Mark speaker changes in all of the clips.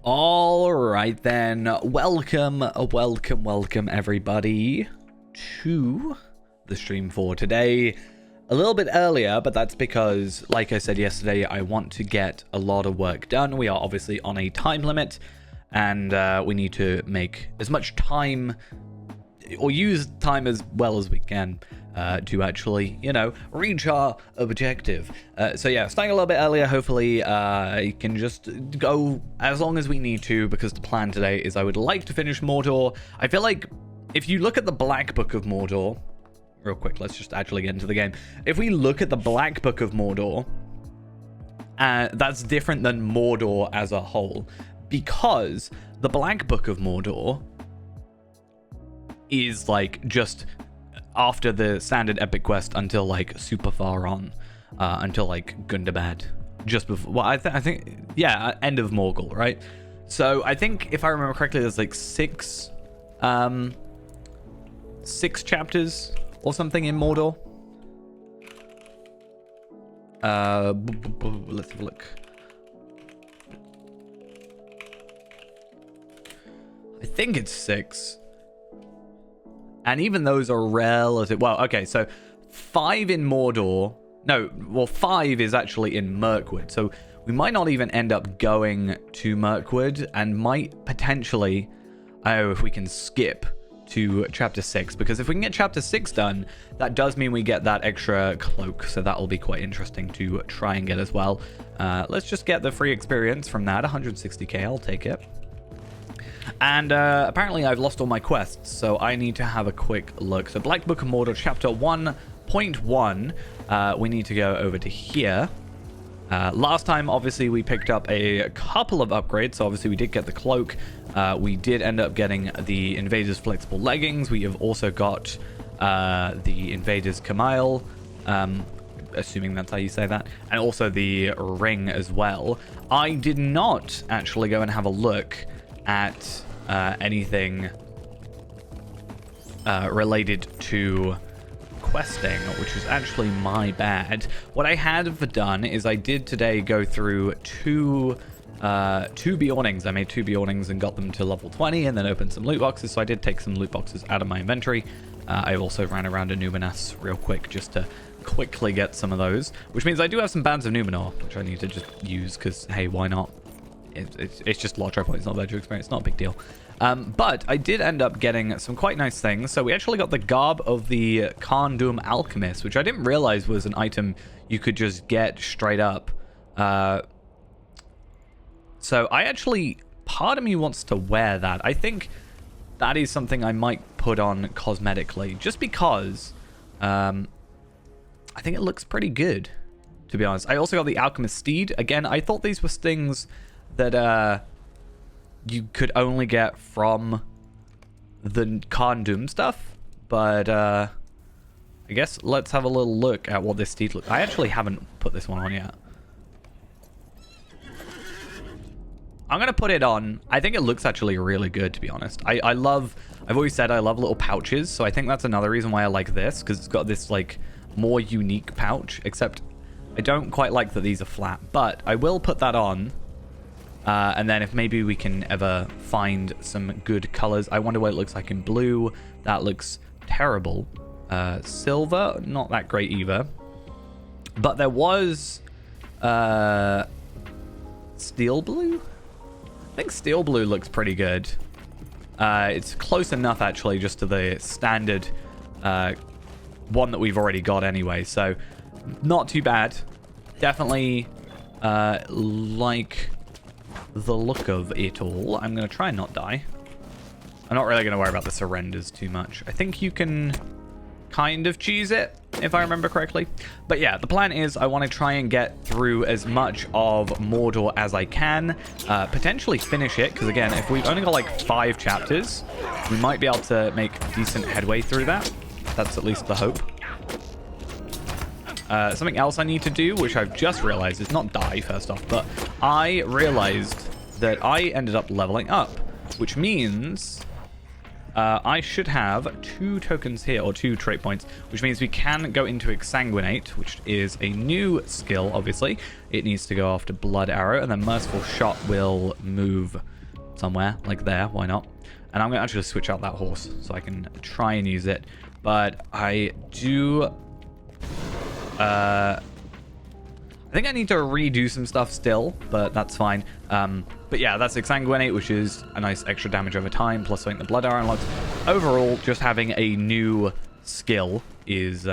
Speaker 1: All right then, welcome everybody to the stream for today. A little bit earlier, but that's because, like I said yesterday, I want to get a lot of work done. We are obviously on a time limit, and we need to make as much time, or use time as well as we can, to actually, reach our objective. So yeah, starting a little bit earlier, hopefully I can just go as long as we need to, because the plan today is I would like to finish Mordor. I feel like if you look at the Black Book of Mordor, real quick, let's just actually get into the game. If we look at the Black Book of Mordor, that's different than Mordor as a whole, because the Black Book of Mordor is like just after the standard epic quest until like super far on, until like Gundabad, just before, well, I think, yeah, end of Morgul, right? So I think if I remember correctly, there's like six chapters or something in Mordor. Let's have a look. I think it's 6. And even those are relative. Well, okay, so 5 in Mordor. No, well, 5 is actually in Mirkwood. So we might not even end up going to Mirkwood, and might potentially, if we can skip to chapter 6, because if we can get chapter 6 done, that does mean we get that extra cloak. So that will be quite interesting to try and get as well. Let's just get the free experience from that. 160k, I'll take it. And apparently I've lost all my quests, so I need to have a quick look. So Black Book of Mordor, chapter 1.1, we need to go over to here. Last time, obviously, we picked up a couple of upgrades, so obviously we did get the cloak. We did end up getting the Invader's flexible leggings. We have also got the Invader's Camille, assuming that's how you say that, and also the ring as well. I did not actually go and have a look at anything related to questing, which was actually my bad. What I had done is I did today go through two Beornings. I made 2 Beornings and got them to level 20, and then opened some loot boxes. So I did take some loot boxes out of my inventory. I also ran around to Numinas real quick just to quickly get some of those, which means I do have some Bands of Numenor, which I need to just use because, hey, why not? It's just Lotro points, not virtual experience, not a big deal. But I did end up getting some quite nice things. So we actually got the Garb of the Kharndum Alchemist, which I didn't realize was an item you could just get straight up. So I actually, part of me wants to wear that. I think that is something I might put on cosmetically, just because I think it looks pretty good, to be honest. I also got the Alchemist Steed. Again, I thought these were things that you could only get from the Kharndum stuff, but I guess let's have a little look at what this steed looks. I actually haven't put this one on yet. I'm gonna put it on. I think it looks actually really good, to be honest. I've always said I love little pouches, so I think that's another reason why I like this, because it's got this like more unique pouch, except I don't quite like that these are flat, but I will put that on. And then if maybe we can ever find some good colors. I wonder what it looks like in blue. That looks terrible. Silver, not that great either. But there was steel blue? I think steel blue looks pretty good. It's close enough, actually, just to the standard one that we've already got anyway. So not too bad. Definitely like the look of it all. I'm going to try and not die. I'm not really going to worry about the surrenders too much. I think you can kind of cheese it, if I remember correctly. But yeah, the plan is I want to try and get through as much of Mordor as I can. Potentially finish it, because again, if we've only got like 5 chapters, we might be able to make decent headway through that. That's at least the hope. Something else I need to do, which I've just realized, is not die first off, but I realized that I ended up leveling up, which means I should have 2 tokens here, or 2 trait points, which means we can go into Exsanguinate, which is a new skill, obviously. It needs to go after Blood Arrow, and then Merciful Shot will move somewhere, like there, why not? And I'm going to actually switch out that horse, so I can try and use it. But I do... I think I need to redo some stuff still, but that's fine. But yeah, that's Exsanguinate, which is a nice extra damage over time, plus something the Blood Arrow unlocks. Overall, just having a new skill is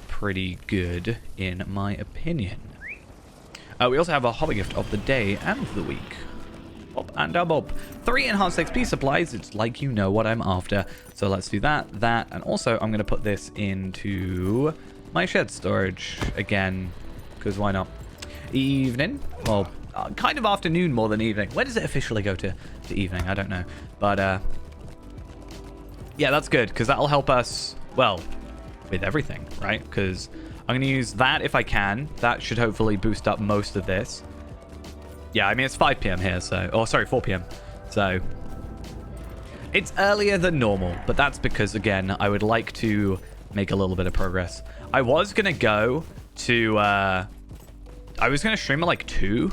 Speaker 1: pretty good, in my opinion. We also have a hobby gift of the day and the week. Bob and a bob. 3 enhanced XP supplies. It's like you know what I'm after. So let's do that, and also I'm going to put this into my shed storage again, because why not? Evening. Well, kind of afternoon more than evening. Where does it officially go to evening? I don't know. But yeah, that's good, because that'll help us, well, with everything, right? Because I'm going to use that if I can. That should hopefully boost up most of this. Yeah, I mean, it's 5 p.m. here, so... Oh, sorry, 4 p.m. So... It's earlier than normal, but that's because, again, I would like to make a little bit of progress. I was going to go to... I was going to stream at, like, 2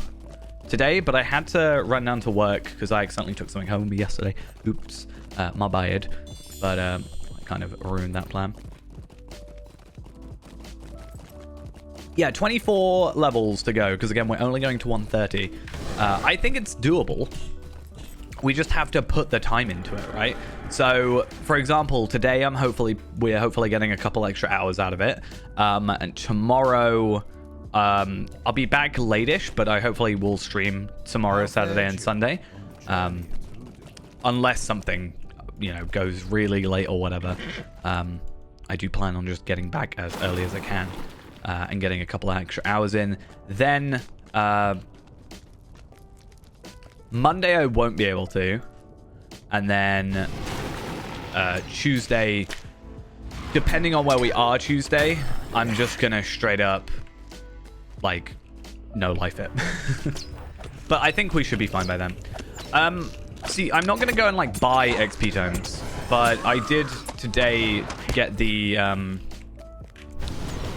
Speaker 1: today, but I had to run down to work because I accidentally took something home with me yesterday. Oops. My bad. But I kind of ruined that plan. Yeah, 24 levels to go, because again, we're only going to 130. I think it's doable. We just have to put the time into it, right? So, for example, today we're hopefully getting a couple extra hours out of it. And tomorrow, I'll be back late-ish, but I hopefully will stream tomorrow, Saturday, and Sunday. Unless something, you know, goes really late or whatever. I do plan on just getting back as early as I can. And getting a couple of extra hours in. Then Monday I won't be able to. And then Tuesday, depending on where we are Tuesday, I'm just going to straight up, like, no life it. But I think we should be fine by then. See, I'm not going to go and, like, buy XP tomes. But I did today get the...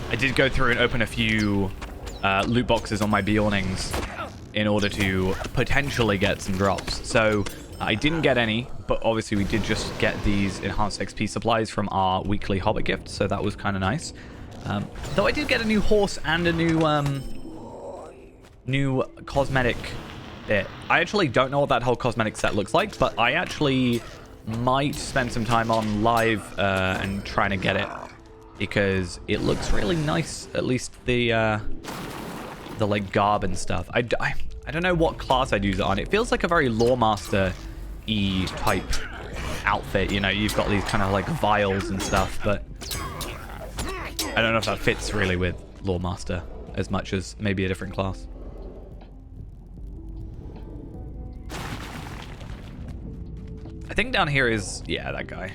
Speaker 1: I did go through and open a few loot boxes on my Bjornings in order to potentially get some drops. So I didn't get any, but obviously we did just get these enhanced XP supplies from our weekly Hobbit gift, so that was kind of nice. Though I did get a new horse and a new cosmetic bit. I actually don't know what that whole cosmetic set looks like, but I actually might spend some time on live and trying to get it. Because it looks really nice, at least the like garb and stuff. I don't know what class I'd use it on. It feels like a very Loremaster-y type outfit. You know, you've got these kind of like vials and stuff, but I don't know if that fits really with Loremaster as much as maybe a different class. I think down here is, yeah, that guy.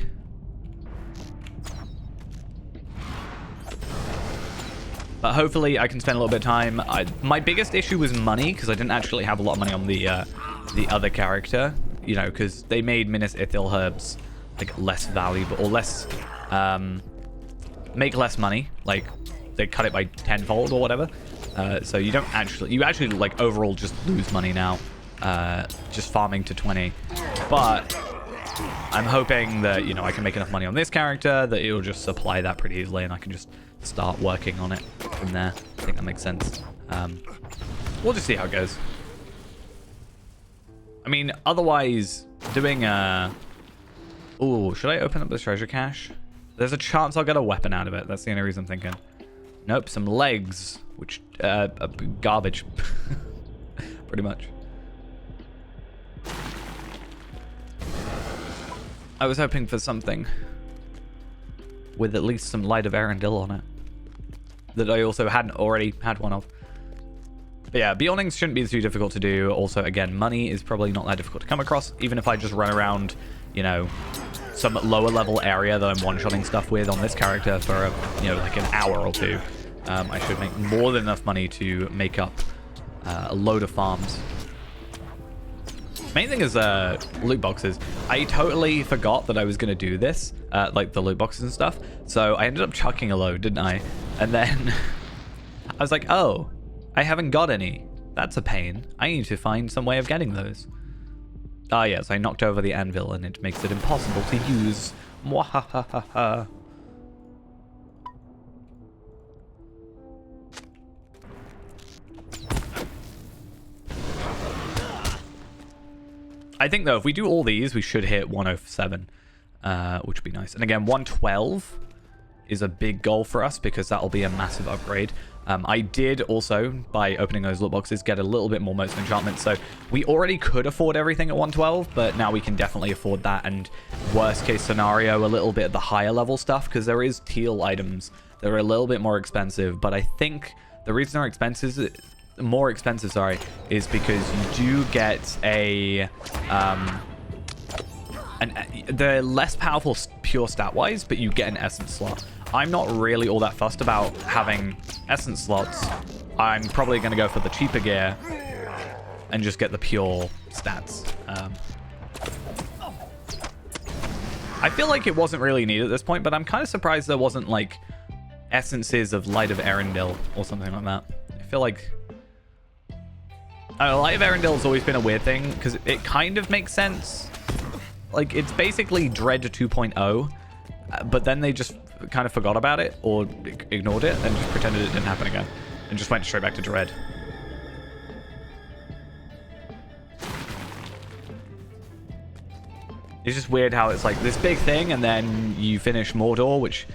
Speaker 1: But hopefully I can spend a little bit of time. My biggest issue was money, because I didn't actually have a lot of money on the other character. You know, because they made Minas Ithil herbs like less valuable, or less, make less money. Like they cut it by tenfold or whatever. So you actually like overall just lose money now, just farming to 20. But I'm hoping that, you know, I can make enough money on this character that it'll just supply that pretty easily, and I can just start working on it from there. I think that makes sense. We'll just see how it goes. I mean, otherwise, doing ooh, should I open up this treasure cache? There's a chance I'll get a weapon out of it. That's the only reason I'm thinking. Nope, some legs, which, garbage. Pretty much. I was hoping for something with at least some Light of Arendelle on it that I also hadn't already had one of. But yeah, Bjornings shouldn't be too difficult to do. Also, again, money is probably not that difficult to come across. Even if I just run around, you know, some lower level area that I'm one-shotting stuff with on this character for, you know, like an hour or two, I should make more than enough money to make up a load of farms. Main thing is loot boxes. I totally forgot that I was going to do this, like the loot boxes and stuff. So I ended up chucking a load, didn't I? And then I was like, oh, I haven't got any. That's a pain. I need to find some way of getting those. Ah, yes, I knocked over the anvil and it makes it impossible to use. Mwahahaha. I think, though, if we do all these, we should hit 107, which would be nice. And again, 112 is a big goal for us because that'll be a massive upgrade. I did also, by opening those loot boxes, get a little bit more most enchantments. So we already could afford everything at 112, but now we can definitely afford that. And worst case scenario, a little bit of the higher level stuff, because there is teal items that are a little bit more expensive. But I think the reason they're more expensive, sorry, is because you do get they're less powerful pure stat wise, but you get an essence slot. I'm not really all that fussed about having essence slots. I'm probably going to go for the cheaper gear and just get the pure stats. I feel like it wasn't really needed at this point, but I'm kind of surprised there wasn't like essences of Light of Erendil or something like that. I feel like Light of Erendil has always been a weird thing because it kind of makes sense. Like, it's basically Dread 2.0, but then they just kind of forgot about it or ignored it and just pretended it didn't happen again and just went straight back to Dread. It's just weird how it's like this big thing and then you finish Mordor, which,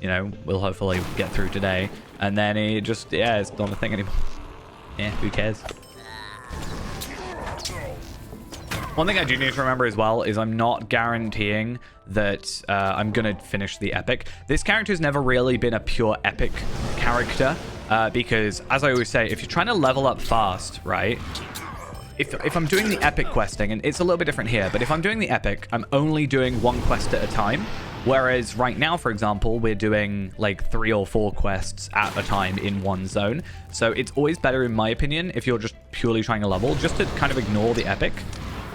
Speaker 1: you know, we'll hopefully get through today, and then it just, yeah, it's not a thing anymore. Yeah, who cares? One thing I do need to remember as well is I'm not guaranteeing that I'm going to finish the epic. This character's never really been a pure epic character because, as I always say, if you're trying to level up fast, right? If I'm doing the epic questing, and it's a little bit different here, but if I'm doing the epic, I'm only doing one quest at a time. Whereas right now, for example, we're doing like 3 or 4 quests at a time in one zone. So it's always better, in my opinion, if you're just purely trying to level, just to kind of ignore the epic.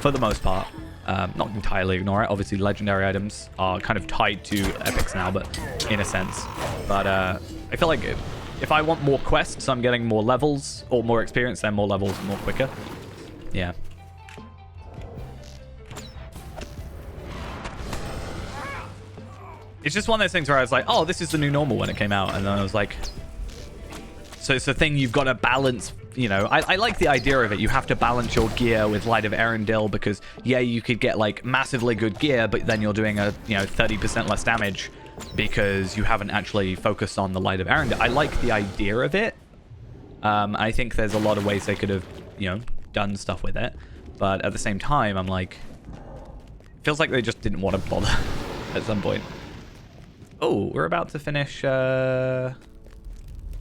Speaker 1: For the most part, not entirely ignore it. Obviously, legendary items are kind of tied to epics now, but in a sense. But I feel like if I want more quests, I'm getting more levels or more experience, then more levels more quicker. Yeah. It's just one of those things where I was like, oh, this is the new normal when it came out. And then I was like, so it's a thing you've got to balance. You know, I like the idea of it. You have to balance your gear with Light of Erendil because, yeah, you could get like massively good gear, but then you're doing a, 30% less damage because you haven't actually focused on the Light of Erendil. I like the idea of it. I think there's a lot of ways they could have, done stuff with it. But at the same time, I'm like, it feels like they just didn't want to bother at some point. Oh, we're about to finish at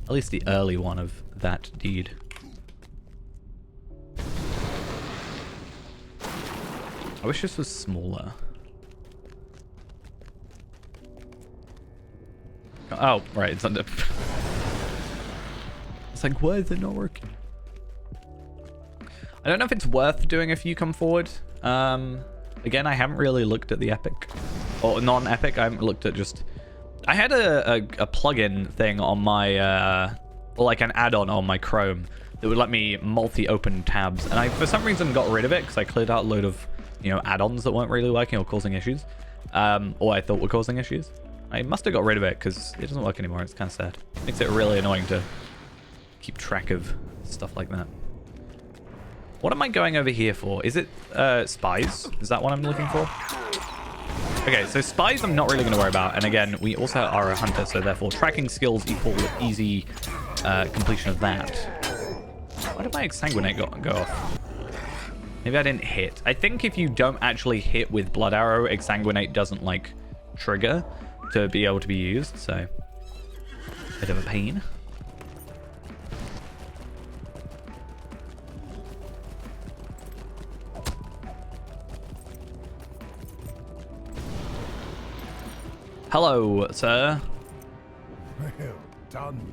Speaker 1: least the early one of that deed. I wish this was smaller. Oh, right, it's under... It's like, why is it not working? I don't know if it's worth doing if you come forward. Again, I haven't really looked at the epic. Or non-epic, I haven't looked at just... I had a plugin thing on my... or like an add-on on my Chrome that would let me multi-open tabs. And I, for some reason, got rid of it because I cleared out a load of... add-ons that weren't really working or causing issues. Or I thought were causing issues. I must have got rid of it because it doesn't work anymore. It's kind of sad. Makes it really annoying to keep track of stuff like that. What am I going over here for? Is it spies? Is that what I'm looking for? Okay, so spies I'm not really going to worry about. And again, we also are a hunter, so therefore tracking skills equal easy completion of that. Why did my exsanguinate go off? Maybe I didn't hit. I think if you don't actually hit with blood arrow, exsanguinate doesn't like trigger to be able to be used, so bit of a pain. Hello, sir.
Speaker 2: Well done.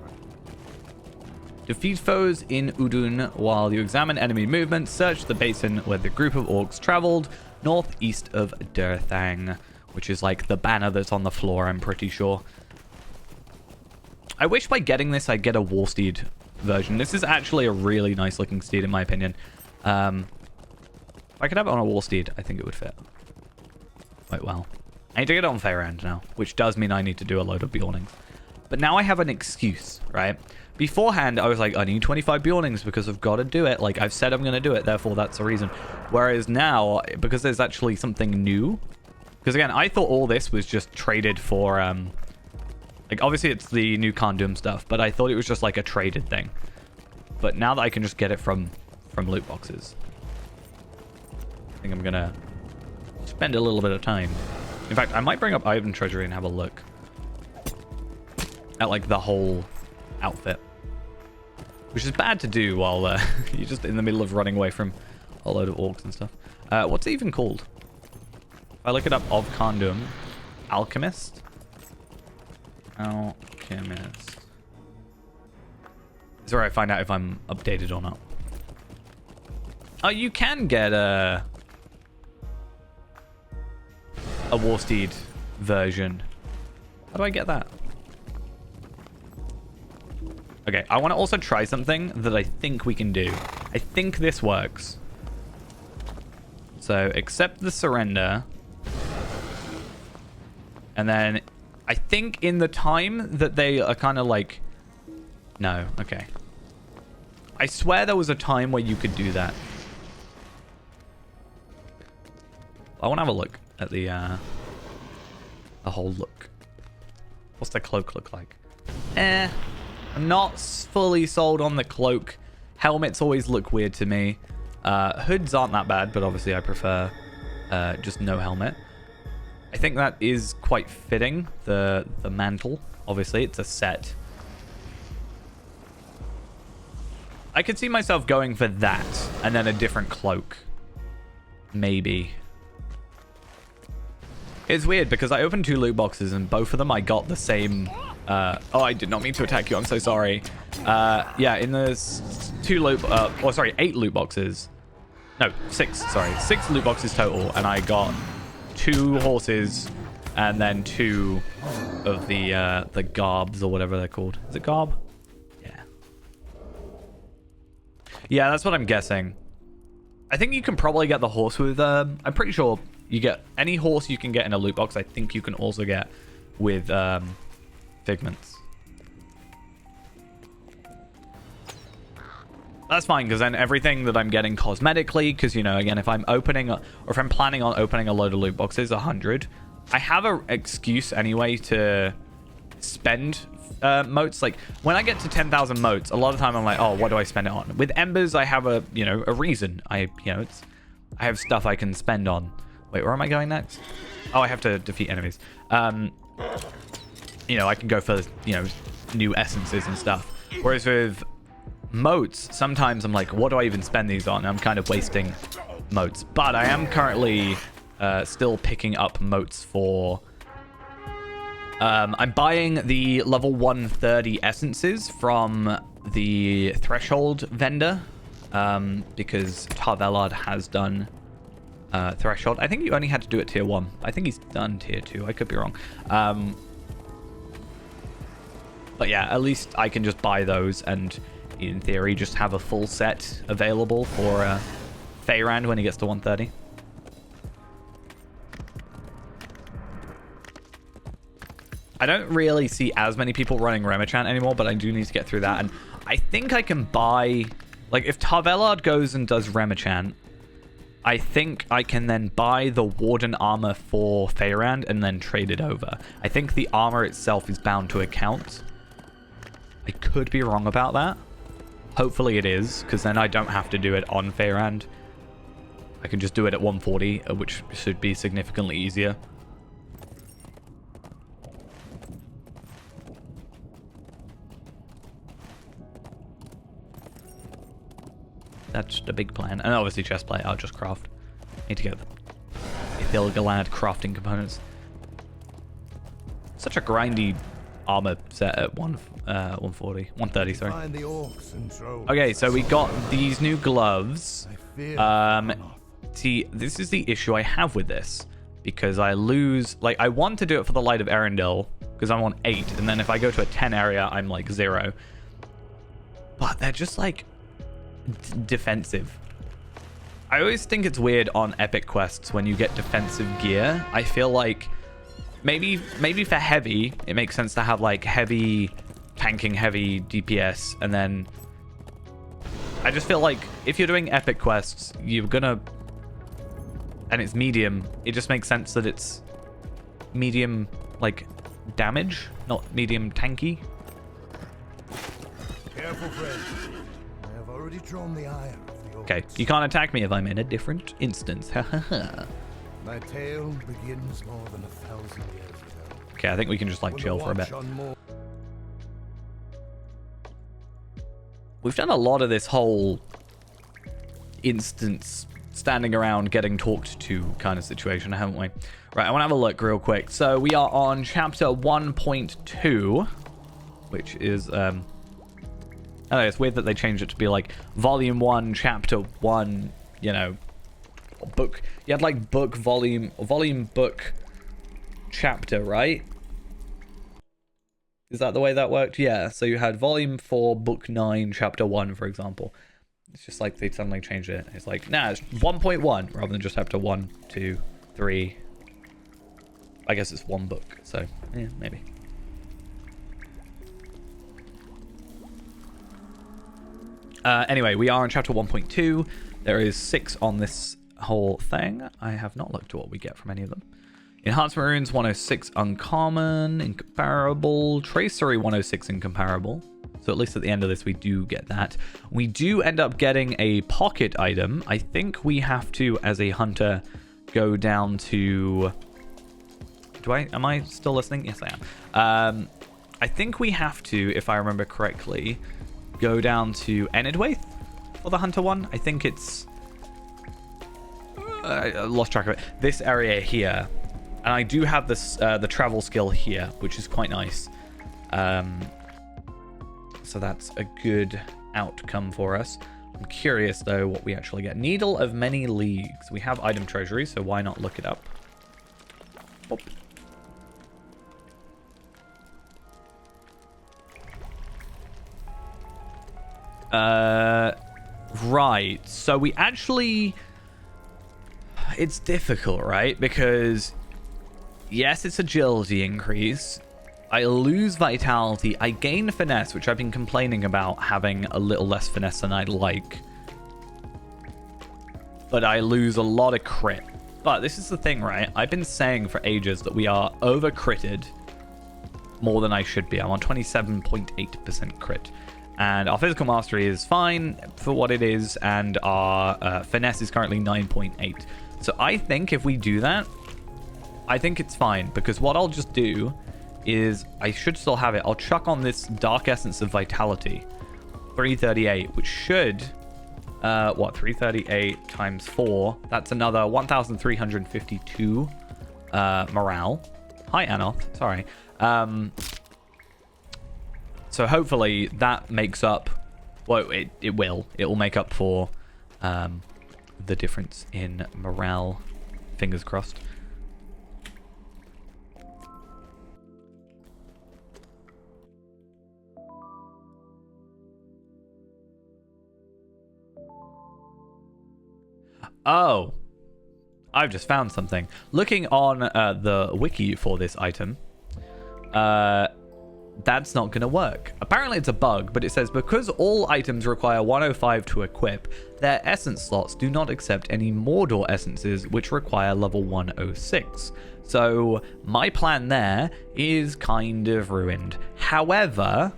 Speaker 1: Defeat foes in Udun while you examine enemy movement. Search the basin where the group of orcs traveled, northeast of Durthang, which is like the banner that's on the floor, I'm pretty sure. I wish by getting this I'd get a war steed version. This is actually a really nice looking steed in my opinion. If I could have it on a war steed, I think it would fit quite well. I need to get it on Faerand now, which does mean I need to do a load of Bjornings. But now I have an excuse, right? Beforehand, I was like, I need 25 Bjornings because I've got to do it. Like, I've said I'm going to do it, therefore that's the reason. Whereas now, because there's actually something new... Because again, I thought all this was just traded for... like, obviously it's the new Khandum stuff, but I thought it was just like a traded thing. But now that I can just get it from loot boxes, I think I'm going to spend a little bit of time. In fact, I might bring up Ivan Treasury and have a look at, like, the whole outfit. Which is bad to do while you're just in the middle of running away from a load of orcs and stuff. What's it even called? If I look it up, of Khandum. Alchemist? Alchemist. This is where I find out if I'm updated or not. Oh, you can get a war steed version. How do I get that? Okay, I want to also try something that I think we can do. I think this works. So, accept the surrender. And then, I think in the time that they are kind of like... No, okay. I swear there was a time where you could do that. I want to have a look at the whole look. What's the cloak look like? I'm not fully sold on the cloak. Helmets always look weird to me. Hoods aren't that bad, but obviously I prefer just no helmet. I think that is quite fitting, the mantle. Obviously, it's a set. I could see myself going for that, and then a different cloak. Maybe. It's weird, because I opened 2 loot boxes, and both of them I got the same... oh, I did not mean to attack you. I'm so sorry. Yeah, in the 8 loot boxes. No, 6, sorry. 6 loot boxes total, and I got 2 horses and then 2 of the garbs or whatever they're called. Is it garb? Yeah. Yeah, that's what I'm guessing. I think you can probably get the horse with... I'm pretty sure you get any horse you can get in a loot box. I think you can also get with... figments. That's fine, because then everything that I'm getting cosmetically, because, you know, again, if I'm opening, or if I'm planning on opening a load of loot boxes, 100, I have an excuse anyway to spend motes. Like, when I get to 10,000 motes, a lot of the time I'm like, oh, what do I spend it on? With embers, I have a, you know, a reason. I have stuff I can spend on. Wait, where am I going next? Oh, I have to defeat enemies. You know, I can go for, you know, new essences and stuff. Whereas with motes, sometimes I'm like, what do I even spend these on? I'm kind of wasting motes. But I am currently still picking up motes for... I'm buying the level 130 essences from the Threshold vendor. Because Tarvelard has done Threshold. I think you only had to do it tier 1. I think he's done tier 2. I could be wrong. But yeah, at least I can just buy those and, in theory, just have a full set available for Faerand when he gets to 130. I don't really see as many people running Remachant anymore, but I do need to get through that. And I think I can buy... Like, if Tarvelard goes and does Remachant, I think I can then buy the Warden armor for Faerand and then trade it over. I think the armor itself is bound to account. I could be wrong about that. Hopefully it is, because then I don't have to do it on Faerand. I can just do it at 140, which should be significantly easier. That's the big plan. And obviously chestplate, I'll just craft. Need to get the Ithilgalad crafting components. Such a grindy armor set at 130, sorry.
Speaker 2: Find the orcs and trolls.
Speaker 1: Okay, so we got these new gloves. See, this is the issue I have with this, because I lose, like, I want to do it for the Light of Erendil because I'm on 8, and then if I go to a 10 area, I'm like 0. But they're just like defensive. I always think it's weird on epic quests when you get defensive gear. I feel like maybe for heavy, it makes sense to have like heavy tanking, heavy DPS, and then I just feel like if you're doing epic quests, you're gonna, and it's medium, it just makes sense that it's medium like damage, not medium tanky.
Speaker 2: Careful, friend. I have already drawn the ire of the orcs.
Speaker 1: Okay, you can't attack me if I'm in a different instance.
Speaker 2: My tale begins more than 1,000 years ago.
Speaker 1: Okay, I think we can just like chill for a bit. We've done a lot of this whole instance standing around getting talked to kind of situation, haven't we? Right, I want to have a look real quick. So we are on chapter 1.2, which is I don't know, it's weird that they changed it to be like volume 1, chapter 1, you know, book. You had like book, volume, book, chapter, right? Is that the way that worked? Yeah, so you had volume 4, book 9, chapter 1, for example. It's just like they suddenly changed it. It's like, nah, it's 1.1 rather than just chapter 1, 2, 3. I guess it's one book, so yeah, maybe. Anyway, we are on chapter 1.2. There is 6 on this whole thing. I have not looked at what we get from any of them. Enhancement Runes 106 uncommon, incomparable. Tracery 106 incomparable. So at least at the end of this we do get that. We do end up getting a pocket item. I think we have to, as a hunter, go down to... Am I still listening? Yes, I am. I think we have to, if I remember correctly, go down to Enidwaith for the hunter one. I think it's... I lost track of it. This area here. And I do have this the travel skill here, which is quite nice. So that's a good outcome for us. I'm curious, though, what we actually get. Needle of Many Leagues. We have item treasury, so why not look it up? Boop. Right. So we actually... It's difficult, right? Because... Yes, it's agility increase. I lose vitality. I gain finesse, which I've been complaining about having a little less finesse than I'd like. But I lose a lot of crit. But this is the thing, right? I've been saying for ages that we are over-critted more than I should be. I'm on 27.8% crit. And our physical mastery is fine for what it is. And our finesse is currently 9.8. So I think if we do that, I think it's fine, because what I'll just do is, I should still have it, I'll chuck on this Dark Essence of Vitality, 338, which should, 338 times 4, that's another 1,352 morale. Hi, Anoth, sorry. So hopefully that makes up, well, it will make up for the difference in morale, fingers crossed. Oh, I've just found something. Looking on the wiki for this item, that's not going to work. Apparently it's a bug, but it says because all items require 105 to equip, their essence slots do not accept any Mordor essences which require level 106. So my plan there is kind of ruined. However,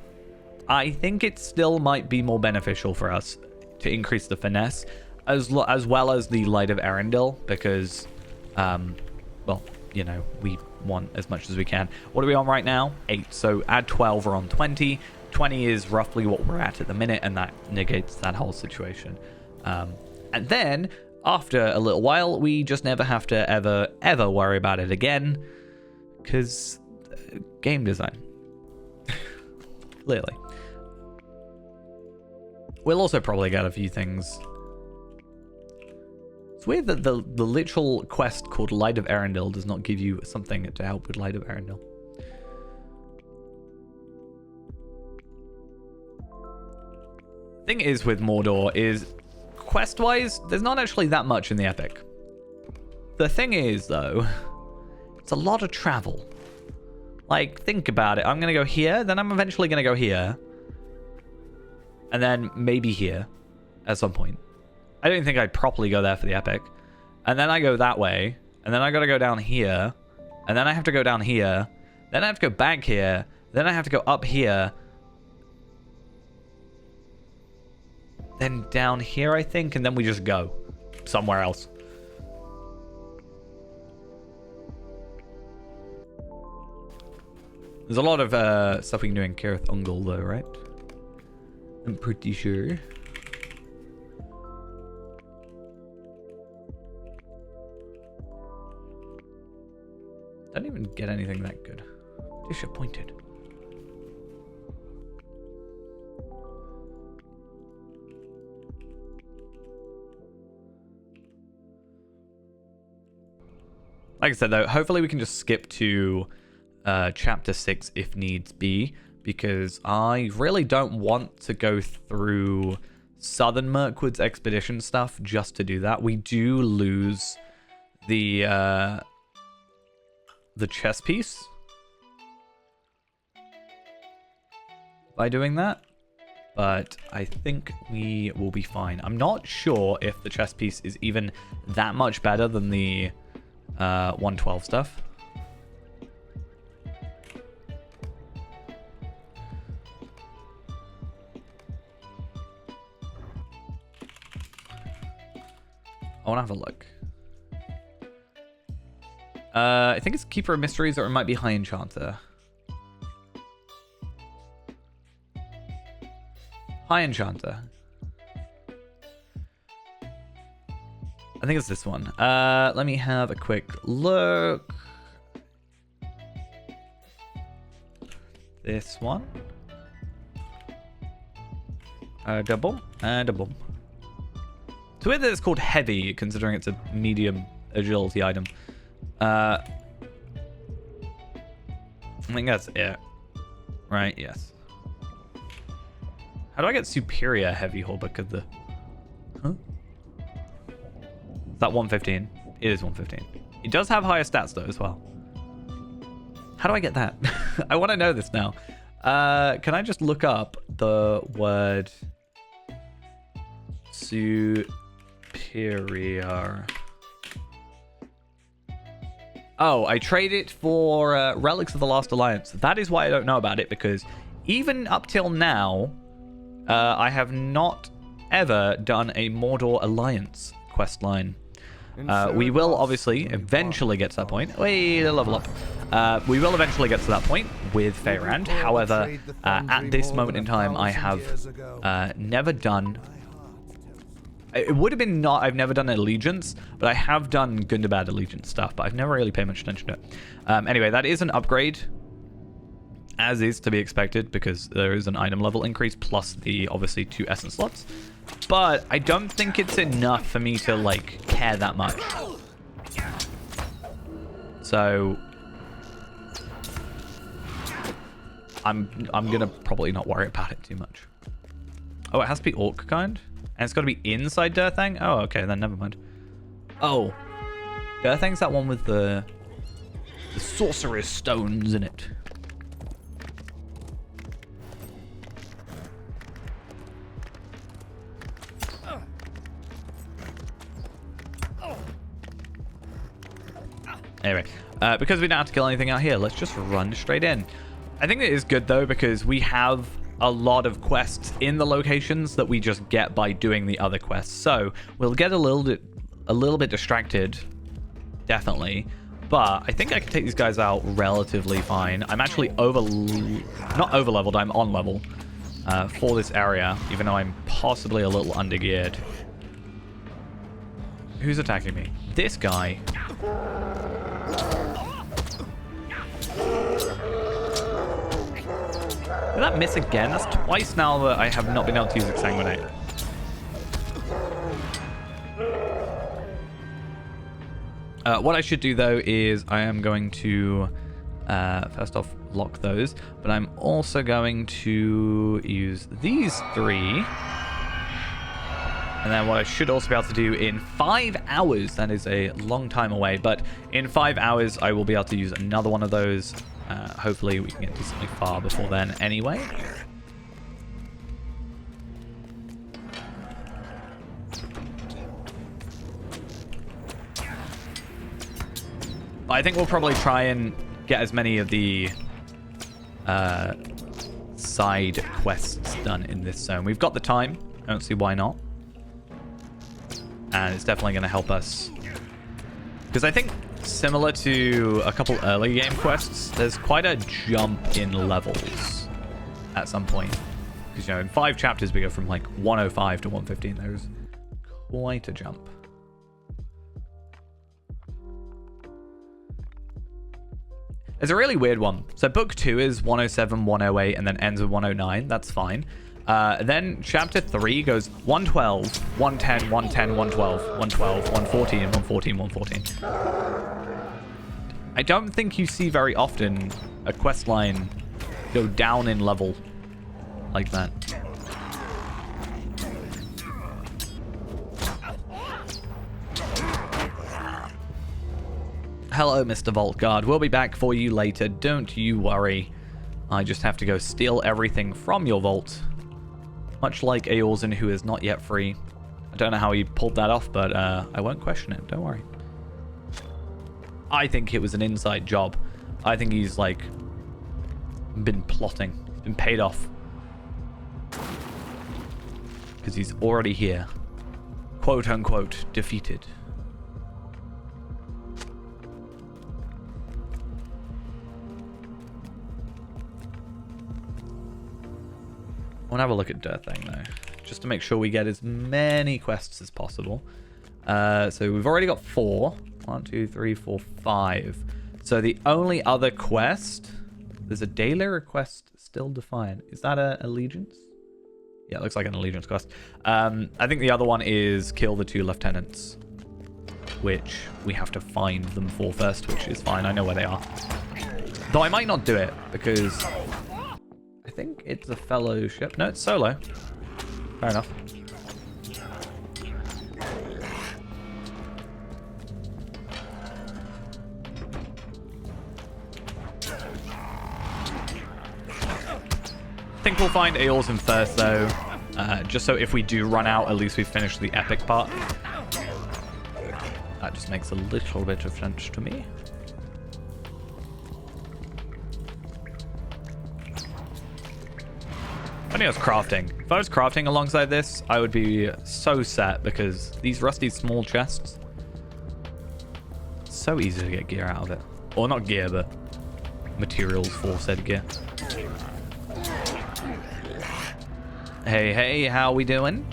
Speaker 1: I think it still might be more beneficial for us to increase the finesse, as well as the Light of Erendil, because, well, you know, we want as much as we can. What are we on right now? 8. So add 12, we're on 20. 20 is roughly what we're at the minute, and that negates that whole situation. And then, after a little while, we just never have to ever worry about it again, because game design. Clearly. We'll also probably get a few things. It's weird that the literal quest called Light of Arendelle does not give you something to help with Light of Arendelle. Thing is with Mordor is, quest-wise, there's not actually that much in the epic. The thing is, though, it's a lot of travel. Like, think about it. I'm going to go here, then I'm eventually going to go here. And then maybe here at some point. I don't think I'd properly go there for the epic. And then I go that way. And then I got to go down here. And then I have to go down here. Then I have to go back here. Then I have to go up here. Then down here, I think. And then we just go somewhere else. There's a lot of stuff we can do in Cirith Ungol, though, right? I'm pretty sure. Don't even get anything that good. Disappointed. Like I said, though, hopefully we can just skip to chapter 6 if needs be, because I really don't want to go through Southern Mirkwood's expedition stuff just to do that. We do lose the chess piece by doing that, but I think we will be fine. I'm not sure if the chess piece is even that much better than the 112 stuff. I want to have a look. I think it's Keeper of Mysteries, or it might be High Enchanter. High Enchanter. I think it's this one. Let me have a quick look. This one. Double and a boom. It's weird that it's called heavy, considering it's a medium agility item. I think that's it. Right, yes. How do I get superior heavy Horbuck of the... Huh? Is that 115? It is 115. It does have higher stats, though, as well. How do I get that? I want to know this now. Can I just look up the word... superior... Oh, I trade it for Relics of the Last Alliance. That is why I don't know about it, because even up till now, I have not ever done a Mordor Alliance questline. We will obviously eventually get to that point. Wait, a level up. We will eventually get to that point with Faerand. However, at this moment in time, I have never done... It would have been not... I've never done Allegiance, but I have done Gundabad Allegiance stuff, but I've never really paid much attention to it. Anyway, that is an upgrade, as is to be expected, because there is an item level increase, plus the, obviously, 2 essence slots. But I don't think it's enough for me to, like, care that much. So... I'm gonna probably not worry about it too much. Oh, it has to be Orc kind? And it's got to be inside Durthang? Oh, okay, then never mind. Oh. Durthang's that one with the sorcerer's stones in it. Anyway, because we don't have to kill anything out here, let's just run straight in. I think it is good, though, because we have a lot of quests in the locations that we just get by doing the other quests. So we'll get a little bit distracted, definitely. But I think I can take these guys out relatively fine. I'm actually not over leveled, I'm on level for this area, even though I'm possibly a little undergeared. Who's attacking me? This guy. Did that miss again? That's twice now that I have not been able to use Exsanguinate. What I should do, though, is I am going to, first off, lock those. But I'm also going to use these 3. And then what I should also be able to do in 5 hours, that is a long time away, but in 5 hours I will be able to use another one of those. Hopefully we can get decently far before then anyway. I think we'll probably try and get as many of the side quests done in this zone. We've got the time. I don't see why not. And it's definitely going to help us. Because I think, similar to a couple early game quests, there's quite a jump in levels at some point. Because, you know, in 5 chapters we go from like 105 to 115. There's quite a jump. It's a really weird one. So book 2 is 107, 108, and then ends with 109. That's fine. Then chapter 3 goes 112, 110, 110, 112, 112, 114, 114, 114. I don't think you see very often a quest line go down in level like that. Hello, Mr. Vault Guard. We'll be back for you later. Don't you worry. I just have to go steal everything from your vault. Much like Eorzen, who is not yet free. I don't know how he pulled that off, but I won't question it. Don't worry. I think it was an inside job. I think he's, like, been plotting. He's been paid off. Because he's already here. Quote, unquote, defeated. I want to have a look at Dirthang, though, just to make sure we get as many quests as possible. So we've already got 4. 1, 2, 3, 4, 5. So the only other quest, there's a daily request still defiant. Is that an allegiance? Yeah, it looks like an allegiance quest. I think the other one is kill the 2 lieutenants, which we have to find them for first, which is fine. I know where they are. Though I might not do it, because I think it's a fellowship. No, it's solo. Fair enough. I think we'll find Eorzen first, though. Just so if we do run out, at least we've finished the epic part. That just makes a little bit of sense to me. Funny I was crafting. If I was crafting alongside this, I would be so set, because these rusty small chests, so easy to get gear out of it. Or not gear, but materials for said gear. Hey, hey, how we doing?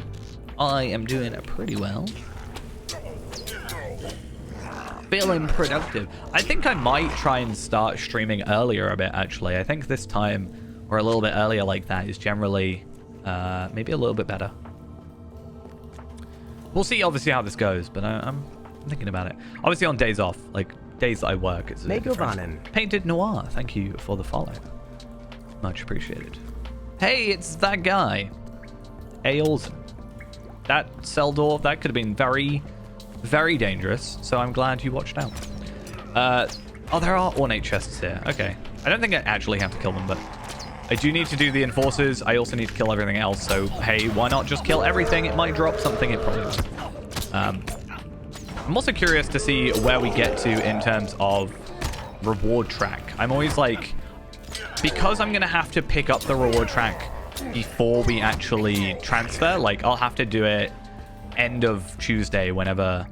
Speaker 1: I am doing pretty well. Feeling productive. I think I might try and start streaming earlier a bit, actually. I think this time, or a little bit earlier like that, is generally maybe a little bit better. We'll see, obviously, how this goes, but I'm thinking about it. Obviously, on days off, like days that I work, it's Painted Noir, thank you for the follow. Much appreciated. Hey, it's that guy. Eorzen. That cell door, that could have been very, very dangerous, so I'm glad you watched out. Oh, there are ornate chests here. Okay. I don't think I actually have to kill them, but I do need to do the enforcers. I also need to kill everything else, so hey, why not just kill everything? It might drop something, it probably will. I'm also curious to see where we get to in terms of reward track. I'm always like, because I'm going to have to pick up the reward track before we actually transfer, like I'll have to do it end of Tuesday whenever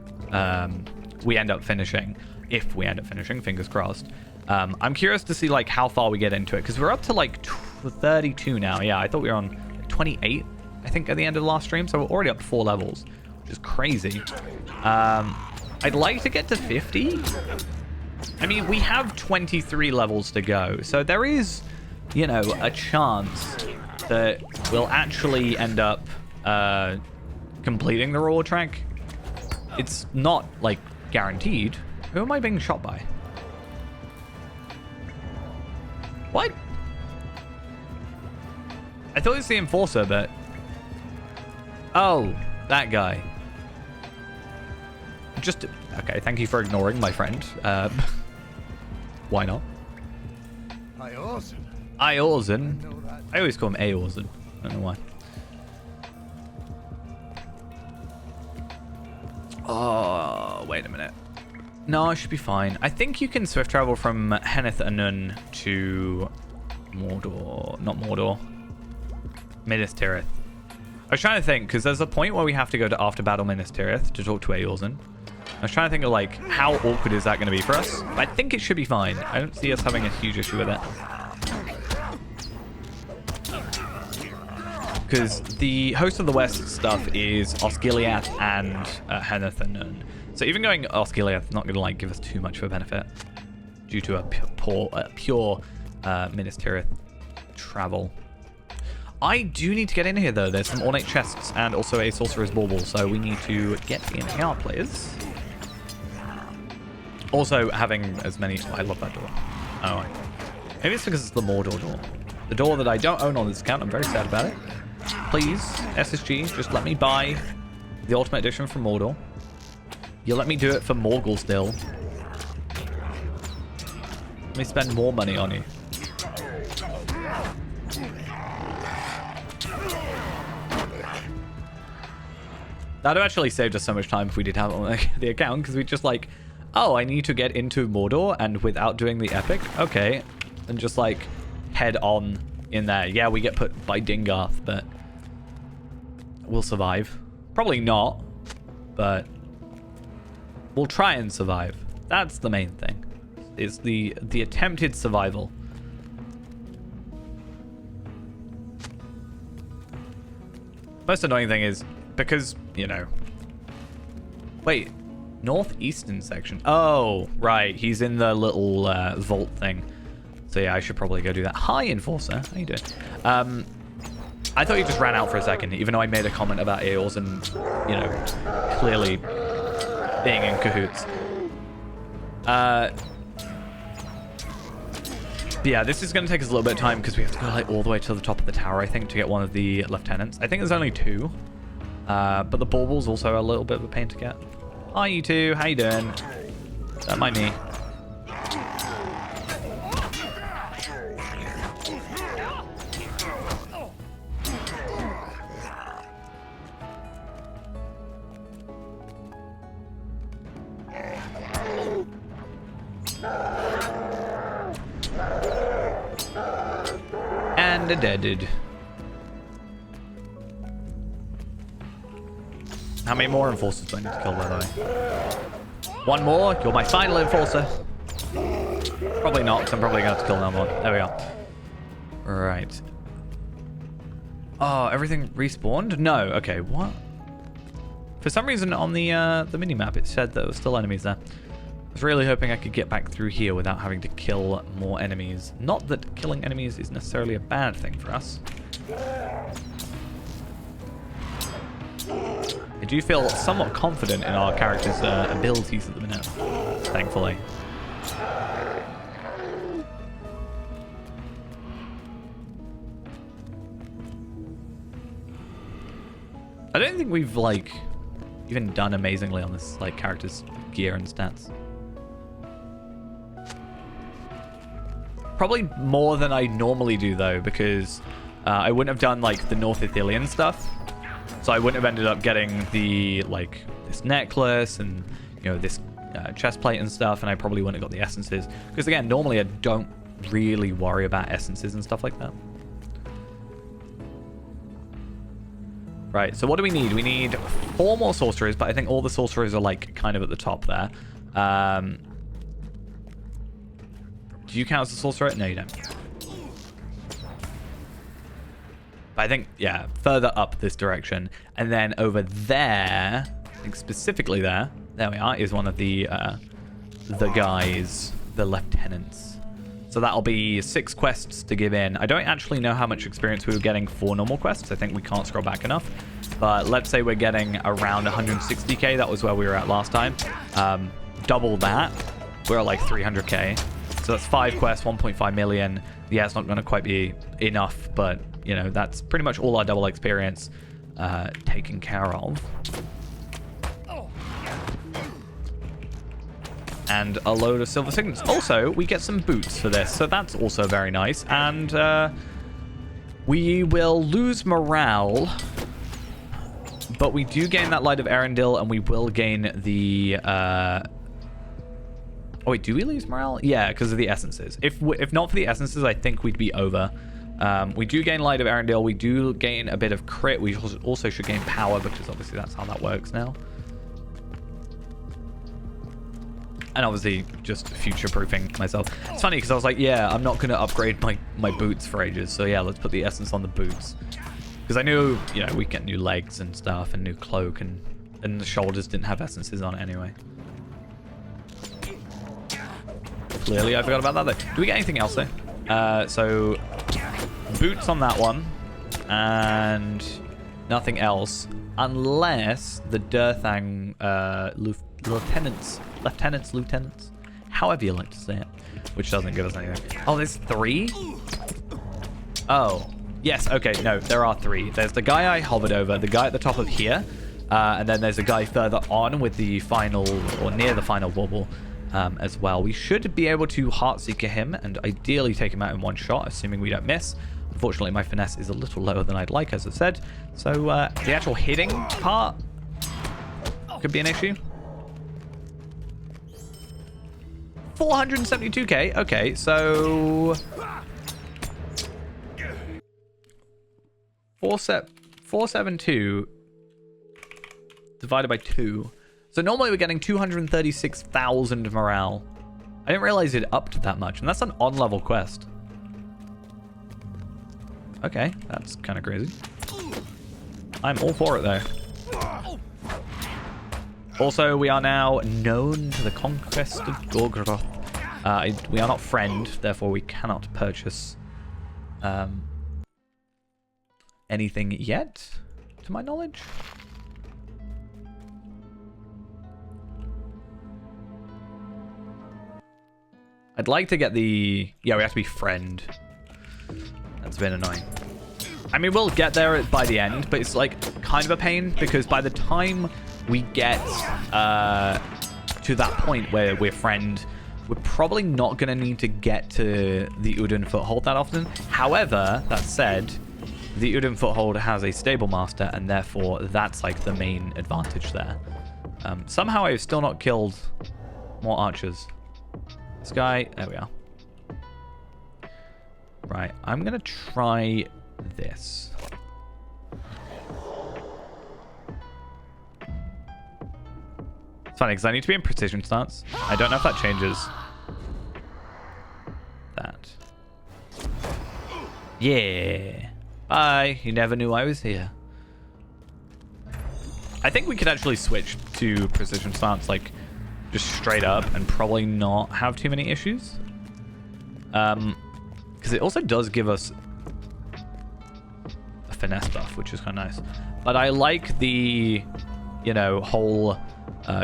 Speaker 1: we end up finishing. If we end up finishing, fingers crossed. I'm curious to see like how far we get into it, because we're up to like 32 now. Yeah, I thought we were on 28, I think, at the end of the last stream, so we're already up to 4 levels, which is crazy. I'd like to get to 50. I mean, we have 23 levels to go, so there is you know, a chance that we'll actually end up completing the reward track. It's not, like, guaranteed. Who am I being shot by? What? I thought it was the enforcer, but... Oh, that guy. Just... Okay, thank you for ignoring my friend. Why not? Eorzen? I always call him Eorzen. I don't know why. Oh, wait a minute. No, I should be fine. I think you can swift travel from Henneth Anun to Mordor. Not Mordor. Minas Tirith. I was trying to think, because there's a point where we have to go to after battle Minas Tirith to talk to Eorzen. I was trying to think of, like, how awkward is that going to be for us? But I think it should be fine. I don't see us having a huge issue with it. Because the Host of the West stuff is Osgiliath and Henneth Anun. So even going Osgiliath is not going to, like, give us too much of a benefit due to a pure Minas Tirith travel. I do need to get in here, though. There's some ornate chests and also a sorcerer's bauble, so we need to get in here, players. Also, having as many... Oh, I love that door. Oh, maybe it's because it's the Mordor door. The door that I don't own on this account. I'm very sad about it. Please, SSG, just let me buy the Ultimate Edition from Mordor. You let me do it for Morgul still. Let me spend more money on you. That would have actually saved us so much time if we did have it on the account, because we just like, oh, I need to get into Mordor, and without doing the epic, okay, and just like head on in there. Yeah, we get put by Dingarth, but we'll survive. Probably not, but we'll try and survive. That's the main thing, is the attempted survival. Most annoying thing is, because, you know... Wait, northeastern section. Oh, right. He's in the little vault thing. So yeah, I should probably go do that. Hi, Enforcer. How you doing? I thought you just ran out for a second, even though I made a comment about Eos and, you know, clearly being in cahoots. Yeah, this is going to take us a little bit of time because we have to go like all the way to the top of the tower, I think, to get one of the lieutenants. I think there's only 2. But the bauble's also a little bit of a pain to get. Hi, you two. How you doing? Don't mind me. And a deaded. How many more enforcers do I need to kill, by the way? 1 more. You're my final enforcer. Probably not, because I'm probably going to have to kill another one. There we go. Right. Oh, everything respawned? No. Okay, what? For some reason on the mini-map, it said that there were still enemies there. I was really hoping I could get back through here without having to kill more enemies. Not that killing enemies is necessarily a bad thing for us. I do feel somewhat confident in our character's abilities at the minute, thankfully. I don't think we've, like, even done amazingly on this, like, character's gear and stats. Probably more than I normally do, though, because I wouldn't have done, like, the North Ithilien stuff. So I wouldn't have ended up getting the, like, this necklace and, you know, this chest plate and stuff, and I probably wouldn't have got the essences. Because, again, normally I don't really worry about essences and stuff like that. Right, so what do we need? We need 4 more sorcerers, but I think all the sorcerers are, like, kind of at the top there. Do you count as a sorcerer? No, you don't. But I think, yeah, further up this direction. And then over there, I think specifically there we are, is one of the guys, the lieutenants. So that'll be 6 quests to give in. I don't actually know how much experience we were getting for normal quests. I think we can't scroll back enough. But let's say we're getting around 160k. That was where we were at last time. Double that. We're at like 300k. So that's 5 quests, 1.5 million. Yeah, it's not going to quite be enough, but, you know, that's pretty much all our double experience taken care of. And a load of silver signets. Also, we get some boots for this, so that's also very nice. And we will lose morale, but we do gain that Light of Arendelle, and we will gain the... Oh, wait, do we lose morale? Yeah, because of the essences. If not for the essences, I think we'd be over. We do gain Light of Arendelle. We do gain a bit of crit. We also should gain power, because obviously that's how that works now. And obviously, just future-proofing myself. It's funny, because I was like, yeah, I'm not going to upgrade my boots for ages. So yeah, let's put the essence on the boots. Because I knew, you know, we'd get new legs and stuff, and new cloak, and the shoulders didn't have essences on it anyway. Clearly, I forgot about that, though. Do we get anything else, though? So, boots on that one. And nothing else. Unless the Durthang lieutenants, however you like to say it, which doesn't give us anything. Oh, there's 3? Oh, yes, okay, no, there are 3. There's the guy I hovered over, the guy at the top of here, and then there's a guy further on with the final, or near the final bauble as well. We should be able to Heartseeker him and ideally take him out in one shot, assuming we don't miss. Unfortunately, my finesse is a little lower than I'd like, as I said. So the actual hitting part could be an issue. 472k. Okay, so 472 divided by 2. So normally we're getting 236,000 morale. I didn't realize it upped that much, and that's an on-level quest. Okay, that's kind of crazy. I'm all for it, though. Also, we are now known to the conquest of Gorgoroth. We are not friend, therefore we cannot purchase anything yet, to my knowledge. I'd like to get the... Yeah, we have to be friend. That's been annoying. I mean, we'll get there by the end, but it's like kind of a pain because by the time we get to that point where we're friend, we're probably not going to need to get to the Udun Foothold that often. However, that said, the Udun Foothold has a stable master, and therefore that's like the main advantage there. Somehow I've still not killed more archers. This guy, there we are. Right, I'm going to try this. It's funny because I need to be in precision stance. I don't know if that changes that. Yeah. Bye. You never knew I was here. I think we could actually switch to precision stance, like, just straight up and probably not have too many issues. Because it also does give us a finesse buff, which is kind of nice. But I like the, you know, whole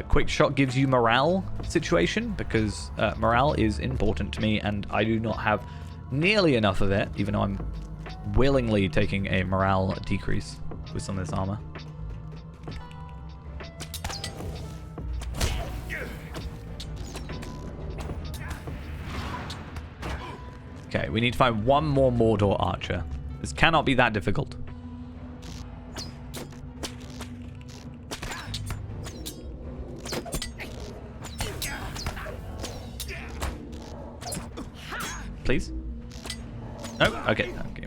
Speaker 1: quick shot gives you morale situation, because morale is important to me, and I do not have nearly enough of it, even though I'm willingly taking a morale decrease with some of this armor. Okay, we need to find one more Mordor archer. This cannot be that difficult. Please? No? Okay. Okay.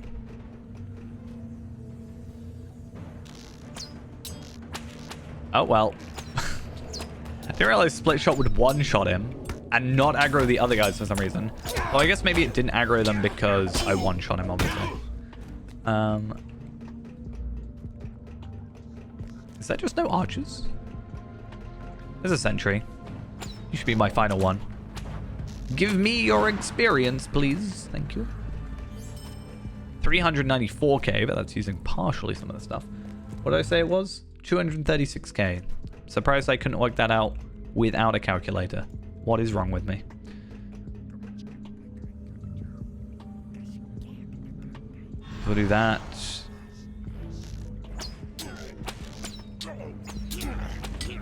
Speaker 1: Oh, well. I didn't realize split shot would one-shot him and not aggro the other guys for some reason. Well, I guess maybe it didn't aggro them because I one-shot him, obviously. Is that just no archers? There's a sentry. You should be my final one. Give me your experience, please. Thank you. 394k, but that's using partially some of the stuff. What did I say it was? 236k. Surprised I couldn't work that out without a calculator. What is wrong with me? We'll do that.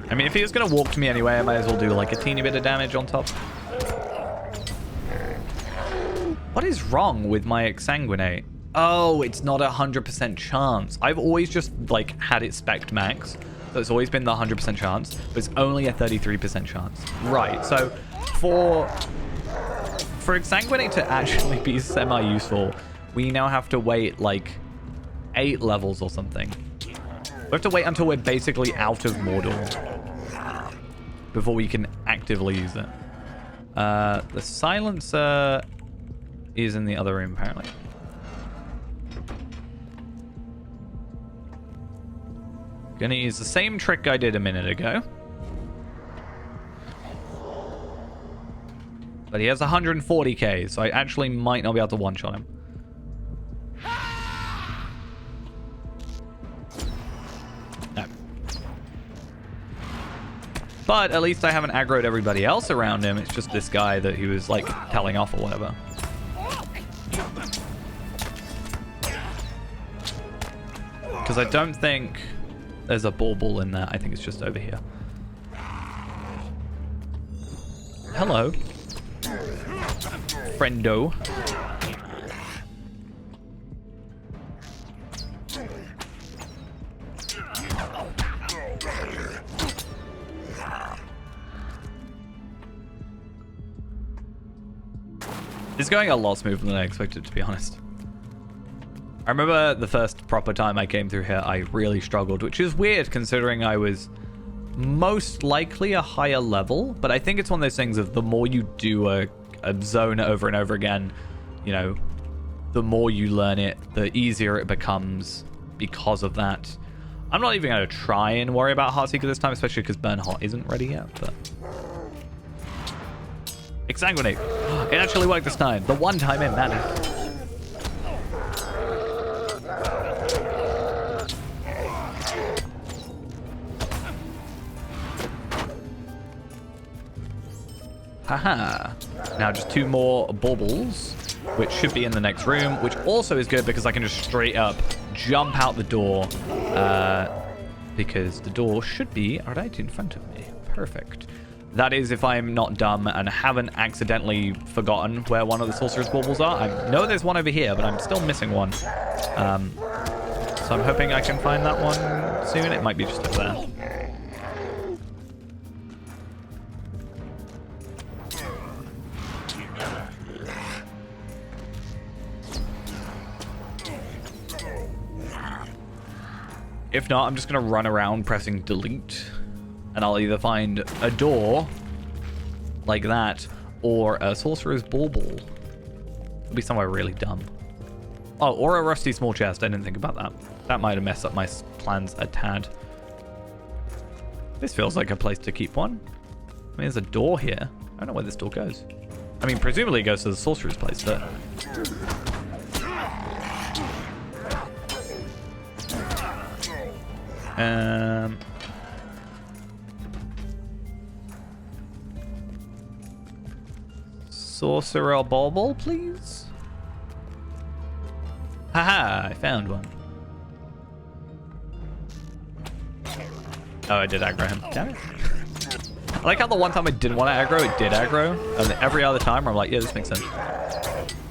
Speaker 1: I mean, if he was going to walk to me anyway, I might as well do like a teeny bit of damage on top. What is wrong with my exsanguinate? Oh, it's not 100% chance. I've always just like had it spec'd max. So it's always been the 100% chance, but it's only a 33% chance. Right, so for exsanguinate to actually be semi-useful, we now have to wait like 8 levels or something. We have to wait until we're basically out of Mordor before we can actively use it. The silencer is in the other room, apparently. Gonna use the same trick I did a minute ago. But he has 140k, so I actually might not be able to one-shot him. No. But at least I haven't aggroed everybody else around him. It's just this guy that he was, like, telling off or whatever. Because I don't think there's a bauble in there. I think it's just over here. Hello. Friendo. It's going a lot smoother than I expected, to be honest. I remember the first proper time I came through here, I really struggled, which is weird considering I was most likely a higher level, but I think it's one of those things of the more you do a zone over and over again, you know, the more you learn it, the easier it becomes because of that. I'm not even going to try and worry about Heartseeker this time, especially because Burn Hot isn't ready yet, but... Exsanguinate! It actually worked this time. The one time it mattered. Haha. Now just 2 more baubles, which should be in the next room, which also is good because I can just straight up jump out the door, because the door should be right in front of me. Perfect. That is if I'm not dumb and haven't accidentally forgotten where one of the sorcerer's baubles are. I know there's one over here, but I'm still missing one. So I'm hoping I can find that one soon. It might be just over there. If not, I'm just going to run around pressing delete, and I'll either find a door like that or a sorcerer's bauble. It'll be somewhere really dumb. Oh, or a rusty small chest. I didn't think about that. That might have messed up my plans a tad. This feels like a place to keep one. I mean, there's a door here. I don't know where this door goes. I mean, presumably it goes to the sorcerer's place, but... Sorcerer bauble, please? Haha, I found one. Oh, I did aggro him. Damn it. I like how the one time I didn't want to aggro, it did aggro. And every other time, I'm like, yeah, this makes sense.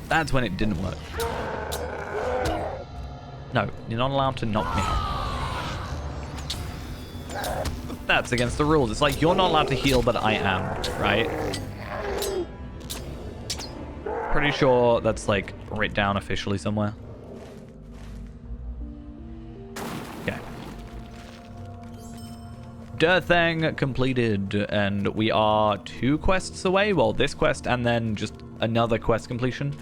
Speaker 1: That's when it didn't work. No, you're not allowed to knock me out. That's against the rules. It's like, you're not allowed to heal, but I am, right? Pretty sure that's, like, written down officially somewhere. Okay. Thing completed, and we are 2 quests away. Well, this quest and then just another quest completion.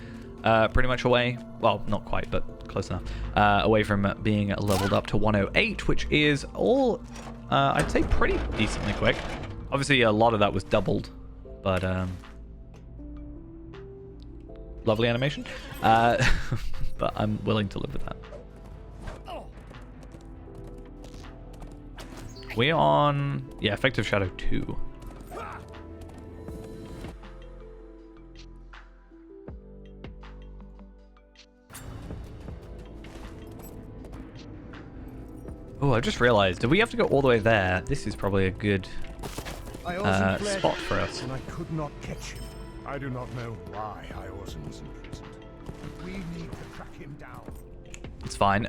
Speaker 1: Pretty much away. Well, not quite, but close enough. Away from being leveled up to 108, which is all... I'd say pretty decently quick. Obviously, a lot of that was doubled, but lovely animation. But I'm willing to live with that. We're on, yeah, Effective Shadow 2. Oh, I just realized, do we have to go all the way there? This is probably a good spot for us.
Speaker 2: And I could not catch him. I do not know why Eorzan was imprisoned. We need to track him down.
Speaker 1: It's fine.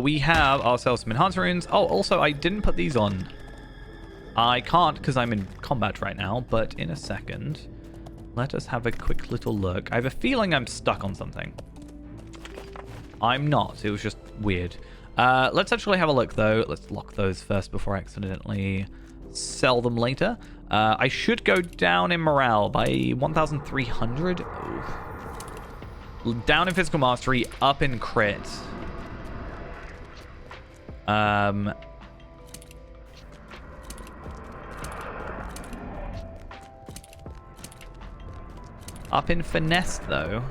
Speaker 1: We have ourselves some enhanced runes. Oh, also, I didn't put these on. I can't because I'm in combat right now, but in a second, let us have a quick little look. I have a feeling I'm stuck on something. I'm not. It was just weird. Let's actually have a look, though. Let's lock those first before I accidentally sell them later. I should go down in morale by 1,300. Down in physical mastery, up in crit. Up in finesse, though.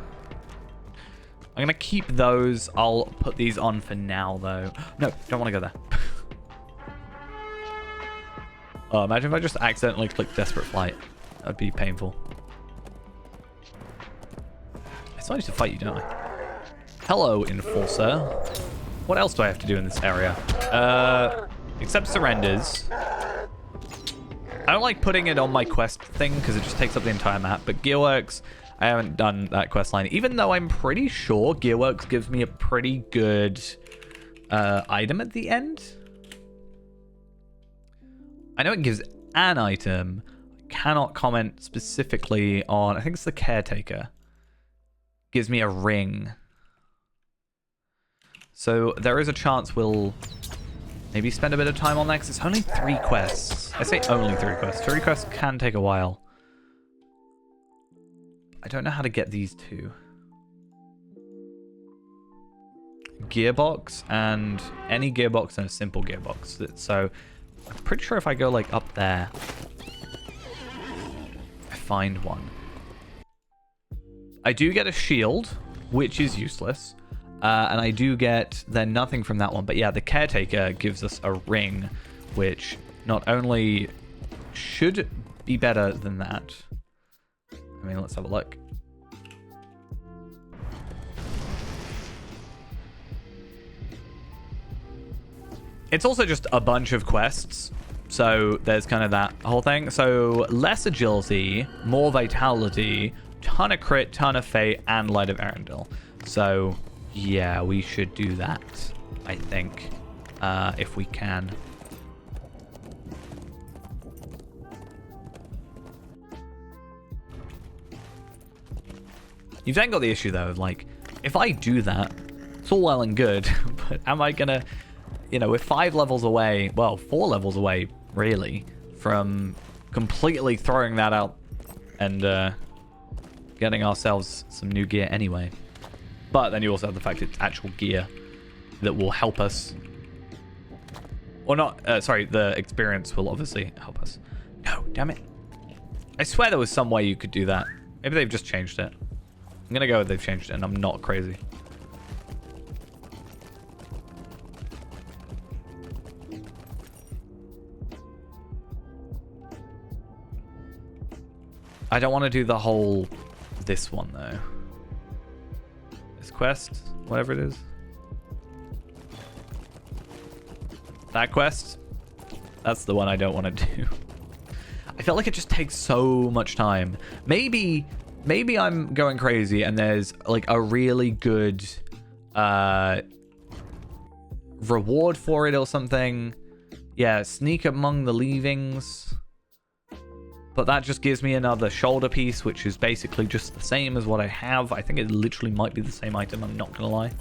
Speaker 1: I'm going to keep those. I'll put these on for now, though. No, don't want to go there. Oh, imagine if I just accidentally clicked Desperate Flight. That would be painful. I still need to fight you, don't I? Hello, Enforcer. What else do I have to do in this area? Accept surrenders. I don't like putting it on my quest thing because it just takes up the entire map. But Gearworks, I haven't done that quest line. Even though I'm pretty sure Gearworks gives me a pretty good item at the end. I know it gives an item. I cannot comment specifically on... I think it's the Caretaker. Gives me a ring. So there is a chance we'll maybe spend a bit of time on that because it's only 3 quests. I say only 3 quests. 3 quests can take a while. I don't know how to get these 2. Gearbox and any gearbox and a simple gearbox. So I'm pretty sure if I go like up there, I find one. I do get a shield, which is useless. And I do get then nothing from that one. But yeah, the Caretaker gives us a ring, which not only should be better than that. I mean, let's have a look. It's also just a bunch of quests. So there's kind of that whole thing. So less agility, more vitality, ton of crit, ton of fate, and Light of Arendelle. So... yeah, we should do that, I think, if we can. You've then got the issue, though, of, like, if I do that, it's all well and good, but am I gonna, you know, we're 5 levels away, well, 4 levels away, really, from completely throwing that out and getting ourselves some new gear anyway. But then you also have the fact it's actual gear that will help us. Or not, sorry, the experience will obviously help us. No, damn it. I swear there was some way you could do that. Maybe they've just changed it. I'm going to go with they've changed it and I'm not crazy. I don't want to do the whole this one though. Quest, whatever it is. That quest, that's the one I don't want to do. I feel like it just takes so much time. Maybe I'm going crazy and there's like a really good reward for it or something. Yeah, sneak among the leavings. But that just gives me another shoulder piece, which is basically just the same as what I have. I think it literally might be the same item, I'm not going to lie.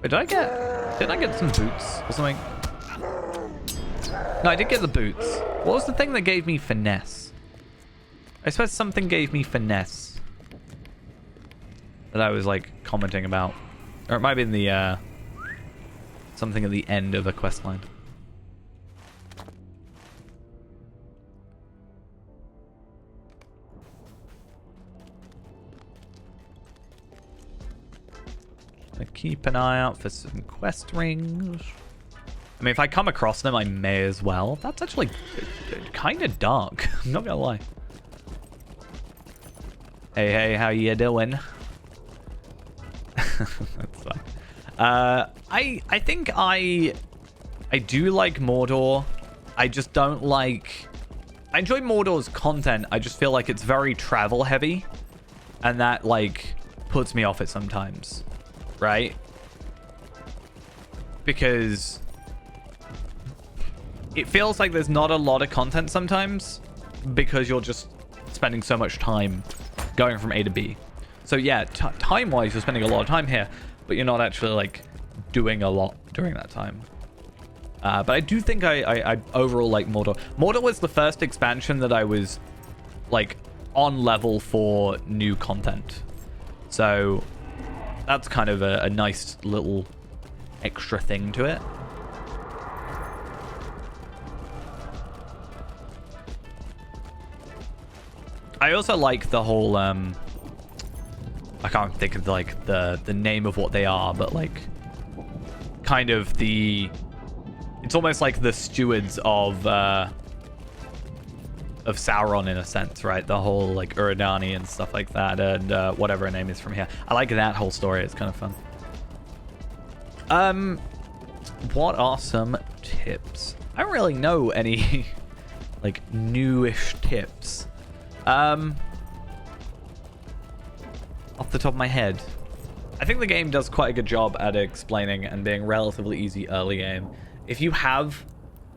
Speaker 1: Wait, didn't I get some boots or something? No, I did get the boots. What was the thing that gave me finesse? I suppose something gave me finesse. That I was like commenting about, or it might have been the something at the end of a quest line. I keep an eye out for some quest rings. I mean, if I come across them, I may as well. That's actually kind of dark. I'm not gonna lie. Hey, how you doing? That's fine. I think I do like Mordor. I just don't like... I enjoy Mordor's content. I just feel like it's very travel heavy. And that, like, puts me off it sometimes. Right? Because it feels like there's not a lot of content sometimes because you're just spending so much time going from A to B. So yeah, time-wise, you're spending a lot of time here, but you're not actually, like, doing a lot during that time. But I do think I overall like Mordor. Mordor was the first expansion that I was, like, on level for new content. So that's kind of a nice little extra thing to it. I also like the whole I can't think of like the name of what they are, but like kind of it's almost like the stewards of Sauron in a sense, right? The whole like Uridani and stuff like that, and whatever her name is from here. I like that whole story. It's kind of fun. What are some tips? I don't really know any like newish tips. Off the top of my head, I think the game does quite a good job at explaining and being relatively easy early game. If you have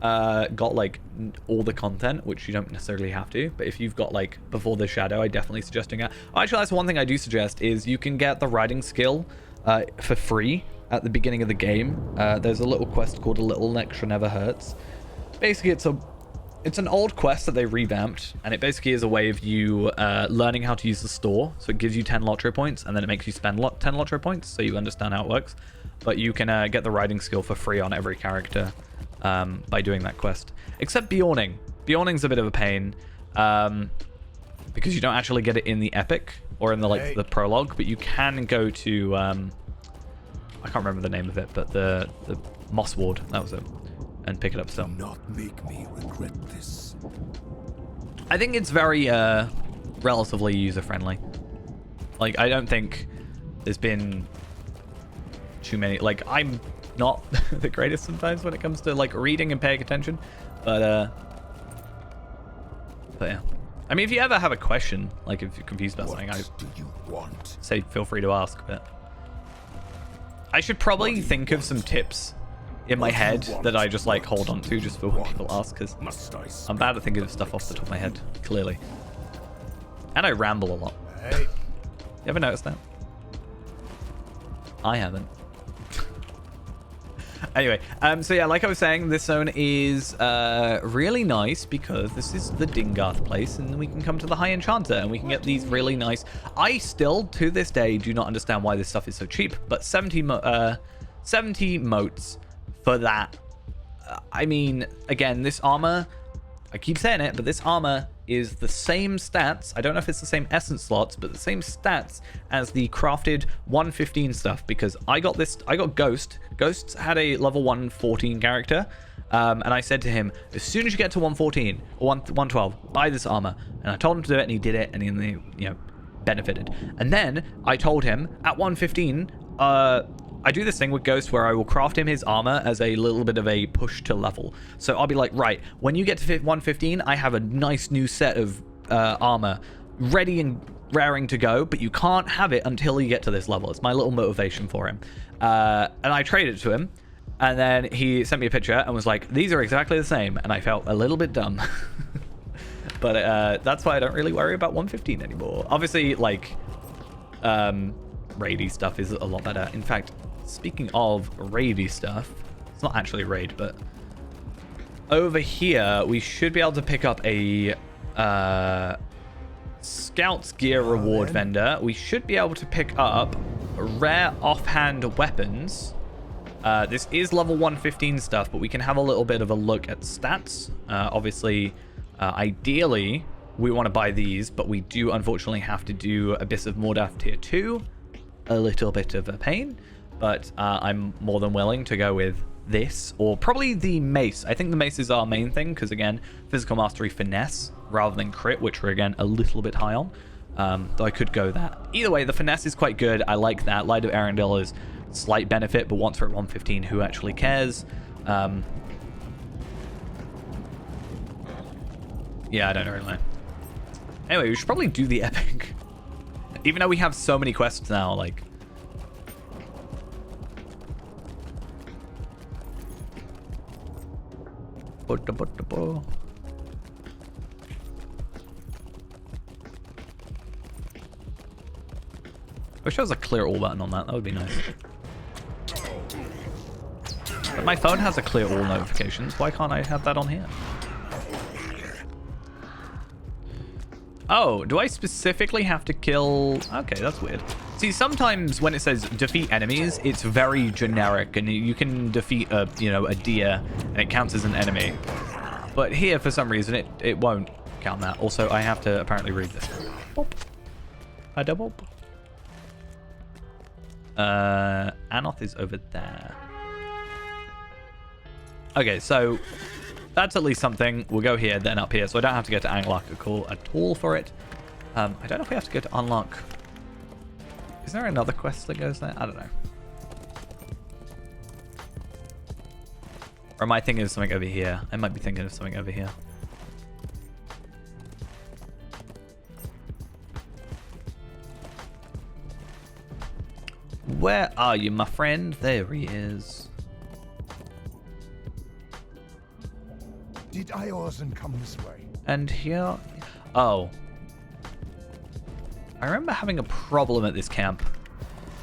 Speaker 1: got like all the content, which you don't necessarily have to, but if you've got like Before the Shadow, I definitely suggesting it. Actually, that's one thing I do suggest is you can get the writing skill for free at the beginning of the game. There's a little quest called A Little Extra Never Hurts. Basically, it's an old quest that they revamped, and it basically is a way of you learning how to use the store. So it gives you 10 lottery points, and then it makes you spend 10 lottery points, so you understand how it works. But you can get the writing skill for free on every character by doing that quest. Except Bjorning. Bjorning's a bit of a pain, because you don't actually get it in the epic or in the the prologue, but you can go to I can't remember the name of it, but the Moss Ward, that was it, and pick it up still.
Speaker 2: Do not make me regret this.
Speaker 1: I think it's very relatively user-friendly. Like, I don't think there's been too many... Like, I'm not the greatest sometimes when it comes to, like, reading and paying attention. But yeah. I mean, if you ever have a question, like, if you're confused about something,
Speaker 2: do you want?
Speaker 1: Say feel free to ask, but... I should probably think of some tips in my head that I just like hold on to just for when people ask, because I'm bad at thinking of stuff off the top of my head, clearly. And I ramble a lot.
Speaker 2: Hey.
Speaker 1: You ever noticed that? I haven't. Anyway, so yeah, like I was saying, this zone is really nice because this is the Dingarth place, and we can come to the High Enchanter and we can get these really nice... I still, to this day, do not understand why this stuff is so cheap, but 70 motes for that. I mean, again, this armor, I keep saying it, but this armor is the same stats. I don't know if it's the same essence slots, but the same stats as the crafted 115 stuff, because I got Ghost. Ghost had a level 114 character, and I said to him, as soon as you get to 114 or 112, buy this armor. And I told him to do it, and he did it, and he, you know, benefited. And then I told him at 115, I do this thing with Ghost where I will craft him his armor as a little bit of a push to level. So I'll be like, right, when you get to 115, I have a nice new set of armor ready and raring to go, but you can't have it until you get to this level. It's my little motivation for him. And I traded it to him, and then he sent me a picture and was like, these are exactly the same, and I felt a little bit dumb. But that's why I don't really worry about 115 anymore. Obviously, like, raidy stuff is a lot better. In fact, speaking of raidy stuff, it's not actually raid, but over here we should be able to pick up a Scout's Gear reward vendor. We should be able to pick up rare offhand weapons This is level 115 stuff, but we can have a little bit of a look at stats. Obviously, ideally, we want to buy these, but we do unfortunately have to do Abyss of Mordor tier 2. A little bit of a pain, but I'm more than willing to go with this, or probably the mace. I think the mace is our main thing, because again, physical mastery finesse rather than crit, which we're again a little bit high on. Though I could go that. Either way, the finesse is quite good. I like that. Light of Arendelle is slight benefit, but once we're at 115, who actually cares? Yeah, I don't really know. Anyway, we should probably do the epic. Even though we have so many quests now, like... Wish there was a clear all button on that. That would be nice. But my phone has a clear all notifications. Why can't I have that on here? Oh, do I specifically have to kill... Okay, that's weird. See, sometimes when it says defeat enemies, it's very generic, and you can defeat a, you know, a deer, and it counts as an enemy. But here, for some reason, it won't count that. Also, I have to apparently read this. Boop. A double. Anoth is over there. Okay, so that's at least something. We'll go here, then up here, so I don't have to go to Anglock at all for it. I don't know if we have to go to unlock. Is there another quest that goes there? I don't know. Or am I thinking of something over here? I might be thinking of something over here. Where are you, my friend? There he is.
Speaker 2: Did Eorzan come this way?
Speaker 1: And here... Oh. I remember having a problem at this camp.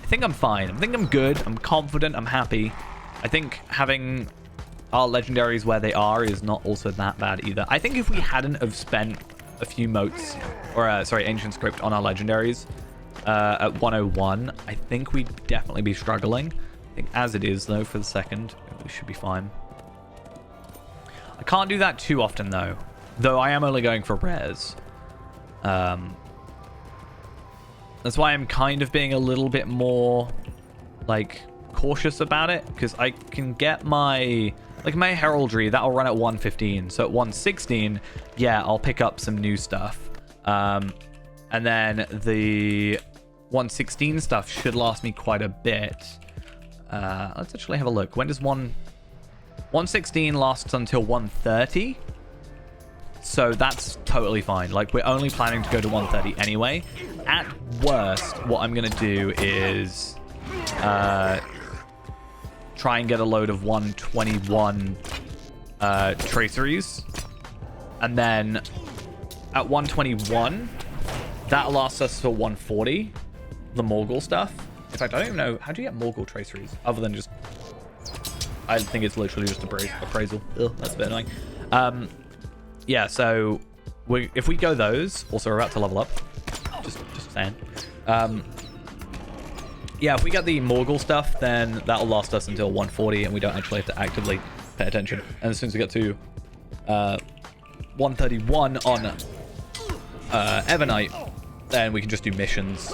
Speaker 1: I think I'm fine. I think I'm good. I'm confident. I'm happy. I think having our legendaries where they are is not also that bad either. I think if we hadn't have spent a few motes, or sorry, ancient script on our legendaries at 101, I think we'd definitely be struggling. I think as it is, though, for the second, we should be fine. I can't do that too often, though. Though I am only going for rares. That's why I'm kind of being a little bit more, like, cautious about it. Because I can get my... Like, my heraldry, that'll run at 115. So at 116, yeah, I'll pick up some new stuff. And then the 116 stuff should last me quite a bit. Let's actually have a look. When does 116 lasts until 130? So that's totally fine. Like, we're only planning to go to 130 anyway. At worst, what I'm going to do is try and get a load of 121 traceries. And then at 121, that lasts us till 140, the Morgul stuff. In fact, I don't even know, how do you get Morgul traceries? Other than just, I think it's literally just appraisal. Ugh, that's a bit annoying. Yeah, so if we go those, also we're about to level up. Just saying. Yeah, if we get the Morgul stuff, then that'll last us until 140, and we don't actually have to actively pay attention. And as soon as we get to 131 on Evernight, then we can just do missions.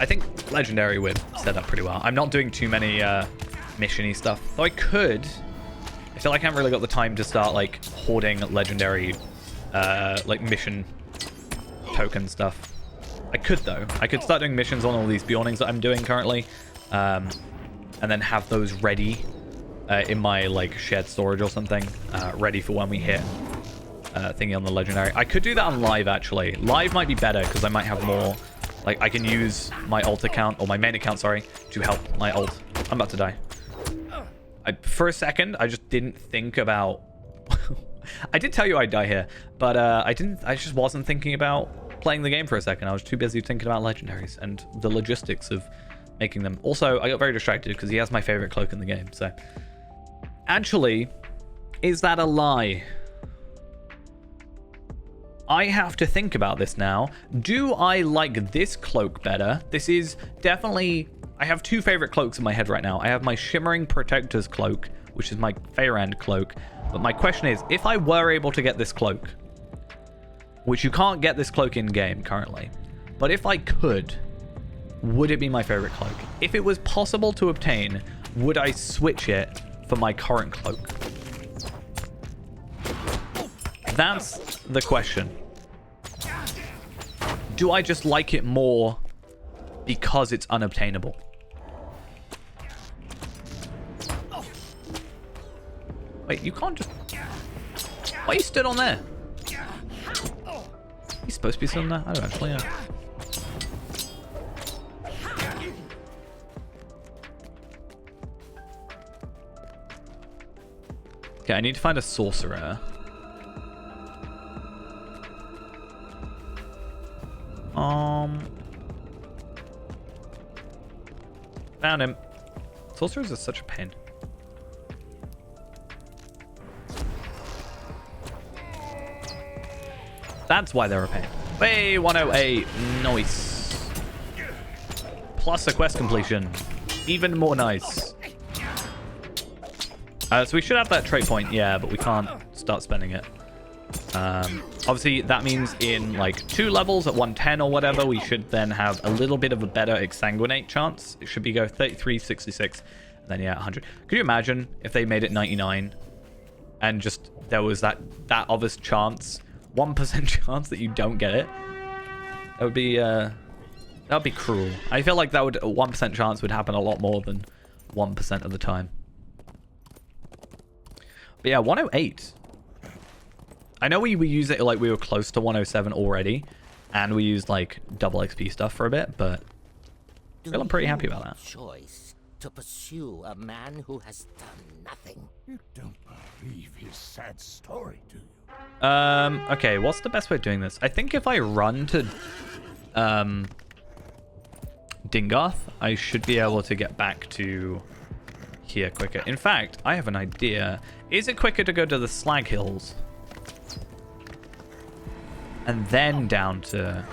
Speaker 1: I think Legendary would set up pretty well. I'm not doing too many mission-y stuff, though I could. I feel like I haven't really got the time to start, like, hoarding Legendary, like, mission token stuff. I could, though. I could start doing missions on all these Bjornings that I'm doing currently, and then have those ready in my, like, shared storage or something, ready for when we hit thingy on the Legendary. I could do that on Live, actually. Live might be better, because I might have more... Like, I can use my alt account, or my main account, sorry, to help my alt. I'm about to die. For a second, I just didn't think about... I did tell you I'd die here, but I just wasn't thinking about playing the game for a second. I was too busy thinking about legendaries and the logistics of making them. Also, I got very distracted because he has my favorite cloak in the game, so... Actually, is that a lie? I have to think about this now. Do I like this cloak better? This is definitely... I have two favorite cloaks in my head right now. I have my Shimmering Protector's cloak, which is my Feyrand cloak. But my question is, if I were able to get this cloak, which you can't get this cloak in-game currently, but if I could, would it be my favorite cloak? If it was possible to obtain, would I switch it for my current cloak? That's the question. Do I just like it more because it's unobtainable? Wait, you can't just... Why are you stood on there? He's supposed to be stood on there? I don't actually know. Okay, I need to find a sorcerer. Found him. Sorcerers are such a pain. That's why they're a pain. Hey, 108. Nice. Plus a quest completion. Even more nice. So we should have that trait point, yeah, but we can't start spending it. Obviously, that means in like 2 levels at 110 or whatever, we should then have a little bit of a better exsanguinate chance. It should be go 33, 66, and then yeah, 100. Could you imagine if they made it 99 and just there was that obvious chance, 1% chance that you don't get it? That would be cruel. I feel like that would a 1% chance would happen a lot more than 1% of the time. But yeah, 108. I know we use it like we were close to 107 already, and we used like double XP stuff for a bit, but I feel I'm pretty happy about that.
Speaker 3: Choice to pursue a man who has done nothing.
Speaker 2: You don't believe his sad story, do you?
Speaker 1: Okay, what's the best way of doing this? I think if I run to Dingarth, I should be able to get back to here quicker. In fact, I have an idea. Is it quicker to go to the Slag Hills and then down to...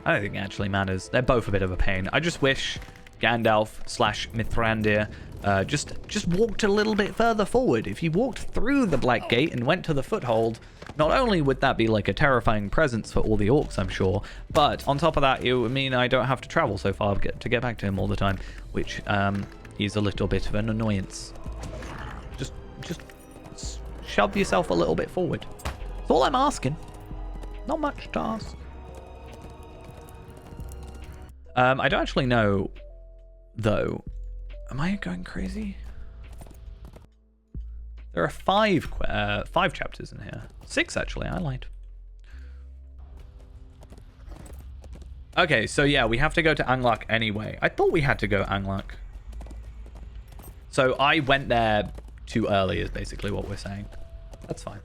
Speaker 1: I don't think it actually matters. They're both a bit of a pain. I just wish Gandalf/Mithrandir just walked a little bit further forward. If you walked through the Black Gate and went to the Foothold, not only would that be like a terrifying presence for all the orcs, I'm sure, but on top of that, it would mean I don't have to travel so far to get back to him all the time, which is a little bit of an annoyance. Just shove yourself a little bit forward. That's all I'm asking. Not much to ask. I don't actually know, though. Am I going crazy? There are 5 chapters in here. 6, actually. I lied. Okay, so yeah, we have to go to Anglak anyway. I thought we had to go Anglak. So I went there too early is basically what we're saying. That's fine.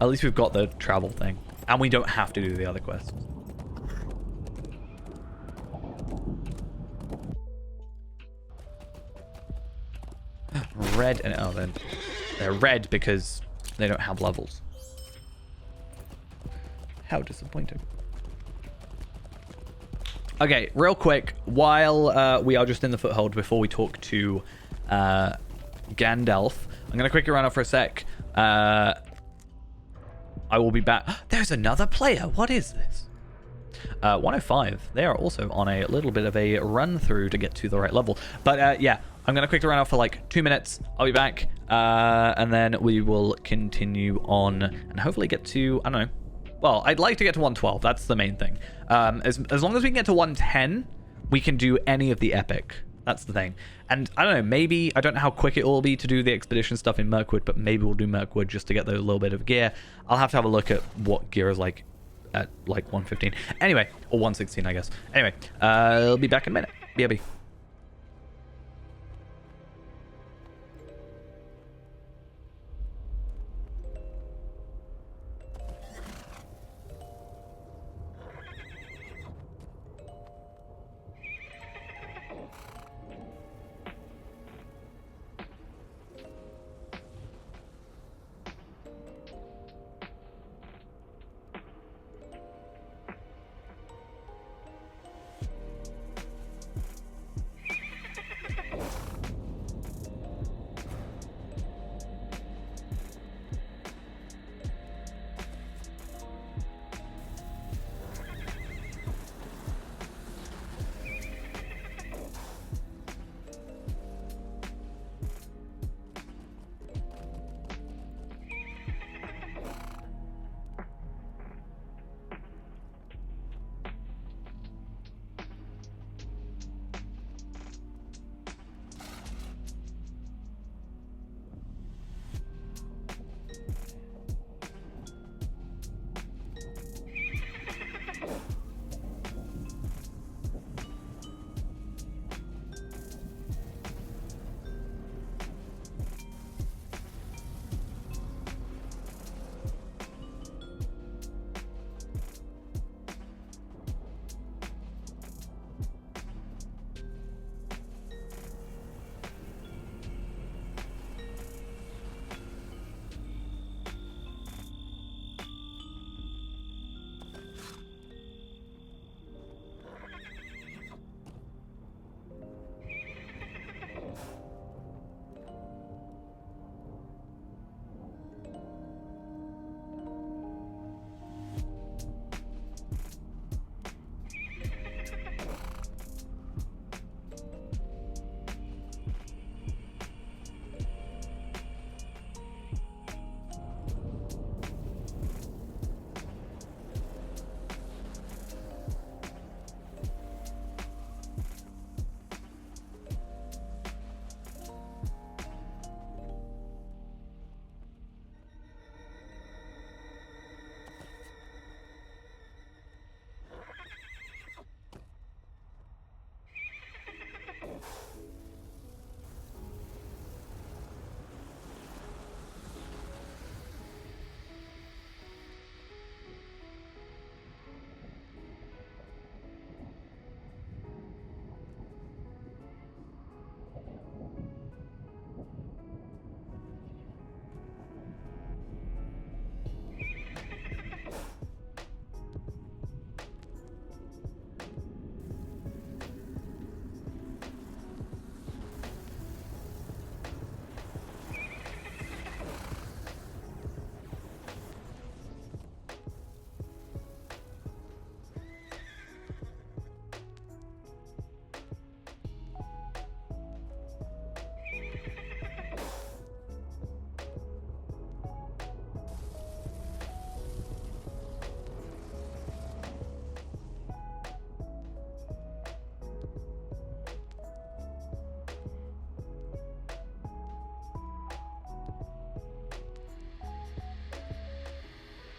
Speaker 1: At least we've got the travel thing. And we don't have to do the other quests. Red and... Oh, then they're red because they don't have levels. How disappointing. Okay, real quick, while we are just in the Foothold, before we talk to Gandalf, I'm going to quickly run off for a sec. I will be back. There's another player. What is this? 105. They are also on a little bit of a run through to get to the right level. But yeah, I'm going to quickly run off for like 2 minutes. I'll be back. And then we will continue on and hopefully get to, I don't know. Well, I'd like to get to 112. That's the main thing. As long as we can get to 110, we can do any of the epic. That's the thing. And I don't know, maybe, I don't know how quick it will be to do the expedition stuff in Mirkwood, but maybe we'll do Mirkwood just to get the little bit of gear. I'll have to have a look at what gear is like at like 115. Anyway, or 116, I guess. Anyway, I'll be back in a minute. BRB.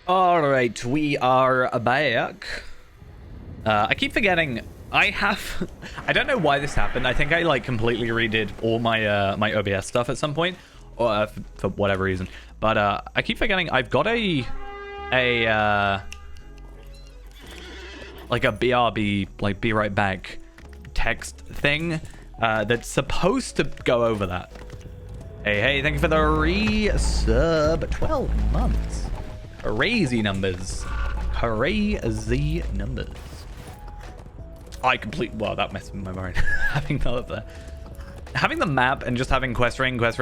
Speaker 1: All right, we are back. I keep forgetting I don't know why this happened. I think I like completely redid all my my OBS stuff at some point, or for whatever reason. But I keep forgetting I've got a like a BRB, like be right back text thing that's supposed to go over that. Hey, thank you for the resub. 12 months. Crazy numbers. Crazy numbers. Well, that messed with my mind. Having that up there. Having the map and just having quest ring, like,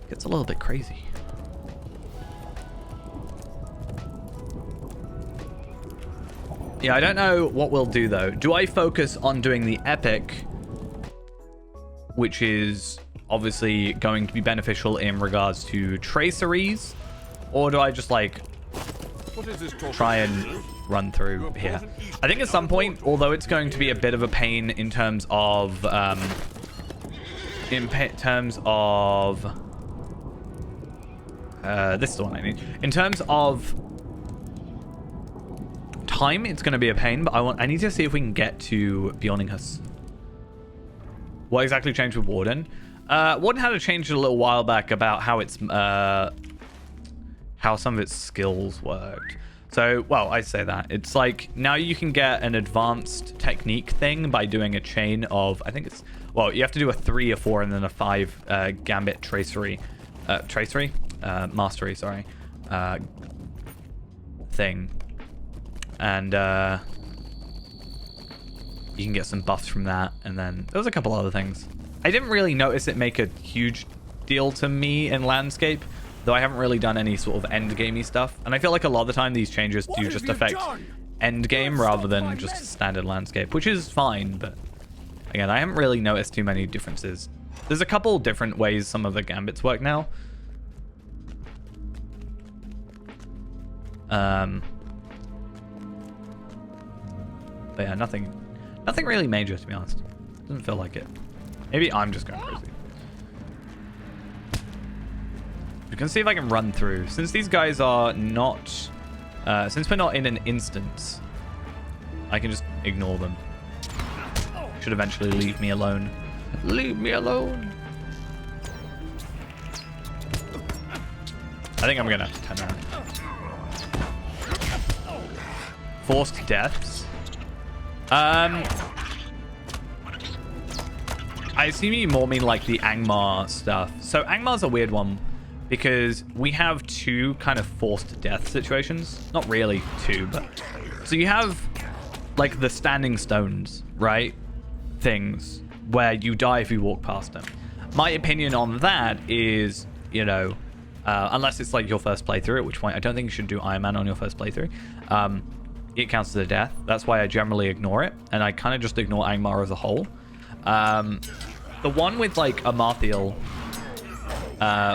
Speaker 1: gets a little bit crazy. Yeah, I don't know what we'll do, though. Do I focus on doing the epic, which is obviously going to be beneficial in regards to traceries, or do I just, like, try and run through here? I think at some point, although it's going to be a bit of a pain in terms of this is the one I need. In terms of time, it's going to be a pain, but I need to see if we can get to Bjorninghus. What exactly changed with Warden? Warden had a change a little while back about how it's how some of its skills worked. So, well, I say that. It's like, now you can get an advanced technique thing by doing a chain of, I think it's, well, you have to do a 3, a 4, and then a 5 gambit mastery, sorry, thing. And you can get some buffs from that, and then there was a couple other things. I didn't really notice it make a huge deal to me in landscape, though I haven't really done any sort of end gamey stuff, and I feel like a lot of the time these changes do just affect end game rather than just standard landscape, which is fine. But again, I haven't really noticed too many differences. There's a couple different ways some of the gambits work now. But yeah, nothing really major, to be honest. Doesn't feel like it. Maybe I'm just going crazy. We can see if I can run through. Since these guys are not... since we're not in an instance, I can just ignore them. Should eventually leave me alone. Leave me alone! I think I'm going to have to turn around. Forced deaths. I assume you more mean like the Angmar stuff. So Angmar's a weird one because we have 2 kind of forced death situations. Not really 2, but... So you have like the standing stones, right? Things where you die if you walk past them. My opinion on that is, you know, unless it's like your first playthrough, at which point I don't think you should do Iron Man on your first playthrough. It counts as a death. That's why I generally ignore it, and I kind of just ignore Angmar as a whole. The one with like Amarthiel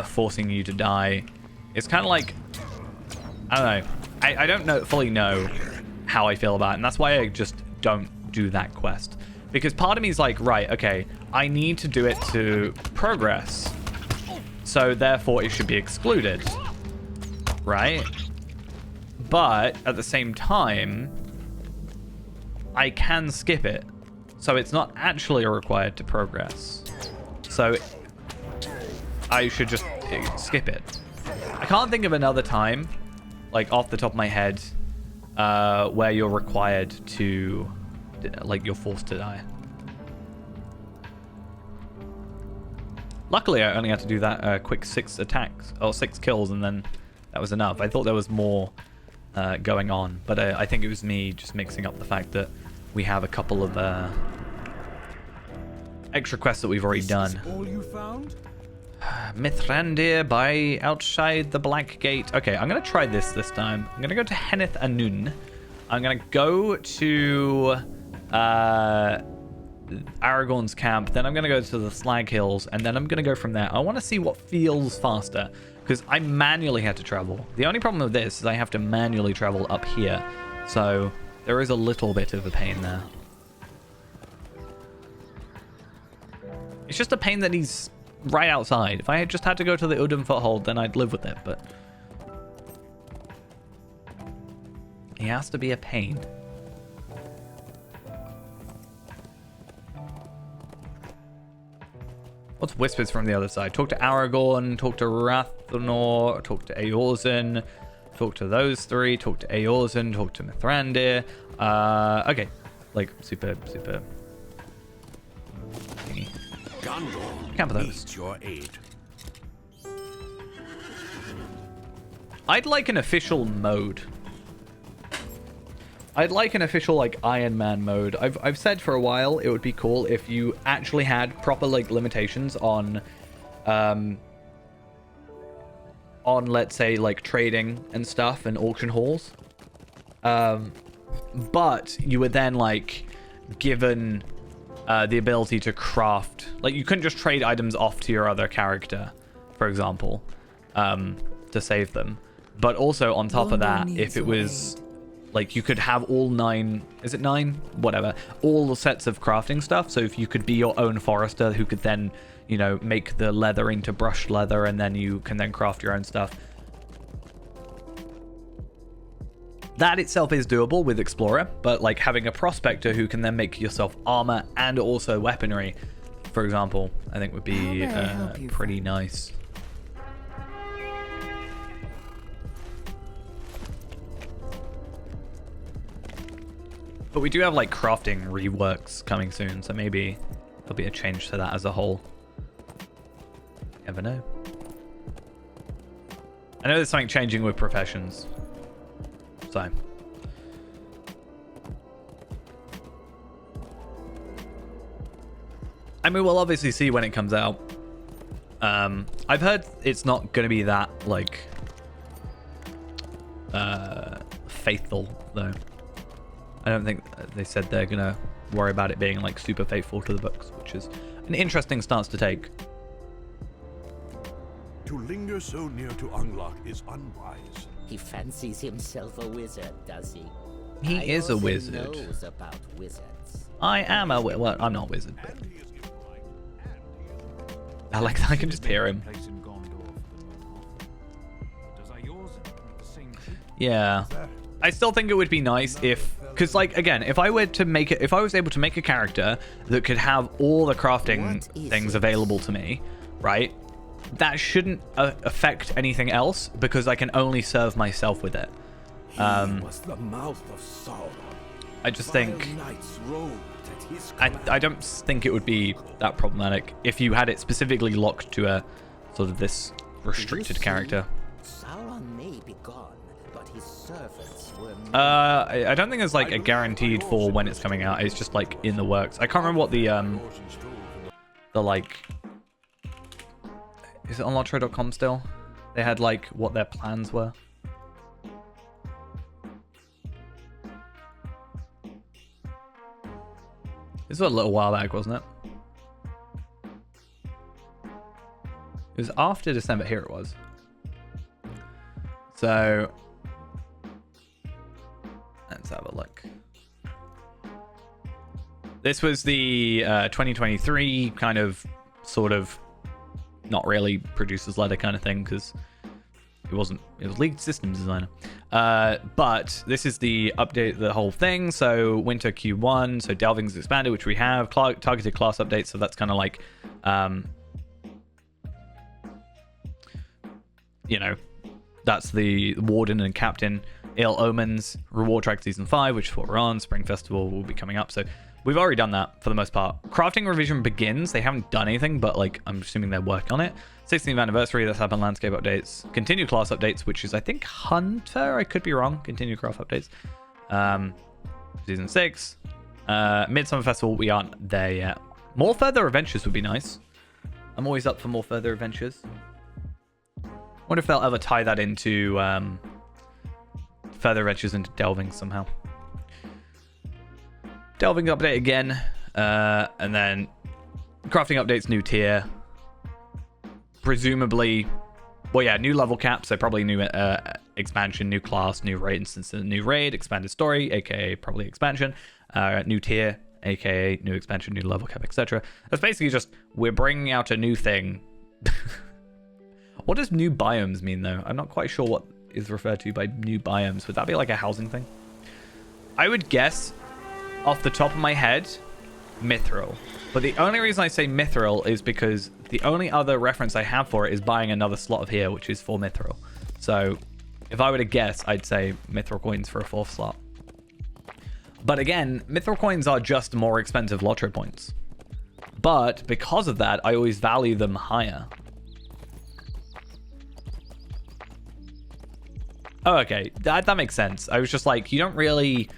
Speaker 1: forcing you to die, it's kind of like, I don't know. I don't fully know how I feel about it, and that's why I just don't do that quest. Because part of me is like, right, okay, I need to do it to progress, so therefore it should be excluded, right? But at the same time, I can skip it. So it's not actually required to progress. So I should just skip it. I can't think of another time, like off the top of my head, where you're required to, like you're forced to die. Luckily, I only had to do that quick 6 attacks, or 6 kills, and then that was enough. I thought there was more going on, but I think it was me just mixing up the fact that we have a couple of extra quests that we've already done.
Speaker 2: All you found?
Speaker 1: Mithrandir by outside the Black Gate. Okay, I'm gonna try this time. I'm gonna go to Henneth Anun. I'm gonna go to Aragorn's camp, then I'm gonna go to the Slag Hills, and then I'm gonna go from there. I want to see what feels faster, because I manually had to travel. The only problem with this is I have to manually travel up here, so there is a little bit of a pain there. It's just a pain that he's right outside. If I had just had to go to the Udum Foothold, then I'd live with it, but He has to be a pain. What's whispers from the other side? Talk to Aragorn, talk to Rathnor, talk to Eorzin, talk to those three, talk to Eorzin, talk to Mithrandir. Okay. Like, super thingy. Camp those.
Speaker 2: Needs your aid.
Speaker 1: I'd like an official mode. I'd like an official, like, Iron Man mode. I've said for a while it would be cool if you actually had proper, like, limitations on, let's say, like, trading and stuff and auction halls. But you were then, like, given the ability to craft. Like, you couldn't just trade items off to your other character, for example, to save them. But also, on top of that, if it was... Like, you could have all 9... Is it 9? Whatever. All the sets of crafting stuff. So if you could be your own forester who could then, you know, make the leather into brushed leather, and then you can then craft your own stuff. That itself is doable with Explorer. But, like, having a prospector who can then make yourself armor and also weaponry, for example, I think would be pretty nice. But we do have, like, crafting reworks coming soon, so maybe there'll be a change to that as a whole. You never know. I know there's something changing with professions. So. I mean, we'll obviously see when it comes out. I've heard it's not going to be that, like, faithful, though. I don't think they said they're going to worry about it being, like, super faithful to the books, which is an interesting stance to take.
Speaker 2: To linger so near to Unlock is unwise.
Speaker 3: He fancies himself a wizard, does he?
Speaker 1: He is a
Speaker 3: Eorzin
Speaker 1: wizard.
Speaker 3: knows about wizards.
Speaker 1: I am a wizard. Well, I'm not a wizard, but
Speaker 2: And he is impolite, and he is...
Speaker 1: I like that. I can just hear him.
Speaker 4: Place in Gondor for the Mordor. Does Eorzin make the same treatment?
Speaker 1: Yeah. I still think it would be nice if... Because, like, again, if I were to make it... If I was able to make a character that could have all the crafting things available to me, right? That shouldn't affect anything else, because I can only serve myself with it.
Speaker 2: was the mouth of Sauron.
Speaker 1: I just think...
Speaker 2: Knights roved at his
Speaker 1: I don't think it would be that problematic if you had it specifically locked to a sort of this restricted character.
Speaker 3: Sauron may be gone, but his servants were...
Speaker 1: I don't think there's, like, a guaranteed for when it's coming out. It's just, like, in the works. I can't remember what the like... Is it on Lotro.com still? They had, like, what their plans were. This was a little while back, wasn't it? It was after December. Here it was. So... Let's have a look. This was the 2023 kind of, sort of, not really producer's letter kind of thing, because it was lead systems designer. But this is the update, the whole thing. So winter Q1, so delving's expanded, which we have, targeted class updates. So that's kind of like, you know, that's the warden and captain. Ill Omens, Reward Track Season 5, which is what we're on. Spring Festival will be coming up. So we've already done that for the most part. Crafting Revision begins. They haven't done anything, but, like, I'm assuming they're working on it. 16th anniversary, that's happened. Landscape updates. Continued class updates, which is, I think, Hunter. I could be wrong. Continued craft updates. Season 6. Midsummer Festival, we aren't there yet. More further adventures would be nice. I'm always up for more further adventures. Wonder if they'll ever tie that into... further adventures into delving somehow. Delving update again, and then crafting updates, new tier, presumably, well, yeah, new level cap, so probably new expansion, new class, new raid instance, new raid, expanded story, aka probably expansion, new tier, aka new expansion, new level cap, etc. That's basically just we're bringing out a new thing. What does new biomes mean though? I'm not quite sure what is referred to by new biomes. Would that be like a housing thing? I would guess off the top of my head, Mithril. But the only reason I say Mithril is because the only other reference I have for it is buying another slot of here, which is for Mithril. So if I were to guess, I'd say Mithril coins for a 4th slot. But again, Mithril coins are just more expensive lottery points. But because of that, I always value them higher. Oh, okay. That makes sense. I was just like, you don't really...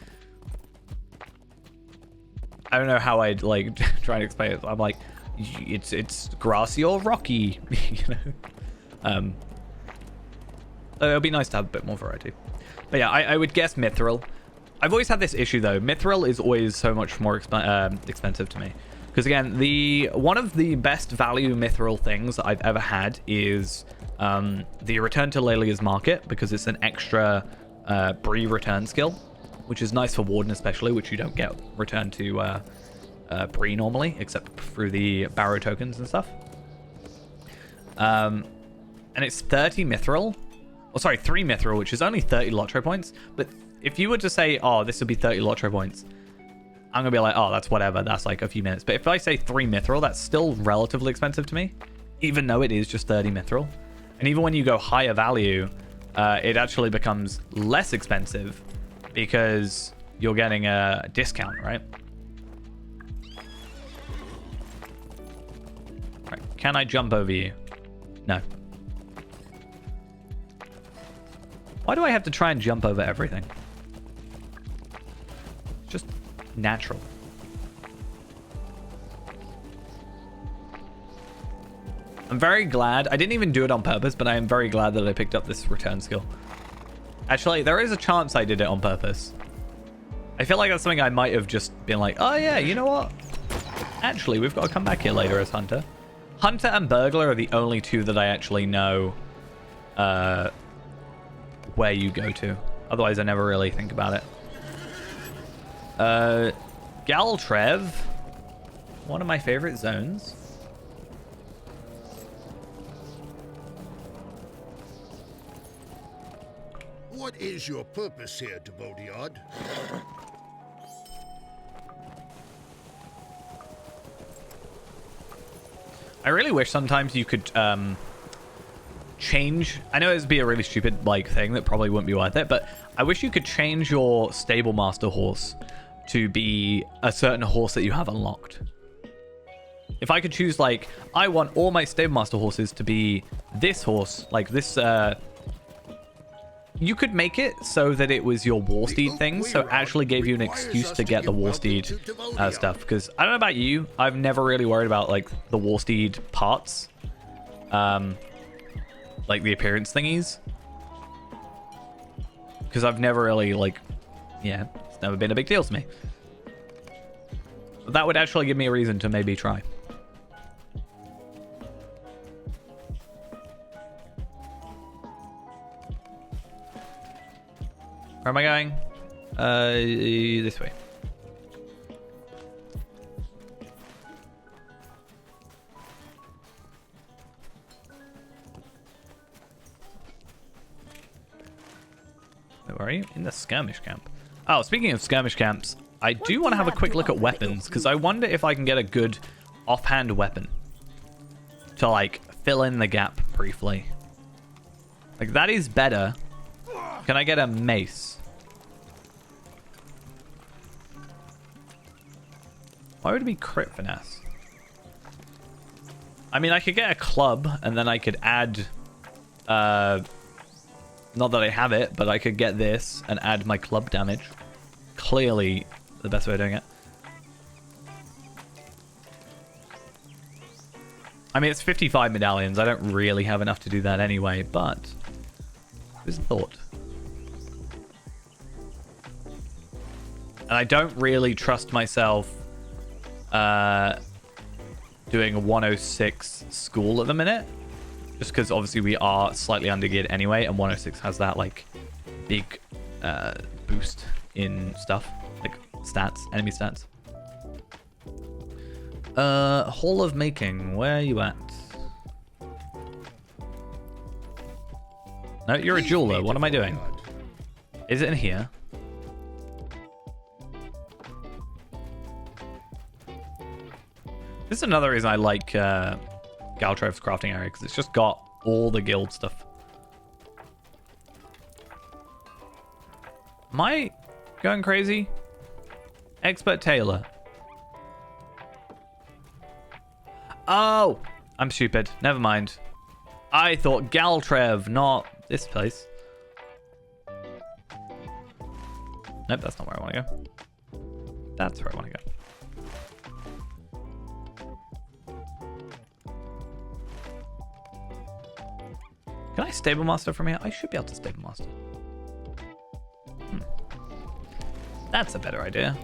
Speaker 1: I don't know how I'd like try and explain it. I'm like, it's grassy or rocky, you know. It'll be nice to have a bit more variety. But yeah, I would guess Mithril. I've always had this issue though. Mithril is always so much more expensive to me. Because again, one of the best value Mithril things that I've ever had is the Return to Lelia's Market, because it's an extra Bree return skill, which is nice for Warden especially, which you don't get returned to Bree normally, except through the Barrow tokens and stuff. And it's 30 Mithril. Oh, sorry, 3 Mithril, which is only 30 lottery points. But if you were to say, oh, this would be 30 lottery points, I'm going to be like, oh, that's whatever. That's like a few minutes. But if I say 3 Mithril, that's still relatively expensive to me, even though it is just 30 Mithril. And even when you go higher value, it actually becomes less expensive because you're getting a discount, right? Right. Can I jump over you? No. Why do I have to try and jump over everything? Just natural. I'm very glad. I didn't even do it on purpose, but I am very glad that I picked up this return skill. Actually, there is a chance I did it on purpose. I feel like that's something I might have just been like, oh yeah, you know what? Actually, we've got to come back here later as Hunter. Hunter and Burglar are the only two that I actually know where you go to. Otherwise, I never really think about it. Galtrev, one of my favorite zones.
Speaker 2: What is your purpose here, Devodiard?
Speaker 1: I really wish sometimes you could change. I know it would be a really stupid like thing that probably wouldn't be worth it, but I wish you could change your stable master horse to be a certain horse that you have unlocked. If I could choose, like, I want all my stable master horses to be this horse, like this. You could make it so that it was your war steed thing, so it actually gave you an excuse to get the war steed stuff. Because I don't know about you, I've never really worried about like the war steed parts, like the appearance thingies, because I've never really like, yeah, it's never been a big deal to me. But that would actually give me a reason to maybe try. Where am I going? This way. Where are you? In the skirmish camp. Oh, speaking of skirmish camps, I do want to have a quick look at weapons, because I wonder if I can get a good offhand weapon to, like, fill in the gap briefly. Like, that is better. Can I get a mace? Why would it be crit finesse? I mean, I could get a club, and then I could add... not that I have it, but I could get this and add my club damage. Clearly the best way of doing it. I mean, it's 55 medallions. I don't really have enough to do that anyway, but... who's the thought? And I don't really trust myself doing a 106 school at the minute, just because obviously we are slightly under geared anyway, and 106 has that like big boost in stuff, like stats, enemy stats. Hall of Making, where are you at? No, you're a jeweler. What am I doing? Is it in here? This is another reason I like Galtrev's crafting area, because it's just got all the guild stuff. Am I going crazy? Expert tailor. Oh, I'm stupid. Never mind. I thought Galtrev, not this place. Nope, that's not where I want to go. That's where I want to go. Can I stable master from here? I should be able to stable master. That's a better idea.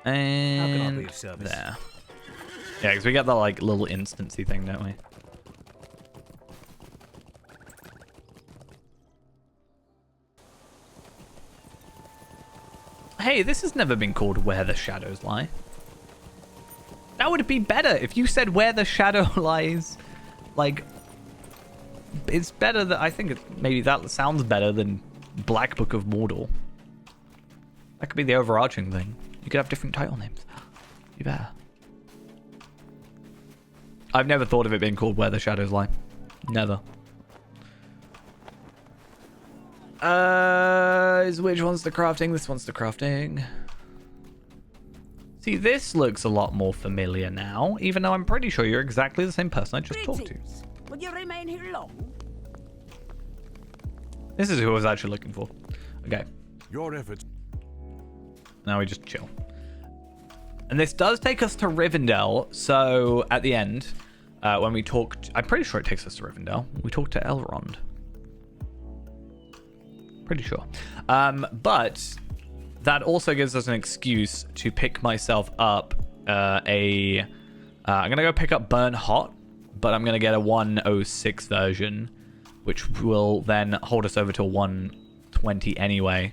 Speaker 1: And there. Yeah, because we get that like little instancy thing, don't we? Hey, this has never been called Where the Shadows Lie. That would be better if you said Where the Shadow Lies. Like, it's better that I think maybe that sounds better than Black Book of Mordor. That could be the overarching thing. You could have different title names. You better. I've never thought of it being called Where the Shadows Lie. Never. Which one's the crafting? This one's the crafting. See, this looks a lot more familiar now, even though I'm pretty sure you're exactly the same person I just talked to.
Speaker 5: Will you remain here long?
Speaker 1: This is who I was actually looking for. Okay.
Speaker 2: Your efforts.
Speaker 1: Now we just chill. And this does take us to Rivendell. So at the end, when we talked, I'm pretty sure it takes us to Rivendell. We talked to Elrond. Pretty sure. But that also gives us an excuse to pick myself up I'm going to go pick up Burn Hot, but I'm going to get a 106 version, which will then hold us over to 120 anyway.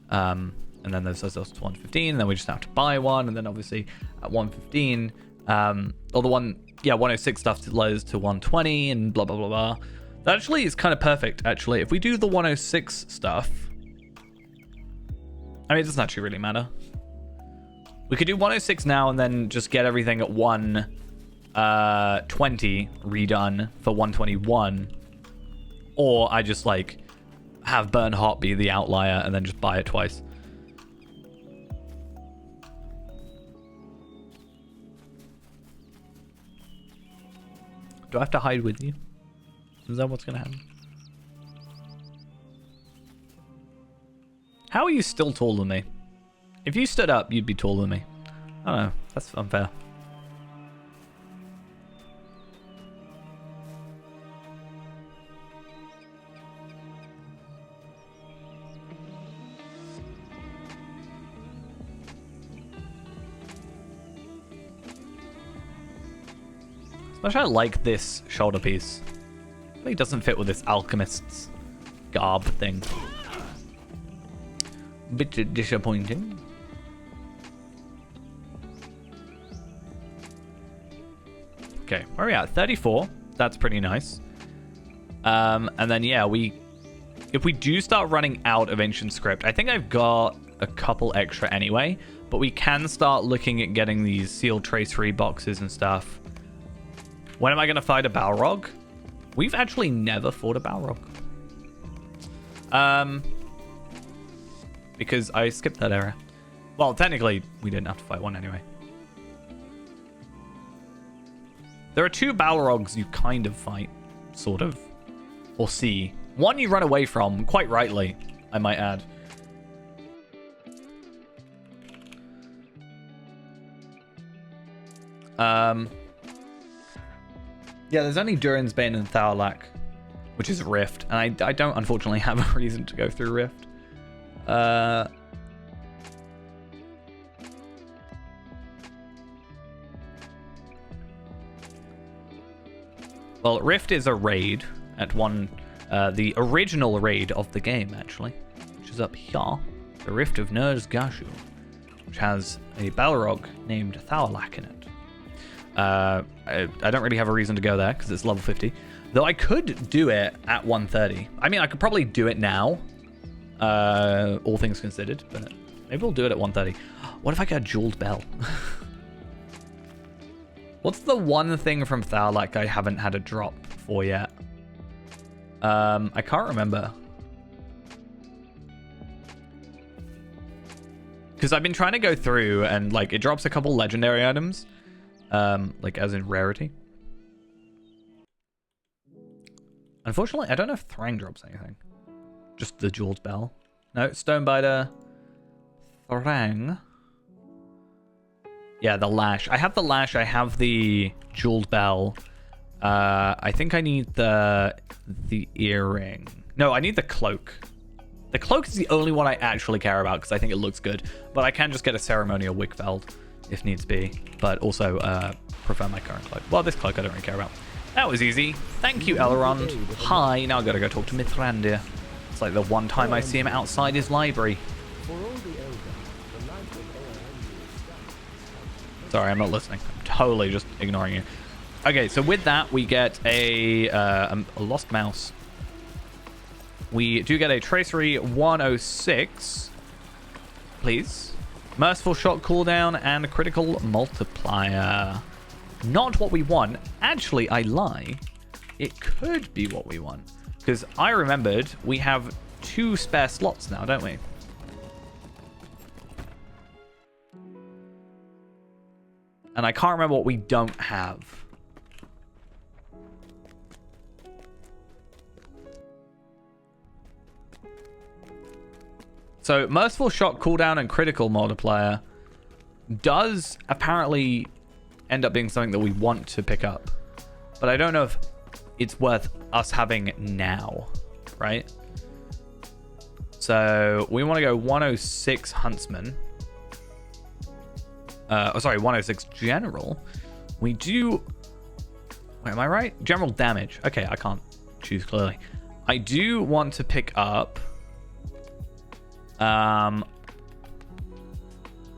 Speaker 1: And then there's us to 115, and then we just have to buy one, and then obviously at 115, or the 106 stuff lowers to 120, and blah, blah, blah, blah. That actually is kind of perfect, actually. If we do the 106 stuff, I mean, it doesn't actually really matter. We could do 106 now and then just get everything at 120 redone for 121. Or I just, like, have Burn Hot be the outlier and then just buy it twice. Do I have to hide with you? Is that what's going to happen? How are you still taller than me? If you stood up, you'd be taller than me. I don't know. That's unfair. Especially I like this shoulder piece. It really doesn't fit with this alchemist's garb thing. Bit disappointing. Okay, where are we at? 34. That's pretty nice. And then yeah, if we do start running out of ancient script, I think I've got a couple extra anyway, but we can start looking at getting these sealed trace free boxes and stuff. When am I going to fight a Balrog? We've actually never fought a Balrog. Because I skipped that era. Well, technically, we didn't have to fight one anyway. There are two Balrogs you kind of fight, sort of, or see. One you run away from, quite rightly, I might add. Yeah, there's only Durin's Bane and Thorlak, which is Rift, and I don't unfortunately have a reason to go through Rift. Well, Rift is a raid at the original raid of the game, actually, which is up here, the Rift of Nerz-Gashu, which has a Balrog named Thorlak in it. I don't really have a reason to go there because it's level 50, though I could do it at 130. I mean, I could probably do it now, all things considered, but maybe we'll do it at 1:30. What if I get a jeweled bell? What's the one thing from Tharlak I haven't had a drop for yet? I can't remember. Because I've been trying to go through and like it drops a couple legendary items. Like as in rarity. Unfortunately, I don't know if Thrang drops anything. Just the jeweled bell. No, Stonebiter. Thrang. Yeah, the lash. I have the lash. I have the jeweled bell. I think I need the earring. No, I need the cloak. The cloak is the only one I actually care about because I think it looks good. But I can just get a ceremonial Wigfeld if needs be. But also prefer my current cloak. Well, this cloak I don't really care about. That was easy. Thank you, Elrond. Hi, now I gotta go talk to Mithrandir. It's like the one time I see him outside his library. Sorry, I'm not listening. I'm totally just ignoring you. Okay, so with that, we get a lost mouse. We do get a Tracery 106. Please. Merciful Shot cooldown and a critical multiplier. Not what we want. Actually, I lie. It could be what we want. Because I remembered we have 2 spare slots now, don't we? And I can't remember what we don't have. So, Merciful Shot cooldown and critical multiplier does apparently end up being something that we want to pick up. But I don't know if it's worth us having now, right? So, we want to go 106 Huntsman. Sorry, 106 General. We do... Wait, am I right? General damage. Okay, I can't choose clearly. I do want to pick up...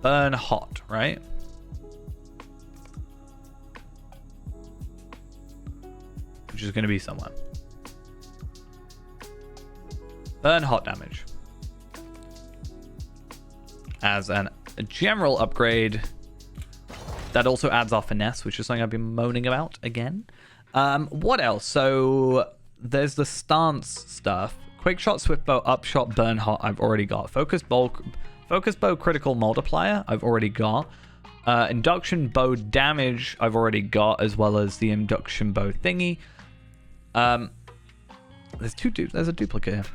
Speaker 1: Burn Hot, right? Which is going to be somewhere. Burn Hot damage. As a general upgrade... That also adds our finesse, which is something I've been moaning about again. What else? So there's the stance stuff. Quick shot, swift bow, upshot, burn hot. I've already got. Focus bow, critical multiplier. I've already got. Induction bow damage. I've already got, as well as the induction bow thingy. There's there's a duplicate here.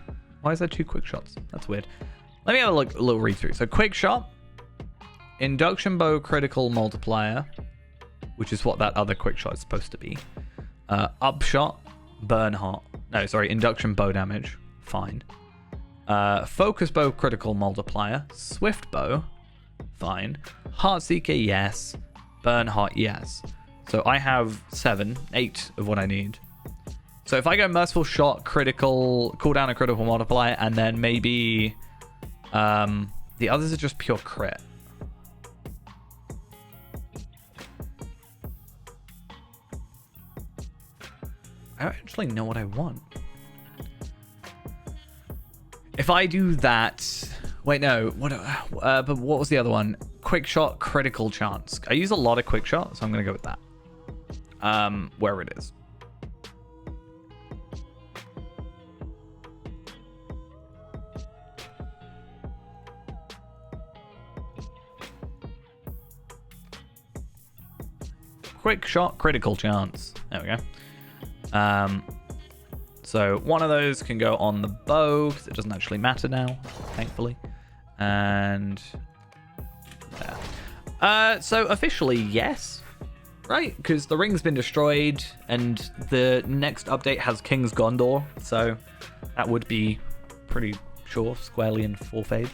Speaker 1: Why is there 2 quick shots? That's weird. Let me have a little read through. So quick shot. Induction bow critical multiplier, which is what that other quick shot is supposed to be. Upshot, burn hot. No, sorry, induction bow damage. Fine. Focus bow critical multiplier. Swift bow. Fine. Heartseeker, yes. Burn hot, yes. So I have 8 of what I need. So if I go merciful shot, critical, cooldown and critical multiplier, and then maybe the others are just pure crit. I don't actually know what I want. If I do that... Wait, no. But what was the other one? Quick shot, critical chance. I use a lot of quick shot, so I'm going to go with that. Where it is. Quick shot, critical chance. There we go. So one of those can go on the bow because it doesn't actually matter now, thankfully. And there. So officially, yes, right? Because the ring's been destroyed, and the next update has King's Gondor, so that would be pretty sure squarely in 4th age.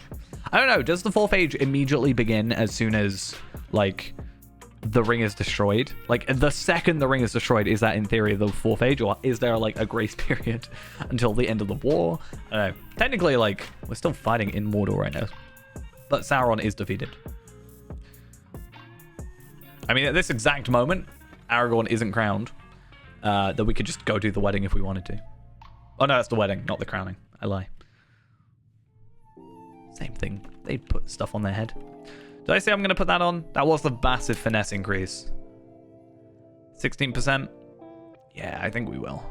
Speaker 1: I don't know. Does the 4th age immediately begin as soon as like the ring is destroyed? Like the second the ring is destroyed, is that in theory the 4th age, or is there like a grace period until the end of the war? I don't know. Technically, like we're still fighting in Mordor right now, but Sauron is defeated. I mean, at this exact moment, Aragorn isn't crowned. That we could just go do the wedding if we wanted to. Oh no, that's the wedding, not the crowning. I lie. Same thing. They put stuff on their head. Did I say I'm going to put that on? That was the massive finesse increase. 16%. Yeah, I think we will.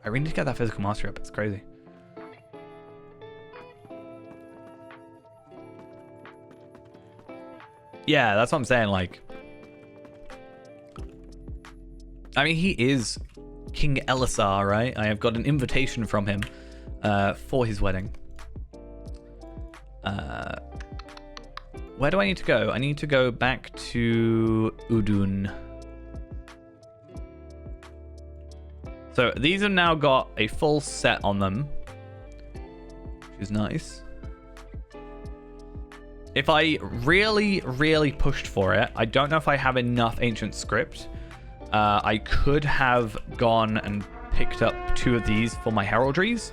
Speaker 1: I really need to get that physical mastery up. It's crazy. Yeah, that's what I'm saying. Like, I mean, he is King Elisar, right? I have got an invitation from him for his wedding. Where do I need to go? I need to go back to Udun. So these have now got a full set on them, which is nice. If I really, really pushed for it, I don't know if I have enough ancient script. I could have gone and picked up 2 of these for my heraldries,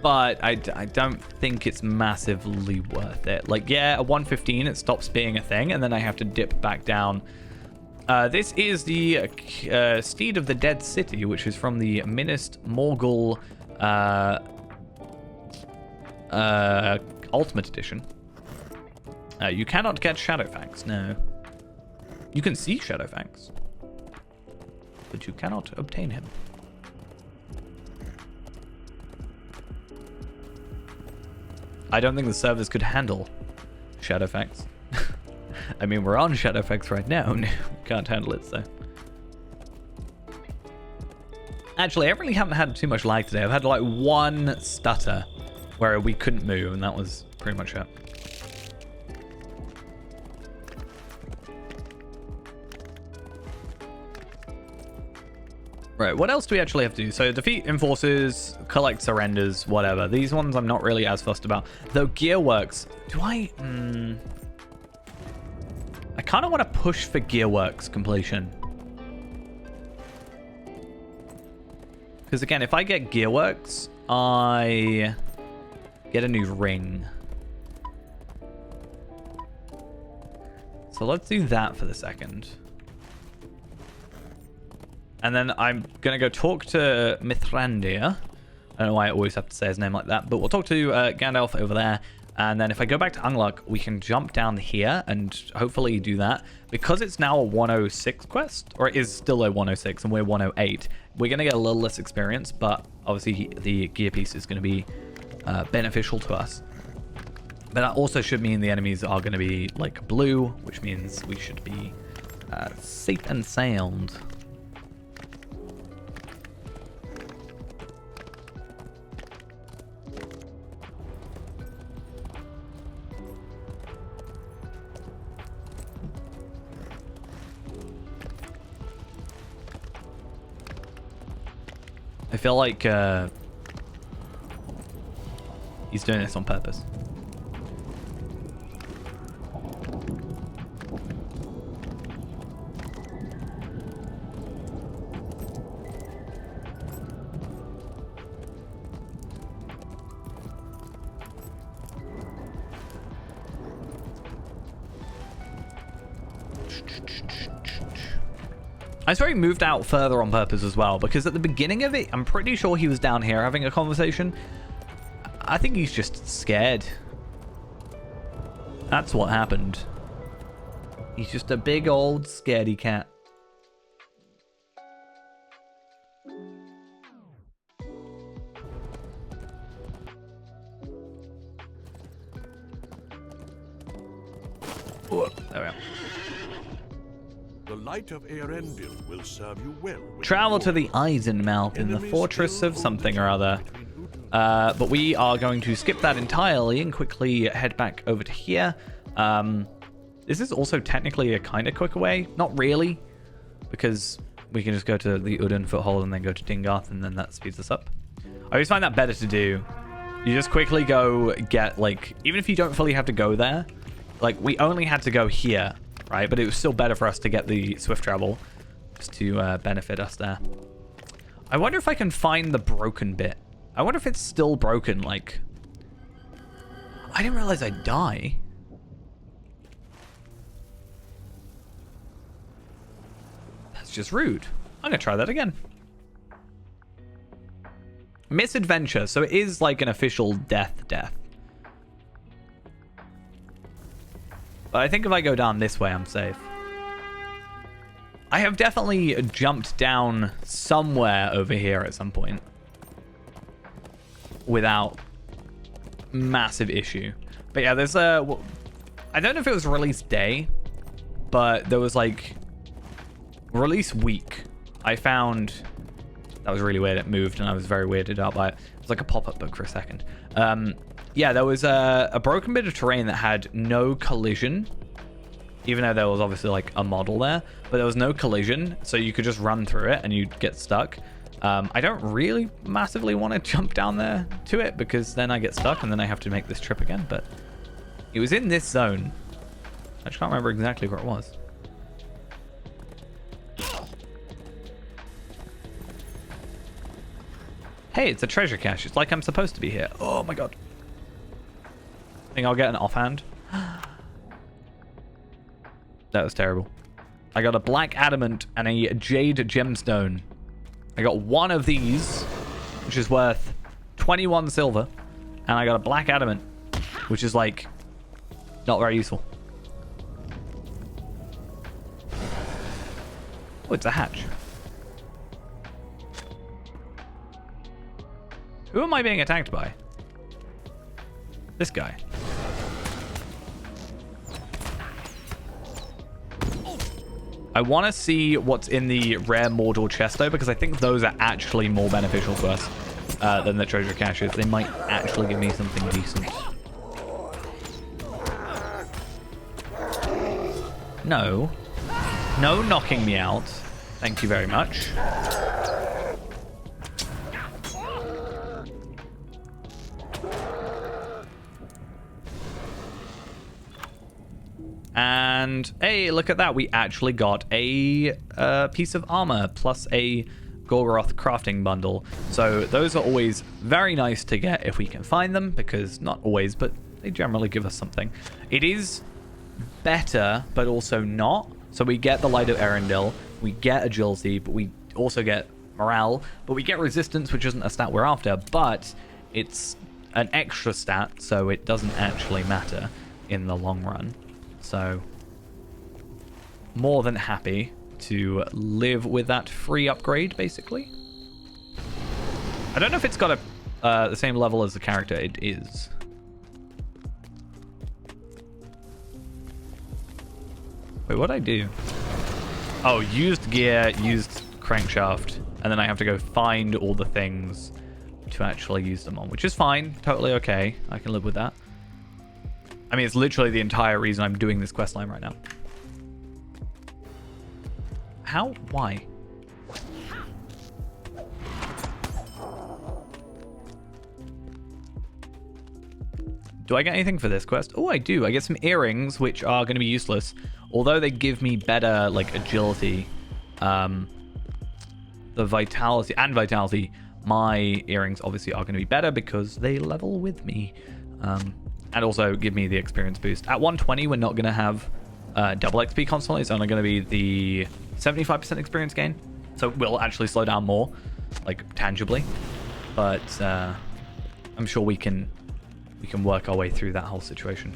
Speaker 1: but I don't think it's massively worth it. Like, yeah, at 115 it stops being a thing, and then I have to dip back down. This is the Steed of the Dead City, which is from the Minas Morgul Ultimate Edition. You cannot get Shadowfax, no. You can see Shadowfax, but you cannot obtain him. I don't think the servers could handle Shadowfax. I mean, we're on Shadowfax right now. We can't handle it, so. Actually, I really haven't had too much lag today. I've had like 1 stutter where we couldn't move, and that was pretty much it. Right, what else do we actually have to do? So defeat enforcers, collect surrenders, whatever. These ones I'm not really as fussed about. Though Gearworks, do I... I kind of want to push for Gearworks completion. Because again, if I get Gearworks, I get a new ring. So let's do that for the second. And then I'm going to go talk to Mithrandir. I don't know why I always have to say his name like that, but we'll talk to Gandalf over there. And then if I go back to Unluck, we can jump down here and hopefully do that. Because it's now a 106 quest, or it is still a 106 and we're 108, we're going to get a little less experience, but obviously the gear piece is going to be beneficial to us. But that also should mean the enemies are going to be like blue, which means we should be safe and sound. I feel like he's doing this on purpose. I swear he moved out further on purpose as well, because at the beginning of it, I'm pretty sure he was down here having a conversation. I think he's just scared. That's what happened. He's just a big old scaredy cat. Oh, there we are.
Speaker 2: The light of Eärendil will serve you well.
Speaker 1: Travel to the Eisenmouth in the fortress of something or other. But we are going to skip that entirely and quickly head back over to here. This is also technically a kind of quicker way. Not really, because we can just go to the Udun foothold and then go to Dingarth, and then that speeds us up. I always find that better to do. You just quickly go get, like, even if you don't fully have to go there, like, we only had to go here, right? But it was still better for us to get the swift travel just to benefit us there. I wonder if I can find the broken bit. I wonder if it's still broken, like... I didn't realize I'd die. That's just rude. I'm gonna try that again. Misadventure. So it is like an official death. But I think if I go down this way, I'm safe. I have definitely jumped down somewhere over here at some point without massive issue. But yeah, there's a... I don't know if it was release day, but there was like release week. I found... That was really weird. It moved and I was very weirded out by it. It was like a pop-up book for a second. Yeah, there was a broken bit of terrain that had no collision. Even though there was obviously like a model there, but there was no collision, so you could just run through it and you'd get stuck. I don't really massively want to jump down there to it because then I get stuck and then I have to make this trip again, but it was in this zone. I just can't remember exactly where it was. Hey, it's a treasure cache. It's like I'm supposed to be here. Oh my god. I think I'll get an offhand. That was terrible. I got a black adamant and a jade gemstone. I got one of these, which is worth 21 silver. And I got a black adamant, which is like not very useful. Oh, it's a hatch. Who am I being attacked by? This guy. I want to see what's in the rare Mordor chest, though, because I think those are actually more beneficial to us than the treasure caches. They might actually give me something decent. No. No knocking me out. Thank you very much. And hey, look at that. We actually got a piece of armor plus a Gorgoroth crafting bundle. So those are always very nice to get if we can find them, because not always, but they generally give us something. It is better, but also not. So we get the Light of Erendil, we get agility, but we also get morale, but we get resistance, which isn't a stat we're after, but it's an extra stat, so it doesn't actually matter in the long run. So, more than happy to live with that free upgrade, basically. I don't know if it's got the same level as the character. It is. Wait, what'd I do? Oh, used gear, used crankshaft, and then I have to go find all the things to actually use them on, which is fine. Totally okay. I can live with that. I mean, it's literally the entire reason I'm doing this questline right now. How? Why? Do I get anything for this quest? Oh, I do. I get some earrings, which are going to be useless. Although they give me better, like, agility. The vitality. My earrings, obviously, are going to be better because they level with me. And also give me the experience boost. At 120, we're not going to have double XP constantly. It's only going to be the 75% experience gain. So it will actually slow down more, like tangibly. But I'm sure we can work our way through that whole situation.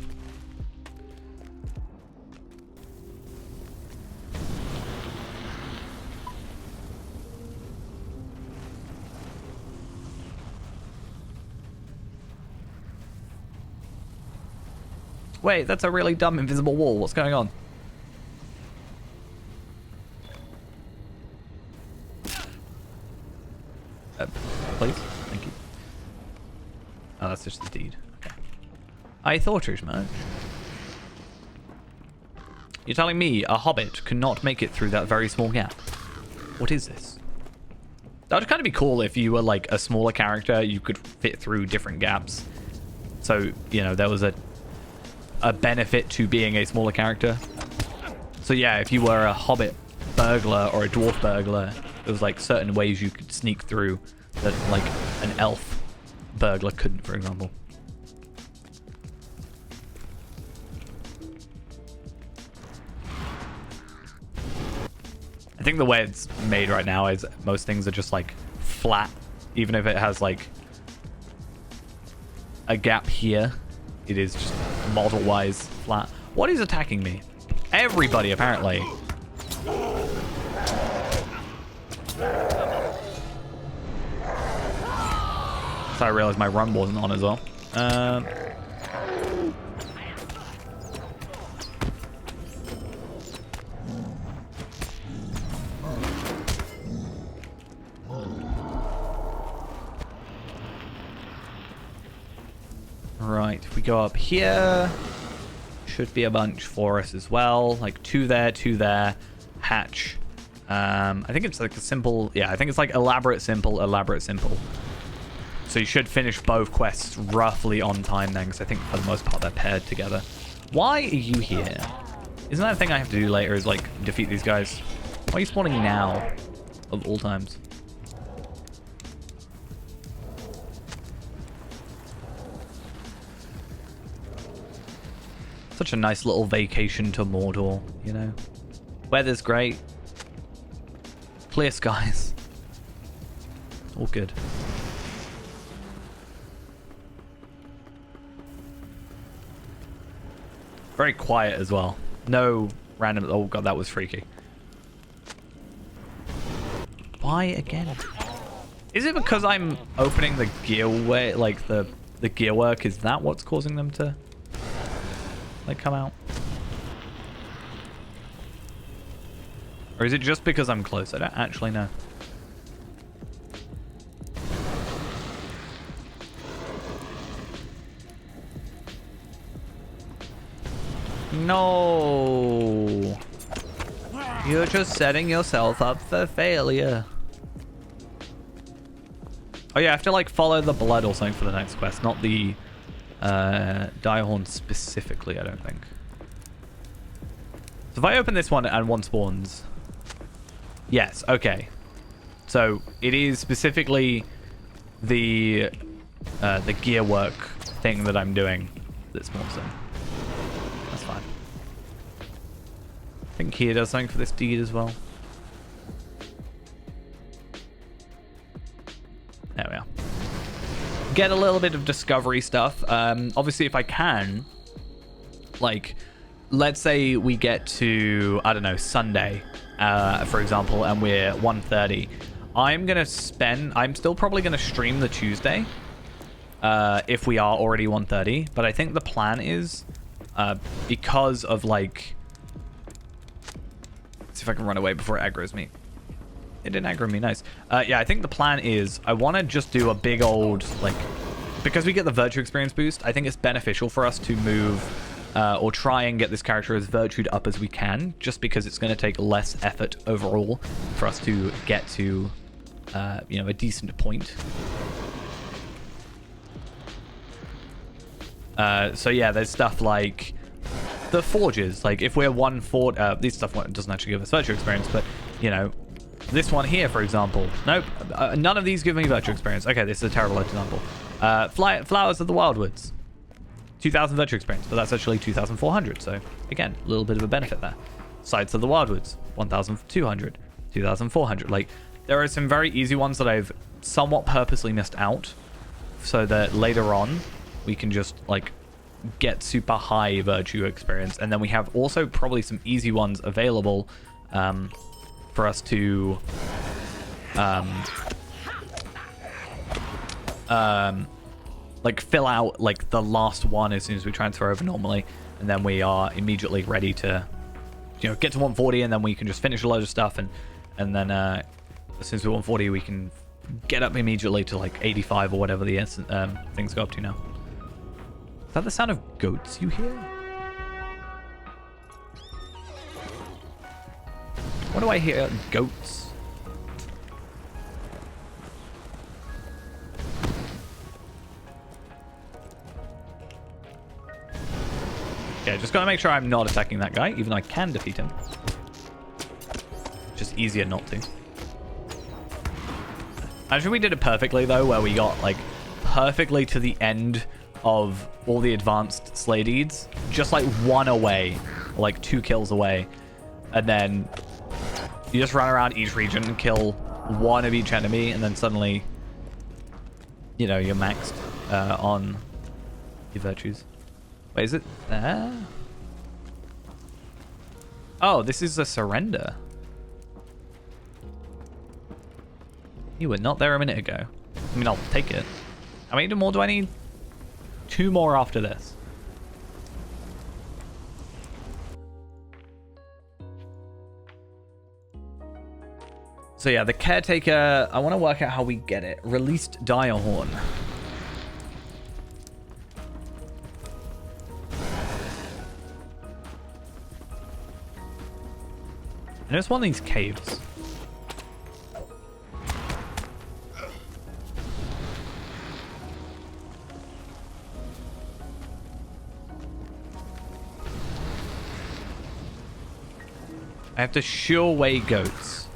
Speaker 1: Wait, that's a really dumb invisible wall. What's going on? Please? Thank you. Oh, that's just the deed. Okay. I thought as much. You're telling me a hobbit could not make it through that very small gap? What is this? That would kind of be cool if you were like a smaller character. You could fit through different gaps. So, you know, there was a benefit to being a smaller character. So yeah, if you were a hobbit burglar or a dwarf burglar, there was like certain ways you could sneak through that like an elf burglar couldn't, for example. I think the way it's made right now is most things are just like flat, even if it has like a gap here. It is just model-wise flat. What is attacking me? Everybody, apparently. So I realized my run wasn't on as well. Right, if we go up here, should be a bunch for us as well. Like two there, hatch. I think it's like a simple, yeah, I think it's like elaborate, simple, elaborate, simple. So you should finish both quests roughly on time then, because I think for the most part they're paired together. Why are you here? Isn't that a thing I have to do later, is like defeat these guys? Why are you spawning now, of all times? Such a nice little vacation to Mordor, you know? Weather's great. Clear skies. All good. Very quiet as well. No random... Oh god, that was freaky. Why again? Is it because I'm opening the gear way, like the gear work? Is that what's causing them to like come out? Or is it just because I'm close? I don't actually know. No. You're just setting yourself up for failure. Oh yeah, I have to like follow the blood or something for the next quest, not the Direhorn specifically, I don't think. So if I open this one and one spawns... Yes, okay. So it is specifically the gear work thing that I'm doing that spawns them. That's fine. I think here does something for this deed as well. There we are. Get a little bit of discovery stuff. Obviously, if I can, like, let's say we get to, I don't know, Sunday, for example, and we're 1:30. I'm still probably going to stream the Tuesday, if we are already 1:30. But I think the plan is, because of, like, let's see if I can run away before it aggroes me. It didn't aggro me, nice. Yeah, I think the plan is I want to just do a big old, like, because we get the virtue experience boost, I think it's beneficial for us to move or try and get this character as virtued up as we can, just because it's going to take less effort overall for us to get to, you know, a decent point. So yeah, there's stuff like the forges. Like if we're one forge, this stuff doesn't actually give us virtue experience, but you know, this one here, for example. Nope, none of these give me virtue experience. Okay, this is a terrible example. Flowers of the Wildwoods, 2,000 virtue experience, but that's actually 2,400. So again, a little bit of a benefit there. Sites of the Wildwoods, 1,200, 2,400. Like there are some very easy ones that I've somewhat purposely missed out, so that later on we can just like get super high virtue experience, and then we have also probably some easy ones available for us to like fill out like the last one as soon as we transfer over normally, and then we are immediately ready to, you know, get to 140, and then we can just finish a load of stuff, and then as soon as we're 140 we can get up immediately to like 85 or whatever the things go up to now. Is that the sound of goats you hear? What do I hear? Goats. Okay, just gotta make sure I'm not attacking that guy, even though I can defeat him. Just easier not to. Imagine we did it perfectly though, where we got like perfectly to the end of all the advanced slay deeds, just like one away, or like 2 kills away, and then you just run around each region and kill one of each enemy, and then suddenly, you know, you're maxed on your virtues. Wait, is it there? Oh, this is a surrender. You were not there a minute ago. I mean, I'll take it. How many more do I need? 2 more after this. So yeah, the caretaker, I want to work out how we get it. Released dire horn. And it's one of these caves. I have to shoo away goats.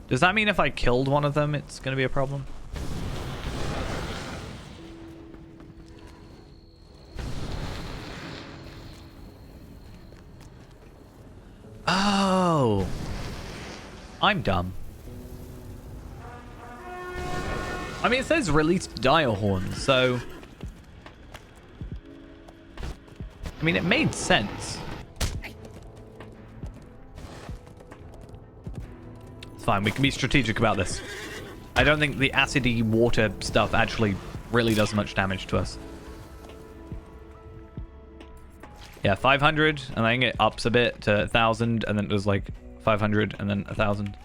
Speaker 1: Does that mean if I killed one of them, it's going to be a problem? Oh. I'm dumb. I mean, it says released dire horn, so... I mean, it made sense. Fine, we can be strategic about this. I don't think the acidy water stuff actually really does much damage to us. Yeah, 500, and I think it ups a bit to 1,000, and then it was like 500, and then 1,000.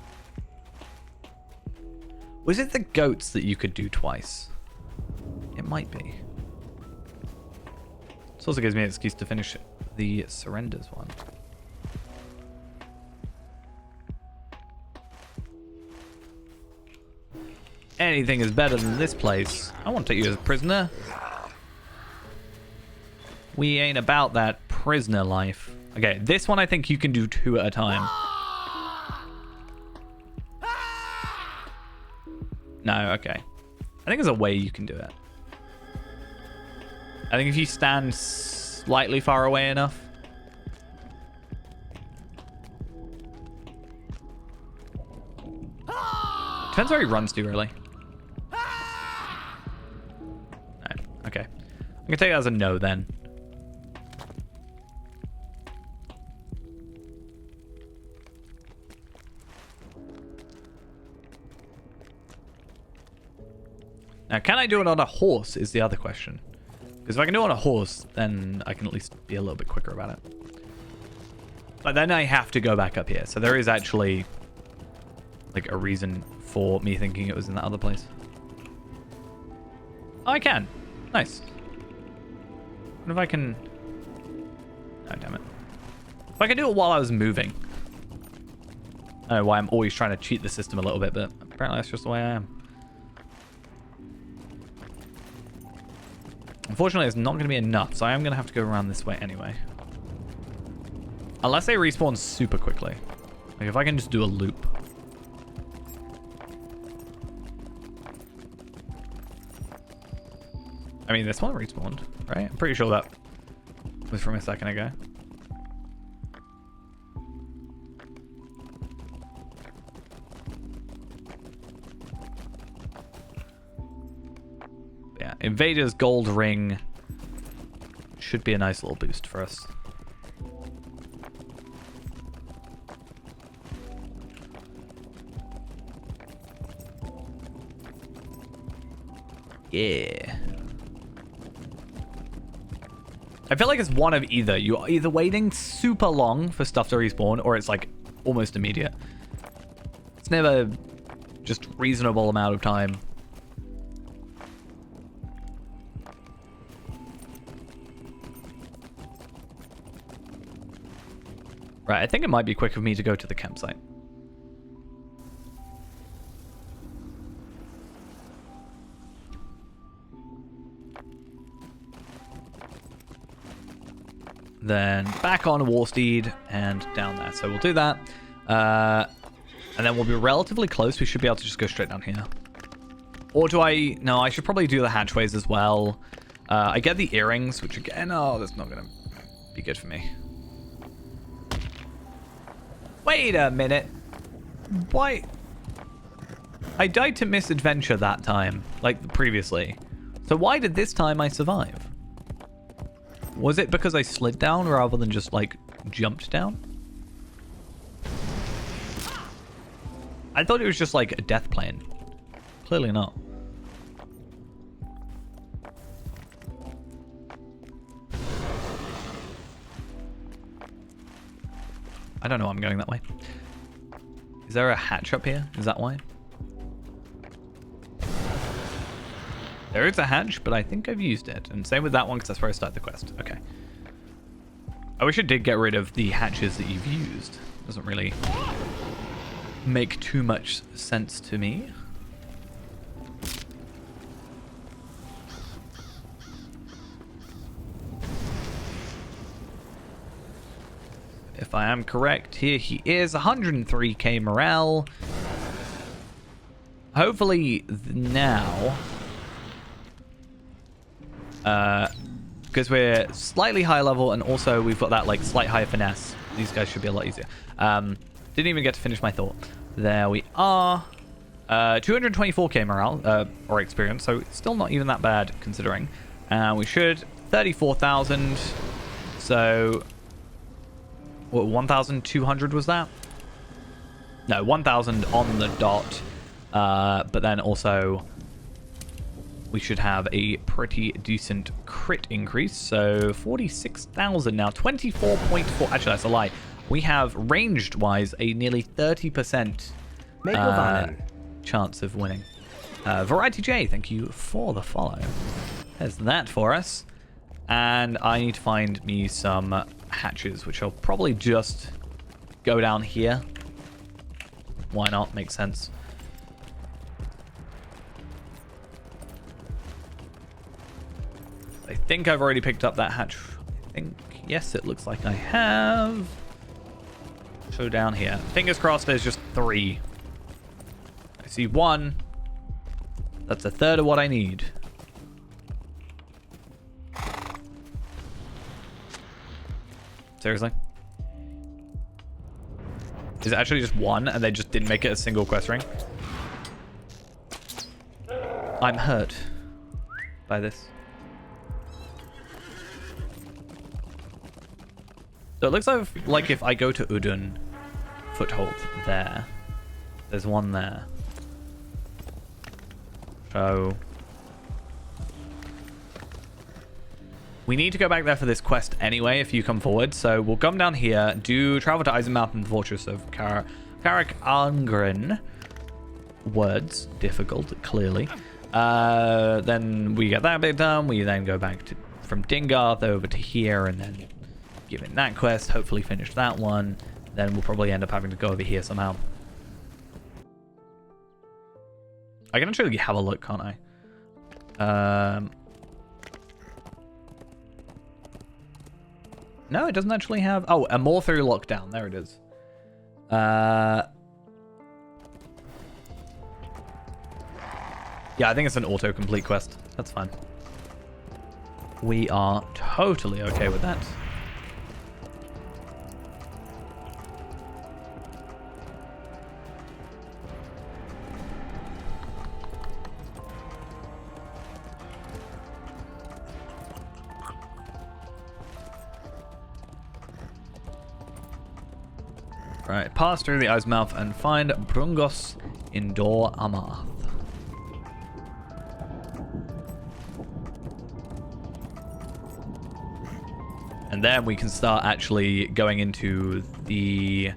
Speaker 1: Was it the goats that you could do twice? It might be. This also gives me an excuse to finish the surrenders one. Anything is better than this place. I won't take you as a prisoner. We ain't about that prisoner life. Okay, this one I think you can do 2 at a time. No, okay. I think there's a way you can do it. I think if you stand slightly far away enough. Depends where he runs to, really. No, okay. I'm gonna take that as a no then. Now, can I do it on a horse is the other question. Because if I can do it on a horse, then I can at least be a little bit quicker about it. But then I have to go back up here. So there is actually like a reason for me thinking it was in that other place. Oh, I can. Nice. What if I can... Oh, damn it. If I can do it while I was moving. I don't know why I'm always trying to cheat the system a little bit, but apparently that's just the way I am. Unfortunately, it's not going to be enough, so I am going to have to go around this way anyway. Unless they respawn super quickly. Like, if I can just do a loop. I mean, this one respawned, right? I'm pretty sure that was from a second ago. Yeah, Invader's gold ring should be a nice little boost for us. Yeah. I feel like it's one of either. You're either waiting super long for stuff to respawn, or it's like almost immediate. It's never just reasonable amount of time. Right, I think it might be quick for me to go to the campsite. Then back on Warsteed and down there. So we'll do that. And then we'll be relatively close. We should be able to just go straight down here. Or do I... No, I should probably do the hatchways as well. I get the earrings, which again... Oh, that's not going to be good for me. Wait a minute. Why? I died to misadventure that time, like previously. So why did this time I survive? Was it because I slid down rather than just like jumped down. I thought it was just like a death plane. Clearly not. I don't know why I'm going that way. Is there a hatch up here? Is that why? There is a hatch, but I think I've used it. And same with that one, because that's where I started the quest. Okay. I wish it did get rid of the hatches that you've used. Doesn't really make too much sense to me. If I am correct, here he is, 103k morale. Hopefully now, because we're slightly higher level and also we've got that like slight higher finesse, these guys should be a lot easier. Didn't even get to finish my thought. There we are. 224k morale or experience, so it's still not even that bad considering. We should 34,000. So what, 1,200 was that? No, 1,000 on the dot. But then also we should have a pretty decent crit increase. So 46,000 now, 24.4. Actually, that's a lie. We have ranged wise a nearly 30% chance of winning. Variety J, thank you for the follow. There's that for us. And I need to find me some hatches, which I'll probably just go down here. Why not? Makes sense. I think I've already picked up that hatch. I think, yes, it looks like I have. So down here. Fingers crossed there's just 3. I see 1. That's a third of what I need. Seriously? Is it actually just 1 and they just didn't make it a single quest ring? I'm hurt by this. So it looks like if I go to Udun Foothold there, there's one there. So we need to go back there for this quest anyway if you come forward. So we'll come down here, travel to Eisenmouth and the Fortress of Karak Angren. Words difficult, clearly. Then we get that bit done. We then go back from Dingarth over to here and then give it that quest, hopefully finish that one. Then we'll probably end up having to go over here somehow. I can actually have a look, can't I? No, it doesn't actually have... Oh, a more through lockdown. There it is. Yeah, I think it's an autocomplete quest. That's fine. We are totally okay with that. Right, pass through the Eyesmouth and find Brungos in Dor Amath. And then we can start actually going into the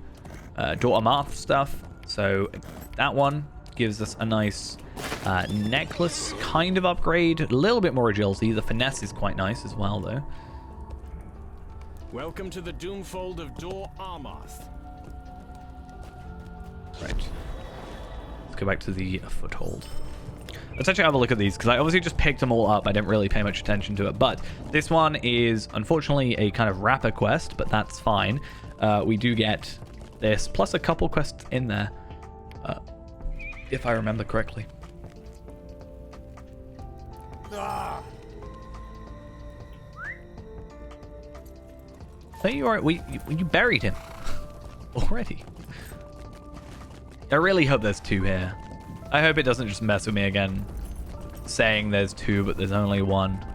Speaker 1: Dor Amath stuff. So that one gives us a nice necklace kind of upgrade. A little bit more agility. The finesse is quite nice as well, though.
Speaker 5: Welcome to the Doomfold of Dor Amath.
Speaker 1: Right. Let's go back to the Foothold. Let's actually have a look at these, because I obviously just picked them all up. I didn't really pay much attention to it. But this one is, unfortunately, a kind of wrapper quest, but that's fine. We do get this, plus a couple quests in there, if I remember correctly.
Speaker 2: Ah!
Speaker 1: So you are, you buried him already. I really hope there's 2 here. I hope it doesn't just mess with me again, saying there's 2, but there's only 1.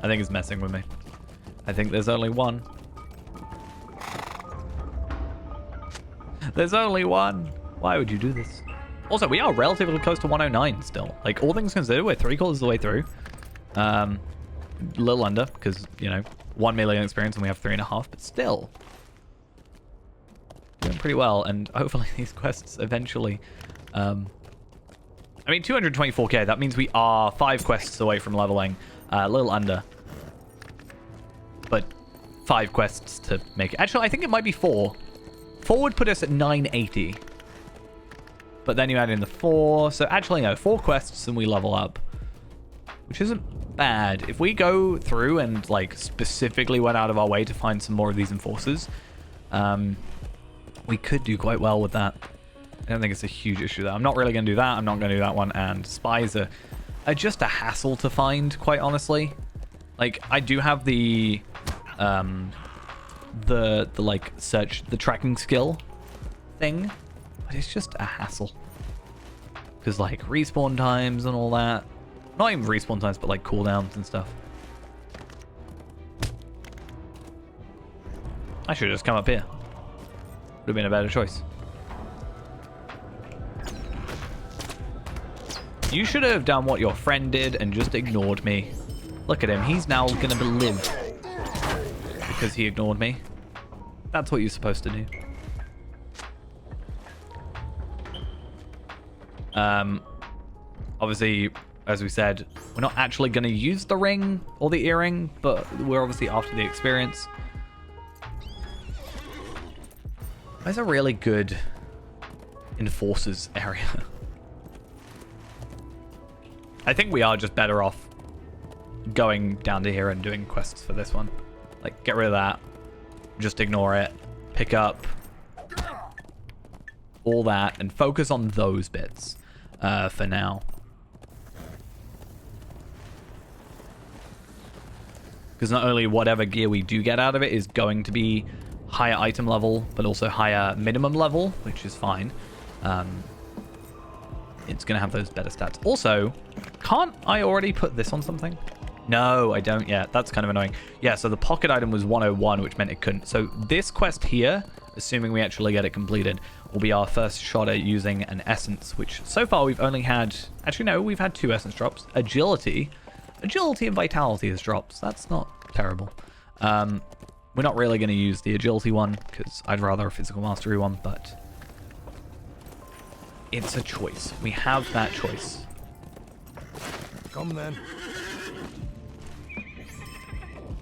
Speaker 1: I think it's messing with me. I think there's only one. There's only one. Why would you do this? Also, we are relatively close to 109 still. Like, all things considered, we're 3/4 of the way through. A little under, because, you know, 1 million experience and we have 3.5, but still. Doing pretty well, and hopefully these quests eventually... I mean, 224k, that means we are 5 quests away from leveling. A little under. But 5 quests to make it. Actually, I think it might be 4. 4 would put us at 980. But then you add in the 4. So actually, no, 4 quests and we level up. Which isn't bad. If we go through and, like, specifically went out of our way to find some more of these enforcers, we could do quite well with that. I don't think it's a huge issue there. I'm not really going to do that. I'm not going to do that one. And spies are just a hassle to find, quite honestly. Like, I do have the like search, the tracking skill thing, but it's just a hassle. Because like respawn times and all that. Not even respawn times, but like cooldowns and stuff. I should have just come up here. Would have been a better choice. You should have done what your friend did and just ignored me. Look at him. He's now going to live because he ignored me. That's what you're supposed to do. Obviously, as we said, we're not actually going to use the ring or the earring, but we're obviously after the experience. There's a really good enforcers area. I think we are just better off going down to here and doing quests for this one. Like, get rid of that. Just ignore it. Pick up all that and focus on those bits for now. Because not only whatever gear we do get out of it is going to be higher item level, but also higher minimum level, which is fine. It's going to have those better stats. Also, can't I already put this on something? No, I don't yet. That's kind of annoying. Yeah, so the pocket item was 101, which meant it couldn't. So this quest here, assuming we actually get it completed, will be our first shot at using an essence, which so far we've only had... Actually, no, we've had 2 essence drops. Agility. Agility and vitality as drops. That's not terrible. We're not really going to use the agility one, because I'd rather a physical mastery one, but... It's a choice. We have that choice.
Speaker 2: Come then.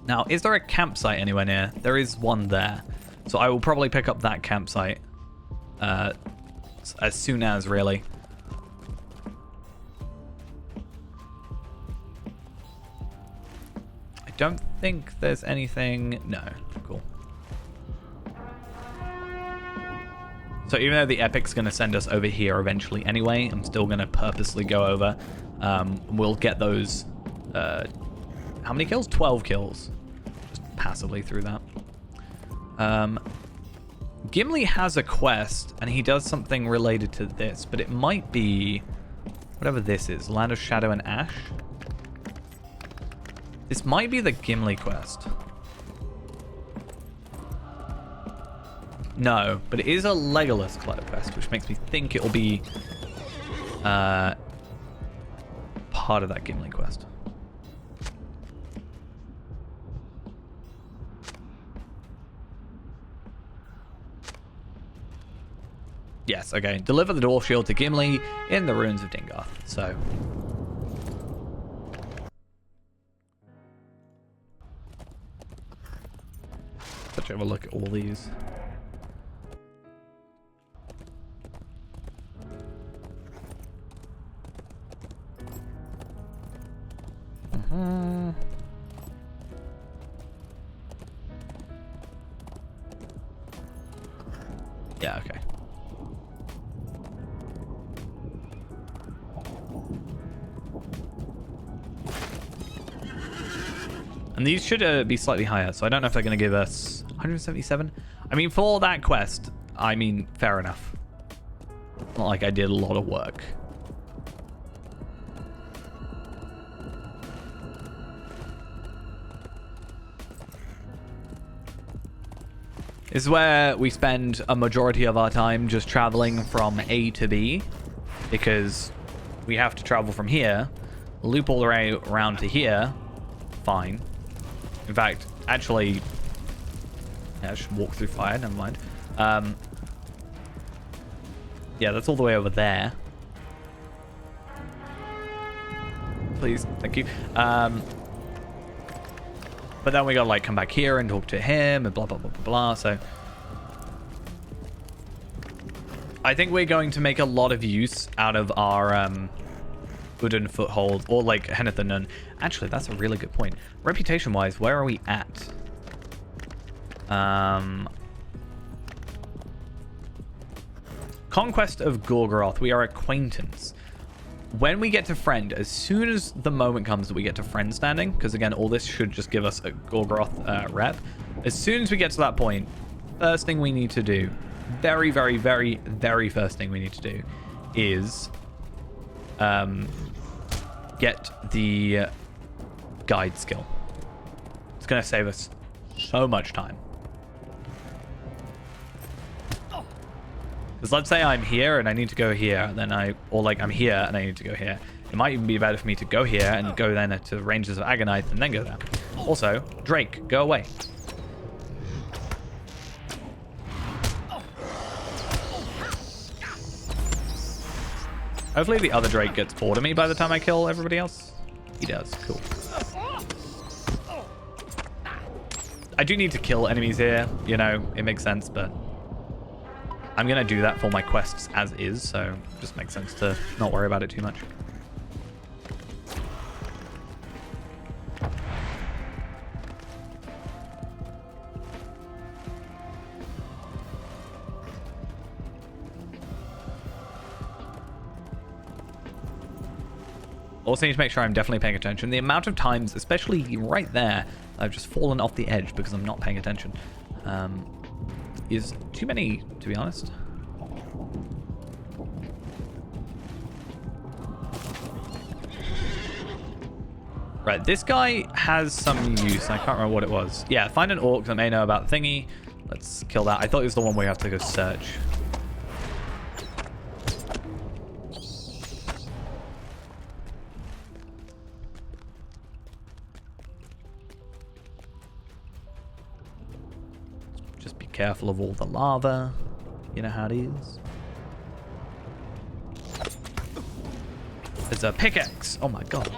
Speaker 1: Now, is there a campsite anywhere near? There is one there. So I will probably pick up that campsite as soon as, really. I don't think there's anything... No. Cool. So even though the Epic's going to send us over here eventually anyway, I'm still going to purposely go over. We'll get those... how many kills? 12 kills. Just passively through that. Gimli has a quest, and he does something related to this, but it might be... whatever this is. Land of Shadow and Ash? This might be the Gimli quest. No, but it is a Legolas quest, which makes me think it will be part of that Gimli quest. Yes, okay. Deliver the dwarf shield to Gimli in the ruins of Dingarth. So... let's have a look at all these. Yeah, okay. And these should be slightly higher, so I don't know if they're going to give us 177. I mean, for that quest, I mean, fair enough. Not like I did a lot of work. This is where we spend a majority of our time just traveling from A to B, because we have to travel from here, loop all the way around to here. Fine. In fact, actually, yeah, I should walk through fire. Never mind. Yeah, that's all the way over there. Please, thank you. But then we gotta like come back here and talk to him and blah blah blah blah blah. So I think we're going to make a lot of use out of our wooden foothold, or like Henethan. Actually, that's a really good point. Reputation wise, where are we at? Conquest of Gorgoroth. We are acquaintance. When we get to friend, as soon as the moment comes that we get to friend standing, because again, all this should just give us a Gorgoroth rep. As soon as we get to that point, first thing we need to do, very, very, very, very first thing we need to do is get the guide skill. It's going to save us so much time. Because let's say I'm here and I need to go here, then or like I'm here and I need to go here. It might even be better for me to go here and go then to the ranges of Agonite and then go there. Also, Drake, go away. Hopefully the other Drake gets bored of me by the time I kill everybody else. He does. Cool. I do need to kill enemies here. You know, it makes sense, but I'm going to do that for my quests as is, so it just makes sense to not worry about it too much. Also need to make sure I'm definitely paying attention. The amount of times, especially right there, I've just fallen off the edge because I'm not paying attention, is too many, to be honest. Right, this guy has some use. I can't remember what it was. Yeah, find an orc that may know about thingy. Let's kill that. I thought it was the one where we have to go search. Just be careful of all the lava. You know how it is. There's a pickaxe. Oh my god.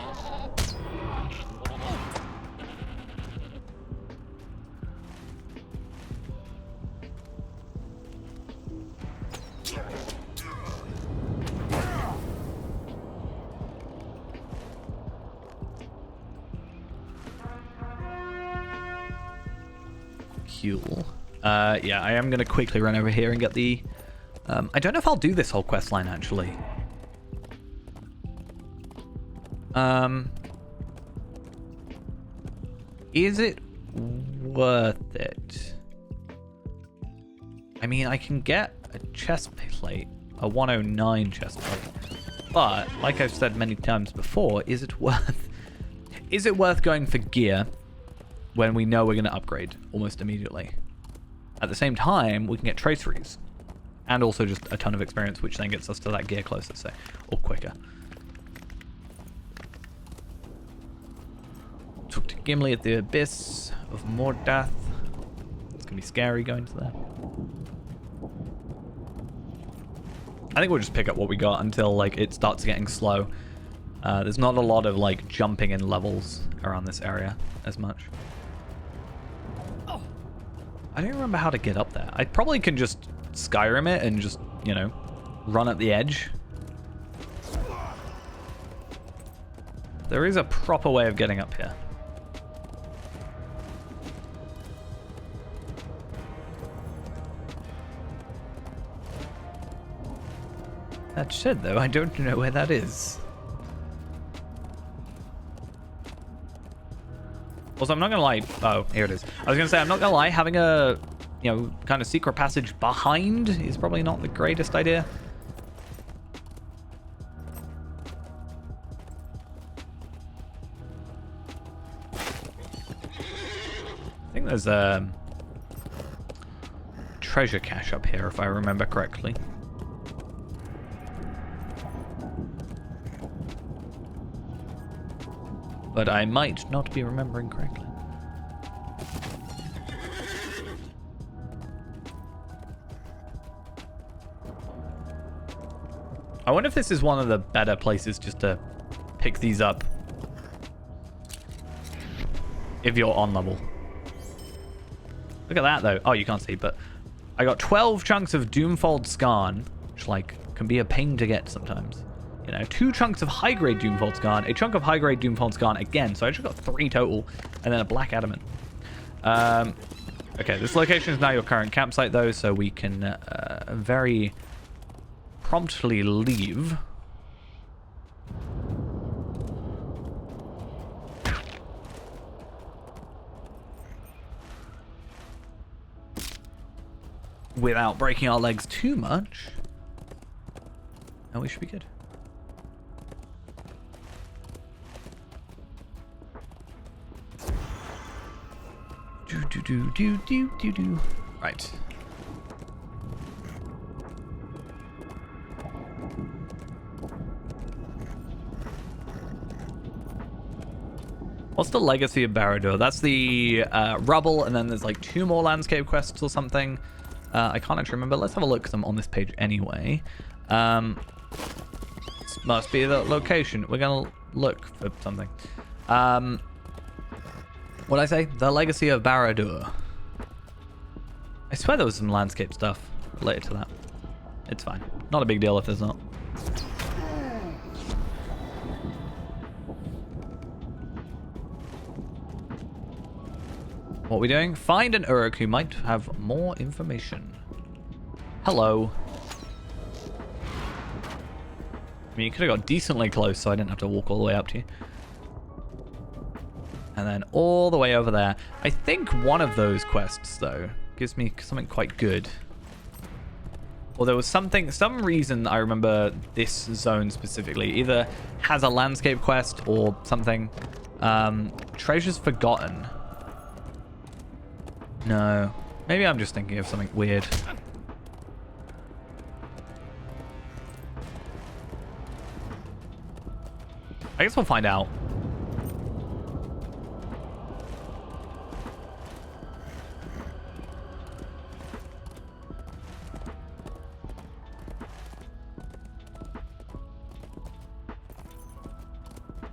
Speaker 1: Yeah, I am going to quickly run over here and get the... I don't know if I'll do this whole quest line, actually. Is it worth it? I mean, I can get a chest plate, a 109 chest plate. But, like I've said many times before, is it worth going for gear when we know we're going to upgrade almost immediately? At the same time, we can get traceries and also just a ton of experience, which then gets us to that gear closer, so, or quicker. Talk to Gimli at the Abyss of Mordor. It's gonna be scary going to there. I think we'll just pick up what we got until like it starts getting slow. There's not a lot of like jumping in levels around this area as much. I don't remember how to get up there. I probably can just Skyrim it and just, you know, run at the edge. There is a proper way of getting up here. That said, though, I don't know where that is. Also, I'm not gonna lie. Oh, here it is. I was gonna say, I'm not gonna lie. Having a, you know, kind of secret passage behind is probably not the greatest idea. I think there's treasure cache up here, if I remember correctly. But I might not be remembering correctly. I wonder if this is one of the better places just to pick these up. If you're on level. Look at that, though. Oh, you can't see, but I got 12 chunks of Doomfold Skarn, which, like, can be a pain to get sometimes. You know, 2 chunks of high-grade Doomfold Skarn, a chunk of high-grade Doomfold Skarn again, so I just got 3 total, and then a black adamant. Okay, this location is now your current campsite, though, so we can very promptly leave. Without breaking our legs too much. And we should be good. Do. Right. What's the legacy of Barad-dûr? That's the rubble, and then there's like 2 more landscape quests or something. I can't actually remember. Let's have a look because I'm on this page anyway. This must be the location. We're going to look for something. What did I say? The legacy of Barad-dûr. I swear there was some landscape stuff related to that. It's fine. Not a big deal if there's not. What are we doing? Find an Uruk who might have more information. Hello. I mean, you could have got decently close so I didn't have to walk all the way up to you. And then all the way over there. I think one of those quests, though, gives me something quite good. Or there was something, some reason I remember this zone specifically either has a landscape quest or something. Treasures Forgotten. No. Maybe I'm just thinking of something weird. I guess we'll find out.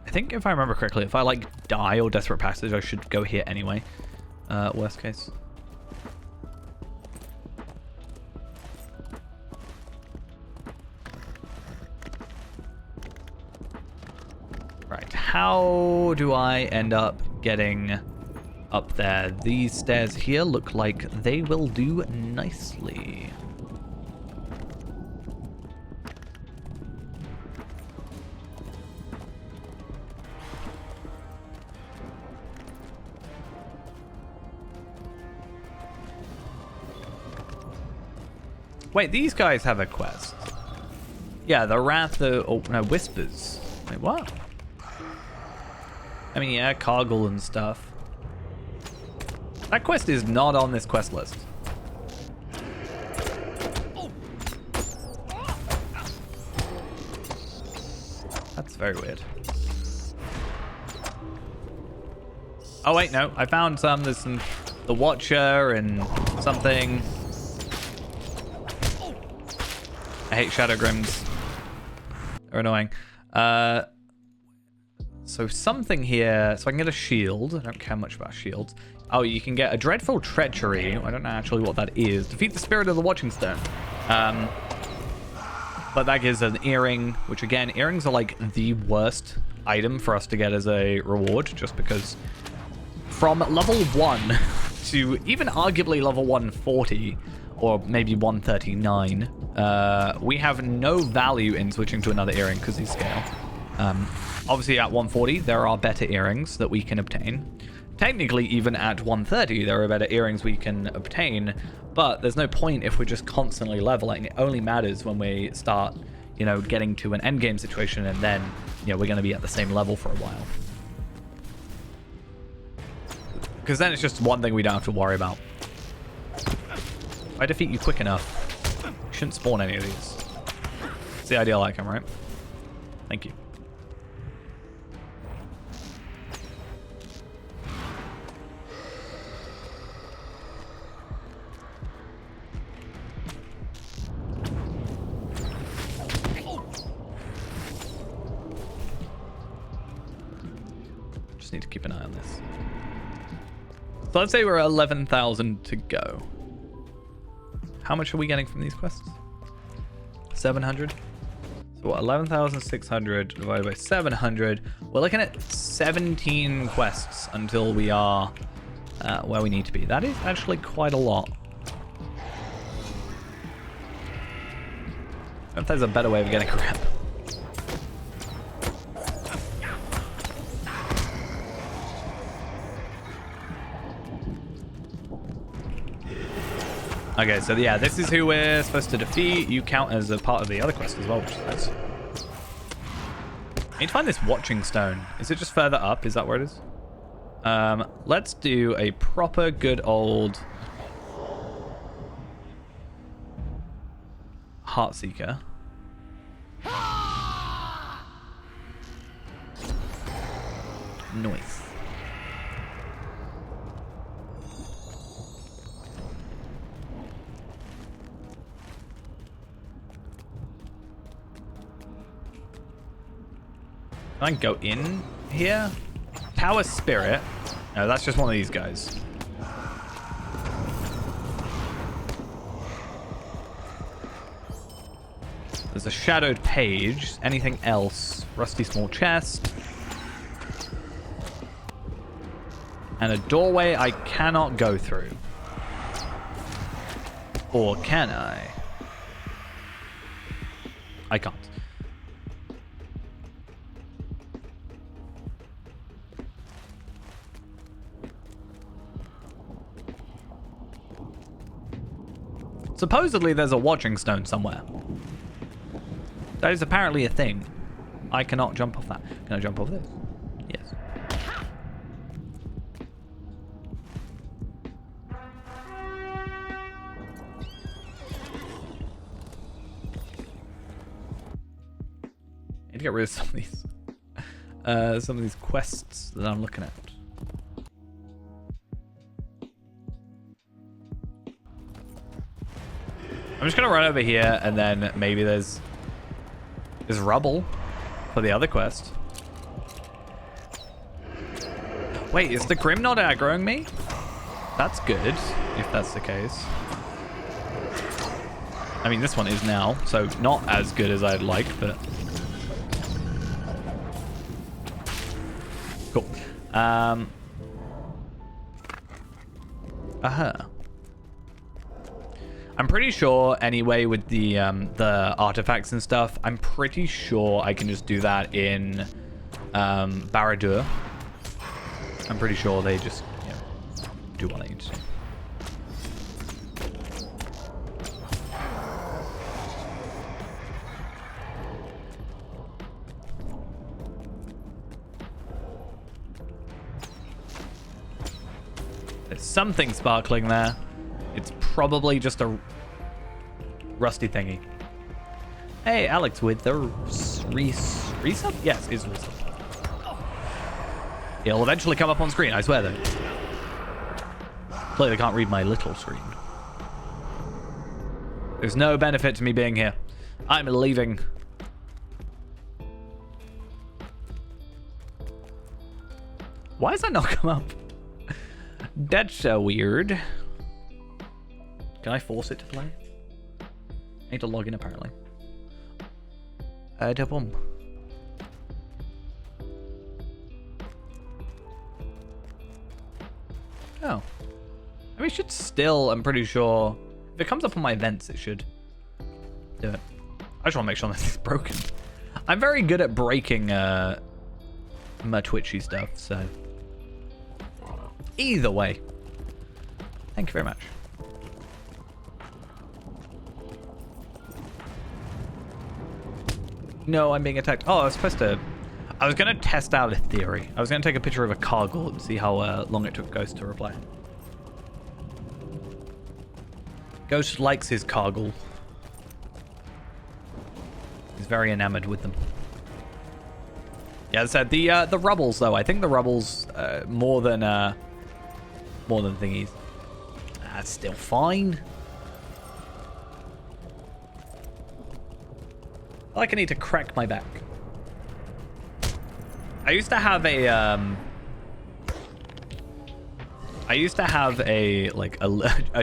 Speaker 1: I think if I remember correctly, if I like die or Desperate Passage, I should go here anyway. Worst case. Right, how do I end up getting up there? These stairs here look like they will do nicely. Wait, these guys have a quest. Yeah, the Wrath of... Oh, no, Whispers. Wait, what? I mean, yeah, Cargill and stuff. That quest is not on this quest list. That's very weird. Oh, wait, no. I found some. There's some... The Watcher and something... I hate Shadow Grims. They're annoying. So something here. So I can get a shield. I don't care much about shields. Oh, you can get a Dreadful Treachery. I don't know actually what that is. Defeat the Spirit of the Watching Stone. But that gives an earring, which again, earrings are like the worst item for us to get as a reward, just because from level 1 to even arguably level 140, or maybe 139, we have no value in switching to another earring because these scale. Obviously at 140 there are better earrings that we can obtain. Technically even at 130 there are better earrings we can obtain, but there's no point if we're just constantly leveling. It only matters when we start, you know, getting to an end game situation, and then, you know, we're going to be at the same level for a while. Because then it's just one thing we don't have to worry about. If I defeat you quick enough, you shouldn't spawn any of these. It's the ideal outcome, right? Thank you. Just need to keep an eye on this. So let's say we're at 11,000 to go. How much are we getting from these quests? 700? So what, 11,600 divided by 700. We're looking at 17 quests until we are where we need to be. That is actually quite a lot. I don't know if there's a better way of getting a rep. Okay, so yeah, this is who we're supposed to defeat. You count as a part of the other quest as well, which is nice. I need to find this watching stone. Is it just further up? Is that where it is? Let's do a proper good old Heartseeker. Nice. Can I go in here? Tower Spirit. No, that's just one of these guys. There's a shadowed page. Anything else? Rusty small chest. And a doorway I cannot go through. Or can I? I can't. Supposedly there's a watching stone somewhere. That is apparently a thing. I cannot jump off that. Can I jump off this? Yes. Need to get rid of some of these quests that I'm looking at. I'm just gonna run over here, and then maybe there's rubble for the other quest. Wait, is the Grim not aggroing me? That's good, if that's the case. I mean, this one is now, so not as good as I'd like, but cool. I'm pretty sure anyway with the artifacts and stuff, I'm pretty sure I can just do that in Barad-dûr. I'm pretty sure they just, you know, do what I need to do. There's something sparkling there. It's probably just a rusty thingy. Hey, Alex with the resub? Yes, it's resub. It'll eventually come up on screen, I swear though. Clearly can't read my little screen. There's no benefit to me being here. I'm leaving. Why has that not come up? That's so weird. Can I force it to play? I need to log in apparently. Da-boom. Oh. I mean, it should still, I'm pretty sure. If it comes up on my events, it should do it. I just want to make sure that it's broken. I'm very good at breaking my Twitchy stuff, so. Either way. Thank you very much. No, I'm being attacked. Oh, I was supposed to... I was going to test out a theory. I was going to take a picture of a cargo and see how long it took Ghost to reply. Ghost likes his Cargill. He's very enamored with them. Yeah, as I said, the rubbles though. I think the rubbles more than thingies. That's still fine. I feel like I need to crack my back. I used to have a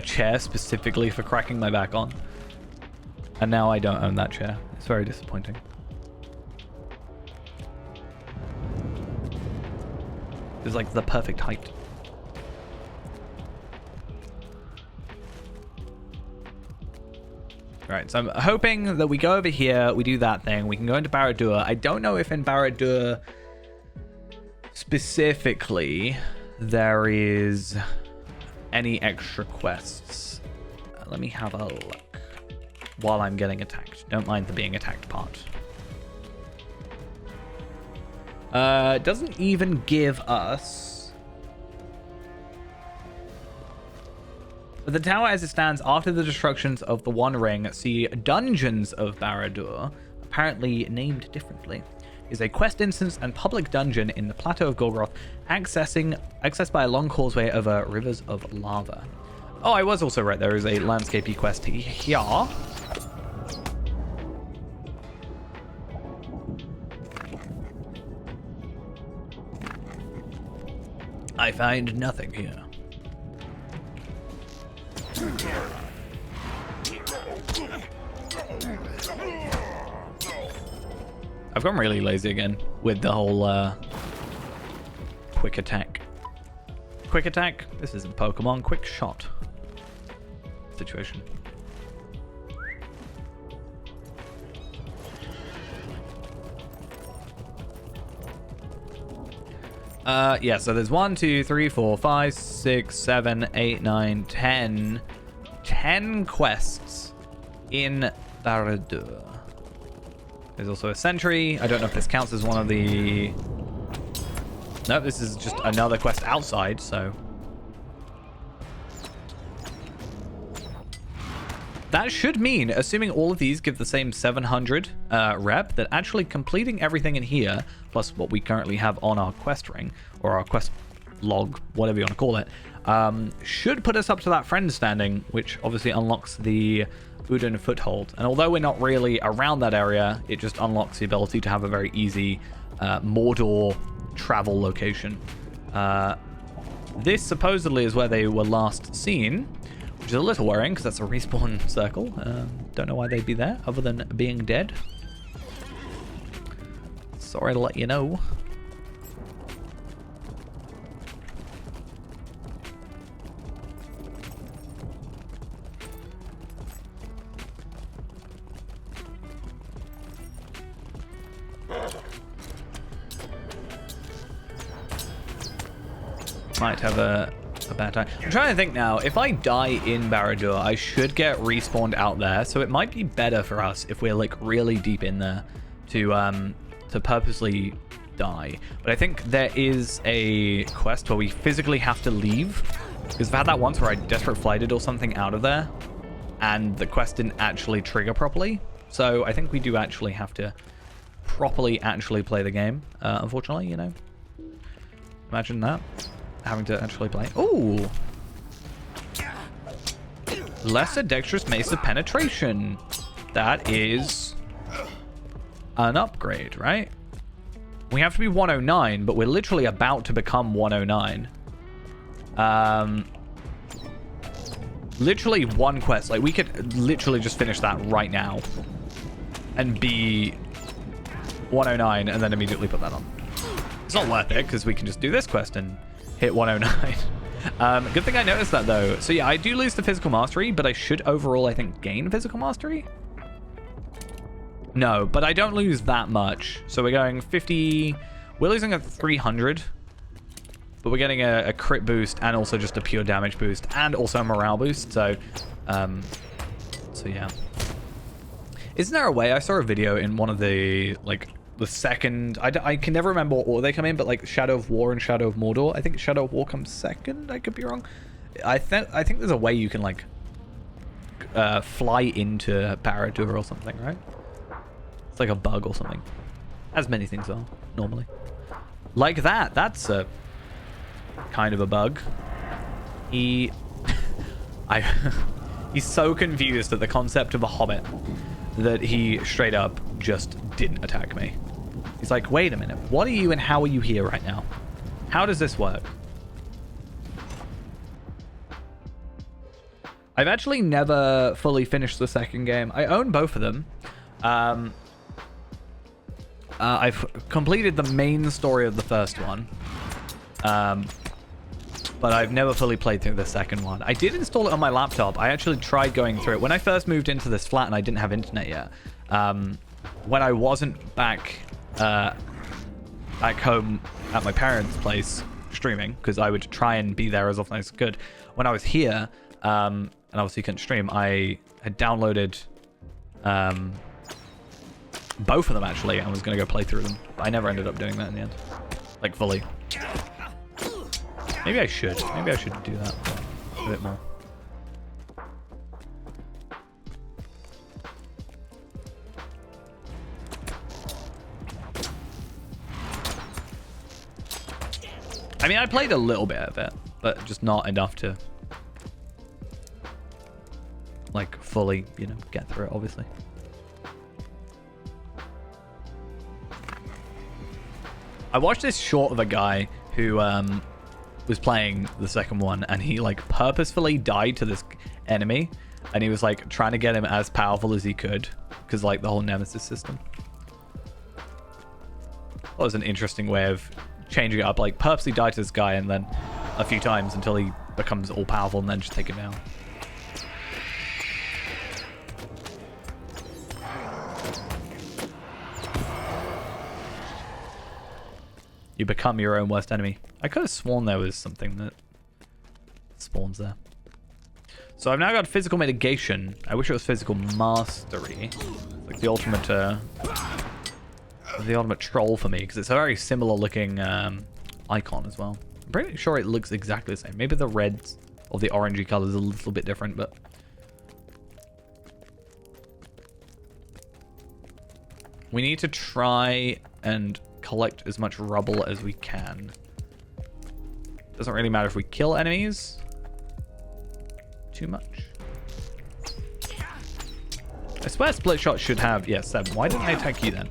Speaker 1: chair specifically for cracking my back on, and now I don't own that chair. It's very disappointing. It's like the perfect height. Alright, so I'm hoping that we go over here, we do that thing, we can go into Barad-dûr. I don't know if in Barad-dûr specifically there is any extra quests. Let me have a look while I'm getting attacked. Don't mind the being attacked part. It doesn't even give us... The tower as it stands after the destructions of the One Ring, see Dungeons of Barad-dûr, apparently named differently, is a quest instance and public dungeon in the Plateau of Golgoroth, accessed by a long causeway over rivers of lava. Oh, I was also right. There is a landscapey quest here. I find nothing here. I've gone really lazy again with the whole quick attack. Quick attack? This isn't Pokemon. Quick shot situation. Yeah, so there's 1, 2, 3, 4, 5, 6, 7, 8, 9, 10. 10 quests in Barad-dûr. There's also a sentry. I don't know if this counts as one of the... No, this is just another quest outside, so... That should mean, assuming all of these give the same 700 rep, that actually completing everything in here, plus what we currently have on our quest ring, or our quest log, whatever you want to call it, should put us up to that friend standing, which obviously unlocks the Udon foothold. And although we're not really around that area, it just unlocks the ability to have a very easy Mordor travel location. This supposedly is where they were last seen, which is a little worrying because that's a respawn circle. Don't know why they'd be there other than being dead. Sorry to let you know. Might have a bad time. I'm trying to think now. If I die in Barad-dûr, I should get respawned out there. So it might be better for us if we're like really deep in there to purposely die. But I think there is a quest where we physically have to leave. Because I've had that once where I desperate flighted or something out of there, and the quest didn't actually trigger properly. So I think we do actually have to properly actually play the game. Unfortunately, you know. Imagine that. Having to actually play. Ooh! Lesser dexterous mace of penetration. That is an upgrade, right? We have to be 109, but we're literally about to become 109. Literally one quest. Like, we could literally just finish that right now and be 109 and then immediately put that on. It's not worth it because we can just do this quest and hit 109. Good thing I noticed that though. So yeah, I do lose the physical mastery, but I should overall, I think, gain physical mastery. No, but I don't lose that much. So we're going 50. We're losing a 300, but we're getting a crit boost and also just a pure damage boost and also a morale boost. So, so yeah. Isn't there a way? I saw a video in one of the the second, I can never remember what order they come in, but like Shadow of War and Shadow of Mordor. I think Shadow of War comes second. I could be wrong. I think there's a way you can like fly into Barad-dûr or something, right? It's like a bug or something. As many things are, normally. Like that. That's a kind of a bug. He's so confused at the concept of a hobbit that he straight up just didn't attack me. He's like, wait a minute, what are you and how are you here right now? How does this work? I've actually never fully finished the second game. I own both of them. I've completed the main story of the first one. But I've never fully played through the second one. I did install it on my laptop. I actually tried going through it. When I first moved into this flat and I didn't have internet yet, when I wasn't back home at my parents' place streaming, because I would try and be there as often as I could. When I was here, and obviously couldn't stream, I had downloaded both of them actually, and was going to go play through them. But I never ended up doing that in the end. Like, fully. Maybe I should. Maybe I should do that a bit more. I mean, I played a little bit of it, but just not enough to, like, fully, you know, get through it, obviously. I watched this short of a guy who was playing the second one, and he like purposefully died to this enemy, and he was like trying to get him as powerful as he could, because like the whole nemesis system. That was an interesting way of changing it up, like purposely die to this guy and then a few times until he becomes all powerful and then just take him down. You become your own worst enemy. I could have sworn there was something that spawns there. So I've now got physical mitigation. I wish it was physical mastery. It's like the ultimate troll for me, because it's a very similar looking icon as well. I'm pretty sure it looks exactly the same. Maybe the red or the orangey color is a little bit different, but we need to try and collect as much rubble as we can. Doesn't really matter if we kill enemies too much. I swear split shot should have, yeah, 7. Why didn't I attack you then?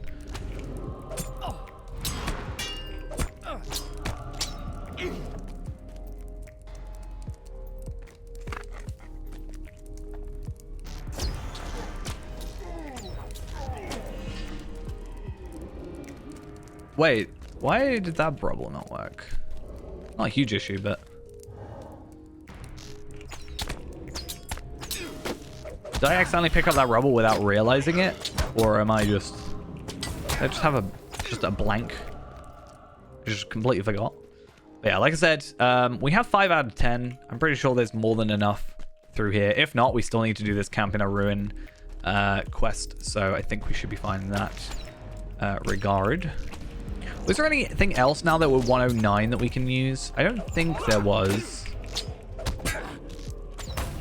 Speaker 1: Wait, why did that rubble not work? Not a huge issue, but... Did I accidentally pick up that rubble without realizing it? Or am I just... I just have a blank. I just completely forgot. But yeah, like I said, we have 5 out of 10. I'm pretty sure there's more than enough through here. If not, we still need to do this Camp in a Ruin quest. So I think we should be fine in that regard. Was there anything else now that we're 109 that we can use? I don't think there was.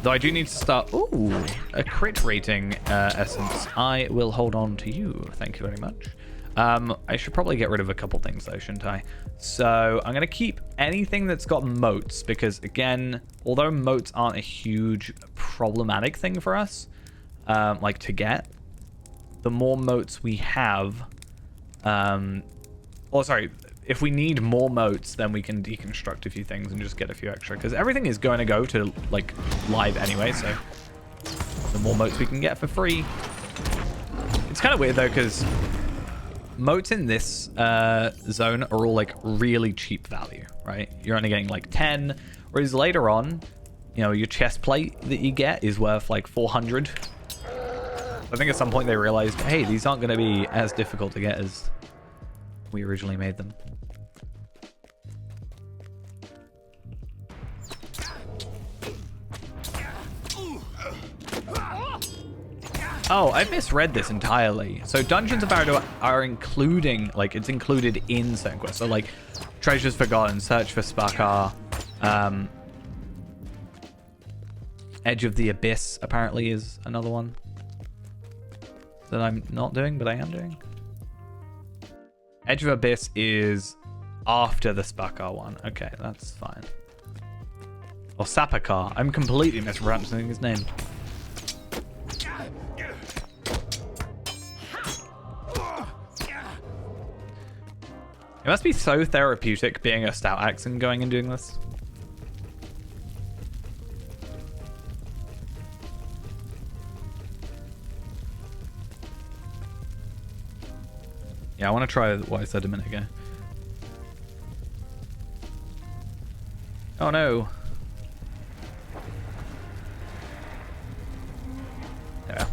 Speaker 1: Though I do need to start... Ooh, a crit rating essence. I will hold on to you. Thank you very much. I should probably get rid of a couple things though, shouldn't I? So I'm going to keep anything that's got moats, because again, although moats aren't a huge problematic thing for us, like to get, the more moats we have... Oh, sorry. If we need more moats, then we can deconstruct a few things and just get a few extra. Because everything is going to go to, like, live anyway, so... The more moats we can get for free. It's kind of weird, though, because... Moats in this zone are all, like, really cheap value, right? You're only getting, like, 10. Whereas later on, you know, your chest plate that you get is worth, like, 400. I think at some point they realized, hey, these aren't going to be as difficult to get as... we originally made them. Oh, I misread this entirely. So Dungeons of Barad-dûr are including, like, it's included in certain quests. So, like, Treasures Forgotten, Search for Spakar, Edge of the Abyss apparently is another one that I'm not doing, but I am doing. Edge of Abyss is after the Spakar one. Okay, that's fine. Or Sapakar. I'm completely mispronouncing his name. It must be so therapeutic being a stout axe and going and doing this. Yeah, I want to try what I said a minute ago. Oh no. Yeah.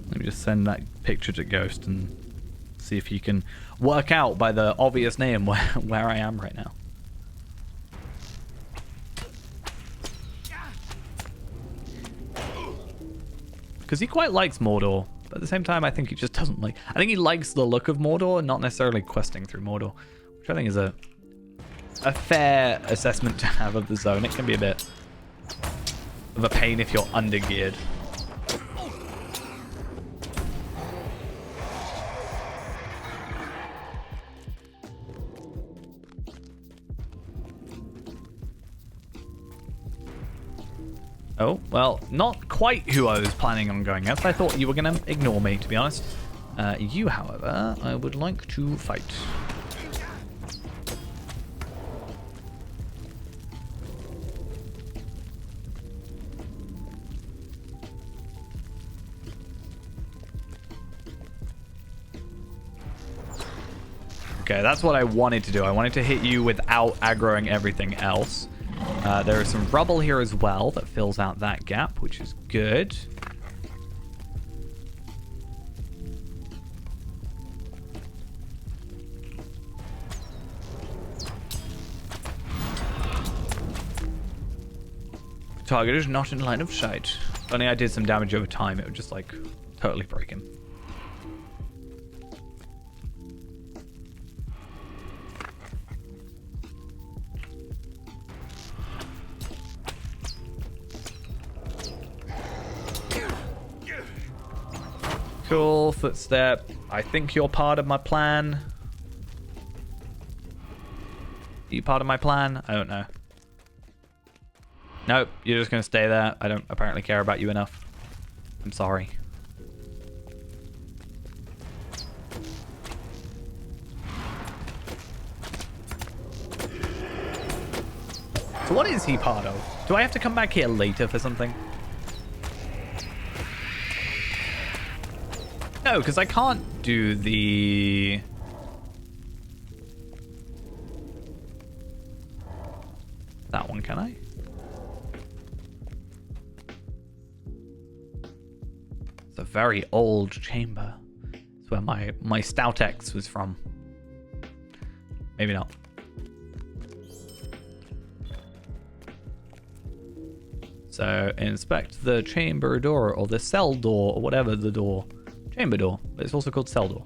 Speaker 1: Let me just send that picture to Ghost and see if you can work out by the obvious name where I am right now. Because he quite likes Mordor, but at the same time I think he just doesn't like... I think he likes the look of Mordor, not necessarily questing through Mordor, which I think is a fair assessment to have of the zone. It can be a bit of a pain if you're undergeared. Oh, well, not quite who I was planning on going against. I thought you were going to ignore me, to be honest. You, however, I would like to fight. Okay, that's what I wanted to do. I wanted to hit you without aggroing everything else. There is some rubble here as well that fills out that gap, which is good. Target is not in line of sight. If only I did some damage over time, it would just like totally break him. Cool, footstep. I think you're part of my plan. Are you part of my plan? I don't know. Nope, you're just gonna stay there. I don't apparently care about you enough. I'm sorry. So what is he part of? Do I have to come back here later for something? No, because I can't do the... that one, can I? It's a very old chamber. It's where my Stout X was from. Maybe not. So, inspect the chamber door, or the cell door, or whatever the door. Chamber door, but it's also called cell door.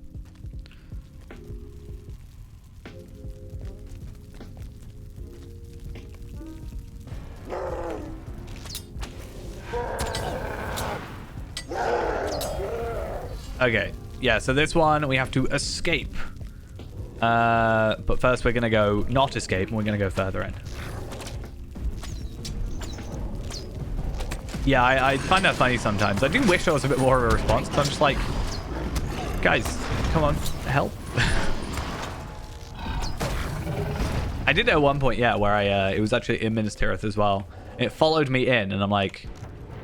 Speaker 1: Okay, yeah, so this one we have to escape. But first we're going to go not escape, and we're going to go further in. Yeah, I find that funny sometimes. I do wish there was a bit more of a response, because I'm just like, guys, come on, help. I did at one point, yeah, where it was actually in Minas Tirith as well. It followed me in, and I'm like,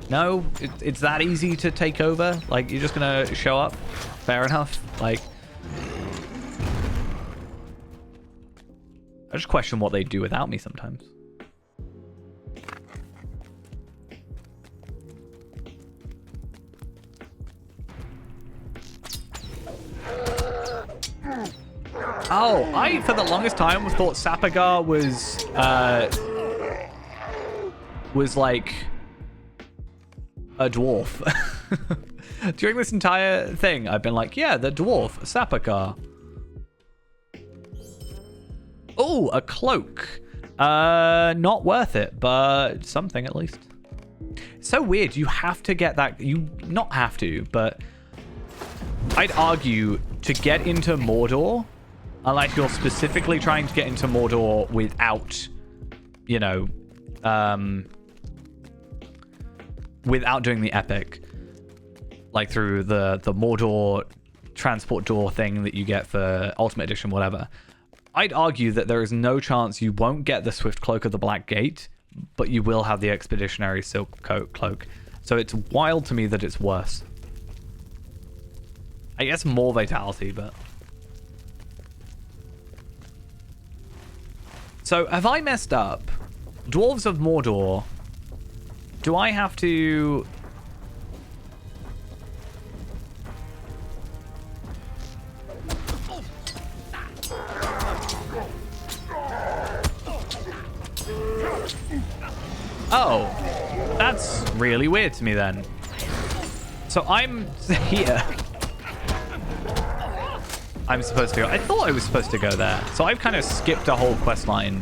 Speaker 1: no, it's that easy to take over? Like, you're just going to show up? Fair enough. Like, I just question what they do without me sometimes. Oh, I, for the longest time, thought Sapakar was like a dwarf. During this entire thing, I've been like, yeah, the dwarf, Sapakar. Oh, a cloak. Not worth it, but something at least. So weird. You have to get that. You not have to, but I'd argue to get into Mordor, unless you're specifically trying to get into Mordor without, you know, without doing the epic, like through the Mordor transport door thing that you get for Ultimate Edition, whatever. I'd argue that there is no chance you won't get the Swift Cloak of the Black Gate, but you will have the Expeditionary Silk Cloak. So it's wild to me that it's worse. I guess more Vitality, but... So, have I messed up? Dwarves of Mordor. Do I have to... Oh, that's really weird to me then. So I'm here. I'm supposed to go. I thought I was supposed to go there. So I've kind of skipped a whole quest line,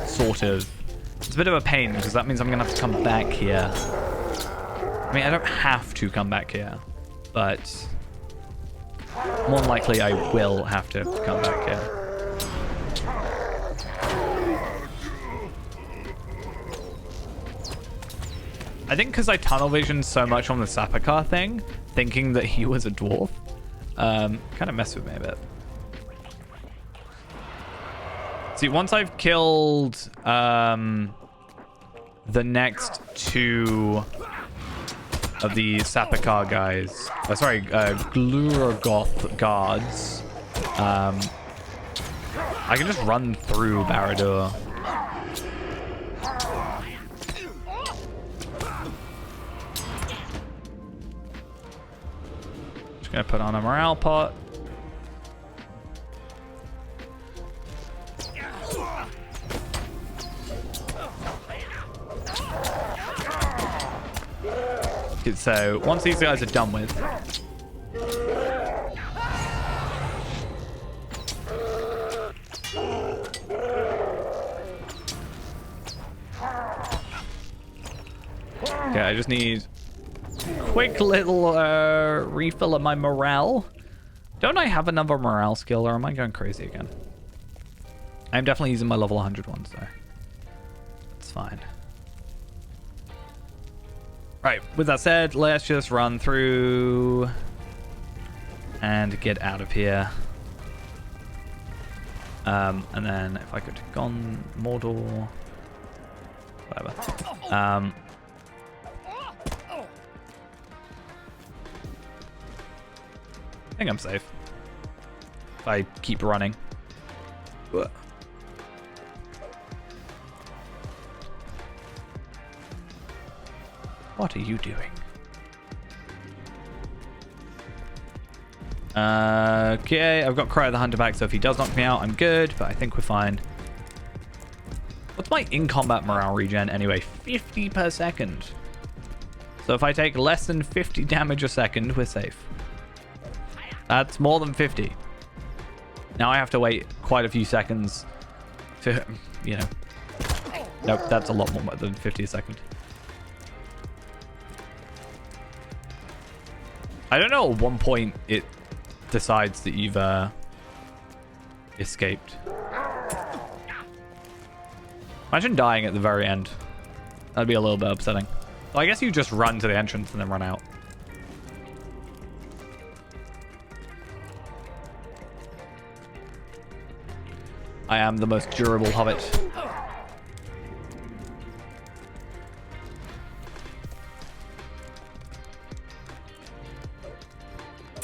Speaker 1: sort of. It's a bit of a pain because that means I'm going to have to come back here. I mean, I don't have to come back here, but more than likely I will have to come back here. I think because I tunnel visioned so much on the Sapakar thing, thinking that he was a dwarf, kind of messed with me a bit. See, once I've killed the next two of the Sapakar guys, Gluragoth guards, I can just run through Barad-dûr. Gonna put on a morale pot. So once these guys are done with, okay, I just need quick little refill of my morale. Don't I have another morale skill, or am I going crazy again? I'm definitely using my level 100 ones, though. That's fine. Right, with that said, let's just run through and get out of here. And then if I could have gone Mordor, whatever. I think I'm safe if I keep running. Ugh. What are you doing? Okay, I've got Cry of the Hunter back, so if he does knock me out, I'm good, but I think we're fine. What's my in-combat morale regen anyway? 50 per second. So if I take less than 50 damage a second, we're safe. That's more than 50. Now I have to wait quite a few seconds to, you know. Nope, that's a lot more than 50 a second. I don't know at one point it decides that you've escaped. Imagine dying at the very end. That'd be a little bit upsetting. So I guess you just run to the entrance and then run out. I am the most durable hobbit.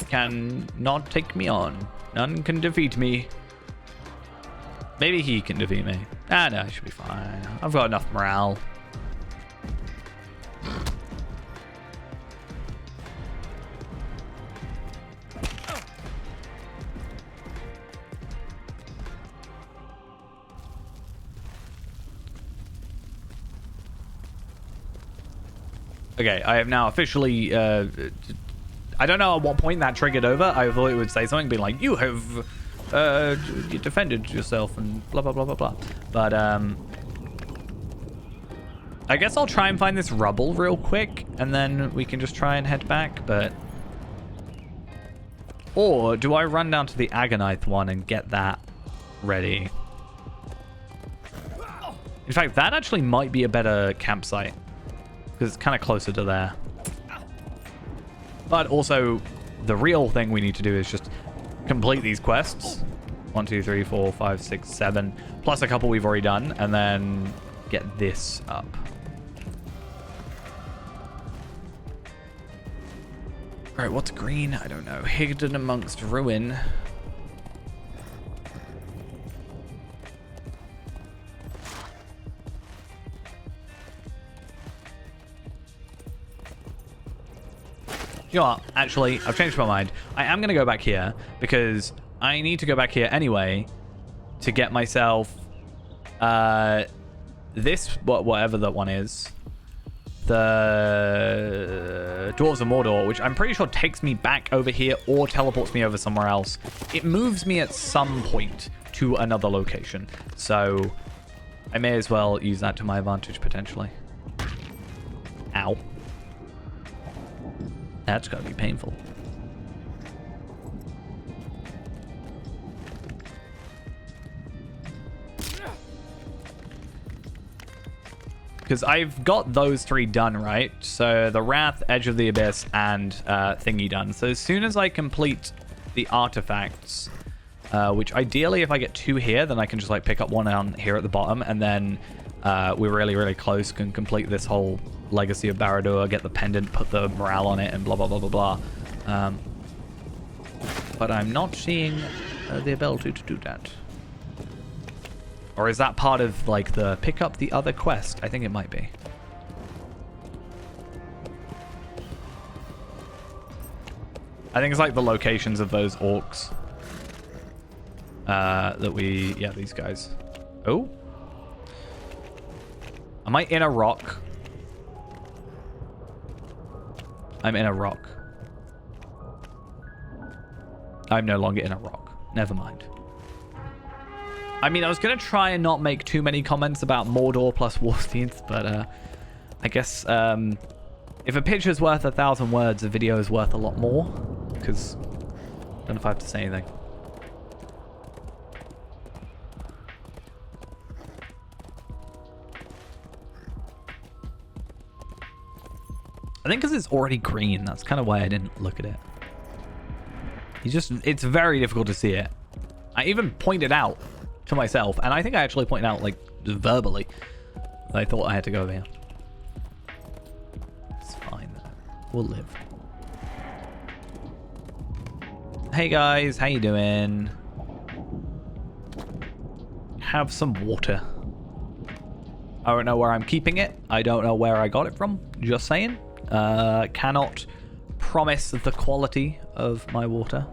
Speaker 1: Can not take me on. None can defeat me. Maybe he can defeat me. Ah, no, I should be fine. I've got enough morale. Okay, I have now officially... I don't know at what point that triggered over. I thought it would say something, being like, you have you defended yourself and blah, blah, blah, blah, blah. But, I guess I'll try and find this rubble real quick, and then we can just try and head back, but... Or do I run down to the Agonite one and get that ready? In fact, that actually might be a better campsite, because it's kind of closer to there. But also, the real thing we need to do is just complete these quests. 1, 2, 3, 4, 5, 6, 7, plus a couple we've already done, and then get this up. Alright, what's green? I don't know. Hidden amongst ruin. You know what? Actually, I've changed my mind. I am going to go back here because I need to go back here anyway to get myself this, whatever that one is. The Dwarves of Mordor, which I'm pretty sure takes me back over here or teleports me over somewhere else. It moves me at some point to another location. So I may as well use that to my advantage potentially. Ow. That's gotta be painful. Because I've got those 3 done, right? So the Wrath, Edge of the Abyss, and Thingy done. So as soon as I complete the artifacts, which ideally if I get 2 here, then I can just like pick up 1 down here at the bottom, and then we're really, really close, can complete this whole Legacy of Barad-dûr, get the pendant, put the morale on it, and blah, blah, blah, blah, blah. But I'm not seeing the ability to do that. Or is that part of, like, the pick up the other quest? I think it might be. I think it's like the locations of those orcs. That we... Yeah, these guys. Oh? Am I in a rock? I'm in a rock. I'm no longer in a rock. Never mind. I mean, I was going to try and not make too many comments about Mordor plus Warfiends, but I guess if a picture's worth 1,000 words, a video is worth a lot more, because I don't know if I have to say anything. I think because it's already green, that's kind of why I didn't look at it. It's very difficult to see it. I even pointed out to myself, and I think I actually pointed out, like, verbally, that I thought I had to go over here. It's fine, though. We'll live. Hey guys, how you doing? Have some water. I don't know where I'm keeping it. I don't know where I got it from. Just saying. Cannot promise the quality of my water.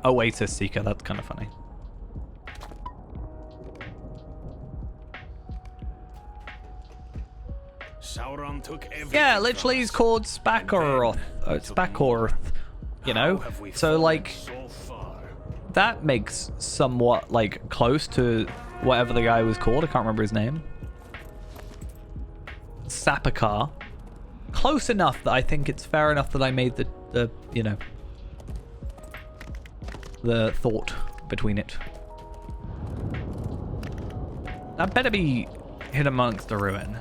Speaker 1: Oasis Seeker, that's kind of funny.
Speaker 5: Sauron took everything.
Speaker 1: Yeah, literally he's called Spakoroth. Spakoroth, you know? So, like, that makes somewhat, like, close to whatever the guy was called. I can't remember his name. Sapakar. Close enough that I think it's fair enough that I made the you know, the thought between it. That better be hid amongst the ruin.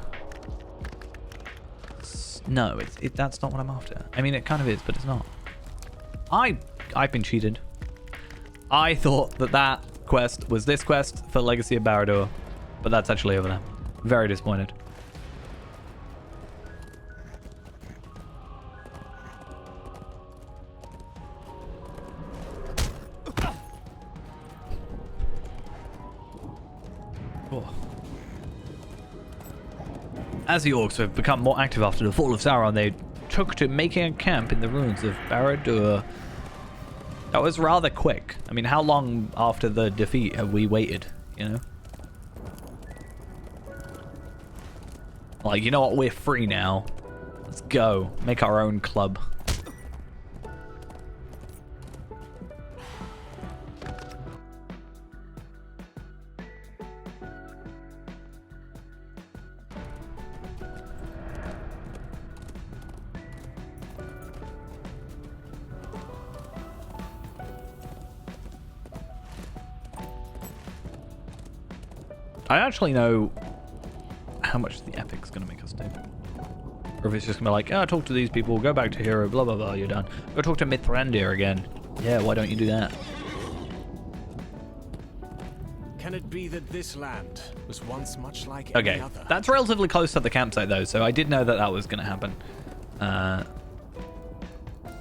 Speaker 1: No, that's not what I'm after. I mean, it kind of is, but it's not. I've been cheated. I thought that quest was this quest for Legacy of Barad-dûr, but that's actually over there. Very disappointed. As the orcs have become more active after the fall of Sauron, they took to making a camp in the ruins of Barad-dûr. That was rather quick. I mean, how long after the defeat have we waited, you know? Like, you know what, we're free now. Let's go. Make our own club. I actually know how much the epic's going to make us do. Or if it's just going to be like, oh, talk to these people, go back to hero, blah, blah, blah, you're done. Go talk to Mithrandir again. Yeah, why don't you do that?
Speaker 5: Can it be that this land was once much like
Speaker 1: Okay,
Speaker 5: any other?
Speaker 1: that's relatively close to the campsite, though, so I did know that that was going to happen.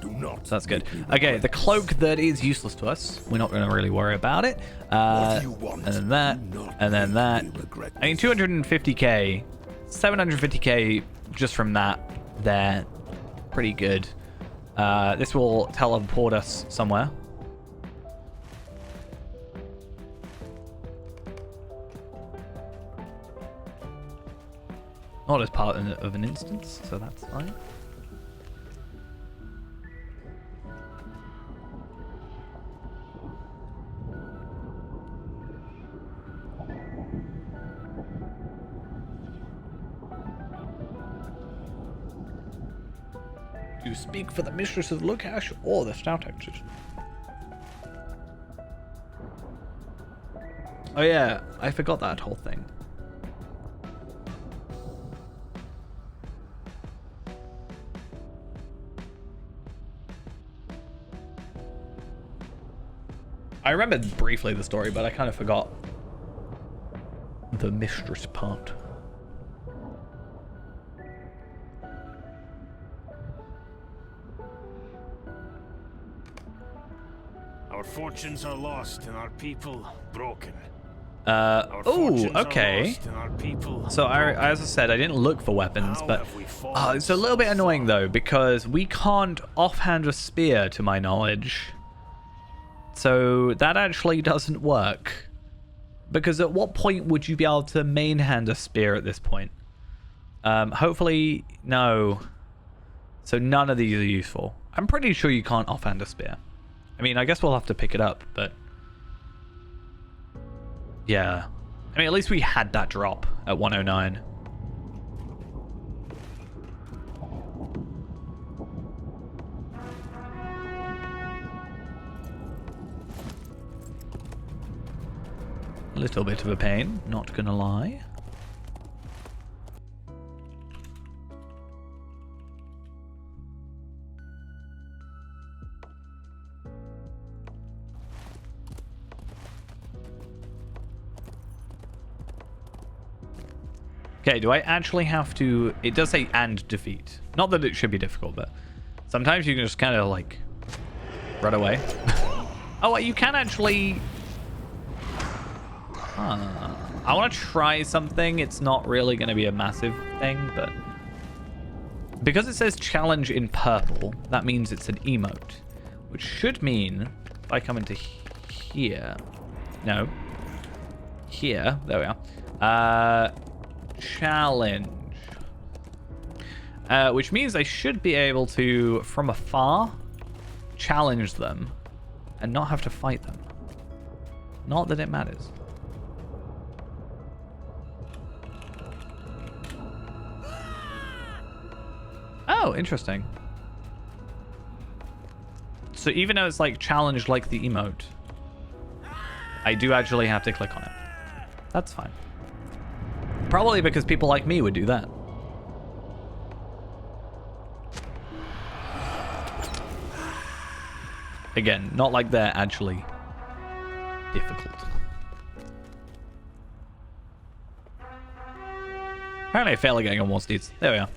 Speaker 2: Do not.
Speaker 1: So that's good. Okay, the cloak that is useless to us. We're not going to really worry about it.
Speaker 2: What you want,
Speaker 1: and then that,
Speaker 2: do not
Speaker 1: and then that.
Speaker 2: make me regret
Speaker 1: I mean,
Speaker 2: this.
Speaker 1: 250k, 750k just from that. There, pretty good. This will teleport us somewhere. Not as part of an instance, so that's fine. Do you speak for the mistress of the Lukash or the stout actors? Oh yeah, I forgot that whole thing. I remembered briefly the story, but I kind of forgot the mistress part.
Speaker 5: Our fortunes are lost and our people broken.
Speaker 1: Oh, okay.
Speaker 5: And our people
Speaker 1: So as I said, I didn't look for weapons,
Speaker 5: How
Speaker 1: but
Speaker 5: have we fallen
Speaker 1: it's a little bit
Speaker 5: so
Speaker 1: annoying
Speaker 5: far?
Speaker 1: though, because we can't offhand a spear to my knowledge. So that actually doesn't work. Because at what point would you be able to main hand a spear at this point? Hopefully, no. So none of these are useful. I'm pretty sure you can't offhand a spear. I mean, I guess we'll have to pick it up, but... yeah. I mean, at least we had that drop at 109. A little bit of a pain, not gonna lie. Okay, do I actually have to... It does say and defeat. Not that it should be difficult, but sometimes you can just kind of like run away. Oh, you can actually... I want to try something. It's not really going to be a massive thing, but... because it says challenge in purple, that means it's an emote. Which should mean if I come into here... No. Here. There we are. Challenge. Which means I should be able to, from afar, challenge them and not have to fight them. Not that it matters. Oh, interesting. So even though it's like challenged like the emote, I do actually have to click on it. That's fine. Probably because people like me would do that. Again, not like they're actually difficult. Apparently I fail at getting on more steeds. There we are.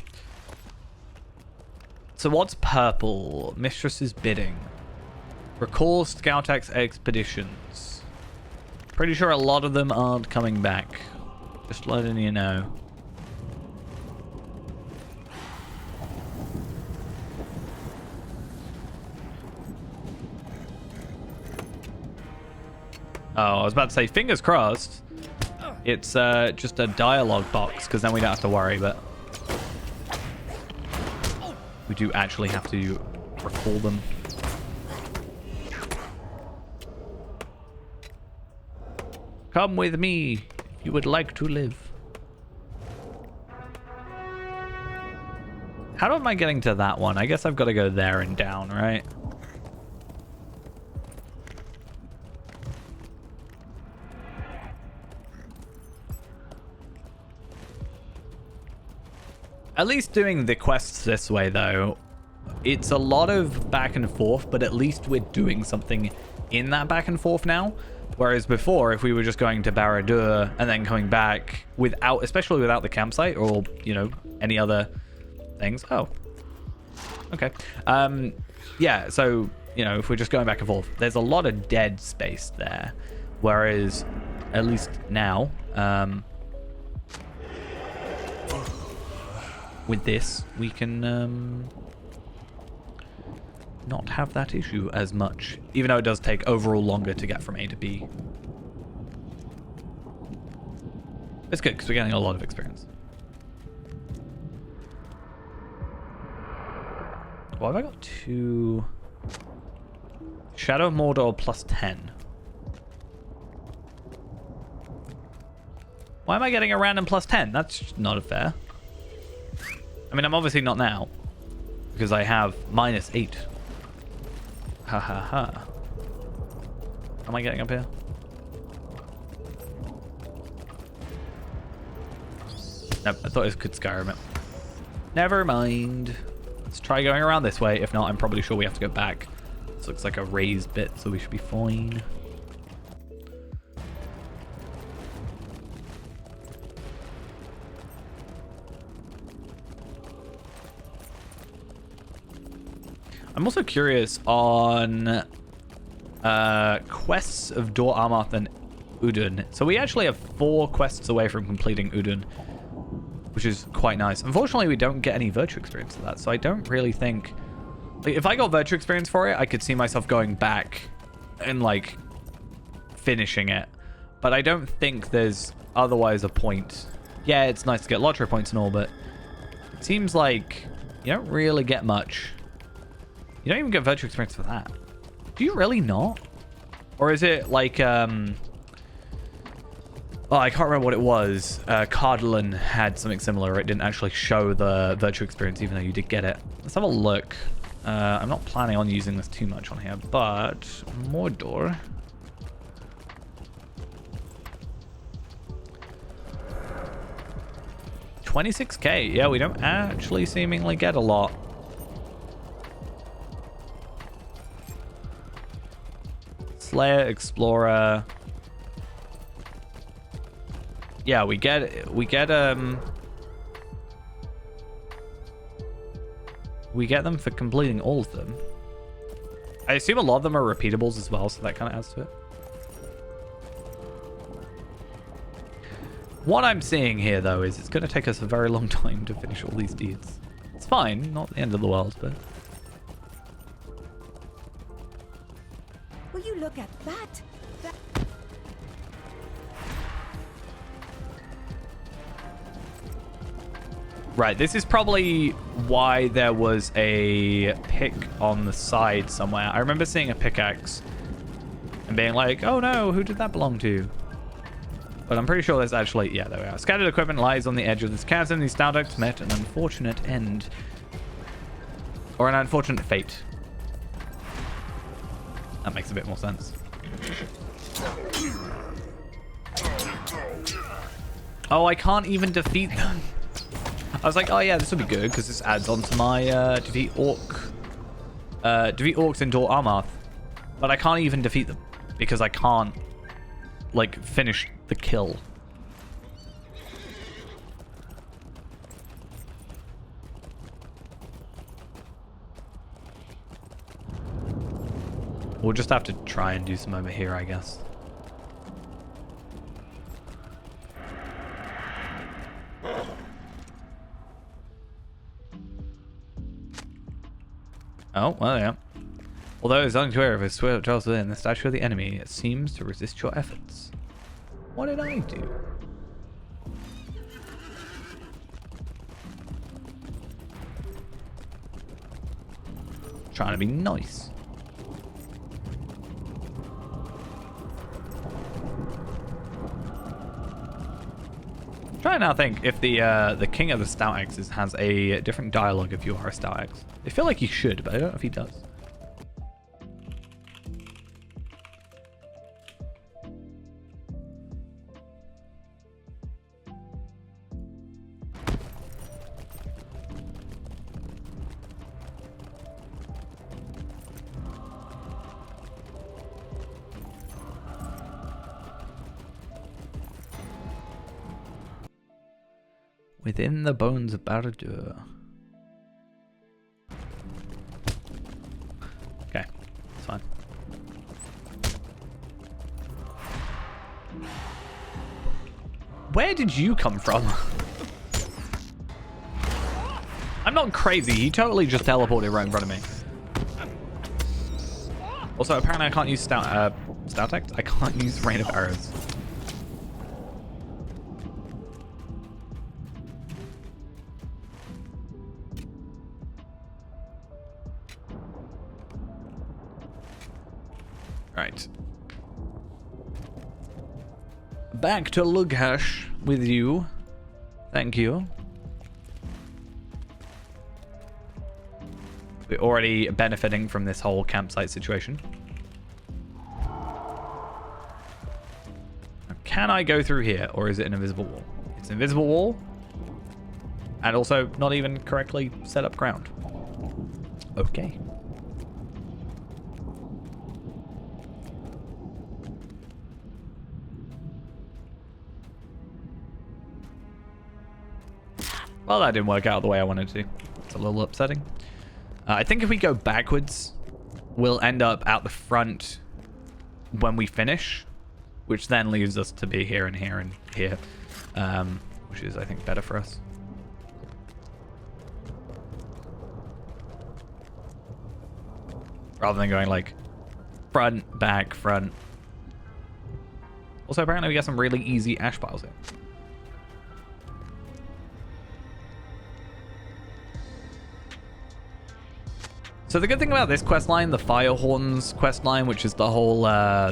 Speaker 1: So what's purple? Mistress's bidding. Recall Scoutax expeditions. Pretty sure a lot of them aren't coming back. Just letting you know. Oh, I was about to say, fingers crossed. It's just a dialogue box, because then we don't have to worry, but... We do actually have to recall them. Come with me if you would like to live. How am I getting to that one? I guess I've got to go there and down, right? At least doing the quests this way, though, it's a lot of back and forth, but at least we're doing something in that back and forth now. Whereas before, if we were just going to Barad-dûr and then coming back without, especially without the campsite or, you know, any other things. Oh, okay. Yeah, so, you know, if we're just going back and forth, there's a lot of dead space there. Whereas, at least now, with this, we can not have that issue as much, even though it does take overall longer to get from A to B. It's good because we're getting a lot of experience. Why have I got 2? Shadow of Mordor plus 10. Why am I getting a random plus 10? That's not fair. I mean, I'm obviously not now because I have minus 8. Ha ha ha. Am I getting up here? Nope, I thought I could Skyrim it. Never mind. Let's try going around this way. If not, I'm probably sure we have to go back. This looks like a raised bit, so we should be fine. I'm also curious on quests of Dor Amroth and Udun. So we actually have 4 quests away from completing Udun, which is quite nice. Unfortunately, we don't get any virtue experience for that, so I don't really think... Like, if I got virtue experience for it, I could see myself going back and, like, finishing it. But I don't think there's otherwise a point. Yeah, it's nice to get lottery points and all, but it seems like you don't really get much. You don't even get virtue experience for that. Do you really not? Or is it like, oh, I can't remember what it was. Cardalin had something similar. It didn't actually show the virtue experience, even though you did get it. Let's have a look. I'm not planning on using this too much on here, but Mordor. $26K. Yeah, we don't actually seemingly get a lot. Slayer, Explorer. Yeah, we get them for completing all of them. I assume a lot of them are repeatables as well, so that kind of adds to it. What I'm seeing here, though, is it's going to take us a very long time to finish all these deeds. It's fine, not the end of the world, but...
Speaker 6: Will you look at that?
Speaker 1: Right, this is probably why there was a pick on the side somewhere. I remember seeing a pickaxe and being like, oh no, who did that belong to? But I'm pretty sure there's actually... Yeah, there we are. Scattered equipment lies on the edge of this chasm. These Stardukes met an unfortunate end. Or an unfortunate fate. That makes a bit more sense. Oh, I can't even defeat them. I was like, oh yeah, this will be good because this adds on to my defeat orcs in Dor Amroth. But I can't even defeat them because I can't, like, finish the kill. We'll just have to try and do some over here, I guess. Oh, well, yeah. Although it's unclear if it's dwells within the statue of the enemy, it seems to resist your efforts. What did I do? Trying to be nice. Trying to now think if the king of the stout axes has a different dialogue if you are a stout axe. I feel like he should, but I don't know if he does. Within the bones of Barad-dûr. Okay, it's fine. Where did you come from? I'm not crazy. He totally just teleported right in front of me. Also, apparently I can't use stout axe. I can't use rain of arrows. Right. Back to Lughash with you. Thank you. We're already benefiting from this whole campsite situation. Can I go through here, or is it an invisible wall? It's an invisible wall. And also not even correctly set up ground. Okay. Well, that didn't work out the way I wanted to. It's a little upsetting. I think if we go backwards, we'll end up out the front when we finish, which then leaves us to be here and here and here, which is, I think, better for us. Rather than going like front, back, front. Also, apparently we got some really easy ash piles here. So the good thing about this quest line, the Firehorns quest line, which is the whole,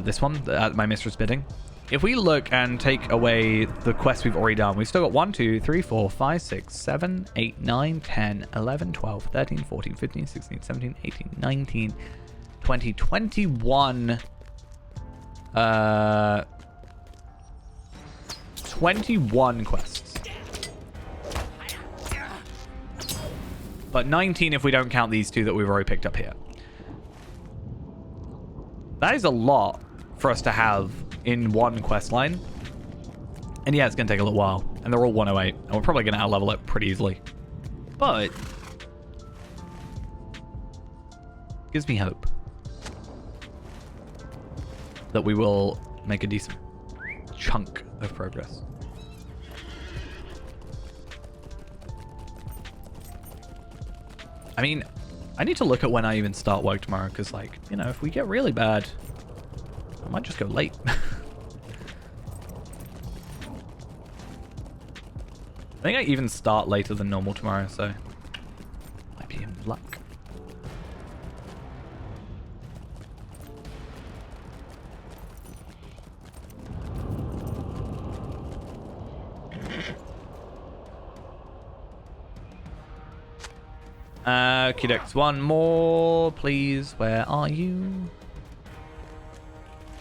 Speaker 1: this one, at my mistress bidding. If we look and take away the quests we've already done, we've still got 1, 2, 3, 4, 5, 6, 7, 8, 9, 10, 11, 12, 13, 14, 15, 16, 17, 18, 19, 20, 21, 21 quests. But 19 if we don't count these two that we've already picked up here. That is a lot for us to have in one quest line. And yeah, it's going to take a little while. And they're all 108. And we're probably going to out-level it pretty easily. But gives me hope that we will make a decent chunk of progress. I mean, I need to look at when I even start work tomorrow, because, like, you know, if we get really bad, I might just go late. I think I even start later than normal tomorrow, so might be in luck. Kidex, one more, please. Where are you?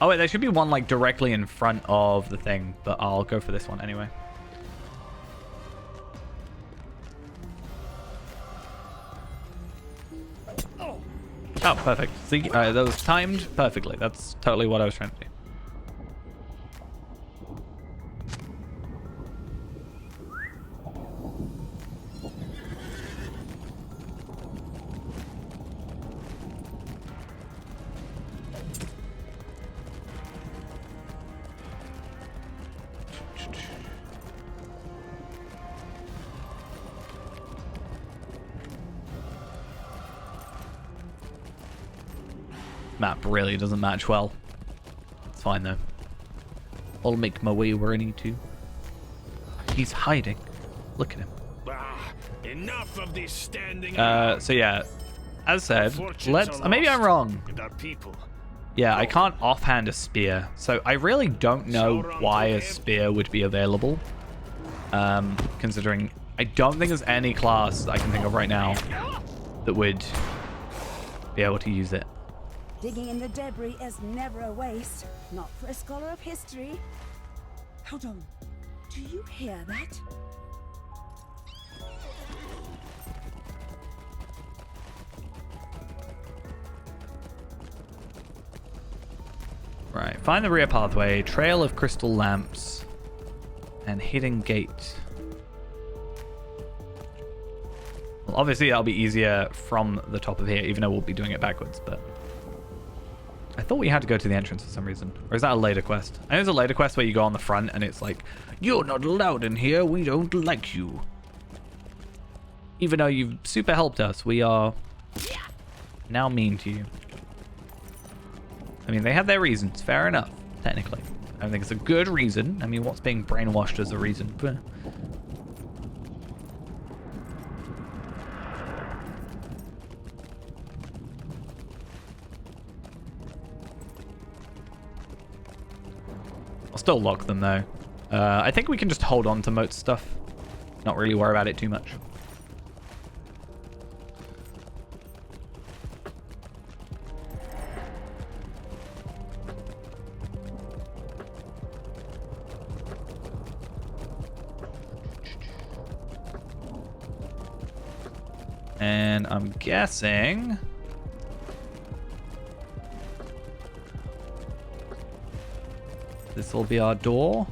Speaker 1: Oh wait, there should be one like directly in front of the thing, but I'll go for this one anyway. Oh, perfect. See, that was timed perfectly. That's totally what I was trying to do. Map really doesn't match well. It's fine though. I'll make my way where I need to. He's hiding. Look at him.
Speaker 5: Enough of this standing.
Speaker 1: So yeah, as said,
Speaker 5: Fortunes
Speaker 1: let's...
Speaker 5: are
Speaker 1: maybe I'm
Speaker 5: lost,
Speaker 1: wrong.
Speaker 5: and our people.
Speaker 1: Yeah, I can't offhand a spear, so I really don't know why a spear would be available. Considering I don't think there's any class that I can think of right now that would be able to use it.
Speaker 6: Digging in the debris is never a waste. Not for a scholar of history. Hold on. Do you hear that?
Speaker 1: Right, find the rear pathway, trail of crystal lamps, and hidden gate. Well, obviously that'll be easier from the top of here, even though we'll be doing it backwards, but... I thought we had to go to the entrance for some reason. Or is that a later quest? I know there's a later quest where you go on the front and it's like, you're not allowed in here, we don't like you. Even though you've super helped us, we are now mean to you. I mean, they have their reasons, fair enough, technically. I don't think it's a good reason. I mean, what's being brainwashed as a reason? But... I'll still lock them, though. I think we can just hold on to most stuff. Not really worry about it too much. And I'm guessing... this will be our door.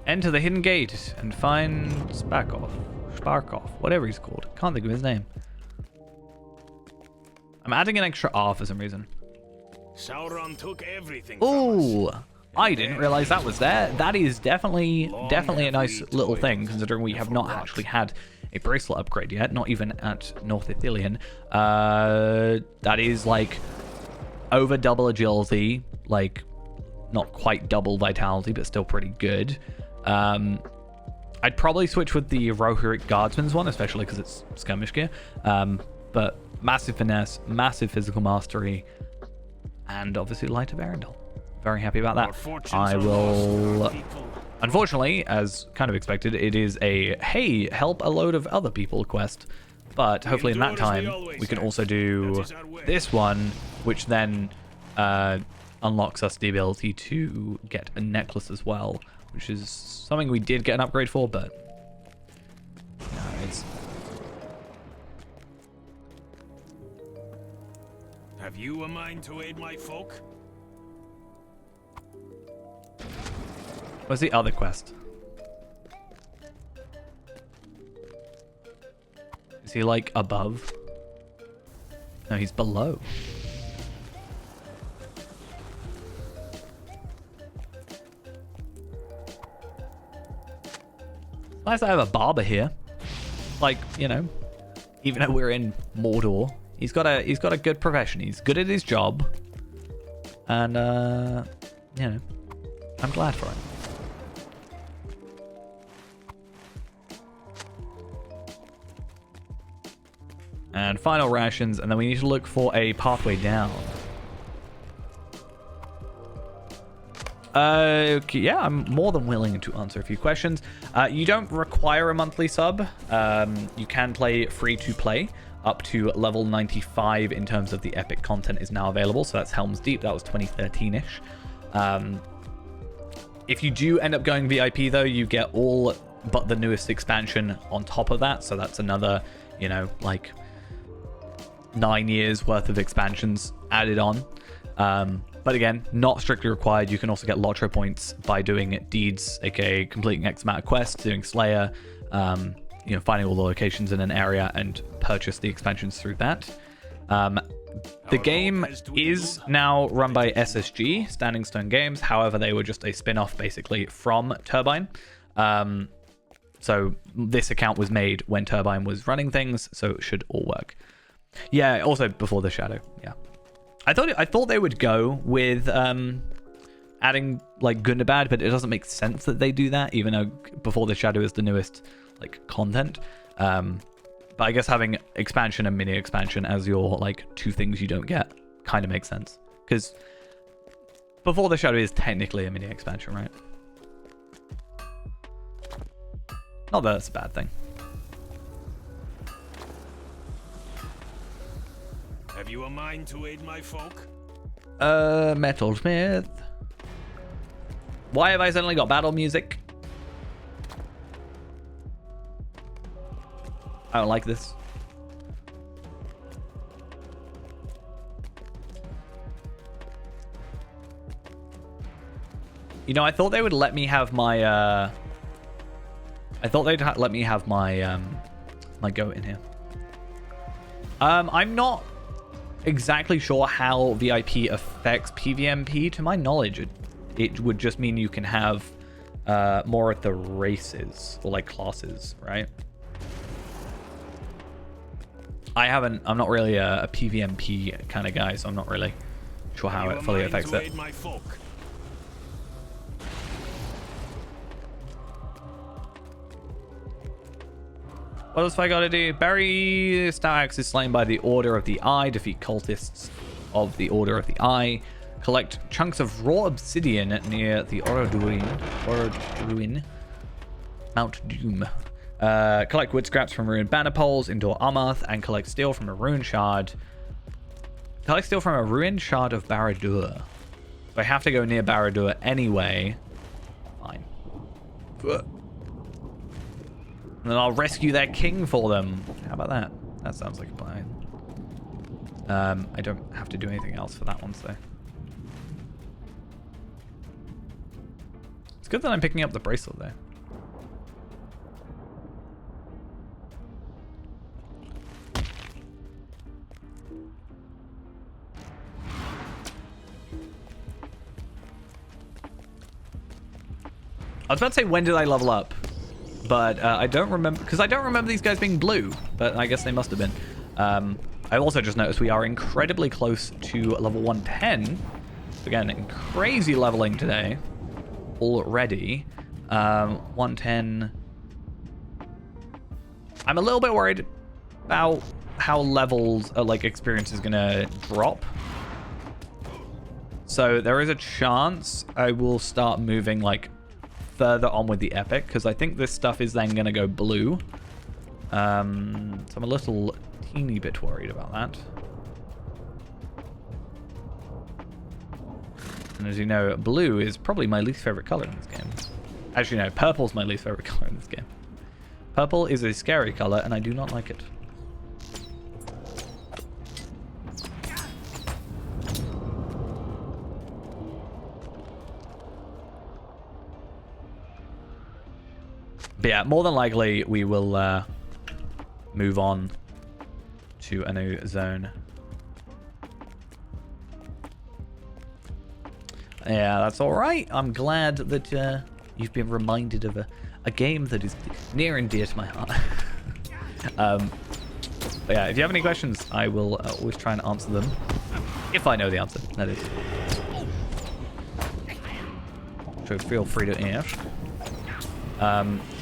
Speaker 1: Enter the hidden gate and find Sparkoff, whatever he's called. Can't think of his name. I'm adding an extra R for some reason.
Speaker 5: Sauron took everything.
Speaker 1: Ooh, I didn't realize that was there. That is definitely a nice little thing, considering we have not actually had a bracelet upgrade yet, not even at North Ithilien. That is like over double agility, like not quite double vitality, but still pretty good. I'd probably switch with the Rohirric Guardsman's one, especially because it's skirmish gear. But massive finesse, massive physical mastery, and obviously Light of Arendelle. Very happy about that. I will... Unfortunately, as kind of expected, it is a, hey, help a load of other people quest. But hopefully in that time, we can also do this one, which then unlocks us the ability to get a necklace as well, which is something we did get an upgrade for, but no, it's...
Speaker 5: Have you a mind to aid my folk?
Speaker 1: Where's the other quest? Is he like above? No, he's below. Nice to have a barber here. Like, you know, even though we're in Mordor, he's got a good profession. He's good at his job. And you know, I'm glad for it. And final rations, and then we need to look for a pathway down. Okay, yeah, I'm more than willing to answer a few questions. You don't require a monthly sub. You can play free to play up to level 95 in terms of the epic content is now available. So that's Helm's Deep. That was 2013-ish. If you do end up going VIP, though, you get all but the newest expansion on top of that. So that's another, you know, like 9 years worth of expansions added on. But again, not strictly required. You can also get Lotro points by doing deeds, aka completing X amount of quests, doing Slayer, you know, finding all the locations in an area and purchase the expansions through that. The game is now run by SSG, Standing Stone Games. However, they were just a spin-off basically from Turbine. So this account was made when Turbine was running things, so it should all work. Yeah, also before the Shadow, yeah. I thought they would go with adding like Gundabad, but it doesn't make sense that they do that, even though Before the Shadow is the newest like content. But I guess having expansion and mini expansion as your like two things you don't get kind of makes sense. Because Before the Shadow is technically a mini expansion, right? Not that that's a bad thing.
Speaker 5: Have you a mind to aid my folk?
Speaker 1: Metalsmith. Why have I suddenly got battle music? I don't like this. You know, I thought they would let me have my, I thought they'd let me have my, my goat in here. I'm not exactly sure how VIP affects PvMP. To my knowledge, it would just mean you can have more at the races, or like classes, right? I'm not really a PvMP kind of guy, so I'm not really sure how it fully affects it. What else have I got to do? Barry Starax is slain by the Order of the Eye. Defeat cultists of the Order of the Eye. Collect chunks of raw obsidian near the Ruin. Mount Doom. Collect wood scraps from ruined banner poles, Endure Amarth, and collect steel from a ruined shard. Collect steel from a ruined shard of Barad-dûr. So I have to go near Barad-dûr anyway. Fine. And then I'll rescue their king for them. How about that? That sounds like a plan. I don't have to do anything else for that one, so. It's good that I'm picking up the bracelet there. I was about to say, when did I level up? But I don't remember, because I don't remember these guys being blue, but I guess they must have been. I also just noticed we are incredibly close to level 110. Again, crazy leveling today already. 110. I'm a little bit worried about how levels, like experience is going to drop. So there is a chance I will start moving like further on with the epic, because I think this stuff is then going to go blue. So I'm a little teeny bit worried about that. And as you know, blue is probably my least favorite color in this game. Actually, no, purple's my least favorite color in this game. Purple is a scary color, and I do not like it. But yeah, more than likely we will move on to a new zone. Yeah, that's all right. I'm glad that you've been reminded of a game that is near and dear to my heart. But yeah, if you have any questions, I will always try and answer them. If I know the answer, that is. So feel free to ask.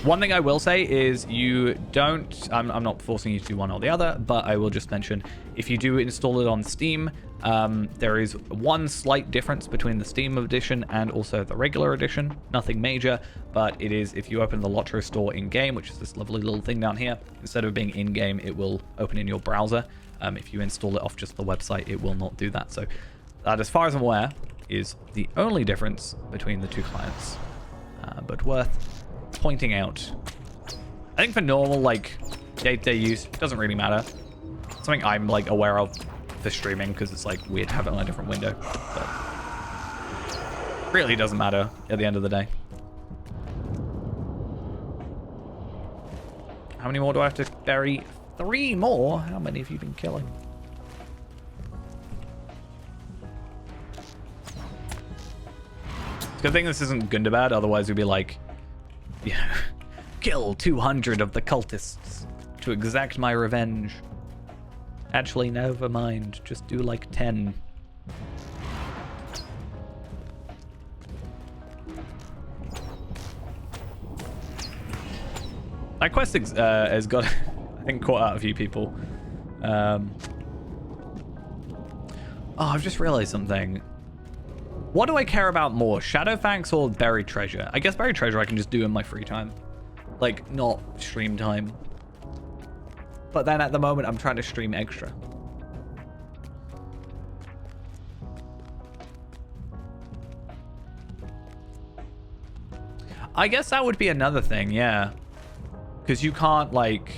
Speaker 1: One thing I will say is you don't, I'm not forcing you to do one or the other, but I will just mention, if you do install it on Steam, there is one slight difference between the Steam edition and also the regular edition. Nothing major, but it is, if you open the Lotro store in-game, which is this lovely little thing down here, instead of being in-game, it will open in your browser. If you install it off just the website, it will not do that. So that, as far as I'm aware, is the only difference between the two clients, but worth pointing out. I think for normal, like, day-to-day use, it doesn't really matter. Something I'm, like, aware of for streaming, because it's, like, weird to have it on a different window. But really doesn't matter at the end of the day. How many more do I have to bury? 3 more? How many have you been killing? It's a good thing this isn't Gundabad, otherwise we'd be like, you know, kill 200 of the cultists to exact my revenge. Actually, never mind. Just do like 10. My quest has got... I think caught out a few people. Oh, I've just realized something. What do I care about more, Shadowfax or buried treasure? I guess buried treasure I can just do in my free time. Like, not stream time. But then at the moment, I'm trying to stream extra. I guess that would be another thing, yeah. Because you can't, like...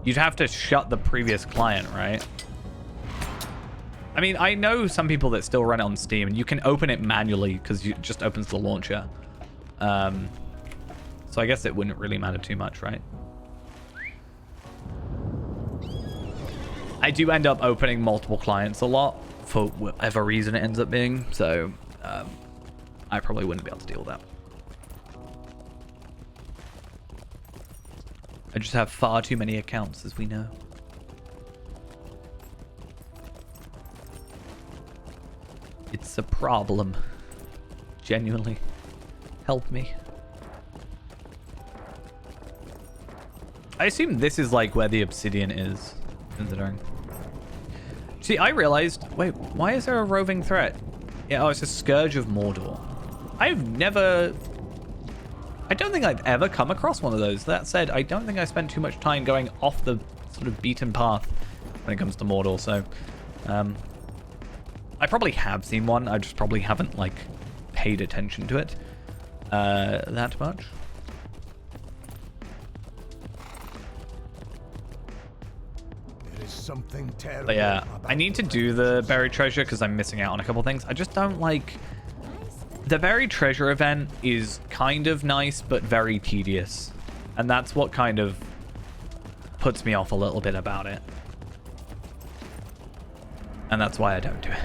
Speaker 1: You'd have to shut the previous client, right? I mean, I know some people that still run it on Steam, and you can open it manually because it just opens the launcher. So I guess it wouldn't really matter too much, right? I do end up opening multiple clients a lot for whatever reason it ends up being, so I probably wouldn't be able to deal with that. I just have far too many accounts, as we know. It's a problem. Genuinely. Help me. I assume this is like where the obsidian is, considering. See, I realized... Wait, why is there a roving threat? Yeah, oh, it's a Scourge of Mordor. I've never... I don't think I've ever come across one of those. That said, I don't think I spent too much time going off the sort of beaten path when it comes to Mordor, so... I probably have seen one. I just probably haven't, like, paid attention to it that much.
Speaker 2: There is something terrible.
Speaker 1: But yeah,
Speaker 2: about
Speaker 1: I need to do the buried treasure because I'm missing out on a couple things. I just don't like... The buried treasure event is kind of nice, but very tedious. And that's what kind of puts me off a little bit about it. And that's why I don't do it.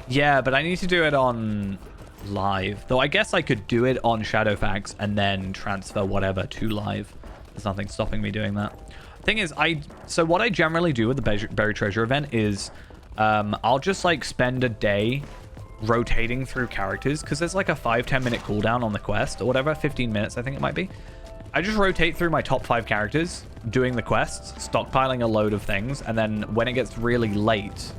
Speaker 1: Yeah, but I need to do it on live. Though I guess I could do it on Shadowfax and then transfer whatever to live. There's nothing stopping me doing that. Thing is, so what I generally do with the buried treasure event is I'll just like spend a day rotating through characters because there's like a 5-10 minute cooldown on the quest or whatever, 15 minutes I think it might be. I just rotate through my top 5 characters doing the quests, stockpiling a load of things, and then when it gets really late...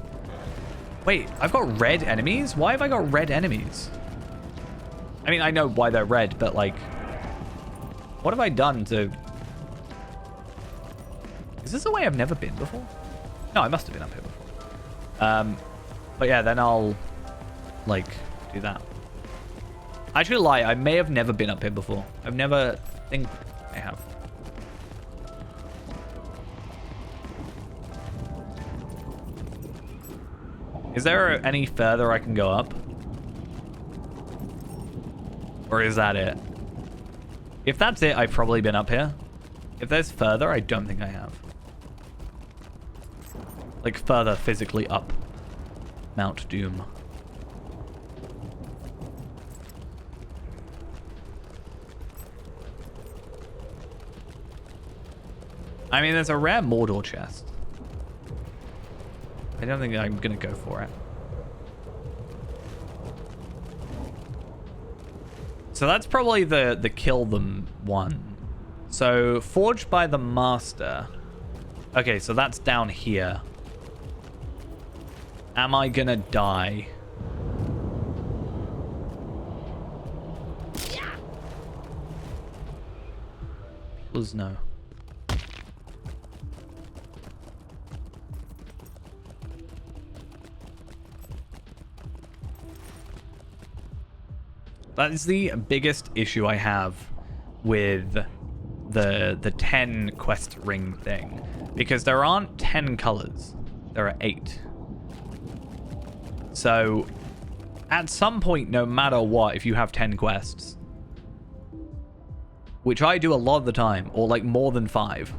Speaker 1: Wait, I've got red enemies? Why have I got red enemies? I mean, I know why they're red, but like... What have I done to... Is this a way I've never been before? No, I must have been up here before. But yeah, then I'll, like, do that. I actually lie, I may have never been up here before. I've never... think I have. Is there any further I can go up? Or is that it? If that's it, I've probably been up here. If there's further, I don't think I have. Like further physically up Mount Doom. I mean, there's a rare Mordor chest. I don't think I'm gonna go for it. So that's probably the kill them one. So forged by the master. Okay, so that's down here. Am I gonna die? Please no. That is the biggest issue I have with the 10 quest ring thing. Because there aren't 10 colors. There are 8. So, at some point, no matter what, if you have 10 quests, which I do a lot of the time, or like more than 5,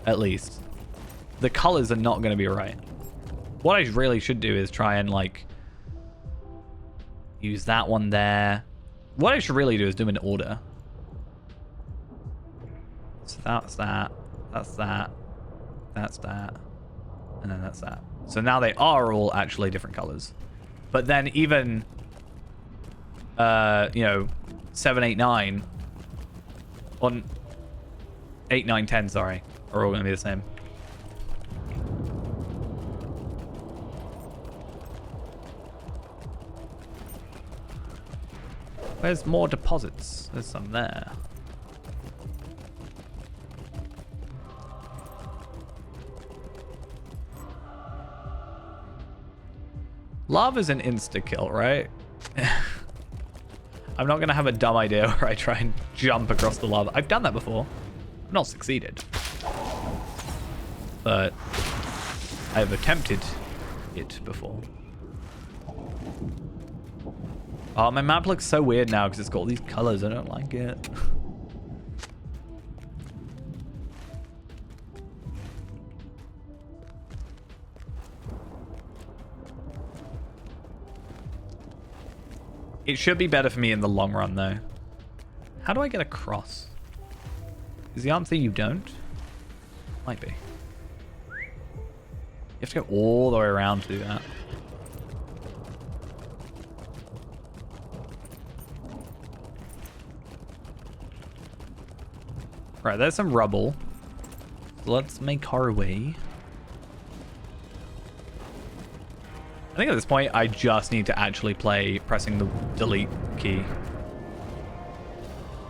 Speaker 1: at least, the colors are not going to be right. What I really should do is try and like use that one there. What I should really do is do an order. So that's that, that's that, that's that, and then that's that. So now they are all actually different colors. But then even, you know, 7, 8, 9. On 8, 9, 10, sorry. Are all going to be the same. Where's more deposits? There's some there. Lava's an insta-kill, right? I'm not going to have a dumb idea where I try and jump across the lava. I've done that before. I've not succeeded. But I've attempted it before. Oh, my map looks so weird now because it's got all these colors. I don't like it. It should be better for me in the long run, though. How do I get across? Is the answer you don't? Might be. You have to go all the way around to do that. Right, there's some rubble. Let's make our way. I think at this point, I just need to actually play pressing the delete key.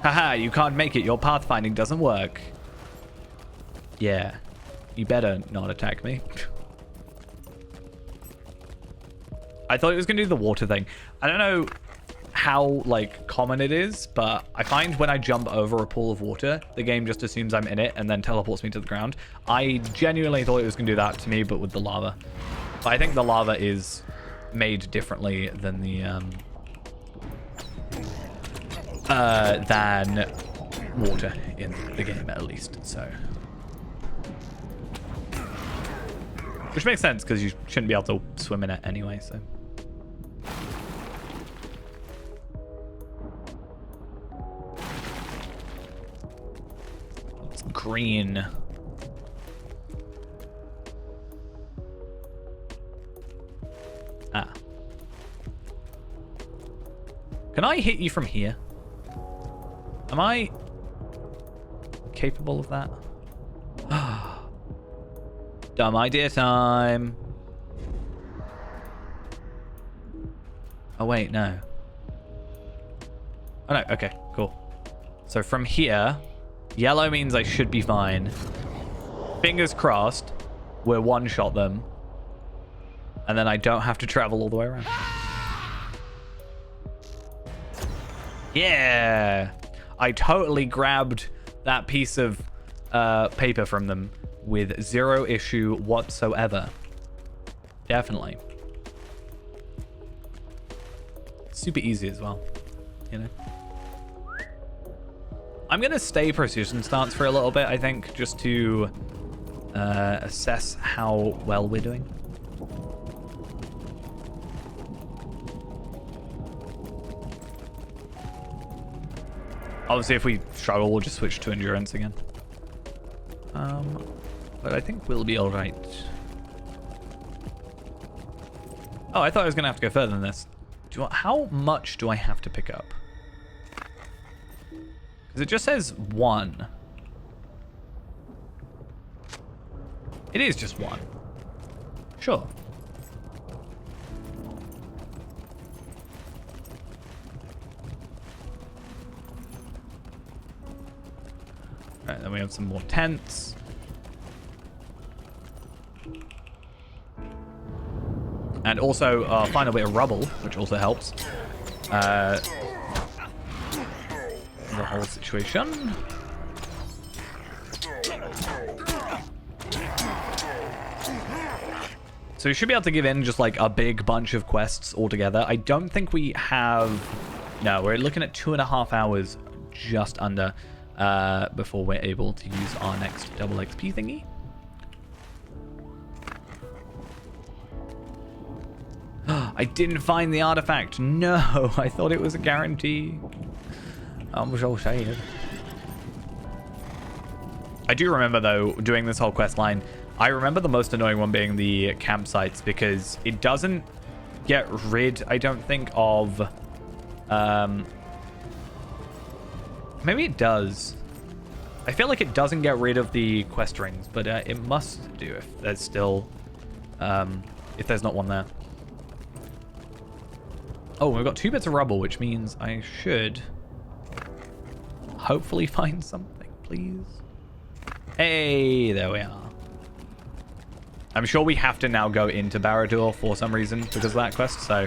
Speaker 1: Haha, you can't make it. Your pathfinding doesn't work. Yeah. You better not attack me. I thought it was going to do the water thing. I don't know how like common it is, but I find when I jump over a pool of water, the game just assumes I'm in it and then teleports me to the ground. I genuinely thought it was going to do that to me, but with the lava. But I think the lava is made differently than the than water in the game, at least. So, which makes sense because you shouldn't be able to swim in it anyway. So. Green. Ah. Can I hit you from here? Am I capable of that? Dumb idea time. Oh wait, no. Oh no, okay, cool. So from here, yellow means I should be fine. Fingers crossed, we'll one-shot them. And then I don't have to travel all the way around. Yeah! I totally grabbed that piece of paper from them with zero issue whatsoever. Definitely. Super easy as well, you know? I'm going to stay precision stance for a little bit, I think, just to assess how well we're doing. Obviously, if we struggle, we'll just switch to endurance again. But I think we'll be all right. Oh, I thought I was going to have to go further than this. How much do I have to pick up? Because it just says 1. It is just 1. Sure. Right, then we have some more tents. And also our final bit of rubble, which also helps. The whole situation. So we should be able to give in just like a big bunch of quests altogether. I don't think we have... No, we're looking at 2.5 hours just under before we're able to use our next double XP thingy. I didn't find the artifact. No, I thought it was a guarantee. I'm so sad. I do remember, though, doing this whole quest line, I remember the most annoying one being the campsites, because it doesn't get rid, I don't think, of Maybe it does. I feel like it doesn't get rid of the quest rings, but it must do if there's still... if there's not one there. Oh, we've got 2 bits of rubble, which means I should hopefully find something, please. Hey, there we are. I'm sure we have to now go into Barad-dûr for some reason because of that quest, so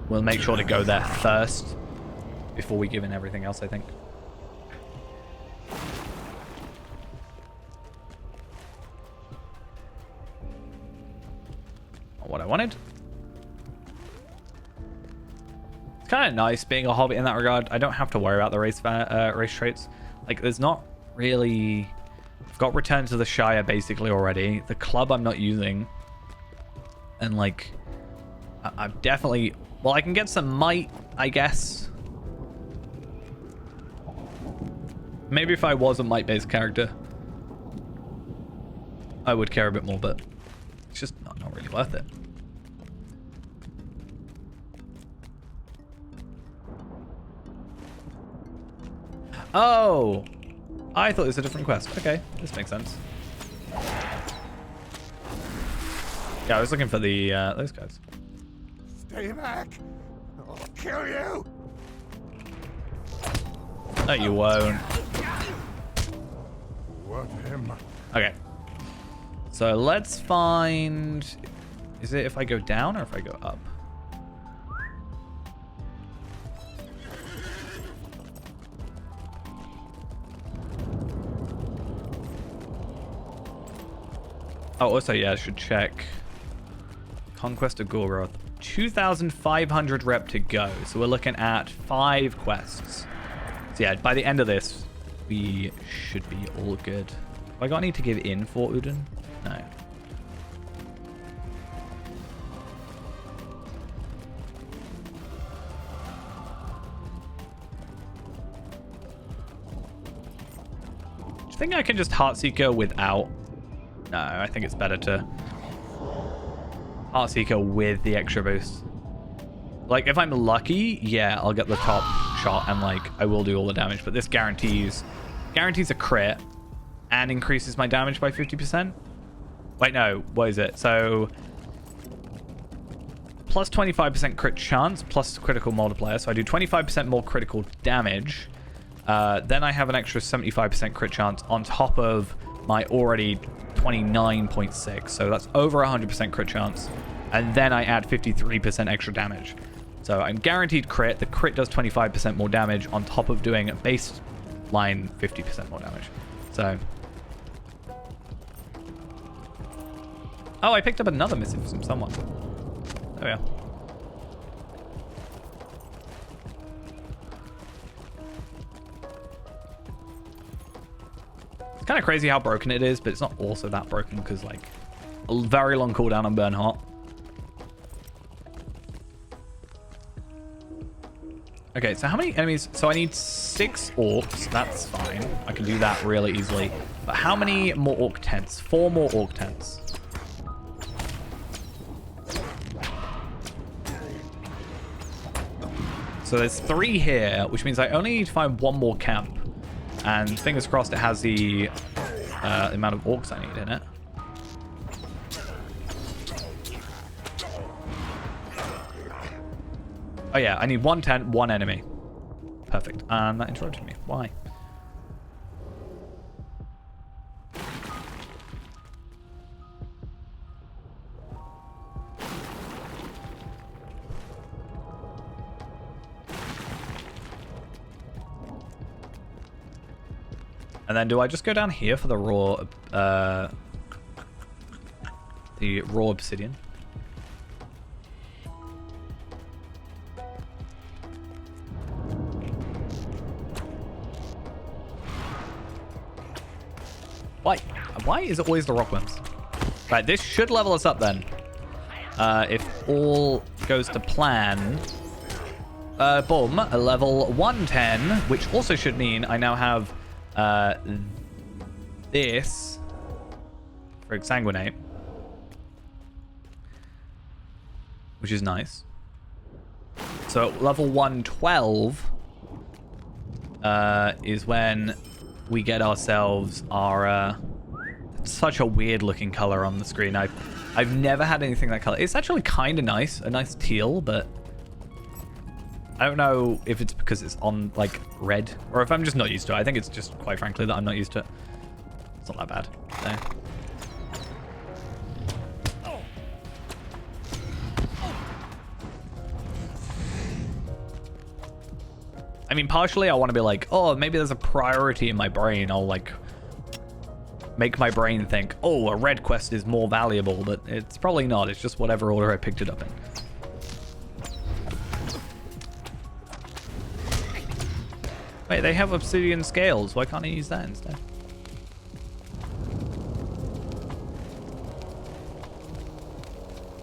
Speaker 1: we'll make sure to go there first before we give in everything else, I think. What I wanted. It's kind of nice being a hobbit in that regard. I don't have to worry about the race traits. Like, there's not really... I've got Return to the Shire basically already. The club I'm not using. And, like, I'm definitely... Well, I can get some might, I guess. Maybe if I was a might-based character, I would care a bit more, but it's just not really worth it. Oh! I thought it was a different quest. Okay, this makes sense. Yeah, I was looking for the those guys.
Speaker 2: Stay back! I'll kill you!
Speaker 1: No, you won't.
Speaker 2: What him?
Speaker 1: Okay. So let's find... Is it if I go down or if I go up? Oh, also, yeah, I should check. Conquest of Gorroth. 2,500 rep to go. So we're looking at 5 quests. So yeah, by the end of this, we should be all good. Have I got any to give in for Udon? No. Do you think I can just Heartseeker without? No, I think it's better to Heartseeker with the extra boost. Like, if I'm lucky, yeah, I'll get the top shot and, like, I will do all the damage. But this guarantees a crit and increases my damage by 50%. Wait, no, what is it? So, plus 25% crit chance, plus critical multiplier. So I do 25% more critical damage. Then I have an extra 75% crit chance on top of my already 29.6. So that's over 100% crit chance. And then I add 53% extra damage. So I'm guaranteed crit. The crit does 25% more damage on top of doing a baseline 50% more damage. So... Oh, I picked up another missive from someone. There we are. It's kind of crazy how broken it is, but it's not also that broken because, like, a very long cooldown on Burn Hot. Okay, so how many enemies? So I need 6 orcs. That's fine. I can do that really easily. But how many more orc tents? 4 more orc tents. So there's 3 here, which means I only need to find 1 more camp. And fingers crossed it has the amount of orcs I need in it. Oh yeah, I need 1 tent, 1 enemy. Perfect. And that interrupted me. Why? And then do I just go down here for the raw obsidian? Why is it always the rock ones? Right, this should level us up then. If all goes to plan. Boom, a level 110, which also should mean I now have this for Exsanguinate, which is nice. So level 112 is when we get ourselves our... such a weird looking color on the screen. I've never had anything that color. It's actually kind of nice. A nice teal, but... I don't know if it's because it's on, like, red. Or if I'm just not used to it. I think it's just, quite frankly, that I'm not used to it. It's not that bad. So. I mean, partially I want to be like, oh, maybe there's a priority in my brain. I'll, like, make my brain think, oh, a red quest is more valuable. But it's probably not. It's just whatever order I picked it up in. Wait, they have obsidian scales. Why can't I use that instead?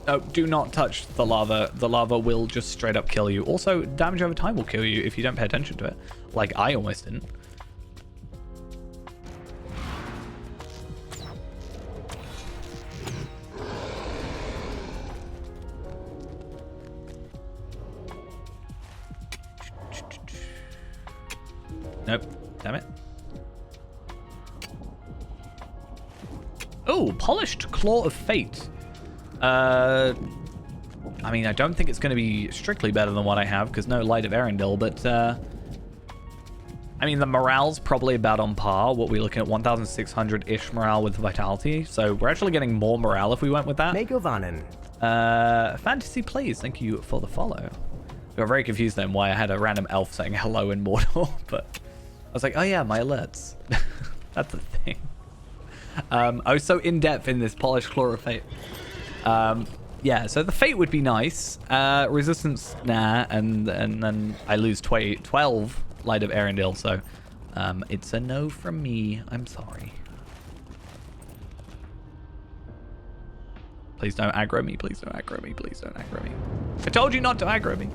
Speaker 1: No, do not touch the lava. The lava will just straight up kill you. Also, damage over time will kill you if you don't pay attention to it. Like I almost didn't. Nope. Damn it. Oh, Polished Claw of Fate. I mean, I don't think it's going to be strictly better than what I have, because no Light of Arendelle, but, I mean, the morale's probably about on par. What we're looking at, 1,600-ish morale with Vitality, so we're actually getting more morale if we went with that.
Speaker 7: Megovanen.
Speaker 1: Fantasy Plays, thank you for the follow. I got very confused then why I had a random elf saying hello in Mordor, but I was like, oh yeah, my alerts. That's the thing. I was so in-depth in this Polished Claw of Fate. Yeah, so the Fate would be nice. Resistance, nah, and then I lose 12 Light of Arendelle, so it's a no from me. I'm sorry. Please don't aggro me, please don't aggro me, please don't aggro me. I told you not to aggro me.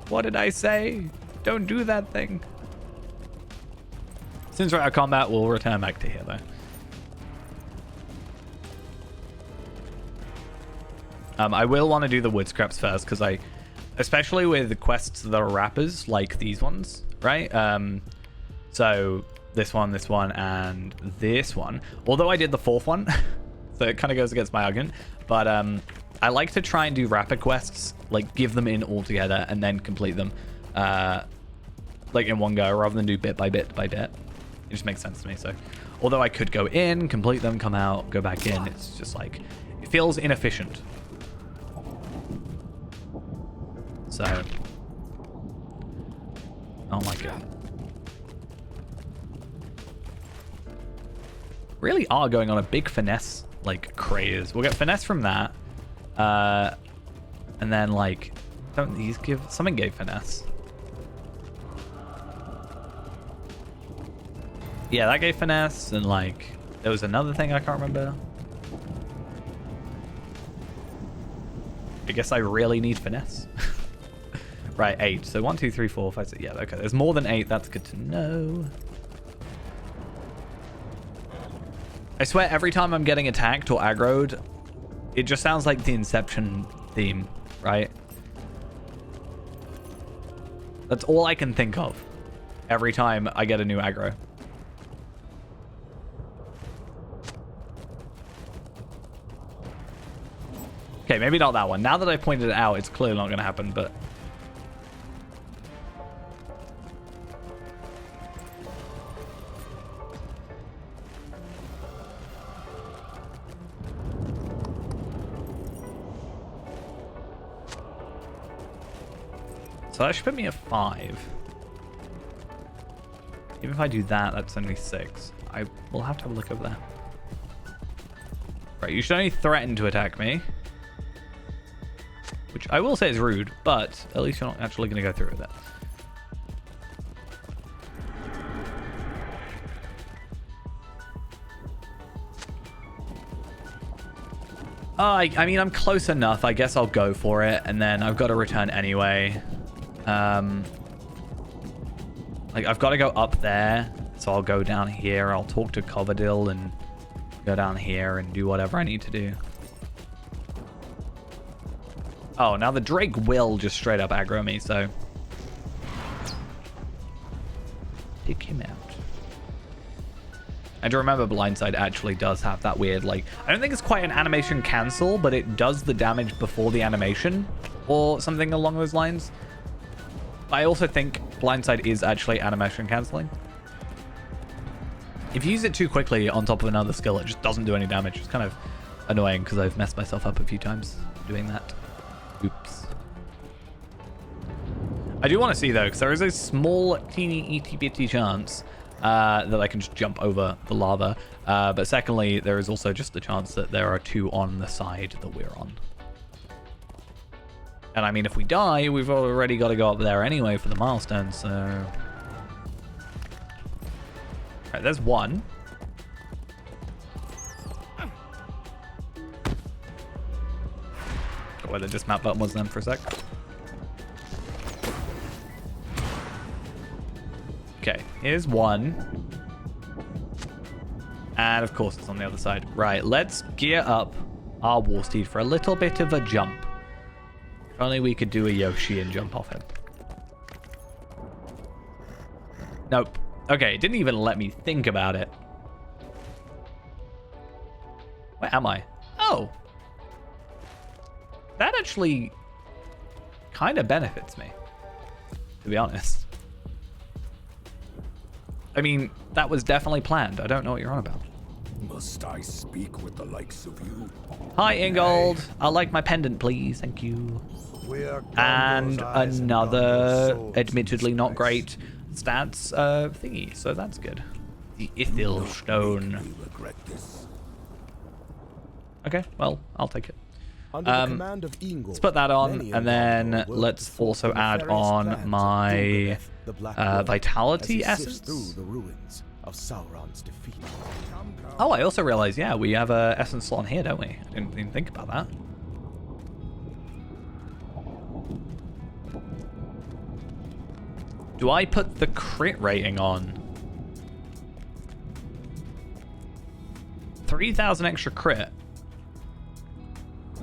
Speaker 1: What did I say? Don't do that thing. Since we're out of combat, we'll return back to here, though. I will want to do the wood scraps first, because especially with the quests that are wrappers, like these ones, right? So this one, and this one. Although I did the fourth one, so it kind of goes against my argument. But I like to try and do rapid quests, like give them in all together and then complete them, like in one go, rather than do bit by bit by bit. It just makes sense to me. So, although I could go in, complete them, come out, go back in, it's just like it feels inefficient. So, I don't like it. Really are going on a big finesse like craze. We'll get finesse from that. And then like, don't these give, something gave finesse. Yeah, that gave finesse, and like, there was another thing I can't remember. I guess I really need finesse. Right, 8. So 1, 2, 3, 4, 5, 6. Yeah, okay. There's more than 8. That's good to know. I swear, every time I'm getting attacked or aggroed, it just sounds like the Inception theme, right? That's all I can think of every time I get a new aggro. Okay, maybe not that one. Now that I pointed it out, it's clearly not going to happen, but... So that should put me at 5. Even if I do that, that's only 6. I will have to have a look over there. Right, you should only threaten to attack me. Which I will say is rude, but at least you're not actually going to go through with it. I mean, I'm close enough. I guess I'll go for it, and then I've got to return anyway. Like, I've got to go up there, so I'll go down here. I'll talk to Coverdale and go down here and do whatever I need to do. Oh, now the Drake will just straight up aggro me, so... Take him out. And to remember, Blindside actually does have that weird, like... I don't think it's quite an animation cancel, but it does the damage before the animation. Or something along those lines. I also think Blindside is actually animation canceling. If you use it too quickly on top of another skill, it just doesn't do any damage. It's kind of annoying because I've messed myself up a few times doing that. Oops. I do want to see, though, because there is a small, teeny, itty-bitty chance that I can just jump over the lava. But secondly, there is also just a chance that there are two on the side that we're on. And I mean, if we die, we've already got to go up there anyway for the milestone, so... Alright, there's one. Got where the dismount button was then for a sec. Okay, here's one. And of course it's on the other side. Right, let's gear up our Warsteed for a little bit of a jump. If only we could do a Yoshi and jump off him. Nope. Okay, it didn't even let me think about it. Where am I? Oh. That actually kind of benefits me, to be honest. I mean, that was definitely planned. I don't know what you're on about.
Speaker 2: Must I speak with the likes of you?
Speaker 1: Hi, Ingold. I'll like my pendant, please. Thank you. And another, admittedly not great stats thingy, so that's good. The Ithil Stone. Okay, well, I'll take it. Let's put that on, and then let's also add on my Vitality Essence. Oh, I also realized, yeah, we have a Essence slot on here, don't we? I didn't even think about that. Do I put the crit rating on? 3,000 extra crit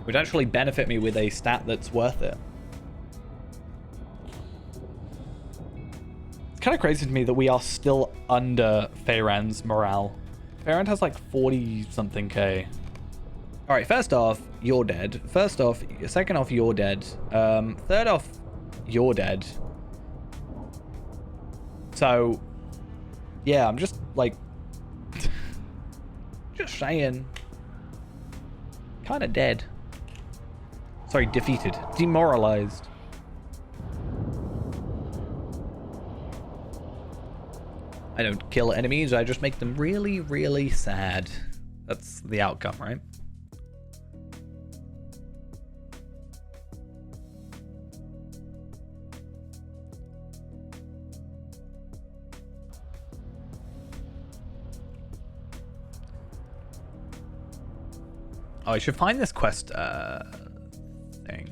Speaker 1: would actually benefit me with a stat that's worth it. It's kind of crazy to me that we are still under Feyran's morale. Feyran has like 40-something K. Alright, first off, you're dead. First off, second off, you're dead. Third off, you're dead. So, yeah, I'm just, like, just saying. Kind of dead. Sorry, defeated. Demoralized. I don't kill enemies, I just make them really, really sad. That's the outcome, right? Oh, I should find this quest thing.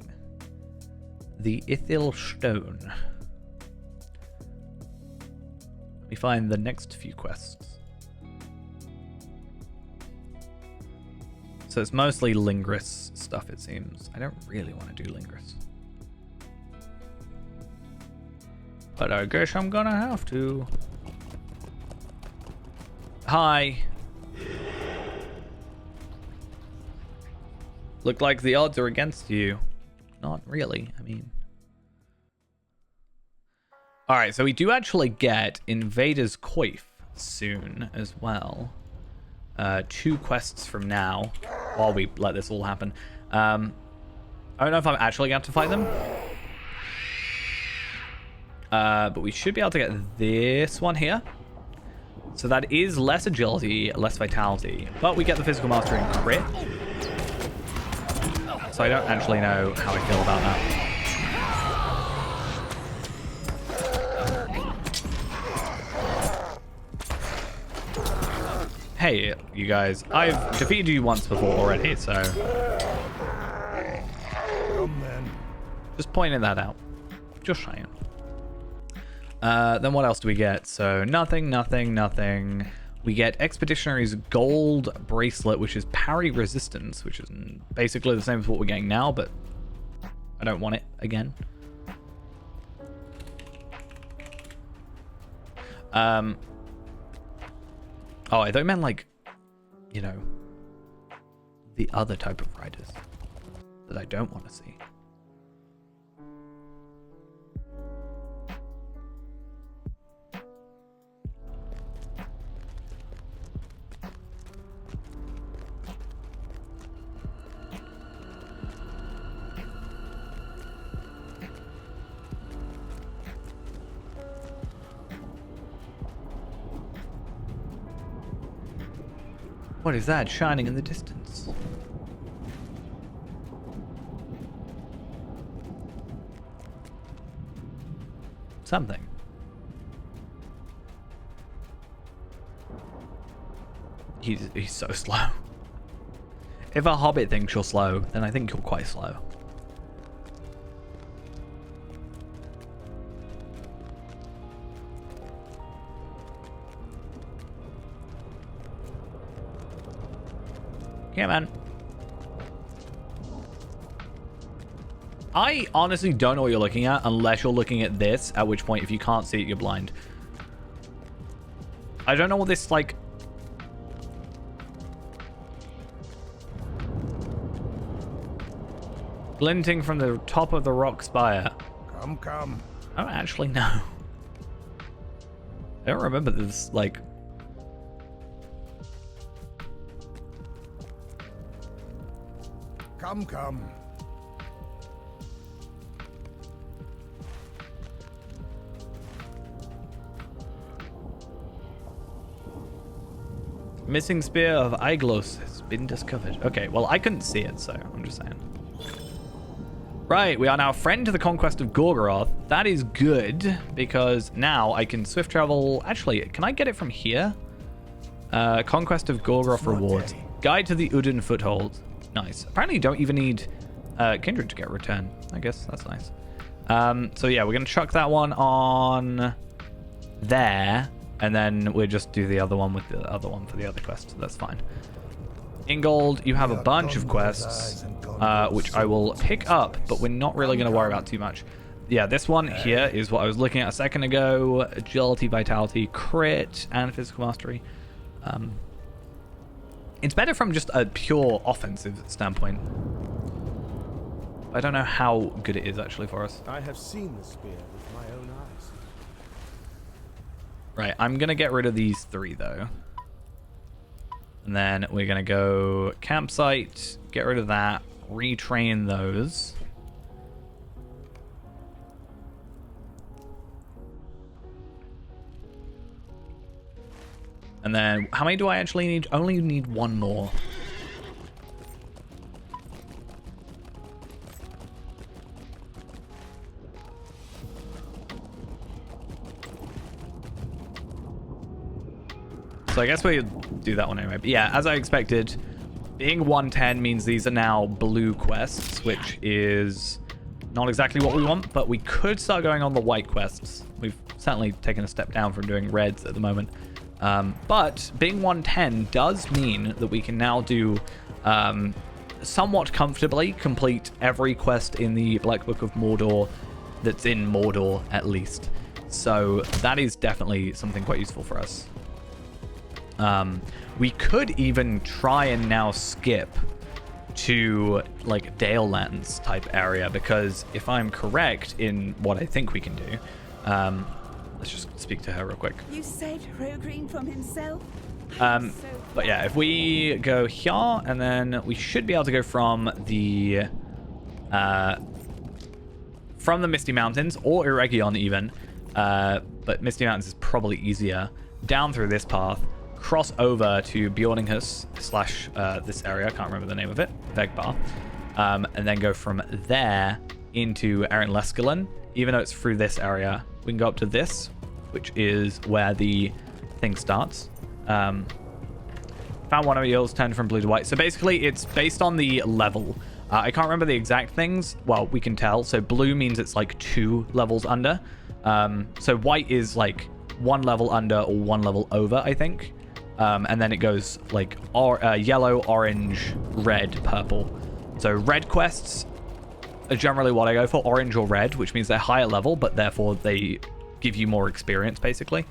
Speaker 1: The Ithil Stone. Let me find the next few quests. So it's mostly Lingris stuff, it seems. I don't really want to do Lingris. But I guess I'm gonna have to. Hi. Look like the odds are against you. Not really, I mean. Alright, so we do actually get Invader's Coif soon as well. 2 quests from now, while we let this all happen. I don't know if I'm actually going to fight them. But we should be able to get this one here. So that is less agility, less vitality. But we get the physical mastery and crit. So I don't actually know how I feel about that. Hey, you guys. I've defeated you once before already, so... just pointing that out. Just saying. Then what else do we get? So nothing, nothing, nothing. We get Expeditionary's gold bracelet, which is parry resistance, which is basically the same as what we're getting now, but I don't want it again. Oh, I thought you meant like, you know, the other type of riders that I don't want to see. What is that shining in the distance? Something. He's so slow. If a hobbit thinks you're slow, then I think you're quite slow. Yeah, man. I honestly don't know what you're looking at unless you're looking at this, at which point if you can't see it, you're blind. I don't know what this, like... Glinting from the top of the rock spire.
Speaker 2: Come, come.
Speaker 1: I don't actually know. I don't remember this, like...
Speaker 2: Come, come.
Speaker 1: Missing spear of Aiglos has been discovered. Okay, well, I couldn't see it, so I'm just saying. Right, we are now friend to the conquest of Gorgoroth. That is good, because now I can swift travel... Actually, can I get it from here? Conquest of Gorgoroth rewards. Guide to the Udin foothold. Nice. Apparently you don't even need Kindred to get a return. I guess that's nice. So yeah, we're going to chuck that one on there. And then we'll just do the other one with the other one for the other quest. So that's fine. Ingold, you have a bunch of quests, which I will pick up, but we're not really going to worry about too much. Yeah, this one here is what I was looking at a second ago. Agility, Vitality, Crit, and Physical Mastery. It's better from just a pure offensive standpoint. I don't know how good it is actually for us.
Speaker 2: I have seen the spear with my own eyes.
Speaker 1: Right, I'm going to get rid of these three though. And then we're going to go campsite, get rid of that, retrain those. And then, how many do I actually need? Only need one more. So I guess we do that one anyway. But yeah, as I expected, being 110 means these are now blue quests, which is not exactly what we want, but we could start going on the white quests. We've certainly taken a step down from doing reds at the moment. But being 110 does mean that we can now do somewhat comfortably complete every quest in the Black Book of Mordor that's in Mordor, at least. So that is definitely something quite useful for us. We could even try and now skip to like Dale Lands type area, because if I'm correct in what I think we can do, let's just speak to her real quick.
Speaker 6: You saved Rogreen from himself?
Speaker 1: But yeah, if we go here, and then we should be able to go from the Misty Mountains, or Eregion even, but Misty Mountains is probably easier, down through this path, cross over to Bjorninghus / this area, I can't remember the name of it, Vegbar, and then go from there into Erin Leskelin. Even though it's through this area, we can go up to this, which is where the thing starts. Found one of yours turned from blue to white. So basically, it's based on the level. I can't remember the exact things. Well, we can tell. So blue means it's like 2 levels under. So white is like 1 level under or 1 level over, I think. And then it goes like yellow, orange, red, purple. So red quests are generally what I go for. Orange or red, which means they're higher level, but therefore they give you more experience, basically.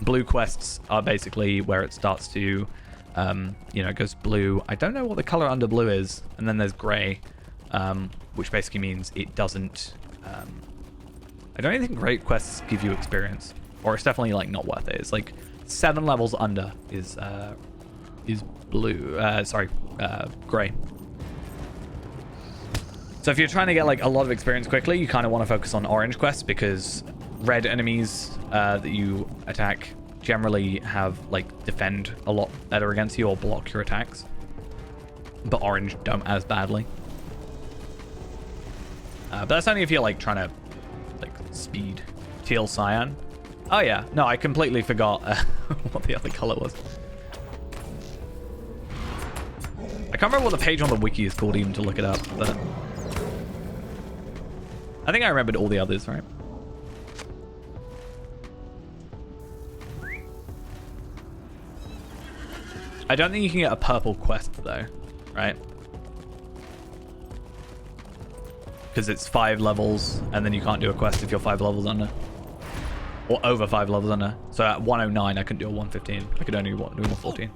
Speaker 1: Blue quests are basically where it starts to, you know, it goes blue. I don't know what the color under blue is. And then there's gray, which basically means it doesn't... I don't even think great quests give you experience. Or it's definitely, like, not worth it. It's, like, 7 levels under is blue. Gray. So if you're trying to get, like, a lot of experience quickly, you kind of want to focus on orange quests, because red enemies that you attack generally have, like, defend a lot better against you or block your attacks. But orange don't as badly. But that's only if you're, like, trying to, like, speed. Teal cyan. Oh, yeah. No, I completely forgot what the other color was. I can't remember what the page on the wiki is called even to look it up, but... I think I remembered all the others, right? I don't think you can get a purple quest, though, right? Because it's 5 levels, and then you can't do a quest if you're 5 levels under. Or over 5 levels under. So at 109, I couldn't do a 115. I could only do 114.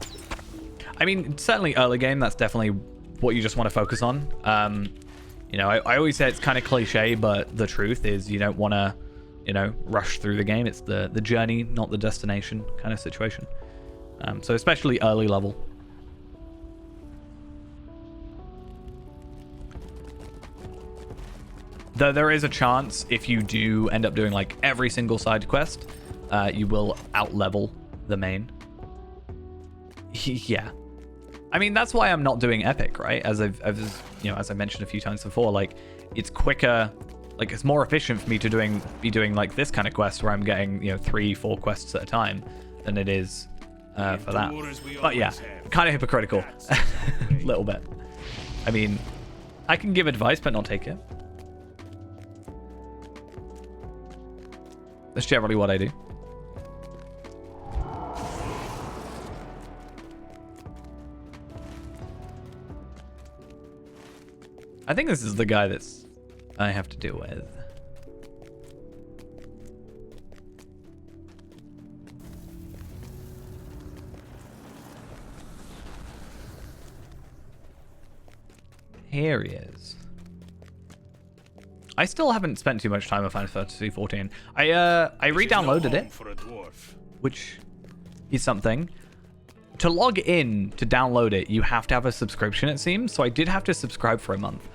Speaker 1: I mean, certainly early game, that's definitely what you just want to focus on. You know, I always say it's kind of cliche, but the truth is you don't want to, you know, rush through the game. It's the journey, not the destination kind of situation. So especially early level. Though there is a chance if you do end up doing like every single side quest, you will out-level the main. Yeah. I mean, that's why I'm not doing epic, right? As I've you know, as I mentioned a few times before, like it's quicker, like it's more efficient for me to be doing like this kind of quest where I'm getting, you know, 3-4 quests at a time than it is for that. But yeah, kind of hypocritical, a little bit. I mean, I can give advice but not take it. That's generally what I do. I think this is the guy that's I have to deal with. Here he is. I still haven't spent too much time on Final Fantasy 14. I re-downloaded it, which is something. To log in to download it, you have to have a subscription, it seems. So I did have to subscribe for a month.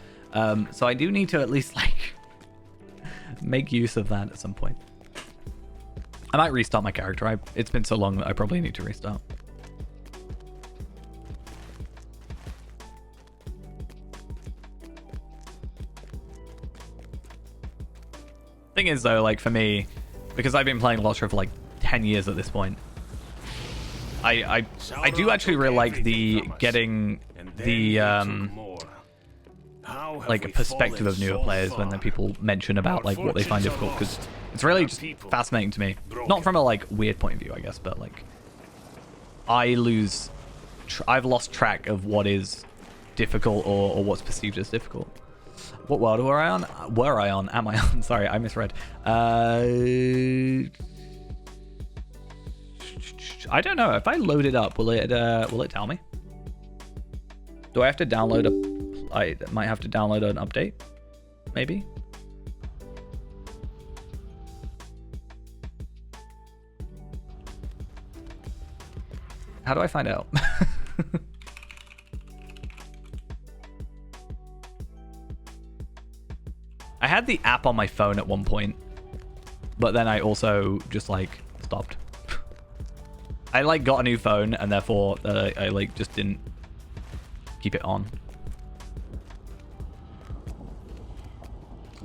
Speaker 1: So I do need to at least like make use of that at some point. I might restart my character. It's been so long that I probably need to restart. Thing is though, like for me, because I've been playing LOTRA for like 10 years at this point, I do actually really like the getting the like a perspective of newer players when the people mention about like what they find difficult, because it's really just fascinating to me. Not from a like weird point of view, I guess, but like I've lost track of what is difficult or what's perceived as difficult. What world were I on? Am I on? Sorry, I misread. I don't know. If I load it up, will it tell me? Do I have to download I might have to download an update, maybe. How do I find out? I had the app on my phone at one point, but then I also just like stopped. I like got a new phone and therefore I like just didn't keep it on.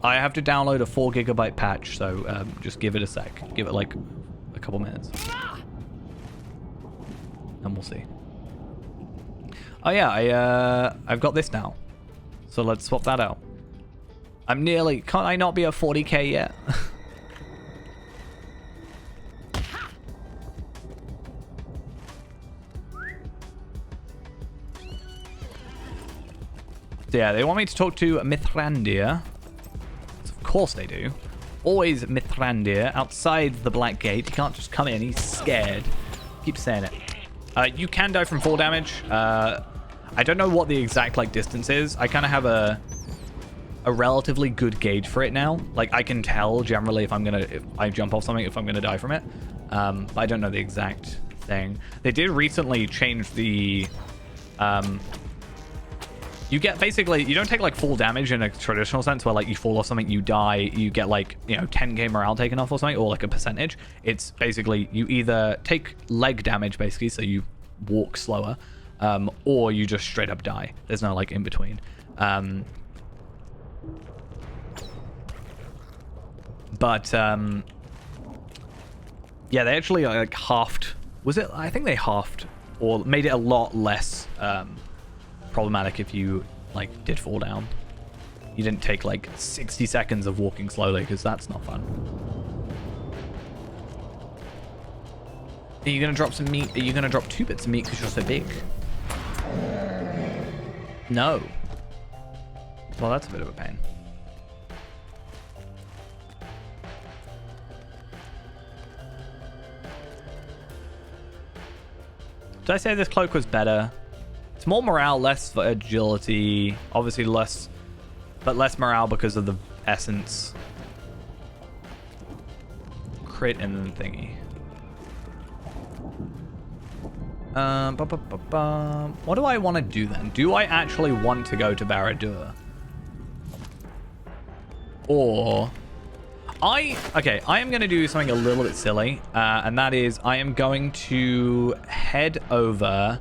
Speaker 1: I have to download a 4 GB patch, so just give it a sec. Give it like a couple minutes. And we'll see. Oh yeah, I've got this now. So let's swap that out. I'm nearly... Can't I not be a 40k yet? So yeah, they want me to talk to Mithrandir. Of course they do. Always Mithrandir outside the Black Gate. He can't just come in. He's scared. Keep saying it. You can die from fall damage. I don't know what the exact like distance is. I kind of have a relatively good gauge for it now. Like I can tell generally if I jump off something, if I'm gonna die from it. But I don't know the exact thing. They did recently change the you get basically, you don't take like full damage in a traditional sense where like you fall off something, you die, you get like, you know, 10k morale taken off or something, or like a percentage. It's basically you either take leg damage basically, so you walk slower, or you just straight up die. There's no like in between. Yeah, they actually like halved. Was it? I think they halved or made it a lot less problematic if you like did fall down. You didn't take like 60 seconds of walking slowly because that's not fun. Are you gonna drop some meat? Are you gonna drop 2 bits of meat because you're so big? No. Well, that's a bit of a pain. Did I say this cloak was better? It's more morale, less agility. Obviously less, but less morale because of the essence. Crit and then thingy. What do I want to do then? Do I actually want to go to Barad-dûr? Or... Okay, I am going to do something a little bit silly, and that is I am going to head over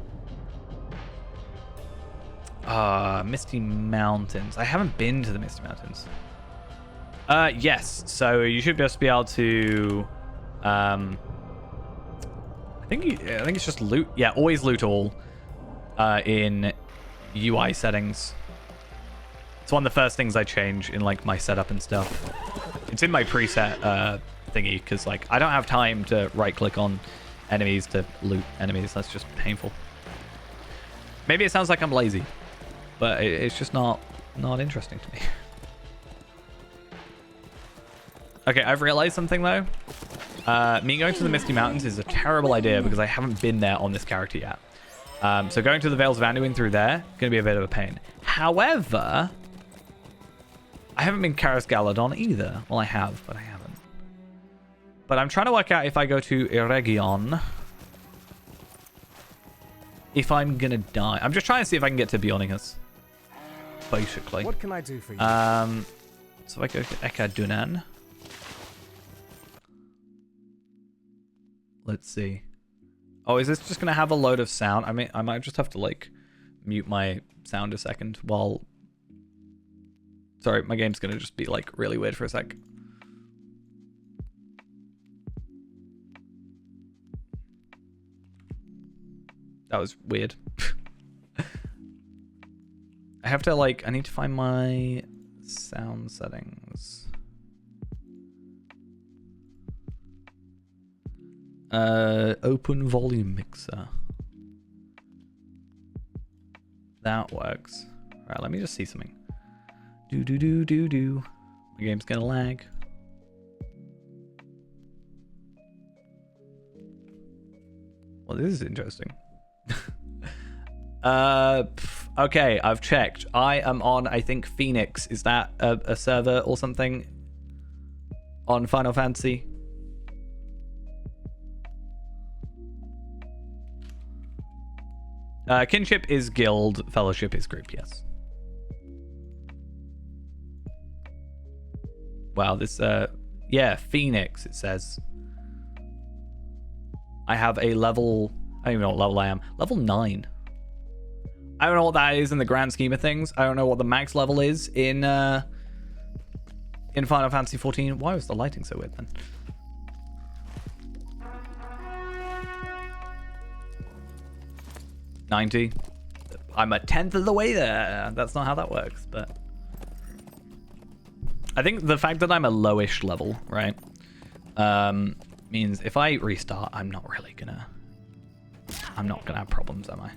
Speaker 1: Misty Mountains. I haven't been to the Misty Mountains. Yes, so you should just be able to I think it's just loot. Yeah, always loot all in UI settings. It's one of the first things I change in like my setup and stuff. It's in my preset thingy because like I don't have time to right click on enemies to loot enemies. That's just painful. Maybe it sounds like I'm lazy, but it's just not interesting to me. Okay, I've realized something though. Me going to the Misty Mountains is a terrible idea because I haven't been there on this character yet. So going to the Vales of Anduin through there, going to be a bit of a pain. However, I haven't been Karas Galadon either. Well, I have, but I haven't. But I'm trying to work out if I go to Eregion, if I'm going to die. I'm just trying to see if I can get to Bionicus, basically.
Speaker 7: What can I do for you?
Speaker 1: So if I go to Ekadunan. Let's see. Oh, is this just going to have a load of sound? I mean, I might just have to, like, mute my sound a second while... Sorry, my game's going to just be, like, really weird for a sec. That was weird. I have to, like... I need to find my sound settings. Open volume mixer. That works. Alright, let me just see something. Do. My game's gonna lag. Well, this is interesting. Okay, I've checked. I am on, I think, Phoenix. Is that a server or something on Final Fantasy? Kinship is guild, fellowship is group, yes. Wow, this, yeah, Phoenix, it says. I have a level, I don't even know what level I am. Level 9. I don't know what that is in the grand scheme of things. I don't know what the max level is in Final Fantasy 14. Why was the lighting so weird then? $90. I'm a 10th of the way there. That's not how that works, but I think the fact that I'm a lowish level, right, means if I restart, I'm not gonna have problems, am I?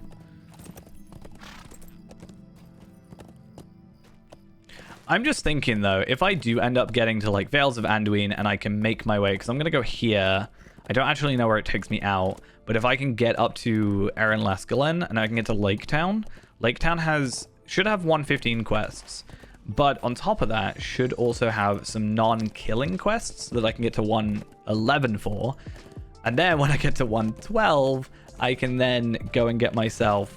Speaker 1: I'm just thinking, though, if I do end up getting to, like, Vales of Anduin and I can make my way, because I'm going to go here. I don't actually know where it takes me out, but if I can get up to Erin Lascalen and I can get to Lake Town should have 115 quests, but on top of that, should also have some non-killing quests that I can get to 111 for. And then when I get to 112, I can then go and get myself,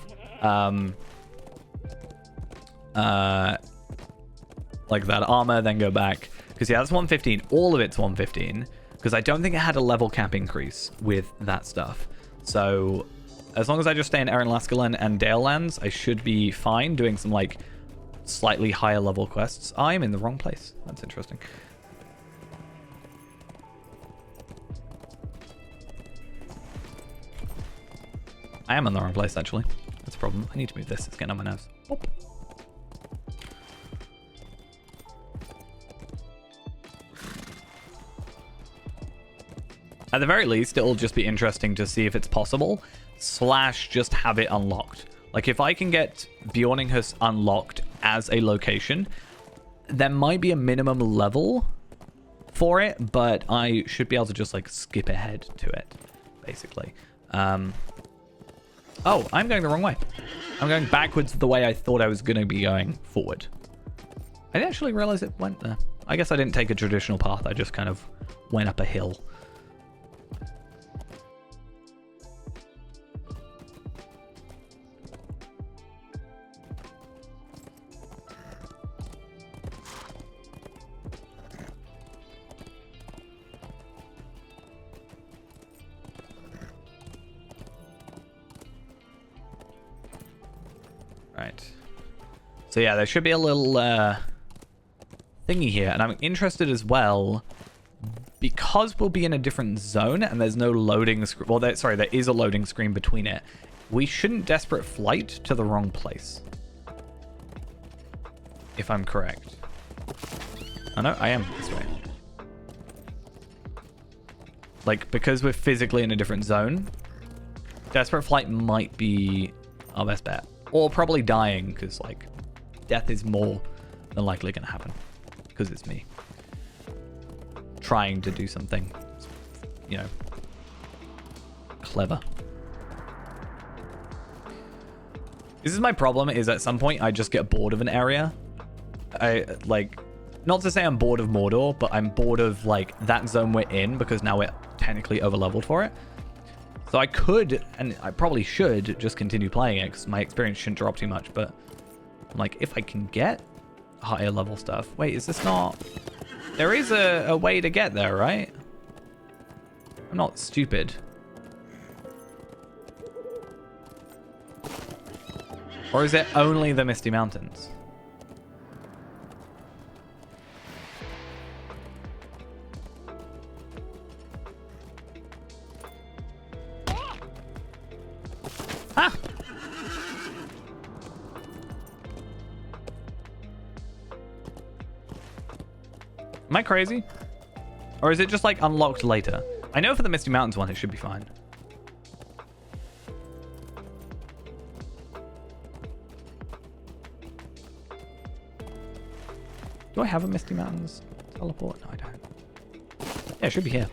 Speaker 1: like that armor, then go back. Because yeah, that's 115. All of it's 115. Because I don't think it had a level cap increase with that stuff. So as long as I just stay in Erin Lascalen and Dale Lands, I should be fine doing some like slightly higher level quests. I'm in the wrong place. That's interesting. I am in the wrong place, actually. That's a problem. I need to move this. It's getting on my nerves. Boop. At the very least, it'll just be interesting to see if it's possible, / just have it unlocked. Like, if I can get Bjorninghus unlocked as a location, there might be a minimum level for it, but I should be able to just, like, skip ahead to it, basically. Oh, I'm going the wrong way. I'm going backwards the way I thought I was going to be going forward. I didn't actually realize it went there. I guess I didn't take a traditional path. I just kind of went up a hill. Right. So yeah, there should be a little thingy here, and I'm interested as well because we'll be in a different zone and there's no loading screen. Well, there is a loading screen between it. We shouldn't desperate flight to the wrong place, if I'm correct. Oh no, I am this way. Like, because we're physically in a different zone, desperate flight might be our best bet. Or probably dying, because, like, death is more than likely going to happen. Because it's me. Trying to do something, you know, clever. This is my problem, is at some point I just get bored of an area. Like, not to say I'm bored of Mordor, but I'm bored of, like, that zone we're in, because now we're technically over-leveled for it. So I could, and I probably should, just continue playing it, because my experience shouldn't drop too much, but I'm like, if I can get higher level stuff... Wait, is this not... There is a way to get there, right? I'm not stupid. Or is it only the Misty Mountains? Ah! Am I crazy? Or is it just like unlocked later? I know for the Misty Mountains one it should be fine. Do I have a Misty Mountains teleport? No, I don't. Yeah, it should be here.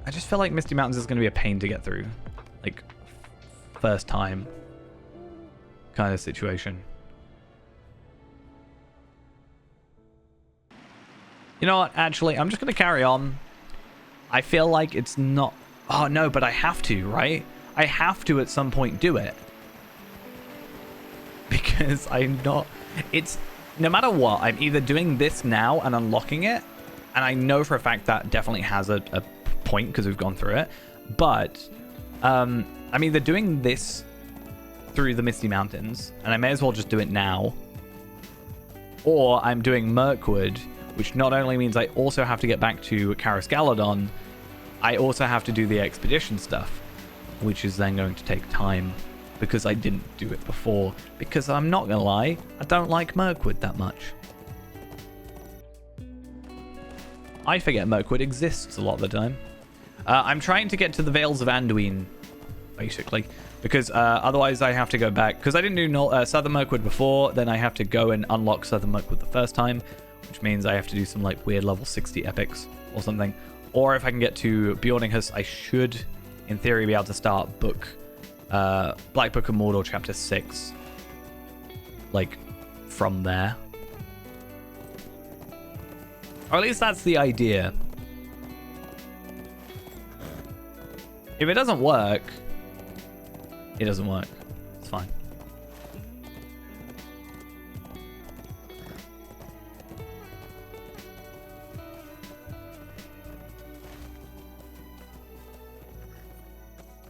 Speaker 1: I just feel like Misty Mountains is going to be a pain to get through. Like, first time kind of situation. You know what? Actually, I'm just going to carry on. I feel like it's not... Oh, no, but I have to, right? I have to at some point do it. Because I'm not... It's... No matter what, I'm either doing this now and unlocking it, and I know for a fact that definitely has a point because we've gone through it, but I'm either doing this through the Misty Mountains, and I may as well just do it now, or I'm doing Mirkwood, which not only means I also have to get back to Karis Galadon, I also have to do the expedition stuff, which is then going to take time because I didn't do it before, because I'm not gonna lie, I don't like Mirkwood that much. I forget Mirkwood exists a lot of the time. I'm trying to get to the Vales of Anduin basically. Because otherwise I have to go back. Because I didn't do Southern Mirkwood before, then I have to go and unlock Southern Mirkwood the first time, which means I have to do some like weird level 60 epics or something. Or if I can get to Bjorninghus, I should, in theory, be able to start Black Book of Mordor Chapter 6, like, from there. Or at least that's the idea. If it doesn't work, it doesn't work. It's fine.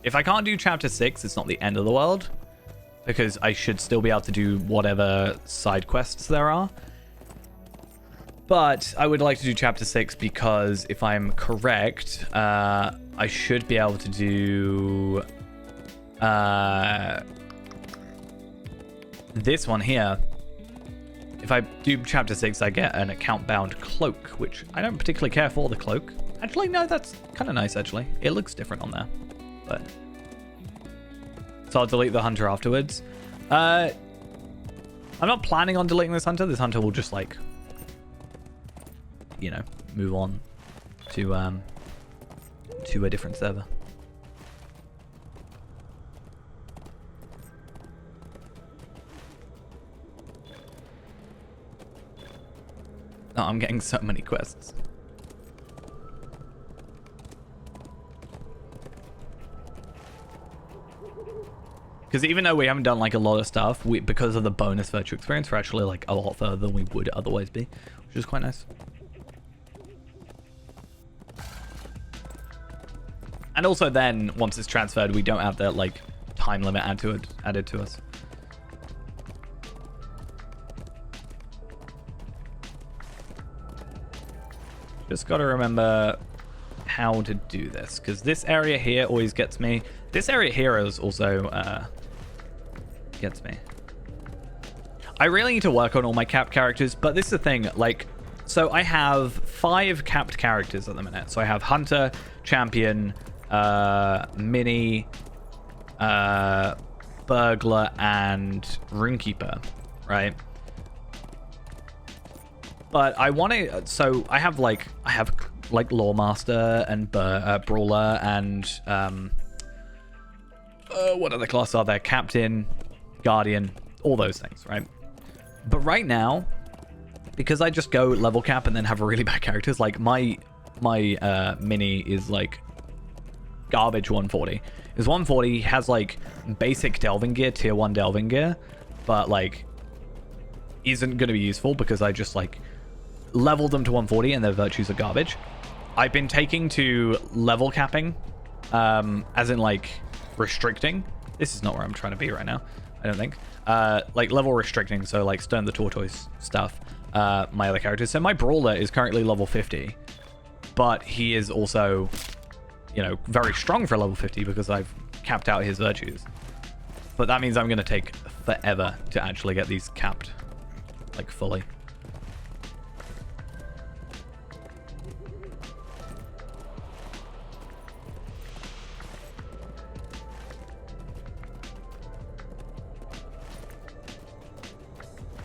Speaker 1: If I can't do Chapter 6, it's not the end of the world, because I should still be able to do whatever side quests there are. But I would like to do Chapter 6 because, if I'm correct, I should be able to do this one here. If I do Chapter 6, I get an account-bound cloak, which I don't particularly care for the cloak. Actually, no, that's kind of nice, actually. It looks different on there. But so I'll delete the hunter afterwards. I'm not planning on deleting this hunter. This hunter will just, like, you know, move on to a different server. Oh, I'm getting so many quests. Because even though we haven't done like a lot of stuff, because of the bonus virtue experience, we're actually like a lot further than we would otherwise be, which is quite nice. And also then, once it's transferred, we don't have that like time limit added to us. Just got to remember how to do this, because this area here always gets me. This area here is also gets me. I really need to work on all my capped characters, but this is the thing, like, so I have 5 capped characters at the minute. So I have Hunter, Champion, Mini, Burglar, and Runekeeper, right? But I want to, so I have like Lawmaster and Brawler and what other classes are there? Captain, Guardian, all those things, right? But right now, because I just go level cap and then have really bad characters, like my Mini is like garbage 140. Is 140, has like basic delving gear, tier 1 delving gear, but like isn't going to be useful because I just like leveled them to 140 and their virtues are garbage. I've been taking to level capping, as in like restricting. This is not where I'm trying to be right now, I don't think. Like level restricting, so like Stone the Tortoise stuff, my other characters. So my Brawler is currently level 50, but he is also, you know, very strong for level 50 because I've capped out his virtues. But that means I'm going to take forever to actually get these capped, like, fully.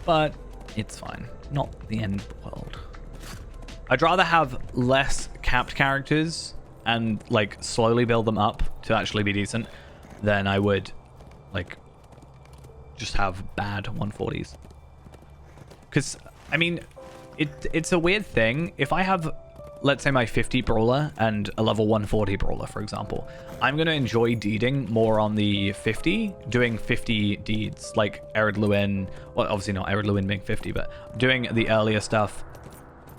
Speaker 1: But it's fine. Not the end of the world. I'd rather have less capped characters and like slowly build them up to actually be decent than I would like just have bad 140s. Because I mean, it's a weird thing. If I have, let's say, my 50 Brawler and a level 140 Brawler, for example, I'm going to enjoy deeding more on the 50, doing 50 deeds, like Ered Luin, well, obviously not Ered Luin being 50, but doing the earlier stuff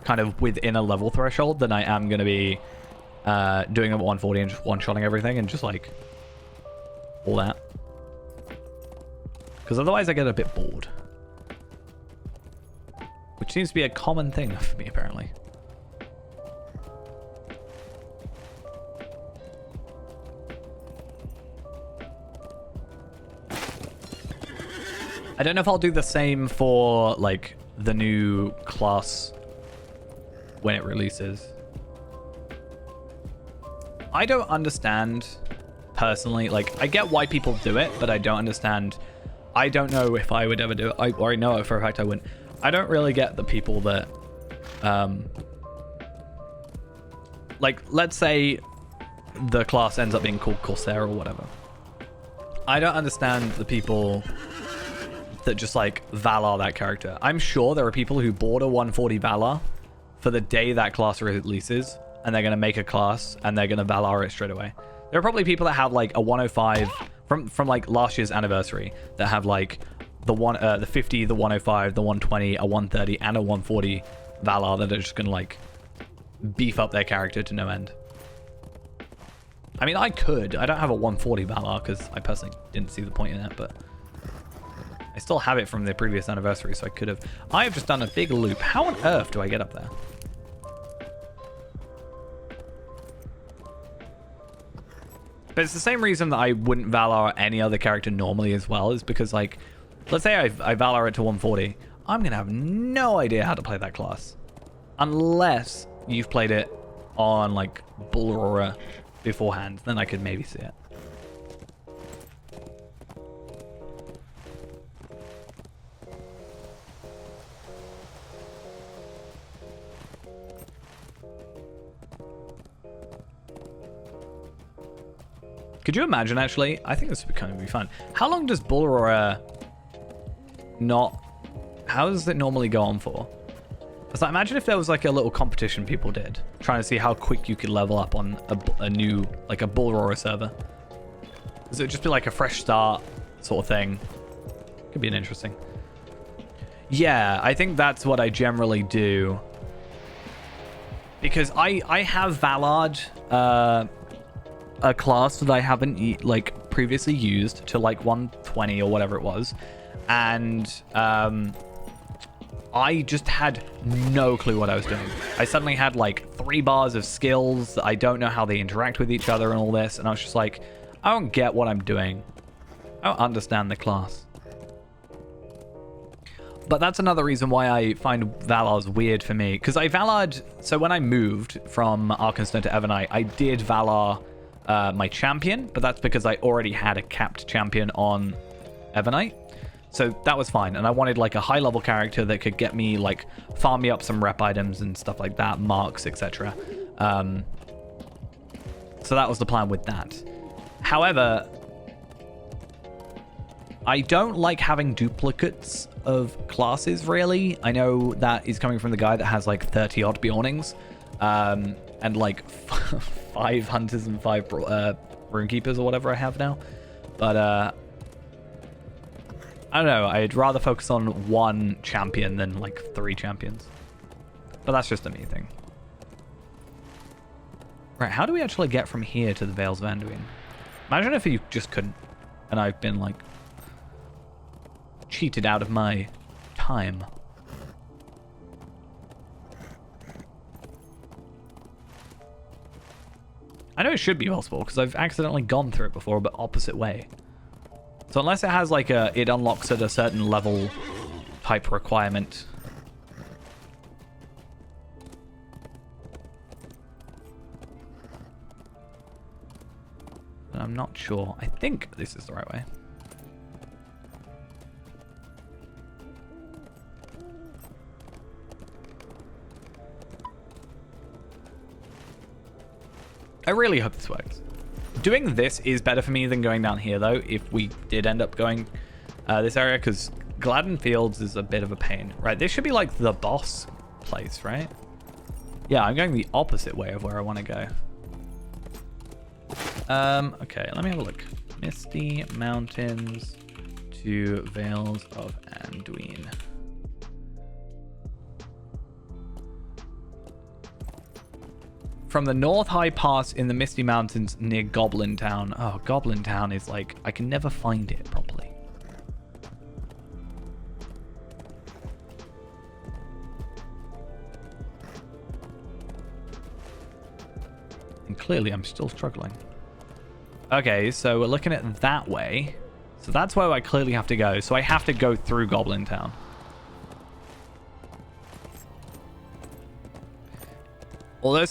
Speaker 1: kind of within a level threshold than I am going to be doing them at 140 and just one-shotting everything and just, like, all that. Because otherwise I get a bit bored. Which seems to be a common thing for me, apparently. I don't know if I'll do the same for, like, the new class when it releases. I don't understand, personally. Like, I get why people do it, but I don't understand. I don't know if I would ever do it. I already know it for a fact I wouldn't. I don't really get the people that, like, let's say the class ends up being called Corsair or whatever. I don't understand the people that just, like, Valar that character. I'm sure there are people who bought a 140 Valar for the day that class releases, and they're going to make a class, and they're going to Valar it straight away. There are probably people that have, like, a 105 from like, last year's anniversary that have, like, the 50, the 105, the 120, a 130, and a 140 Valar that are just going to, like, beef up their character to no end. I mean, I could. I don't have a 140 Valar because I personally didn't see the point in that, but I still have it from the previous anniversary, so I could have. I have just done a big loop. How on earth do I get up there? But it's the same reason that I wouldn't Valar any other character normally as well, is because, like, let's say I Valar it to 140. I'm going to have no idea how to play that class. Unless you've played it on, like, Bull Aurora beforehand, then I could maybe see it. Could you imagine, actually? I think this would kind of be fun. How long does Bull Aurora not... How does it normally go on for? Because I imagine if there was, like, a little competition people did, trying to see how quick you could level up on a new, like, a Bull Aurora server. Does it just be like a fresh start sort of thing? Could be an interesting. Yeah, I think that's what I generally do. Because I have Valard, a class that I haven't, like, previously used to, like, 120 or whatever it was. And, I just had no clue what I was doing. I suddenly had, like, 3 bars of skills that I don't know how they interact with each other and all this. And I was just like, I don't get what I'm doing. I don't understand the class. But that's another reason why I find Valar's weird for me. Because I Valared... So when I moved from Arkenstone to Evernight, I did Valar my champion. But that's because I already had a capped champion on Evernight. So that was fine. And I wanted, like, a high-level character that could get me, like, farm me up some rep items and stuff like that, marks, etc. So that was the plan with that. However, I don't like having duplicates of classes, really. I know that is coming from the guy that has, like, 30-odd Bjornings. And, like, 5 Hunters and 5 Runekeepers or whatever I have now. But, I don't know, I'd rather focus on 1 champion than, like, 3 champions. But that's just a me thing. Right, how do we actually get from here to the Vales of Anduin? Imagine if you just couldn't, and I've been, like, cheated out of my time. I know it should be possible, because I've accidentally gone through it before, but opposite way. So unless it has, like, it unlocks at a certain level type requirement. I'm not sure. I think this is the right way. I really hope this works. Doing this is better for me than going down here, though, if we did end up going this area, because Gladden Fields is a bit of a pain. Right, this should be, like, the boss place, right? Yeah, I'm going the opposite way of where I want to go. Okay, let me have a look. Misty Mountains to Vales of Anduin. From the North High Pass in the Misty Mountains near Goblin Town. Oh, Goblin Town is, like, I can never find it properly. And clearly I'm still struggling. Okay, so we're looking at that way. So that's where I clearly have to go. So I have to go through Goblin Town. Although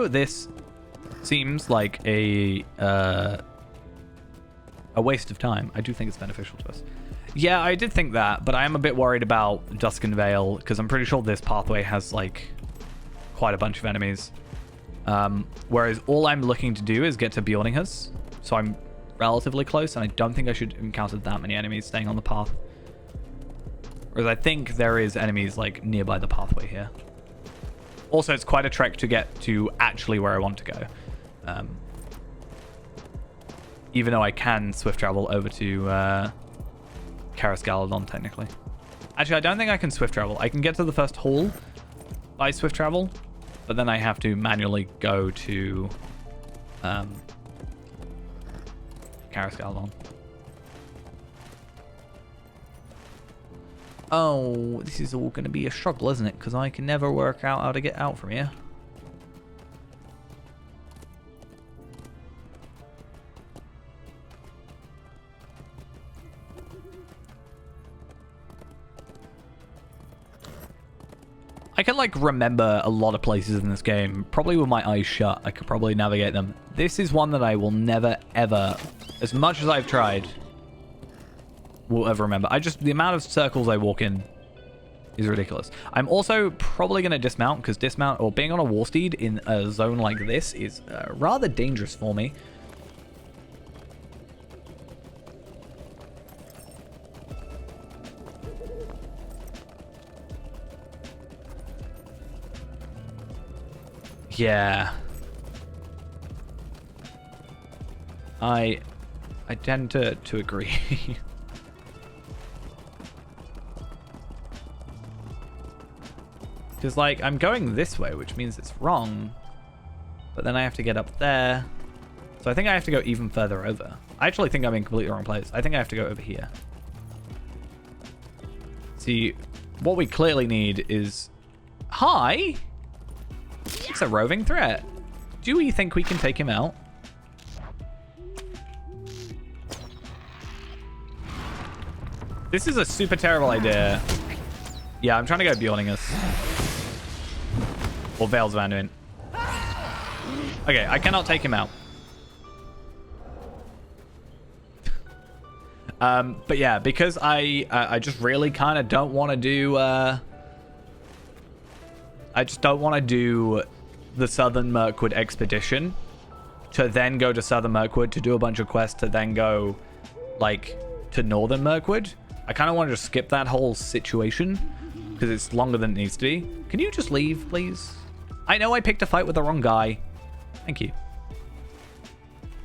Speaker 1: this seems like a waste of time. I do think it's beneficial to us. Yeah, I did think that, but I am a bit worried about Duskin Vale because I'm pretty sure this pathway has like quite a bunch of enemies. Whereas all I'm looking to do is get to Bjorninghus, so I'm relatively close, and I don't think I should encounter that many enemies staying on the path. Whereas I think there is enemies like nearby the pathway here. Also, it's quite a trek to get to actually where I want to go. Even though I can swift travel over to Karas Galadon, technically. Actually, I don't think I can swift travel. I can get to the first hall by swift travel, but then I have to manually go to Karas Galadon. Oh, this is all going to be a struggle, isn't it? Because I can never work out how to get out from here. I can like remember a lot of places in this game. Probably with my eyes shut, I could probably navigate them. This is one that I will never, ever, as much as I've tried, will ever remember. The amount of circles I walk in is ridiculous. I'm also probably going to dismount because being on a war steed in a zone like this is rather dangerous for me. Yeah. I tend to agree. Because, like, I'm going this way, which means it's wrong. But then I have to get up there. So I think I have to go even further over. I actually think I'm in completely the wrong place. I think I have to go over here. See, what we clearly need is... Hi! It's a roving threat. Do we think we can take him out? This is a super terrible idea. Yeah, I'm trying to go Bjorninghus. Or Vales of Anduin. Okay, I cannot take him out. But yeah, because I just really kind of don't want to do... I just don't want to do the Southern Mirkwood expedition to then go to Southern Mirkwood to do a bunch of quests to then go, like, to Northern Mirkwood. I kind of want to just skip that whole situation because it's longer than it needs to be. Can you just leave, please? I know I picked a fight with the wrong guy. Thank you.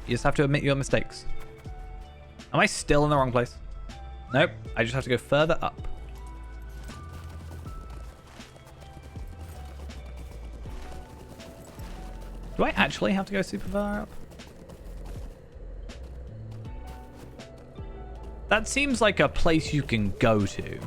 Speaker 1: You just have to admit your mistakes. Am I still in the wrong place? Nope. I just have to go further up. Do I actually have to go super far up? That seems like a place you can go to.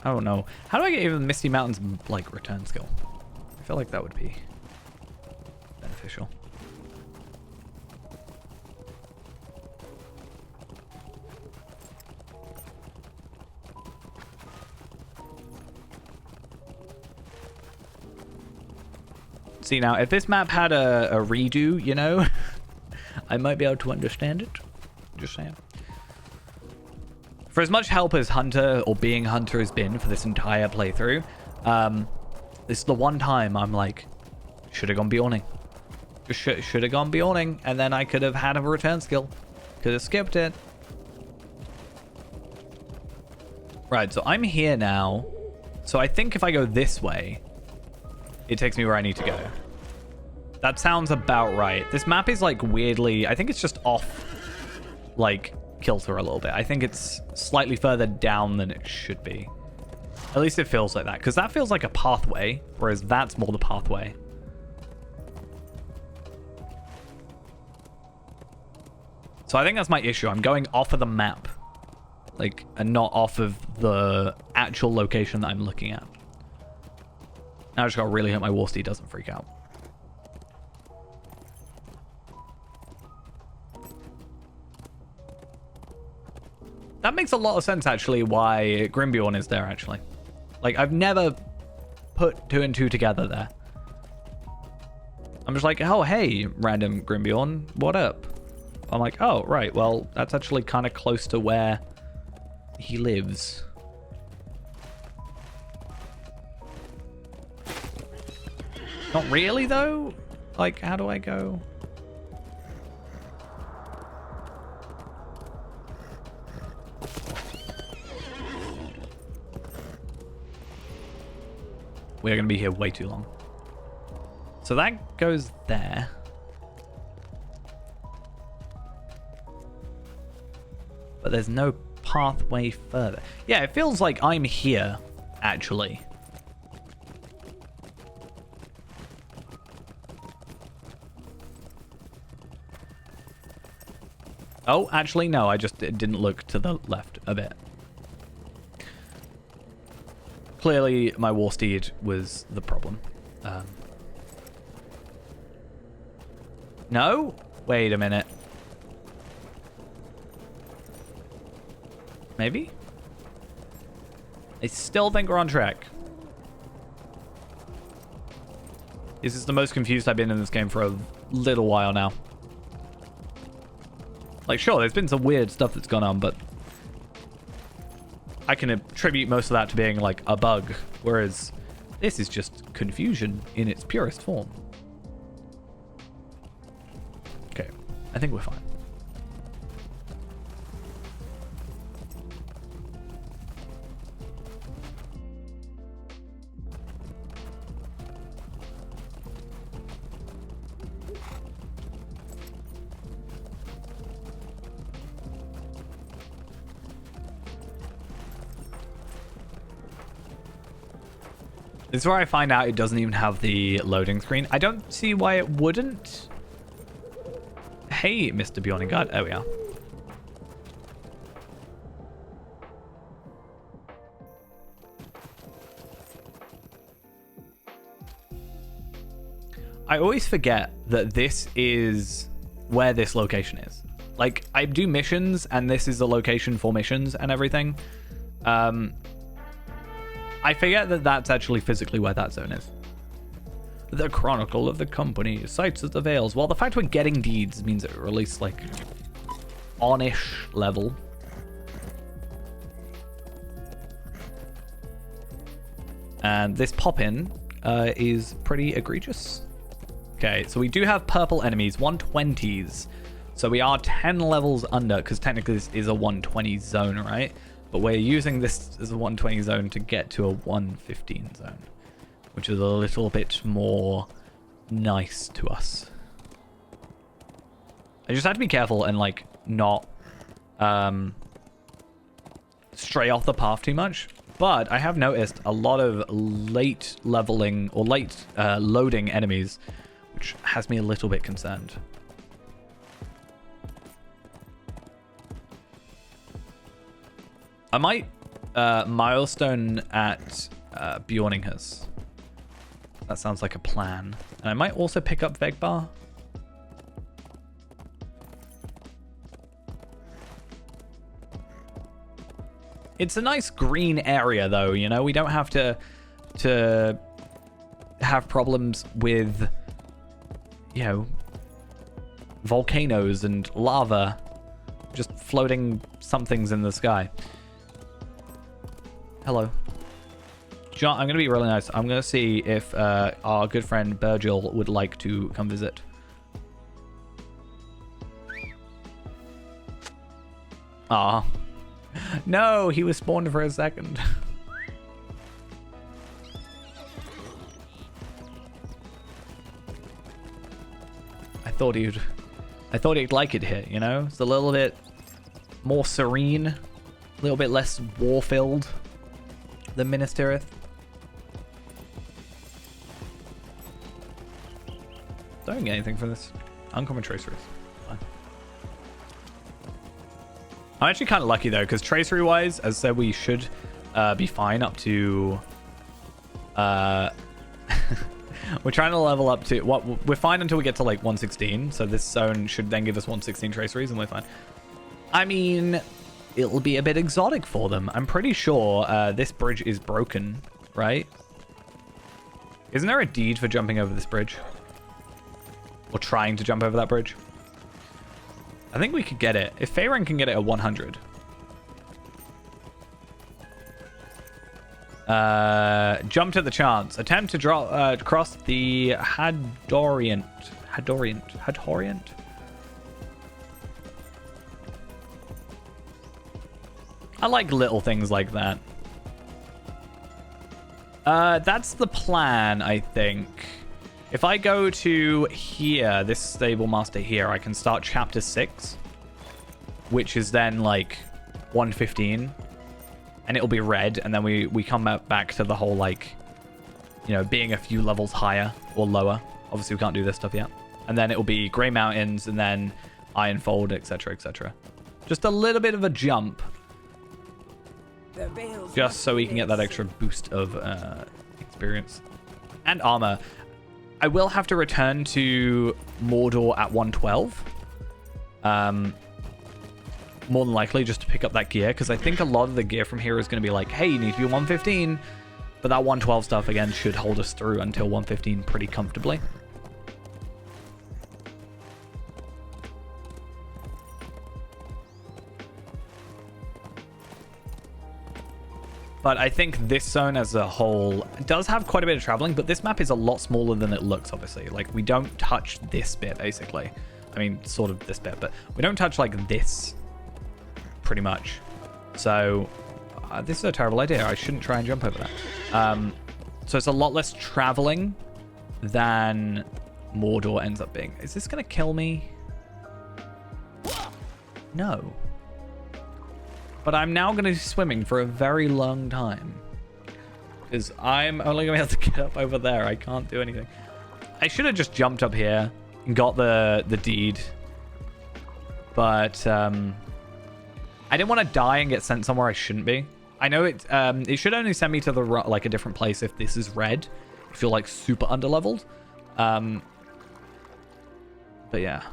Speaker 1: I don't know. How do I get even Misty Mountain's, like, return skill? I feel like that would be beneficial. See, now, if this map had a redo, you know, I might be able to understand it. Just saying. For as much help as Hunter, or being Hunter, has been for this entire playthrough, this is the one time I'm like, should have gone Bjorning. Should have gone Bjorning, and then I could have had a return skill. Could have skipped it. Right, so I'm here now. So I think if I go this way, it takes me where I need to go. That sounds about right. This map is like weirdly, I think it's just off, like, kilter a little bit. I think it's slightly further down than it should be. At least it feels like that, because that feels like a pathway, whereas that's more the pathway. So I think that's my issue. I'm going off of the map, like, and not off of the actual location that I'm looking at. Now I just gotta really hope my war steed doesn't freak out. That makes a lot of sense, actually, why Grimbjorn is there, actually. Like, I've never put 2 and 2 together there. I'm just like, oh, hey, random Grimbjorn, what up? I'm like, oh, right, well, that's actually kind of close to where he lives. Not really, though? Like, how do I go? We're going to be here way too long. So that goes there. But there's no pathway further. Yeah, it feels like I'm here, actually. Oh, actually, no. I just didn't look to the left a bit. Clearly, my war steed was the problem. No? Wait a minute. Maybe? I still think we're on track. This is the most confused I've been in this game for a little while now. Like, sure, there's been some weird stuff that's gone on, but I can attribute most of that to being, like, a bug, whereas this is just confusion in its purest form. Okay, I think we're fine. This is where I find out it doesn't even have the loading screen. I don't see why it wouldn't. Hey, Mr. Bjorningard. There we are. I always forget that this is where this location is. Like, I do missions, and this is the location for missions and everything. I forget that that's actually physically where that zone is. The Chronicle of the Company, Sights of the Veils. Well, the fact we're getting deeds means it released, like, on-ish level. And this pop-in is pretty egregious. Okay, so we do have purple enemies, 120s. So we are 10 levels under, because technically this is a 120 zone, right? But we're using this as a 120 zone to get to a 115 zone, which is a little bit more nice to us. I just have to be careful and, like, not stray off the path too much. But I have noticed a lot of late leveling or late loading enemies, which has me a little bit concerned. I might milestone at Bjorninghus. That sounds like a plan. And I might also pick up Vegbar. It's a nice green area, though, you know? We don't have to have problems with, you know, volcanoes and lava just floating somethings in the sky. Hello. John, I'm going to be really nice. I'm going to see if our good friend Virgil would like to come visit. Ah. No, he was spawned for a second. I thought he'd like it here, you know? It's a little bit more serene, a little bit less war-filled than Minas Tirith. Don't get anything for this. Uncommon traceries. Fine. I'm actually kind of lucky though, because tracery wise, as I said, we should be fine up to. We're trying to level up to what we're fine until we get to like 116. So this zone should then give us 116 traceries, and we're fine. I mean, it'll be a bit exotic for them. I'm pretty sure this bridge is broken, right? Isn't there a deed for jumping over this bridge? Or trying to jump over that bridge? I think we could get it. If Faerun can get it at 100. Jump to the chance. Attempt to cross the Hadorient. I like little things like that. That's the plan, I think. If I go to here, this stable master here, I can start chapter 6, which is then like 115, and it'll be red, and then we come back to the whole, like, you know, being a few levels higher or lower. Obviously, we can't do this stuff yet. And then it'll be Grey Mountains, and then Ironfold, etc., etc. Just a little bit of a jump, just so we can get that extra boost of experience and armor. I will have to return to Mordor at 112. More than likely, just to pick up that gear, because I think a lot of the gear from here is going to be like, hey, you need to be 115. But that 112 stuff, again, should hold us through until 115 pretty comfortably. But I think this zone as a whole does have quite a bit of traveling, but this map is a lot smaller than it looks, obviously. Like, we don't touch this bit, basically. I mean, sort of this bit, but we don't touch, like, this, pretty much. So, this is a terrible idea. I shouldn't try and jump over that. So it's a lot less traveling than Mordor ends up being. Is this going to kill me? No. But I'm now going to be swimming for a very long time, because I'm only going to be able to get up over there. I can't do anything. I should have just jumped up here and got the deed. But I didn't want to die and get sent somewhere I shouldn't be. I know it should only send me to the like a different place if this is red. I feel like super underleveled. But yeah.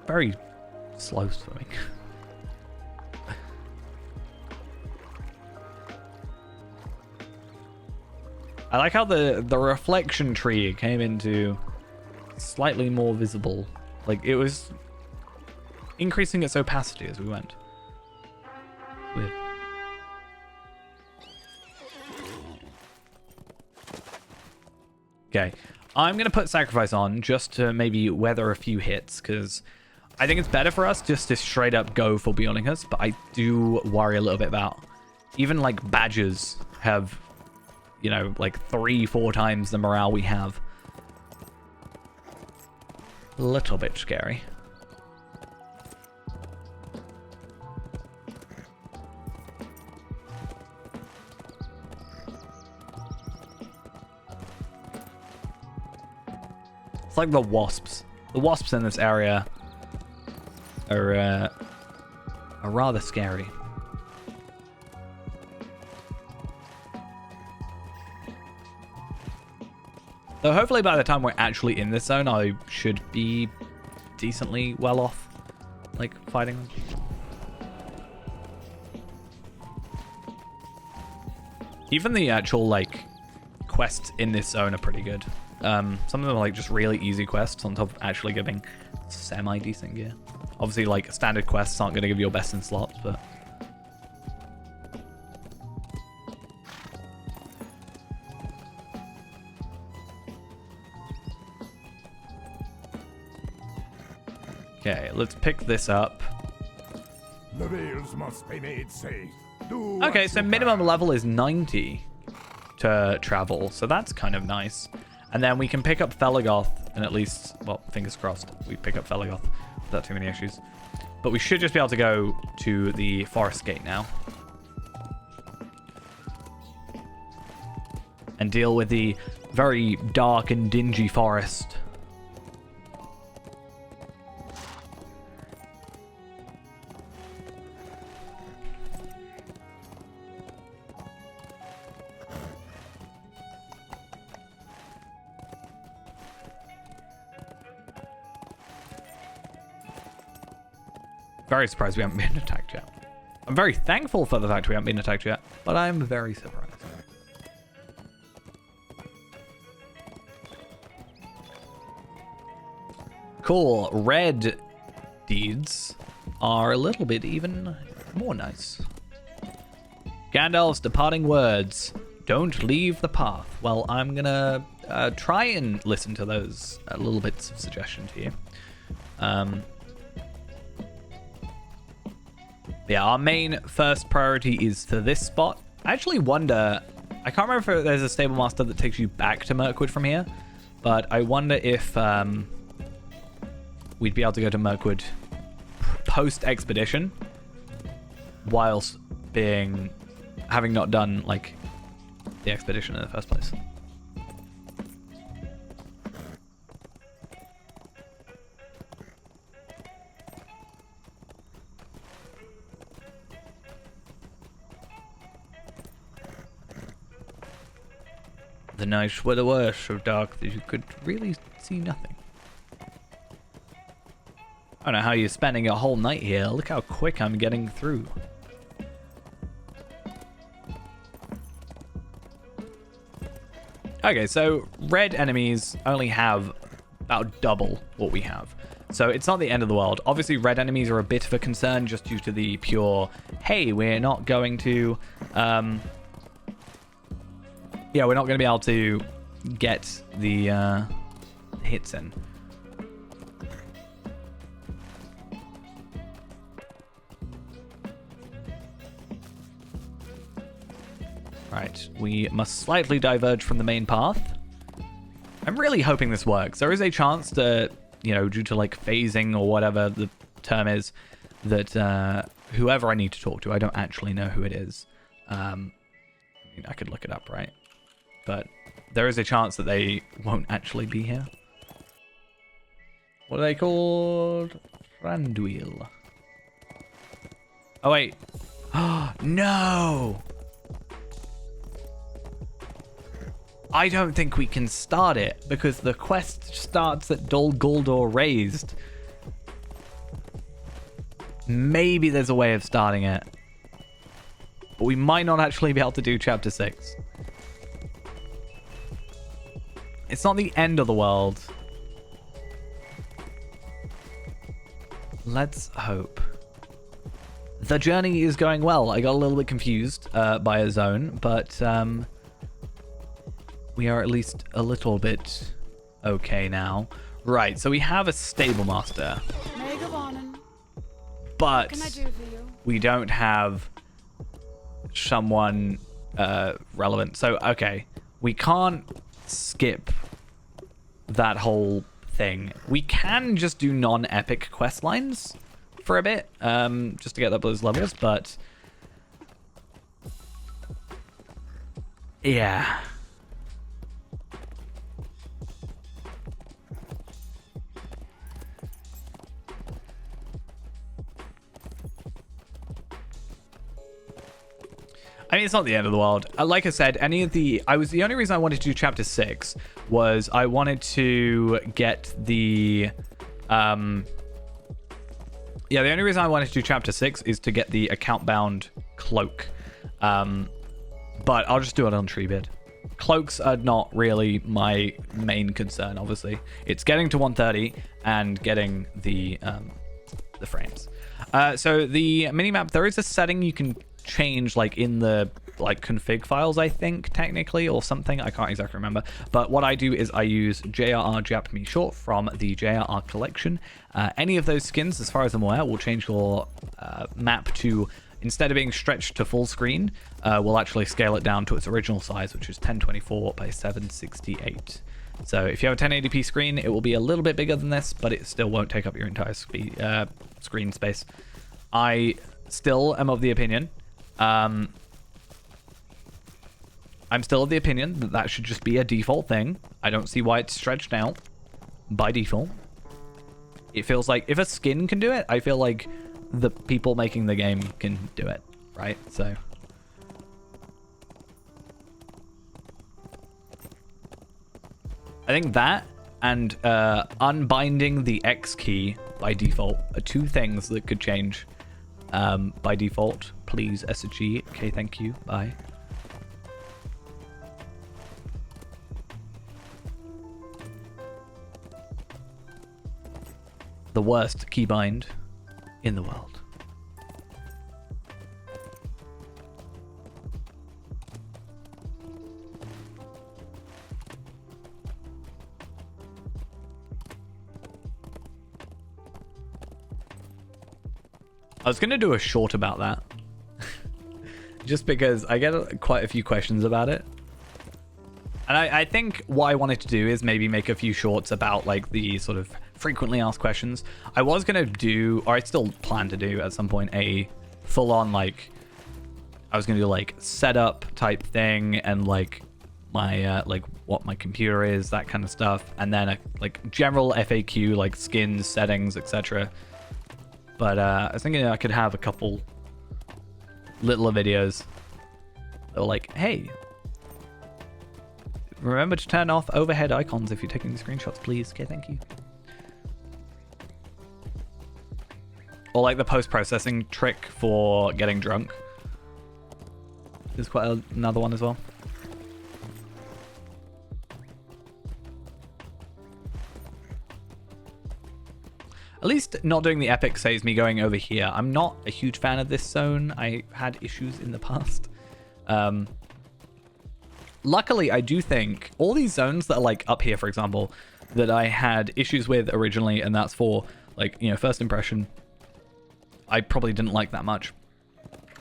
Speaker 1: Very slow swimming. I like how the reflection tree came into slightly more visible. Like, it was increasing its opacity as we went. Weird. Okay. I'm going to put Sacrifice on just to maybe weather a few hits, because I think it's better for us just to straight up go for Beyonding Us, but I do worry a little bit about even like badgers have, you know, like 3-4 times the morale we have. A little bit scary. It's like the wasps. The wasps in this area are rather scary. So hopefully by the time we're actually in this zone, I should be decently well off, like, fighting them. Even the actual, like, quests in this zone are pretty good. Some of them are, like, just really easy quests on top of actually giving semi-decent gear. Obviously, like, standard quests aren't going to give you your best in slots, but... Okay, let's pick this up.
Speaker 2: The veils must be made safe.
Speaker 1: Okay, so minimum level is 90 to travel, so that's kind of nice. And then we can pick up Felagoth, and at least, well, fingers crossed, we pick up Felagoth without too many issues. But we should just be able to go to the Forest Gate now. And deal with the very dark and dingy forest. very surprised we haven't been attacked yet. I'm very thankful for the fact we haven't been attacked yet, but I'm very surprised. Cool. Red deeds are a little bit even more nice. Gandalf's departing words. Don't leave the path. Well, I'm gonna try and listen to those little bits of suggestion to you. Yeah, our main first priority is to this spot. I actually wonder, I can't remember if there's a stable master that takes you back to Mirkwood from here, but I wonder if we'd be able to go to Mirkwood post-expedition whilst having not done, like, the expedition in the first place. The nights were the worst, so dark that you could really see nothing. I don't know how you're spending a whole night here. Look how quick I'm getting through. Okay, so red enemies only have about double what we have. So it's not the end of the world. Obviously, red enemies are a bit of a concern just due to the pure, hey, we're not going to... yeah, we're not going to be able to get the hits in. Right, we must slightly diverge from the main path. I'm really hoping this works. There is a chance that, you know, due to like phasing or whatever the term is, that whoever I need to talk to, I don't actually know who it is. I mean, I could look it up, right? But there is a chance that they won't actually be here. What are they called? Randuil. Oh, wait. Oh, no! I don't think we can start it because the quest starts at Dol Guldur Raised. Maybe there's a way of starting it. But we might not actually be able to do Chapter 6. It's not the end of the world. Let's hope. The journey is going well. I got a little bit confused by a zone, but we are at least a little bit okay now. Right, so we have a stable master. But we don't have someone relevant. So, okay, we can't skip that whole thing. We can just do non-epic quest lines for a bit, just to get up those levels, but yeah. I mean, it's not the end of the world. Like I said, the only reason I wanted to do Chapter 6 was I wanted to get the... the only reason I wanted to do Chapter 6 is to get the account-bound cloak. But I'll just do it on Treebid. Cloaks are not really my main concern, obviously. It's getting to 130 and getting the frames. So the minimap, there is a setting you can change like in the config files, I think, technically, or something. I can't exactly remember, but what I do is I use JRR Jap Me Short from the JRR collection. Any of those skins, as far as I'm aware, will change your map to, instead of being stretched to full screen, we'll actually scale it down to its original size, which is 1024 by 768. So if you have a 1080p screen, it will be a little bit bigger than this, but it still won't take up your entire screen space. I still am of the opinion I'm still of the opinion that that should just be a default thing. I don't see why it's stretched out by default. It feels like if a skin can do it, I feel like the people making the game can do it, right? So I think that and unbinding the X key by default are two things that could change by default. Please, SG. Okay, thank you. Bye. The worst keybind in the world. I was going to do a short about that. Just because I get quite a few questions about it. And I think what I wanted to do is maybe make a few shorts about like the sort of frequently asked questions. I was going to do, or I still plan to do at some point, a full-on like, I was going to do like setup type thing and like my like what my computer is, that kind of stuff. And then a like general FAQ like skins, settings, etc. But I was thinking I could have a couple little videos that were like, hey, remember to turn off overhead icons if you're taking the screenshots, please. Okay, thank you. Or like the post-processing trick for getting drunk. There's quite another one as well. At least not doing the epic saves me going over here. I'm not a huge fan of this zone. I had issues in the past. Luckily, I do think all these zones that are like up here, for example, that I had issues with originally, and that's for like, you know, first impression, I probably didn't like that much.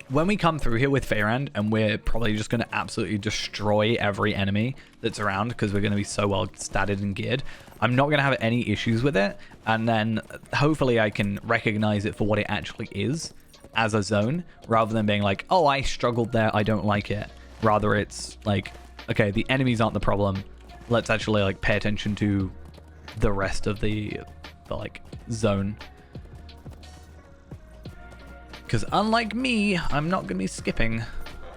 Speaker 1: When we come through here with Feyrand, and we're probably just going to absolutely destroy every enemy that's around because we're going to be so well statted and geared, I'm not going to have any issues with it. And then hopefully I can recognize it for what it actually is as a zone, rather than being like, oh, I struggled there, I don't like it. Rather it's like, okay, the enemies aren't the problem. Let's actually like pay attention to the rest of the like zone. Because unlike me, I'm not going to be skipping.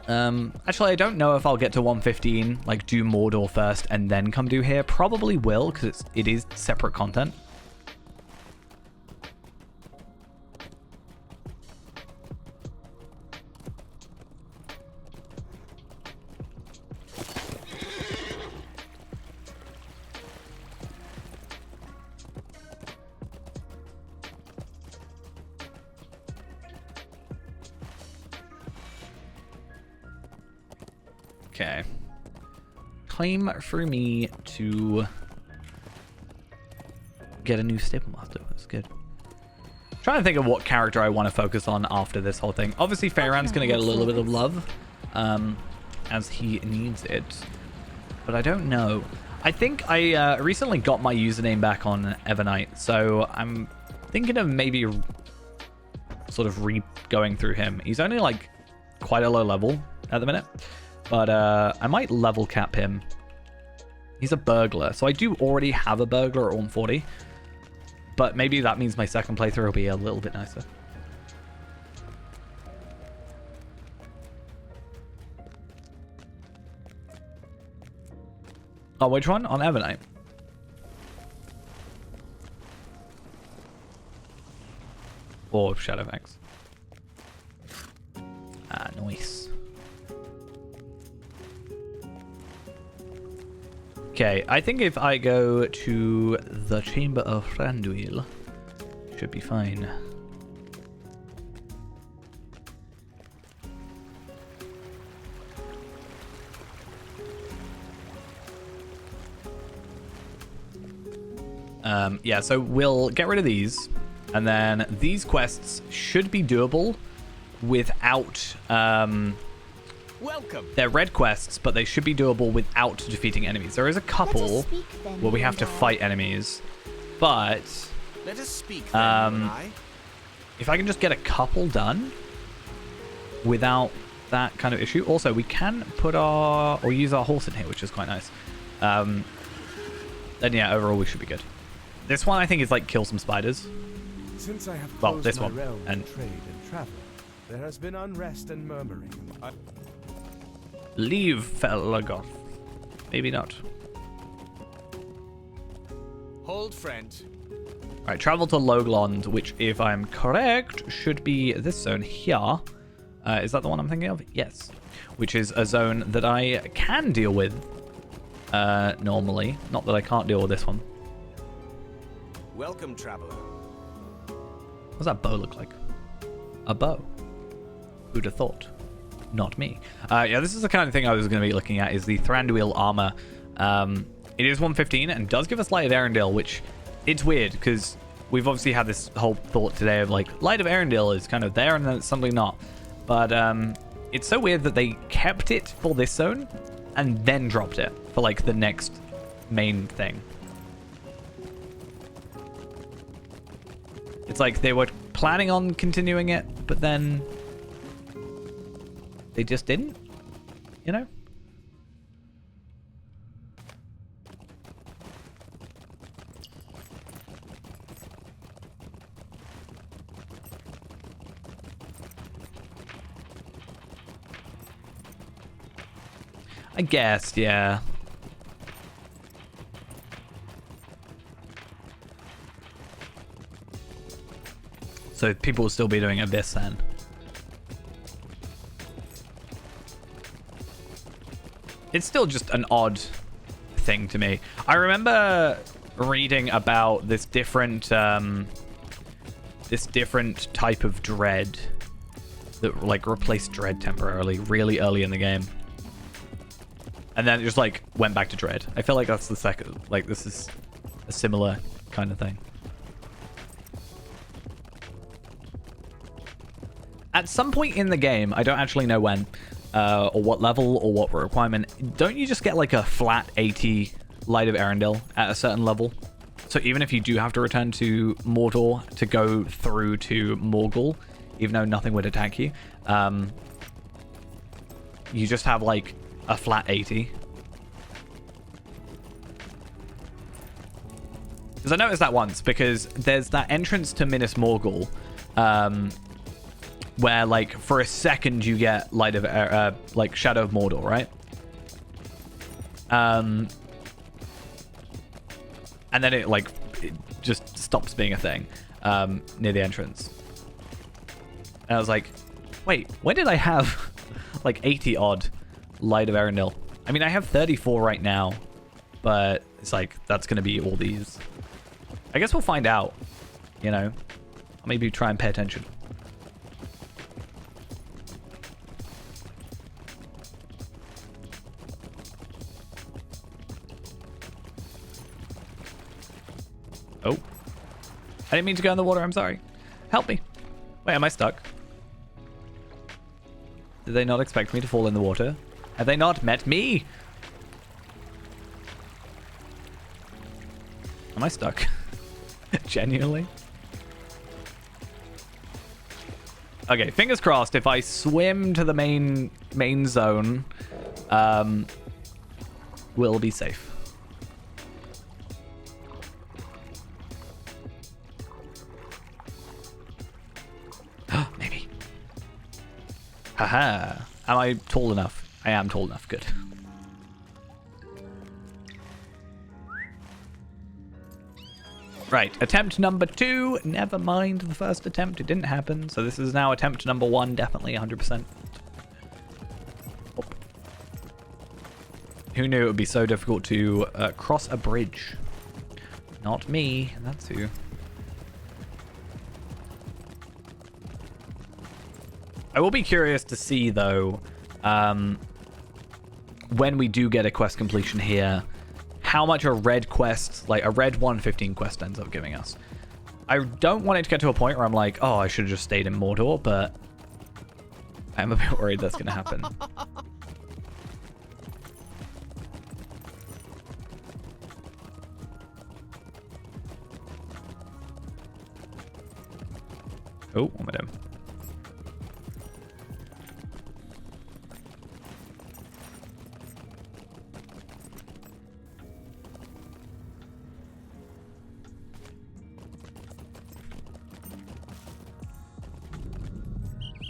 Speaker 1: Actually, I don't know if I'll get to 115, like do Mordor first and then come do here. Probably will, because it is separate content. Okay. Time for me to get a new Staple Master. That's good. Trying to think of what character I want to focus on after this whole thing. Obviously, Feyrand's going to get a little bit of love, as he needs it. But I don't know. I think I recently got my username back on Evernight, so I'm thinking of maybe sort of going through him. He's only like quite a low level at the minute. But I might level cap him. He's a burglar. So I do already have a burglar at 140. But maybe that means my second playthrough will be a little bit nicer. Oh, which one? On Evernight? Or Shadowfax? Ah, nice. Okay, I think if I go to the Chamber of Thranduil, should be fine. Yeah, so we'll get rid of these, and then these quests should be doable without...
Speaker 3: Welcome.
Speaker 1: They're red quests, but they should be doable without defeating enemies. There is a couple where we have to fight enemies, but
Speaker 3: Let us speak then,
Speaker 1: if I can just get a couple done without that kind of issue. Also, we can put or use our horse in here, which is quite nice. Then yeah, overall we should be good. This one I think is like kill some spiders.
Speaker 2: Since I have
Speaker 1: Well, this
Speaker 2: my
Speaker 1: one
Speaker 2: realm
Speaker 1: and
Speaker 2: to trade and travel, there has been unrest and murmuring.
Speaker 1: Leave, Felgoth. Maybe not.
Speaker 3: Hold, friend.
Speaker 1: Right, travel to Loglond, which, if I'm correct, should be this zone here. Is that the one I'm thinking of? Yes. Which is a zone that I can deal with normally. Not that I can't deal with this one.
Speaker 7: Welcome, traveler.
Speaker 1: What does that bow look like? A bow. Who'd have thought? Not me. Yeah, this is the kind of thing I was going to be looking at, is the Thranduil armor. It is 115 and does give us Light of Arendelle, which it's weird because we've obviously had this whole thought today of like Light of Arendelle is kind of there and then it's suddenly not. But it's so weird that they kept it for this zone and then dropped it for like the next main thing. It's like they were planning on continuing it, but then they just didn't, you know? I guess, yeah. So people will still be doing Abyss then. It's still just an odd thing to me. I remember reading about this different type of dread that like replaced dread temporarily really early in the game. And then it just like went back to dread. I feel like that's the second, like this is a similar kind of thing. At some point in the game, I don't actually know when, or what level, or what requirement, don't you just get like a flat 80 Light of Arendelle at a certain level? So even if you do have to return to Mordor to go through to Morgul, even though nothing would attack you, you just have like a flat 80. Because I noticed that once, because there's that entrance to Minas Morgul, where like for a second you get Light of like Shadow of Mordor, right? And then it like it just stops being a thing near the entrance. And I was like, wait, when did I have like 80 odd Light of Arendelle? I mean, I have 34 right now, but it's like that's gonna be all these. I guess we'll find out, you know. I'll maybe try and pay attention. Oh. I didn't mean to go in the water, I'm sorry. Help me. Wait, am I stuck? Did they not expect me to fall in the water? Have they not met me? Am I stuck? Genuinely? Okay, fingers crossed. If I swim to the main zone, we'll be safe. Maybe. Haha. Am I tall enough? I am tall enough. Good. Right, attempt number 2. Never mind the first attempt. It didn't happen. So this is now attempt number 1. Definitely 100%. Oh. Who knew it would be so difficult to cross a bridge? Not me. That's who. I will be curious to see, though, when we do get a quest completion here, how much a red quest, like a red 115 quest, ends up giving us. I don't want it to get to a point where I'm like, oh, I should have just stayed in Mordor, but I'm a bit worried that's going to happen. Oh, what am I doing?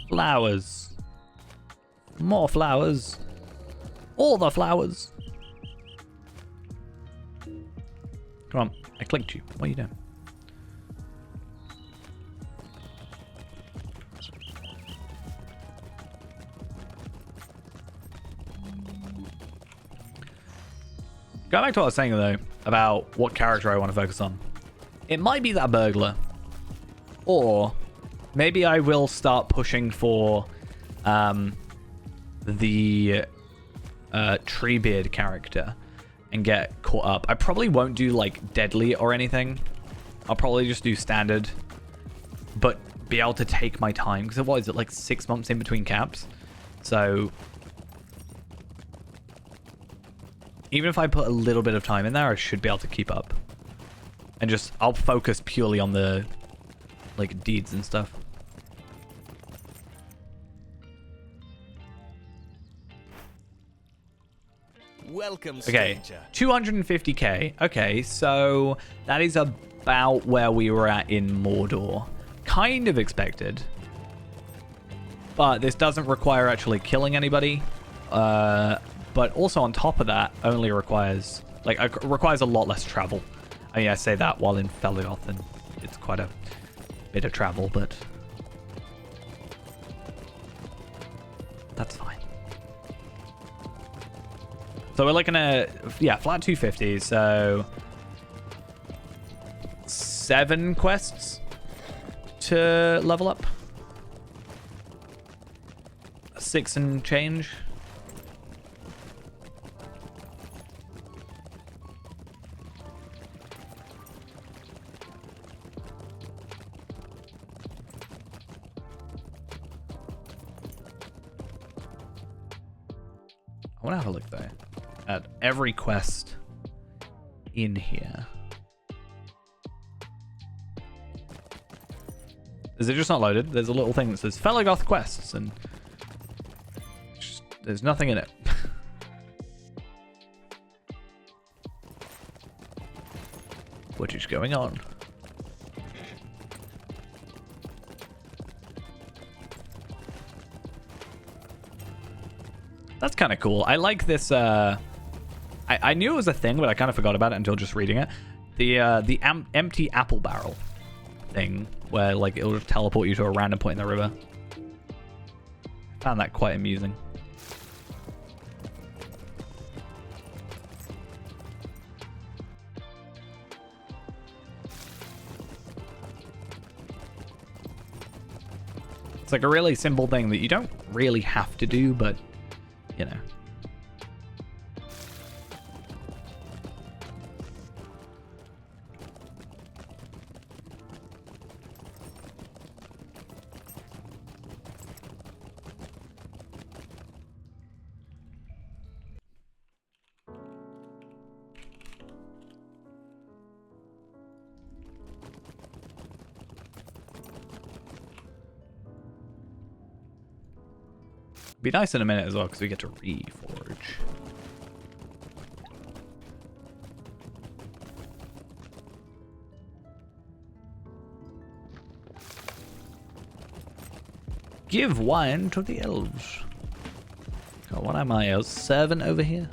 Speaker 1: Flowers. More flowers. All the flowers. Come on. I clicked you. What are you doing? Going back to what I was saying, though, about what character I want to focus on. It might be that burglar. Or maybe I will start pushing for the Treebeard character and get caught up. I probably won't do, like, deadly or anything. I'll probably just do standard. But be able to take my time. Because what is it, like 6 months in between caps? So even if I put a little bit of time in there, I should be able to keep up. And just, I'll focus purely on the, like, deeds and stuff.
Speaker 7: Welcome,
Speaker 1: Okay,
Speaker 7: stranger.
Speaker 1: 250k. Okay, so that is about where we were at in Mordor. Kind of expected. But this doesn't require actually killing anybody. But also on top of that, only requires, like, requires a lot less travel. I mean, I say that while in Felioth, and it's quite a bit of travel, but that's fine. So we're looking at, yeah, flat 250, so 7 quests to level up. 6 and change. I want to have a look, though, at every quest in here. Is it just not loaded? There's a little thing that says Felioth quests, and just, there's nothing in it. What is going on? That's kind of cool. I like this. I knew it was a thing, but I kind of forgot about it until just reading it. The empty apple barrel thing, where like it'll just teleport you to a random point in the river. Found that quite amusing. It's like a really simple thing that you don't really have to do, but you know. Be nice in a minute as well, because we get to reforge. Give wine to the elves. God, what am I, a servant over here?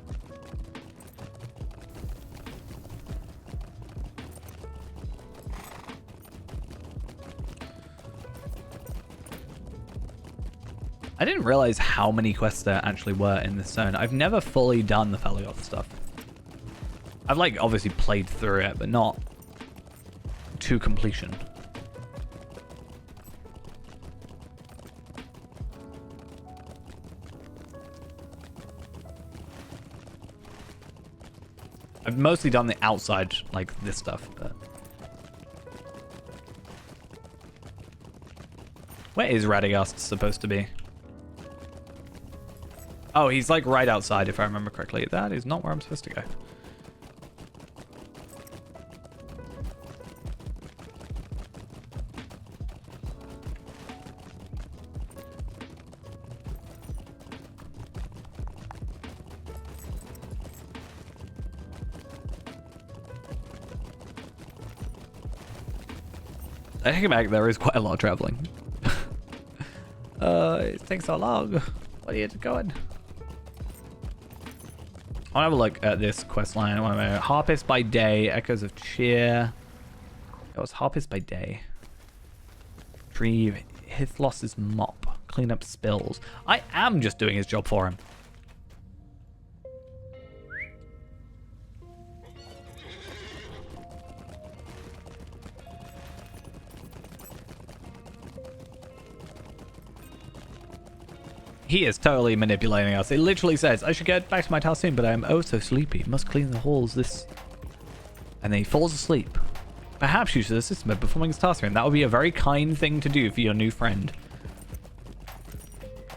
Speaker 1: I didn't realize how many quests there actually were in this zone. I've never fully done the Felioth stuff. I've, like, obviously played through it, but not to completion. I've mostly done the outside, like, this stuff, but... Where is Radagast supposed to be? Oh, he's like right outside, if I remember correctly. That is not where I'm supposed to go. I take it back, there is quite a lot of traveling. It takes so long. Where are you going? I want to have a look at this quest line. Harpist by day, Echoes of Cheer. It was Harpist by day. Retrieve Hithlos's mop. Clean up spills. I am just doing his job for him. He is totally manipulating us. It literally says, I should get back to my task soon, but I am oh so sleepy. Must clean the halls this... And then he falls asleep. Perhaps you should assist him by performing his task for him. That would be a very kind thing to do for your new friend.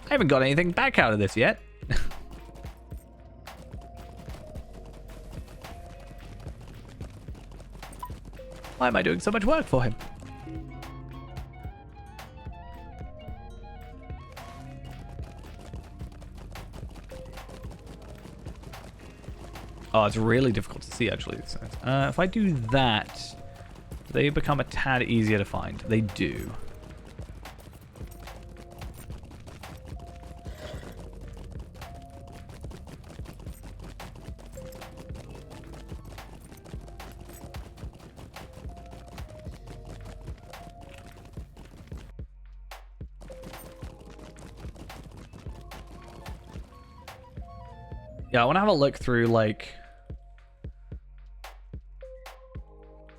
Speaker 1: I haven't got anything back out of this yet. Why am I doing so much work for him? Oh, it's really difficult to see, actually. If I do that, they become a tad easier to find. They do. Yeah, I want to have a look through, like,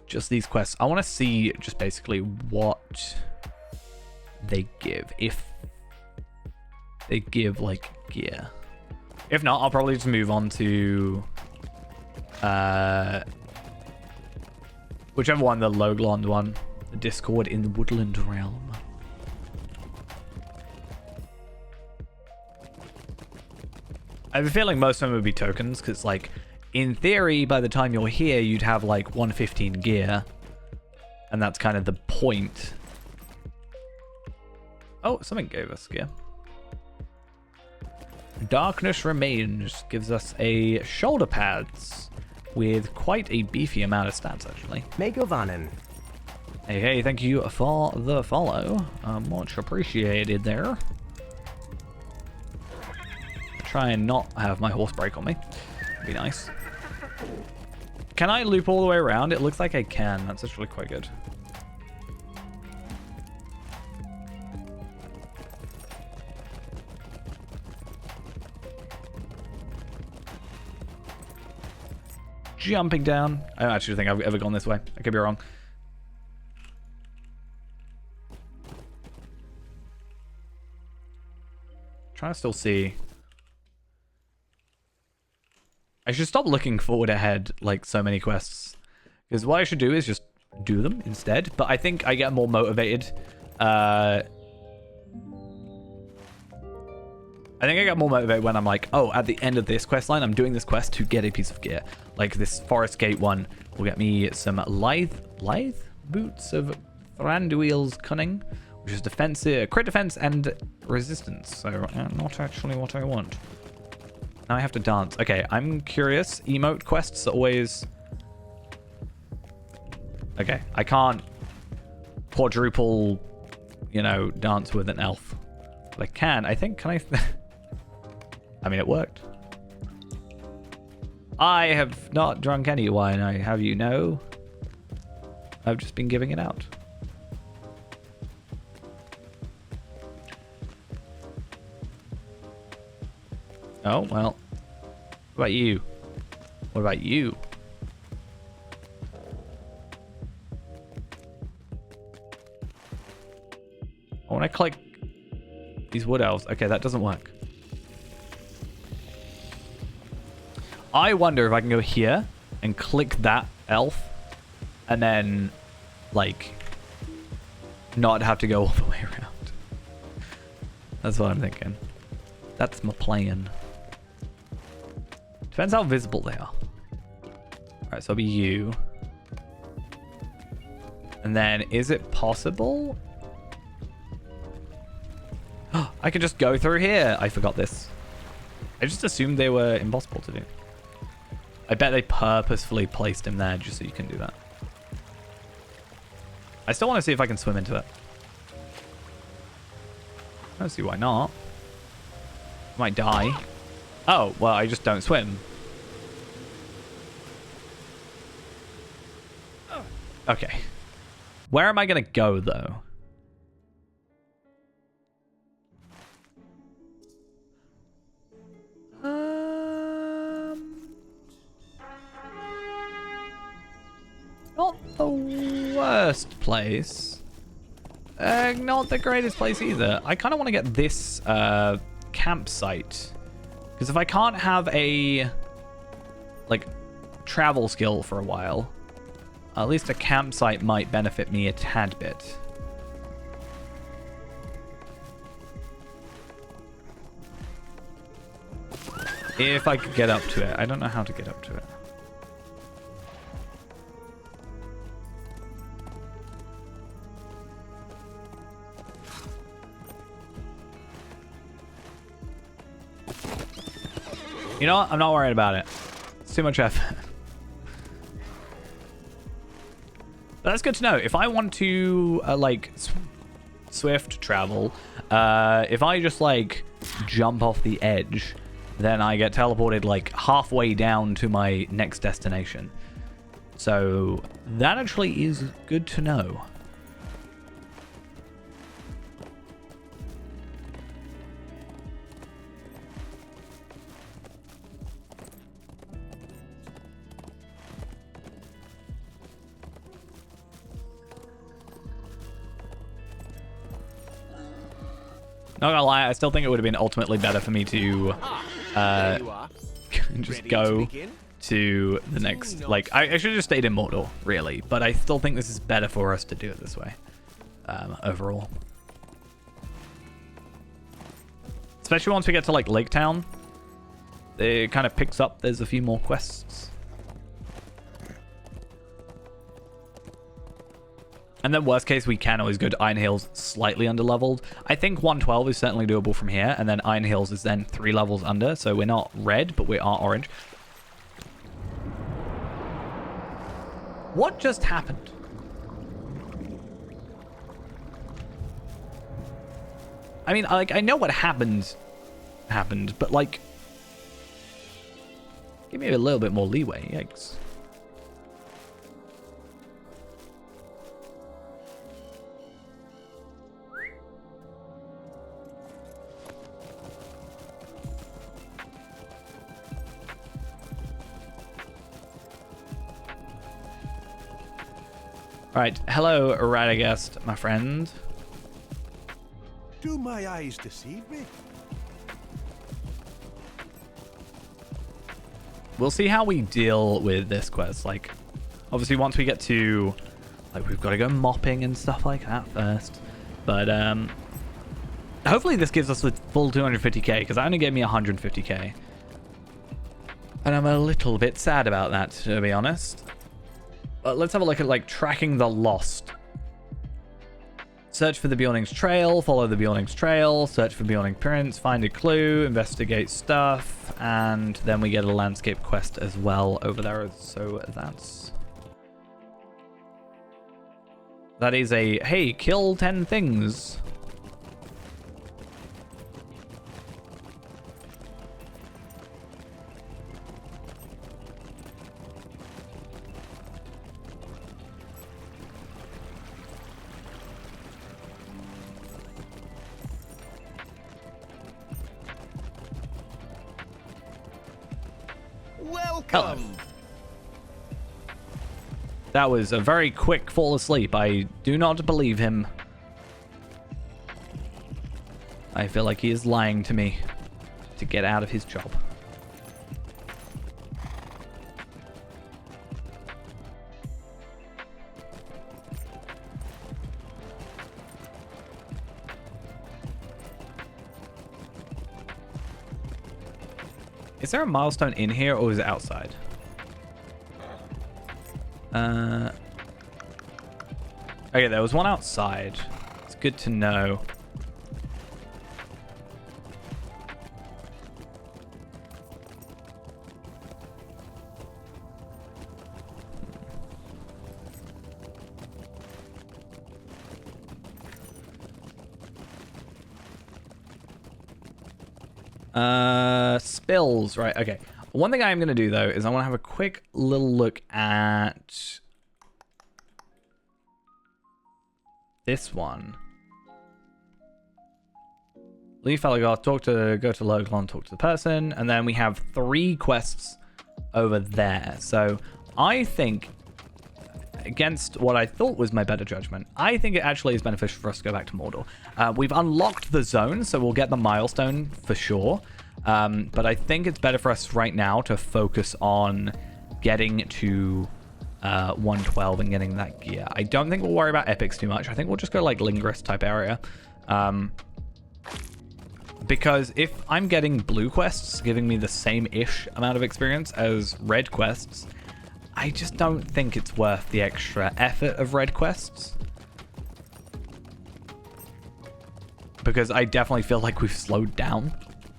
Speaker 1: just these quests. I want to see just basically what they give. If they give, like, gear. If not, I'll probably just move on to whichever one, the Loglond one. The Discord in the Woodland Realm. I have a feeling most of them would be tokens, because, like, in theory, by the time you're here, you'd have, like, 115 gear. And that's kind of the point. Oh, something gave us gear. Darkness Remains gives us a shoulder pads with quite a beefy amount of stats, actually.
Speaker 7: Megovanen.
Speaker 1: Hey, thank you for the follow. Much appreciated there. Try and not have my horse break on me. Be nice. Can I loop all the way around? It looks like I can. That's actually quite good. Jumping down. I don't actually think I've ever gone this way. I could be wrong. Trying to still see. I should stop looking forward ahead like so many quests. Because what I should do is just do them instead. But I think I get more motivated. I think I get more motivated when I'm like, oh, at the end of this quest line, I'm doing this quest to get a piece of gear. Like this Forest Gate one will get me some lithe boots of Thranduil's Cunning, which is defensive, crit defense and resistance. So not actually what I want. Now I have to dance. Okay, I'm curious. Emote quests are always... Okay, I can't quadruple, you know, dance with an elf. But I can. I think, can I... I mean, it worked. I have not drunk any wine, I have you know. I've just been giving it out. Oh, well. What about you? What about you? I want to click these wood elves. Okay, that doesn't work. I wonder if I can go here and click that elf and then, like, not have to go all the way around. That's what I'm thinking. That's my plan. Depends how visible they are. Alright, so it'll be you. And then, is it possible? Oh, I could just go through here. I forgot this. I just assumed they were impossible to do. I bet they purposefully placed him there just so you can do that. I still want to see if I can swim into it. I don't see why not. I might die. Oh, well, I just don't swim. Okay. Where am I going to go, though? Not the worst place. Not the greatest place either. I kind of want to get this campsite. Because if I can't have a, like, travel skill for a while, at least a campsite might benefit me a tad bit. If I could get up to it. I don't know how to get up to it. You know what? I'm not worried about it. It's too much effort. But that's good to know. If I want to, like, swift travel, if I just, like, jump off the edge, then I get teleported, like, halfway down to my next destination. So that actually is good to know. Not gonna lie, I still think it would have been ultimately better for me to
Speaker 7: There you are.
Speaker 1: just
Speaker 7: Ready
Speaker 1: go
Speaker 7: to begin?
Speaker 1: to the next, like, I should have just stayed in Mordor, really, but I still think this is better for us to do it this way, overall. Especially once we get to, like, Lake Town, it kind of picks up, there's a few more quests. And then worst case, we can always go to Iron Hills slightly underleveled. I think 112 is certainly doable from here, and then Iron Hills is then 3 levels under, so we're not red, but we are orange. What just happened? I mean, like, I know what happened, but, like, give me a little bit more leeway. Yikes. Alright, hello, Radagast, my friend.
Speaker 2: Do my eyes deceive me?
Speaker 1: We'll see how we deal with this quest. Like, obviously, once we get to, like, we've got to go mopping and stuff like that first. But, hopefully this gives us the full 250k, because that only gave me 150k. And I'm a little bit sad about that, to be honest. But let's have a look at, like, tracking the lost. Search for the Bjorning's trail, follow the Bjorning's trail, search for Bjorning prints, find a clue, investigate stuff, and then we get a landscape quest as well over there. So that is a, hey, kill 10 things.
Speaker 7: Welcome.
Speaker 1: That was a very quick fall asleep. I do not believe him. I feel like he is lying to me to get out of his job. Is there a milestone in here, or is it outside? Okay, there was one outside. It's good to know. Spills, right, okay. One thing I am going to do, though, is I want to have a quick little look at this one. Leave Felagor, go to Loglon, talk to the person, and then we have 3 quests over there. So I think against what I thought was my better judgment, I think it actually is beneficial for us to go back to Mordor. We've unlocked the zone, so we'll get the milestone for sure. But I think it's better for us right now to focus on getting to 112 and getting that gear. I don't think we'll worry about epics too much. I think we'll just go like Lingrist type area. Because if I'm getting blue quests giving me the same-ish amount of experience as red quests, I just don't think it's worth the extra effort of red quests. Because I definitely feel like we've slowed down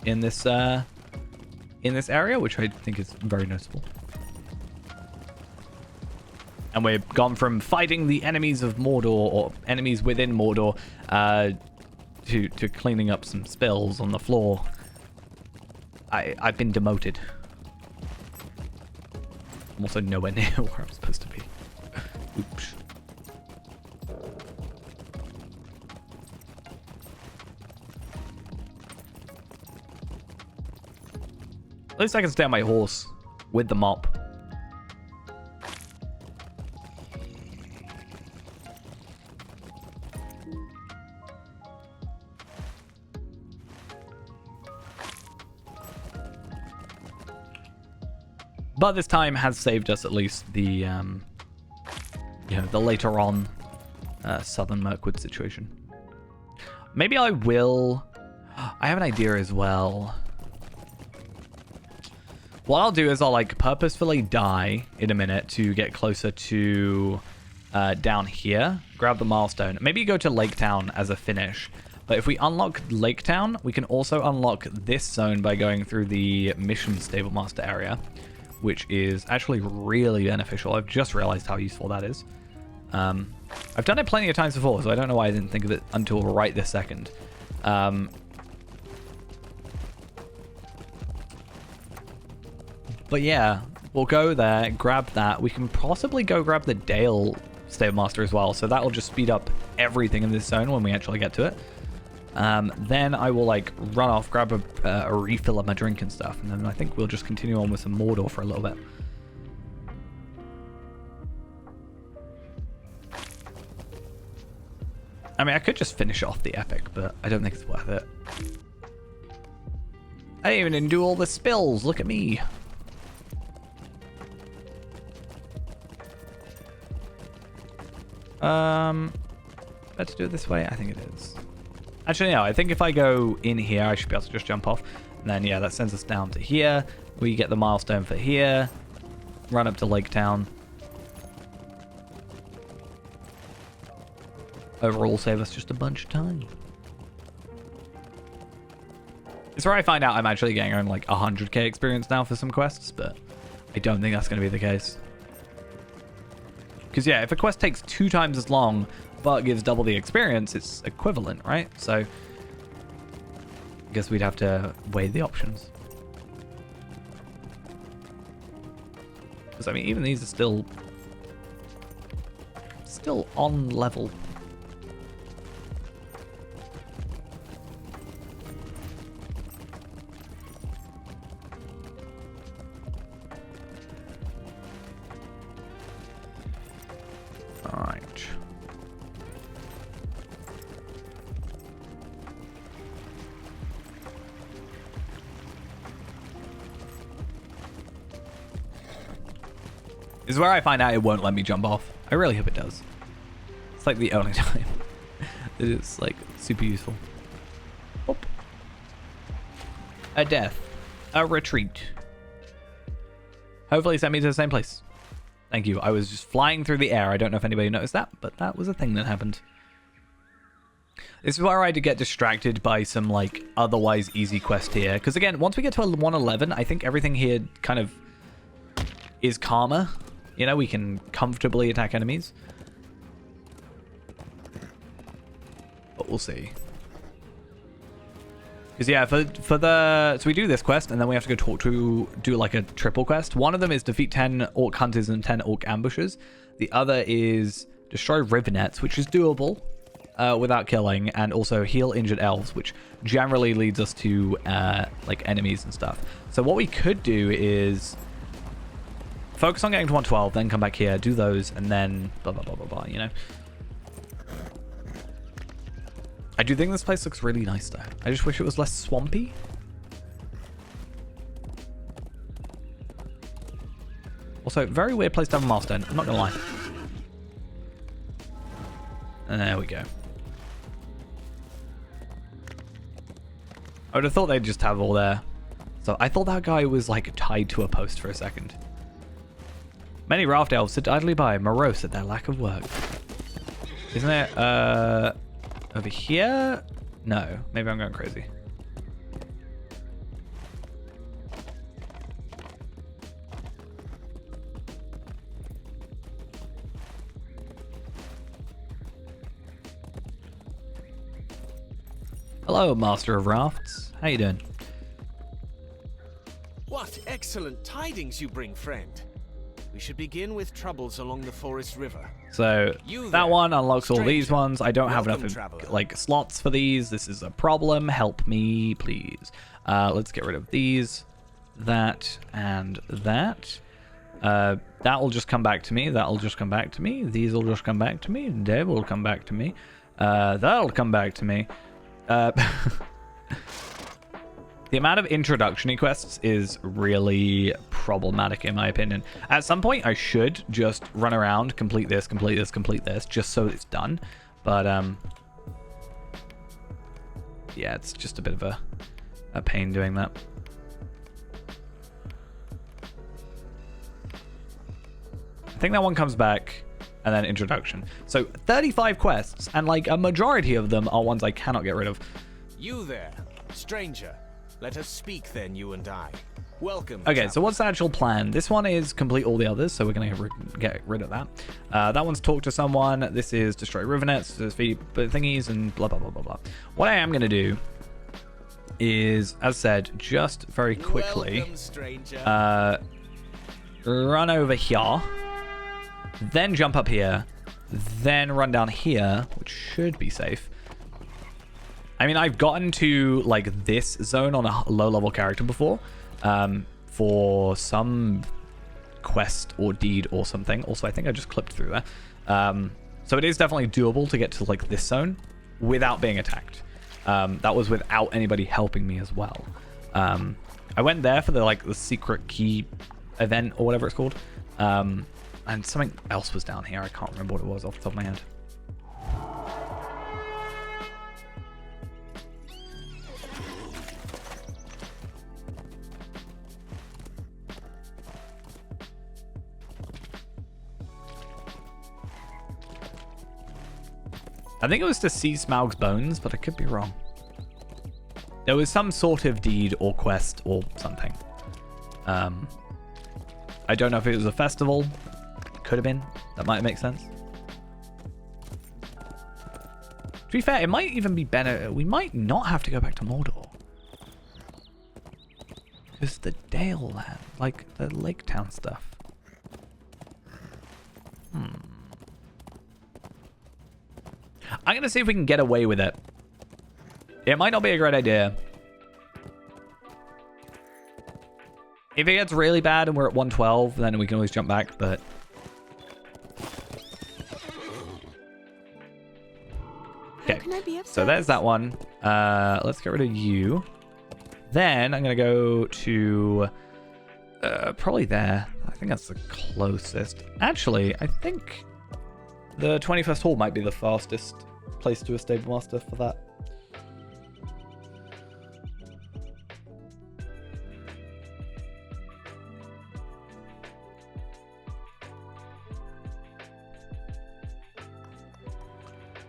Speaker 1: in this area, which I think is very noticeable. And we've gone from fighting the enemies of Mordor, or enemies within Mordor, to cleaning up some spills on the floor. I've been demoted. I'm also nowhere near where I'm supposed to be. Oops. At least I can stay on my horse with the mop. But this time has saved us at least the, you know, the later on Southern Mirkwood situation. Maybe I will... I have an idea as well. What I'll do is I'll, like, purposefully die in a minute to get closer to down here. Grab the milestone. Maybe go to Lake Town as a finish. But if we unlock Lake Town, we can also unlock this zone by going through the Mission Stable Master area, which is actually really beneficial. I've just realized how useful that is. I've done it plenty of times before, so I don't know why I didn't think of it until right this second. But yeah, we'll go there, grab that. We can possibly go grab the Dale Stable Master as well, so that will just speed up everything in this zone when we actually get to it. Then I will like run off, grab a refill of my drink and stuff, and then I think we'll just continue on with some Mordor for a little bit. I mean, I could just finish off the epic, but I don't think it's worth it. I didn't even do all the spills. Look at me. Better do it this way? I think it is. Actually, no, I think if I go in here, I should be able to just jump off. And then, yeah, that sends us down to here. We get the milestone for here. Run up to Lake Town. Overall, save us just a bunch of time. It's where I find out I'm actually getting around like 100k experience now for some quests, but I don't think that's going to be the case. Because, yeah, if a quest takes 2 times as long, but gives double the experience, it's equivalent, right? So, I guess we'd have to weigh the options. Because, I mean, even these are still on level. Alright. This is where I find out it won't let me jump off. I really hope it does. It's like the only time it is like super useful. Oop. A death. A retreat. Hopefully send me to the same place. Thank you. I was just flying through the air. I don't know if anybody noticed that, but that was a thing that happened. This is where I had to get distracted by some, like, otherwise easy quest here. Because, again, once we get to 111, I think everything here kind of is calmer. You know, we can comfortably attack enemies. But we'll see. Because, yeah, so we do this quest, and then we have to go do like a triple quest. One of them is defeat 10 orc hunters and 10 orc ambushes. The other is destroy river nets, which is doable without killing, and also heal injured elves, which generally leads us to like enemies and stuff. So what we could do is focus on getting to 112, then come back here, do those, and then blah, blah, blah, blah, blah, you know? I do think this place looks really nice, though. I just wish it was less swampy. Also, very weird place to have a milestone. I'm not going to lie. And there we go. I would have thought they'd just have all their... So I thought that guy was, like, tied to a post for a second. Many raft elves sit idly by, morose at their lack of work. Isn't it, over here? No. Maybe I'm going crazy. Hello, Master of Rafts. How you doing?
Speaker 7: What excellent tidings you bring, friend. We should begin with troubles along the forest river.
Speaker 1: So
Speaker 7: You
Speaker 1: that
Speaker 7: there,
Speaker 1: one unlocks all these
Speaker 7: stranger.
Speaker 1: ones. I don't have
Speaker 7: Welcome,
Speaker 1: enough
Speaker 7: traveler.
Speaker 1: like slots for these. This is a problem. Help me, please. Let's get rid of these, that, and that. That will just come back to me. That'll just come back to me. These will just come back to me. They will come back to me. That'll come back to me. The amount of introduction quests is really problematic in my opinion. At some point, I should just run around, complete this, just so it's done. But, yeah, it's just a bit of a pain doing that. I think that one comes back, and then introduction. So 35 quests, and like a majority of them are ones I cannot get rid of.
Speaker 7: You there, stranger. Let us speak then, you and I. Welcome.
Speaker 1: Okay, so what's the actual plan? This one is complete all the others, so we're going to get rid of that. That one's talk to someone. This is destroy river nets, defeat thingies, and blah, blah, blah, blah, blah. What I am going to do is, as said, just very quickly
Speaker 7: Welcome, stranger.
Speaker 1: run over here, then jump up here, then run down here, which should be safe. I mean, I've gotten to, like, this zone on a low-level character before, for some quest or deed or something. Also, I think I just clipped through there. So it is definitely doable to get to, like, this zone without being attacked. That was without anybody helping me as well. I went there for the secret key event or whatever it's called. And something else was down here. I can't remember what it was off the top of my head. I think it was to see Smaug's bones, but I could be wrong. There was some sort of deed or quest or something. I don't know if it was a festival. Could have been. That might make sense. To be fair, it might even be better. We might not have to go back to Mordor. Because the Dale land, like the Lake Town stuff. I'm going to see if we can get away with it. It might not be a great idea. If it gets really bad and we're at 112, then we can always jump back, but... Okay, so there's that one. Let's get rid of you. Then I'm going to go to... probably there. I think that's the closest. Actually, I think the 21st Hall might be the fastest place to a stable master for that.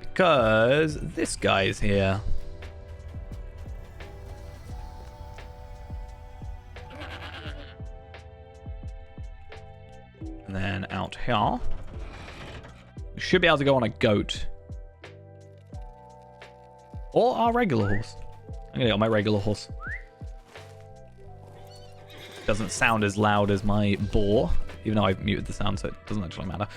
Speaker 1: Because this guy is here. And then out here. We should be able to go on a goat. Or our regular horse. I'm going to go on my regular horse. Doesn't sound as loud as my boar. Even though I've muted the sound, so it doesn't actually matter.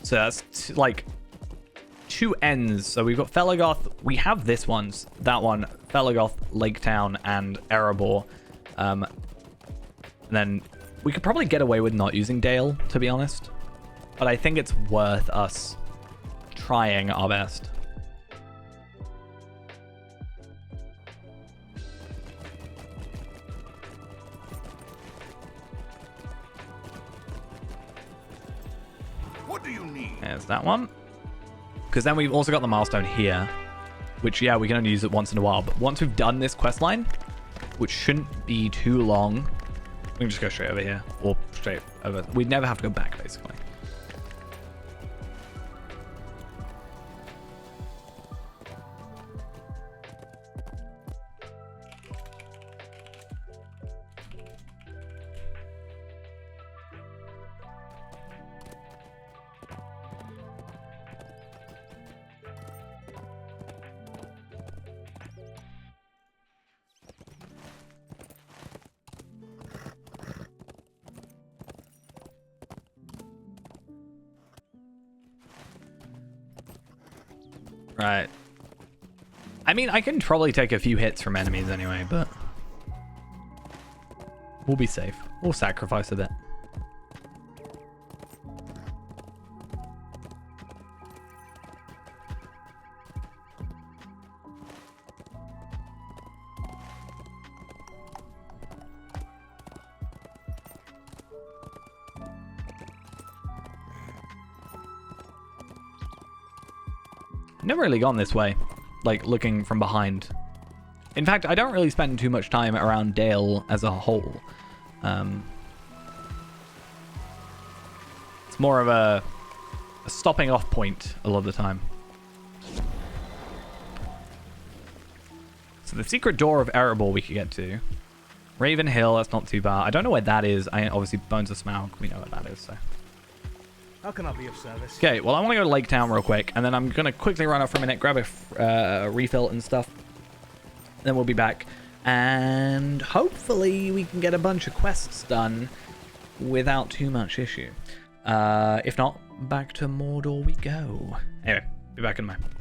Speaker 1: So that's like 2 ends. So we've got Felagoth. We have this one's that one, Felagoth, Lake Town, and Erebor. And then we could probably get away with not using Dale, to be honest. But I think it's worth us trying our best.
Speaker 2: What do you need?
Speaker 1: There's that one. Because then we've also got the milestone here, which, yeah, we can only use it once in a while. But once we've done this quest line, which shouldn't be too long, we can just go straight over here, or straight over. We'd never have to go back, basically. Right. I mean, I can probably take a few hits from enemies anyway, but we'll be safe. We'll sacrifice a bit. Never really gone this way, like looking from behind. In fact, I don't really spend too much time around Dale as a whole. It's more of a stopping off point a lot of the time. So the secret door of Erebor we could get to. Raven Hill, that's not too bad. I don't know where that is. Obviously, Bones of Smaug, we know what that is, so.
Speaker 8: How can I be of service?
Speaker 1: Okay, well, I want to go to Lake Town real quick, and then I'm going to quickly run off for a minute, grab a refill and stuff. Then we'll be back, and hopefully we can get a bunch of quests done without too much issue. If not, back to Mordor we go. Anyway, be back in a moment.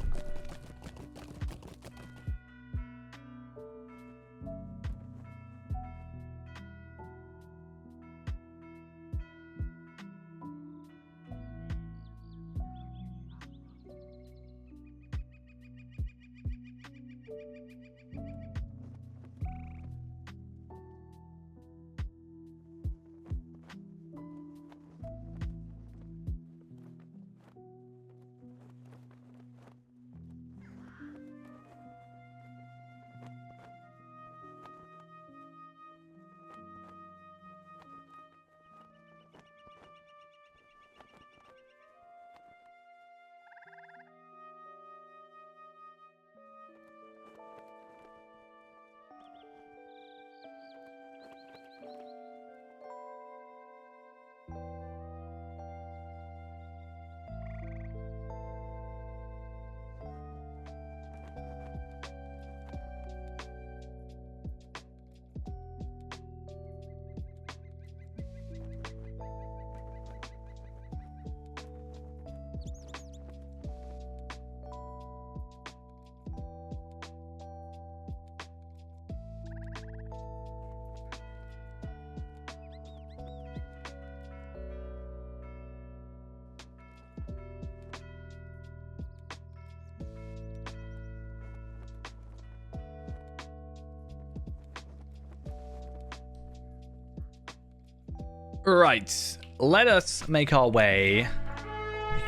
Speaker 1: Right, let us make our way.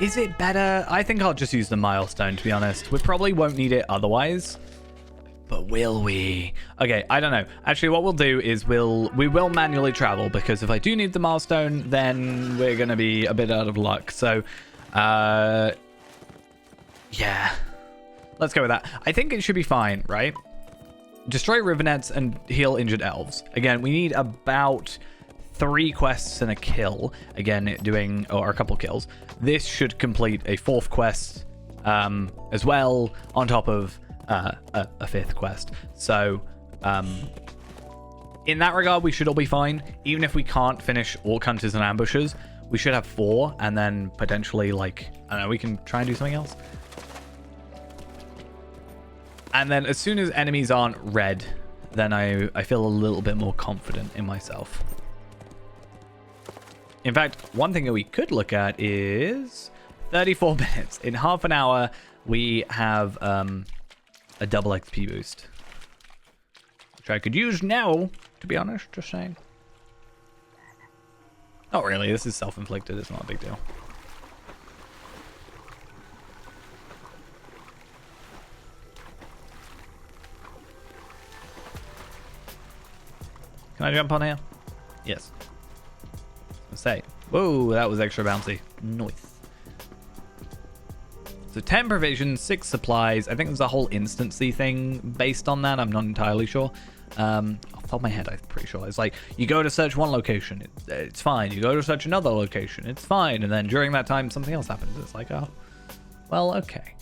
Speaker 1: Is it better? I think I'll just use the milestone, to be honest. We probably won't need it otherwise. But will we? Okay, I don't know. Actually, what we'll do is we will manually travel, because if I do need the milestone, then we're going to be a bit out of luck. So, yeah. Let's go with that. I think it should be fine, right? Destroy river nets and heal injured elves. Again, we need about 3 quests and a kill. Again, or a couple kills. This should complete a 4th quest as well, on top of a 5th quest. So, in that regard, we should all be fine. Even if we can't finish Orc Hunters and Ambushers, We should have 4, and then potentially, like, I don't know, we can try and do something else. And then as soon as enemies aren't red, then I feel a little bit more confident in myself. In fact, one thing that we could look at is 34 minutes. In half an hour, we have a double XP boost, which I could use now, to be honest, just saying. Not really, this is self-inflicted, it's not a big deal. Can I jump on here? Yes. Let's say. Whoa, that was extra bouncy. Nice. So 10 provisions, 6 supplies. I think there's a whole instancy thing based on that. I'm not entirely sure. Off the top of my head, I'm pretty sure. It's like, you go to search one location, it's fine. You go to search another location, it's fine. And then during that time, something else happens. It's like, oh, well, okay.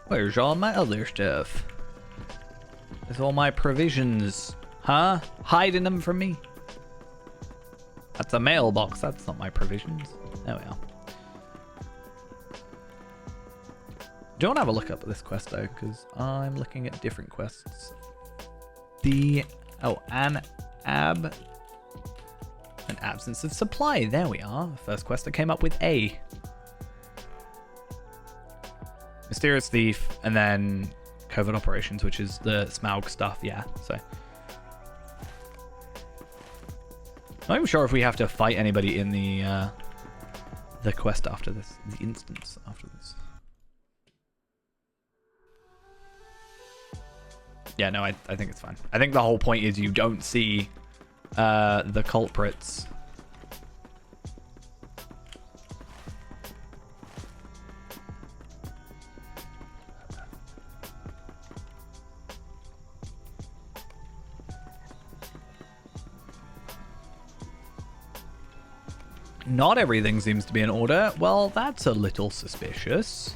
Speaker 1: Where's all my other stuff? There's all my provisions. Huh? Hiding them from me? That's a mailbox. That's not my provisions. There we are. Do you want to have a look up at this quest though? Because I'm looking at different quests. An absence of supply. There we are. First quest that came up with A. Mysterious Thief, and then Covert Operations, which is the Smaug stuff, yeah, so. Not even sure if we have to fight anybody in the quest after this, the instance after this. Yeah, no, I think it's fine. I think the whole point is you don't see the culprits. Not everything seems to be in order. Well, that's a little suspicious.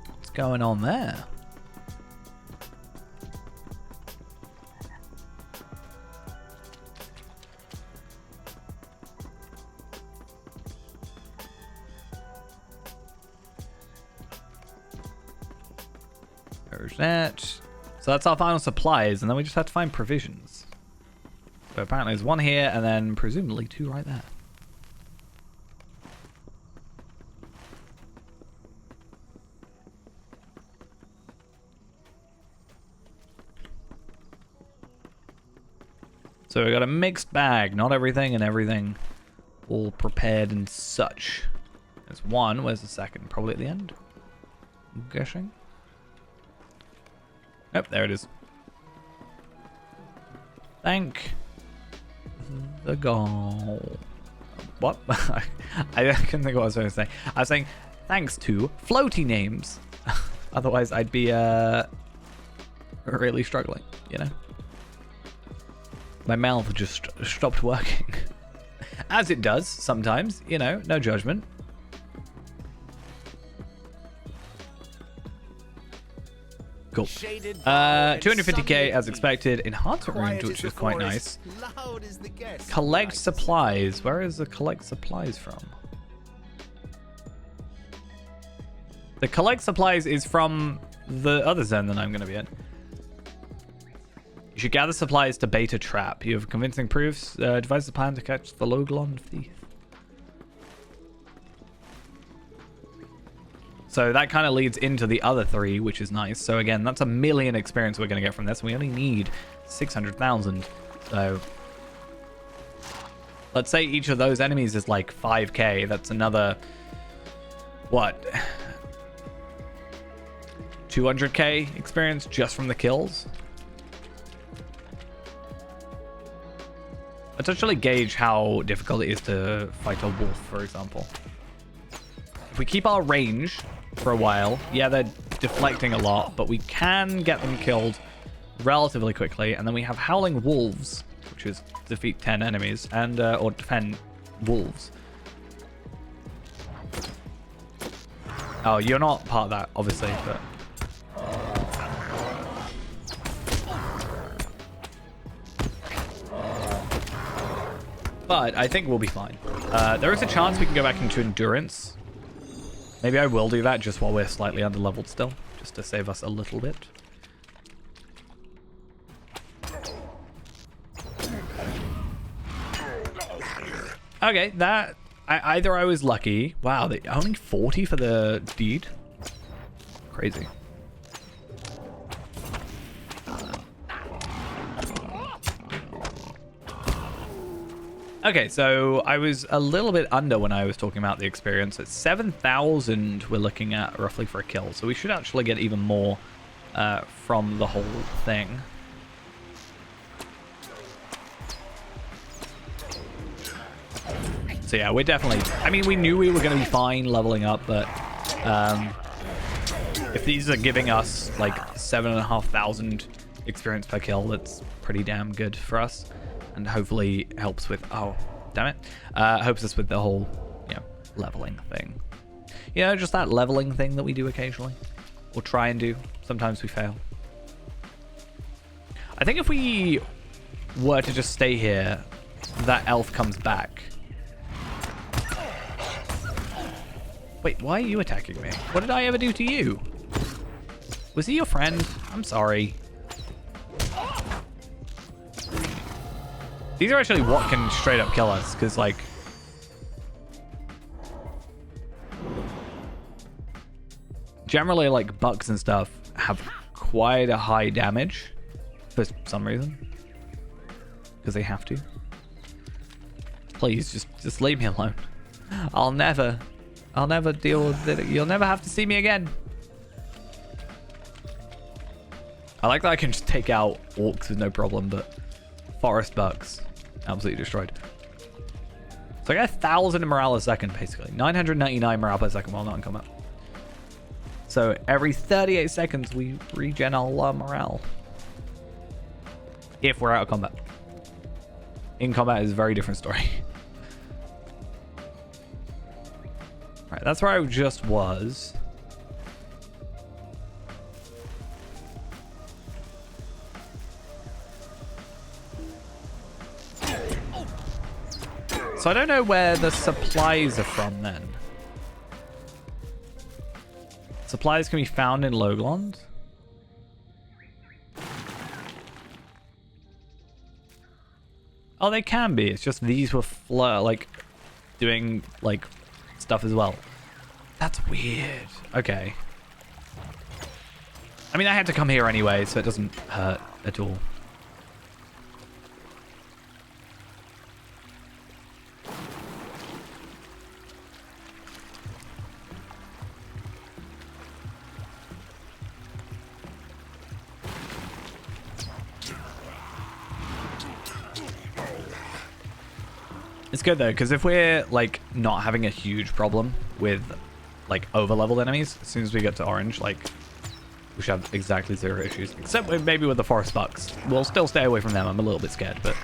Speaker 1: What's going on there? There's that. So that's our final supplies, and then we just have to find provisions. So apparently there's one here, and then presumably 2 right there. So we got a mixed bag, not everything and everything all prepared and such. There's 1, where's the second? Probably at the end, I'm guessing. Yep, there it is. Thank the goal. What? I couldn't think of what I was going to say. I was saying thanks to floaty names. Otherwise, I'd be really struggling, you know? My mouth just stopped working. As it does sometimes, you know, no judgment. Cool. 250k as expected. Enhancement rooms, which is quite nice. Collect supplies. Where is the collect supplies from? The collect supplies is from the other zone that I'm going to be in. You should gather supplies to bait a trap. You have convincing proofs. Devise a plan to catch the Loglon thief. So that kind of leads into the other 3, which is nice. So again, that's 1 million experience we're going to get from this. We only need 600,000. So let's say each of those enemies is like 5k. That's another, what? 200k experience just from the kills. Let's actually gauge how difficult it is to fight a wolf, for example. if we keep our range for a while, yeah, they're deflecting a lot, but we can get them killed relatively quickly. And then we have Howling Wolves, which is defeat 10 enemies and or defend wolves. Oh, you're not part of that, obviously, but... But I think we'll be fine. There is a chance we can go back into endurance. Maybe I will do that just while we're slightly under-leveled still, just to save us a little bit. Okay, that... either I was lucky. Wow, only 40 for the deed? Crazy. Okay, so I was a little bit under when I was talking about the experience. It's 7,000 we're looking at roughly for a kill. So we should actually get even more from the whole thing. So yeah, we're definitely... I mean, we knew we were going to be fine leveling up, but if these are giving us like 7,500 experience per kill, that's pretty damn good for us. And hopefully helps with... Oh, damn it. Helps us with the whole, you know, leveling thing. You know, just that leveling thing that we do occasionally. Or try and do. Sometimes we fail. I think if we were to just stay here, that elf comes back. Wait, why are you attacking me? What did I ever do to you? Was he your friend? I'm sorry. These are actually what can straight up kill us, because like... Generally, like, bugs and stuff have quite a high damage for some reason. Because they have to. Please, just leave me alone. I'll never deal with it. You'll never have to see me again. I like that I can just take out orcs with no problem, but forest bugs, absolutely destroyed. So I get 1,000 morale a second, basically. 999 morale per second while not in combat. So every 38 seconds, we regen our morale. If we're out of combat. In combat is a very different story. Alright, that's where I just was. So I don't know where the supplies are from then. Supplies can be found in Loglond. Oh, they can be. It's just these were like doing like stuff as well. That's weird. Okay. I mean, I had to come here anyway, so it doesn't hurt at all. It's good though, because if we're like not having a huge problem with like over-leveled enemies, as soon as we get to orange, like we should have exactly 0 issues. Except maybe with the forest bucks. We'll still stay away from them. I'm a little bit scared, but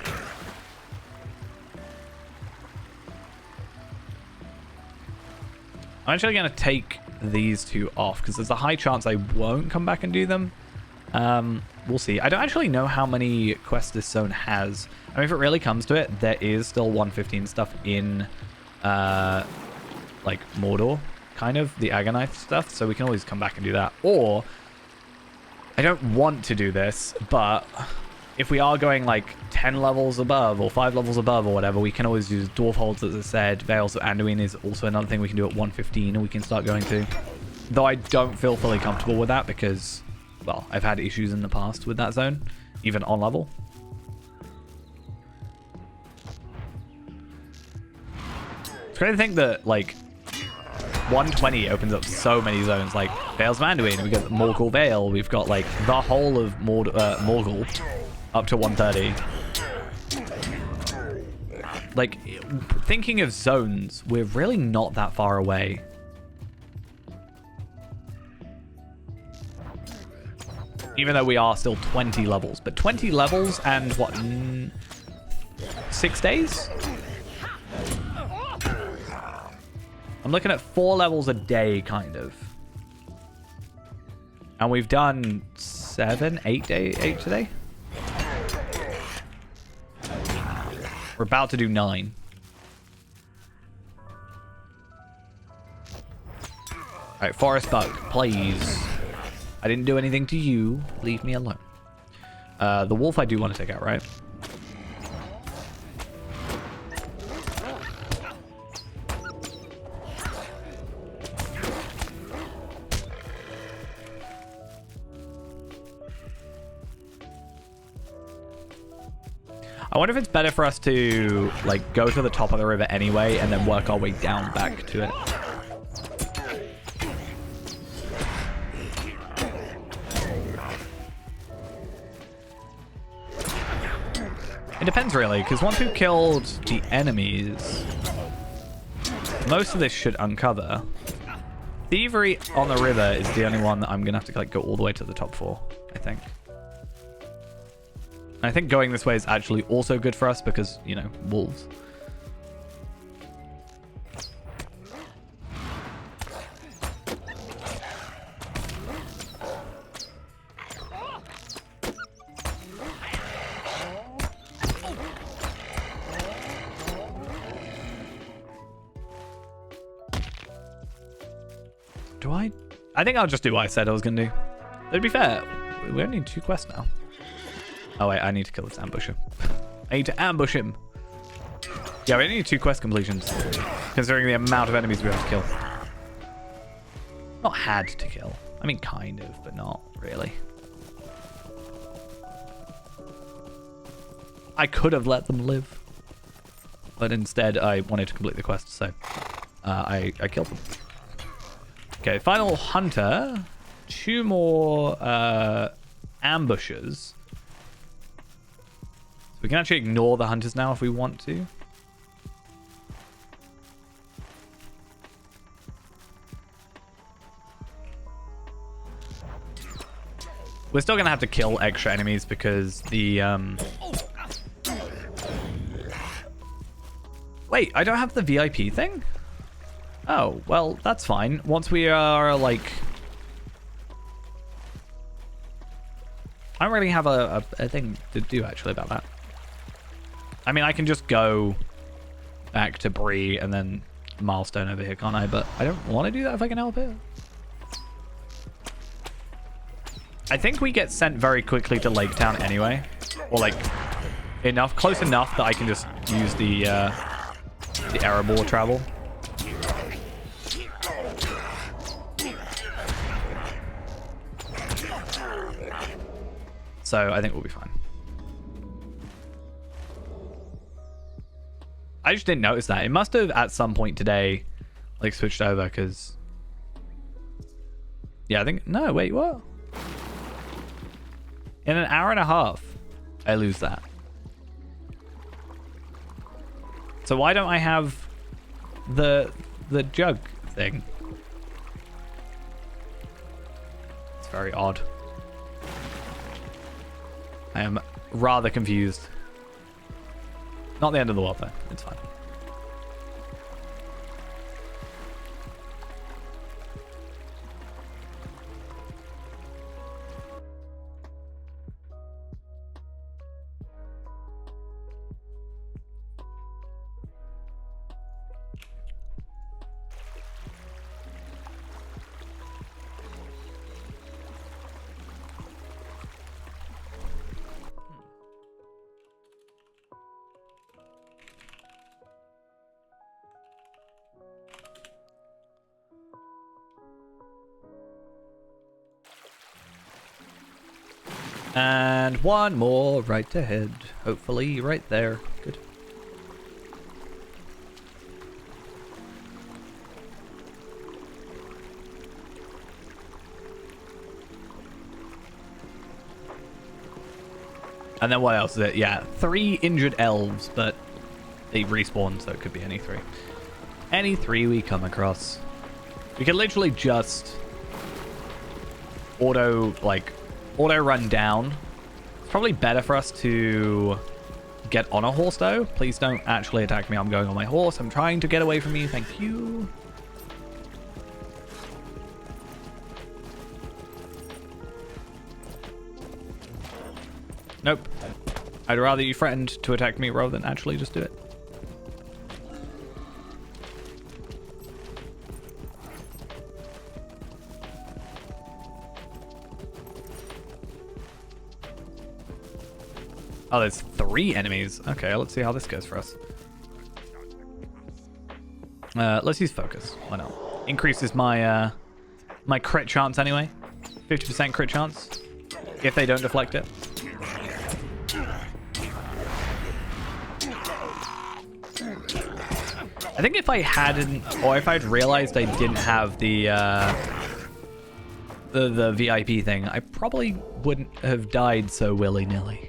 Speaker 1: I'm actually going to take these two off because there's a high chance I won't come back and do them. We'll see. I don't actually know how many quests this zone has. I mean, if it really comes to it, there is still 115 stuff in, like, Mordor, kind of, the Agonite stuff, so we can always come back and do that. Or, I don't want to do this, but if we are going, like, 10 levels above, or 5 levels above, or whatever, we can always use Dwarf Holds, as I said. Veils of Anduin is also another thing we can do at 115, and we can start going to. Though I don't feel fully comfortable with that, because... well, I've had issues in the past with that zone, even on level. It's great to think that, like, 120 opens up so many zones, like Veils of Anduin, we've got Morgul Vale, we've got, like, the whole of Morgul up to 130. Like, thinking of zones, we're really not that far away Even though we are still 20 levels. But 20 levels and what? 6 days? I'm looking at 4 levels a day, kind of. And we've done 8 today. We're about to do 9. Alright, Forest Bug, please. I didn't do anything to you. Leave me alone. The wolf I do want to take out, right? I wonder if it's better for us to like go to the top of the river anyway and then work our way down back to it. It depends really, because once we've killed the enemies, most of this should uncover. Thievery on the river is the only one that I'm gonna have to like go all the way to the top for, I think. And I think going this way is actually also good for us because, you know, wolves. I think I'll just do what I said I was going to do. To be fair, we only need 2 quests now. Oh wait, I need to kill this ambusher. I need to ambush him. Yeah, we only need 2 quest completions, considering the amount of enemies we have to kill. Not had to kill. I mean, kind of, but not really. I could have let them live, but instead I wanted to complete the quest, so I killed them. Okay, final hunter. 2 more ambushers. So we can actually ignore the hunters now if we want to. We're still going to have to kill extra enemies because the... Wait, I don't have the VIP thing? Oh, well, that's fine. Once we are, like... I don't really have a thing to do, actually, about that. I mean, I can just go back to Bree and then milestone over here, can't I? But I don't want to do that if I can help it. I think we get sent very quickly to Lake Town anyway. Or, like, close enough that I can just use the Erebor travel. So I think we'll be fine. I just didn't notice that. It must have at some point today like switched over because... Yeah, I think... No, wait, what? In an hour and a half, I lose that. So why don't I have the jug thing? It's very odd. I am rather confused. Not the end of the world, though. It's fine. And 1 more right ahead. Hopefully right there. Good. And then what else is it? Yeah, 3 injured elves, but they respawn, so it could be any 3. Any 3 we come across. We can literally just auto auto run down. It's probably better for us to get on a horse, though. Please don't actually attack me. I'm going on my horse. I'm trying to get away from you. Thank you. Nope. I'd rather you threatened to attack me rather than actually just do it. Oh, there's 3 enemies. Okay, let's see how this goes for us. Let's use focus. Why not? Increases my my crit chance anyway. 50% crit chance if they don't deflect it. I think if I hadn't, or if I'd realized I didn't have the VIP thing, I probably wouldn't have died so willy-nilly.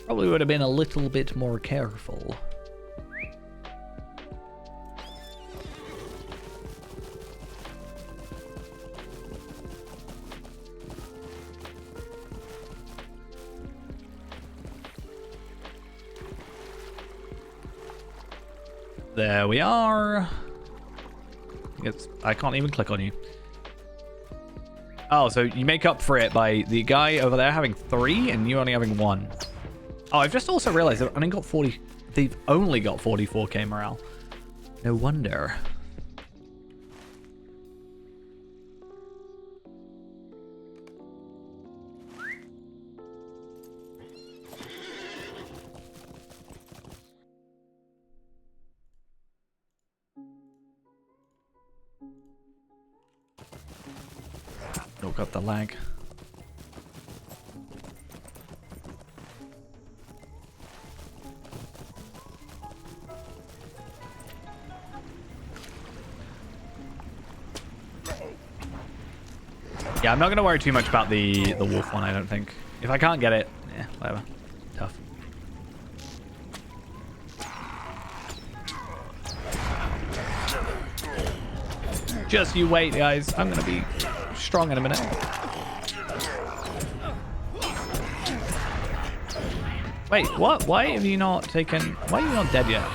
Speaker 1: Probably would have been a little bit more careful. There we are. I can't even click on you. Oh, so you make up for it by the guy over there having 3 and you only having 1. Oh, I've just also realized they've only got 44k morale. No wonder. Oh, got the lag. Yeah, I'm not going to worry too much about the wolf one, I don't think. If I can't get it, yeah, whatever. Tough. Just you wait, guys. I'm going to be strong in a minute. Wait, what? Why have you not taken... Why are you not dead yet?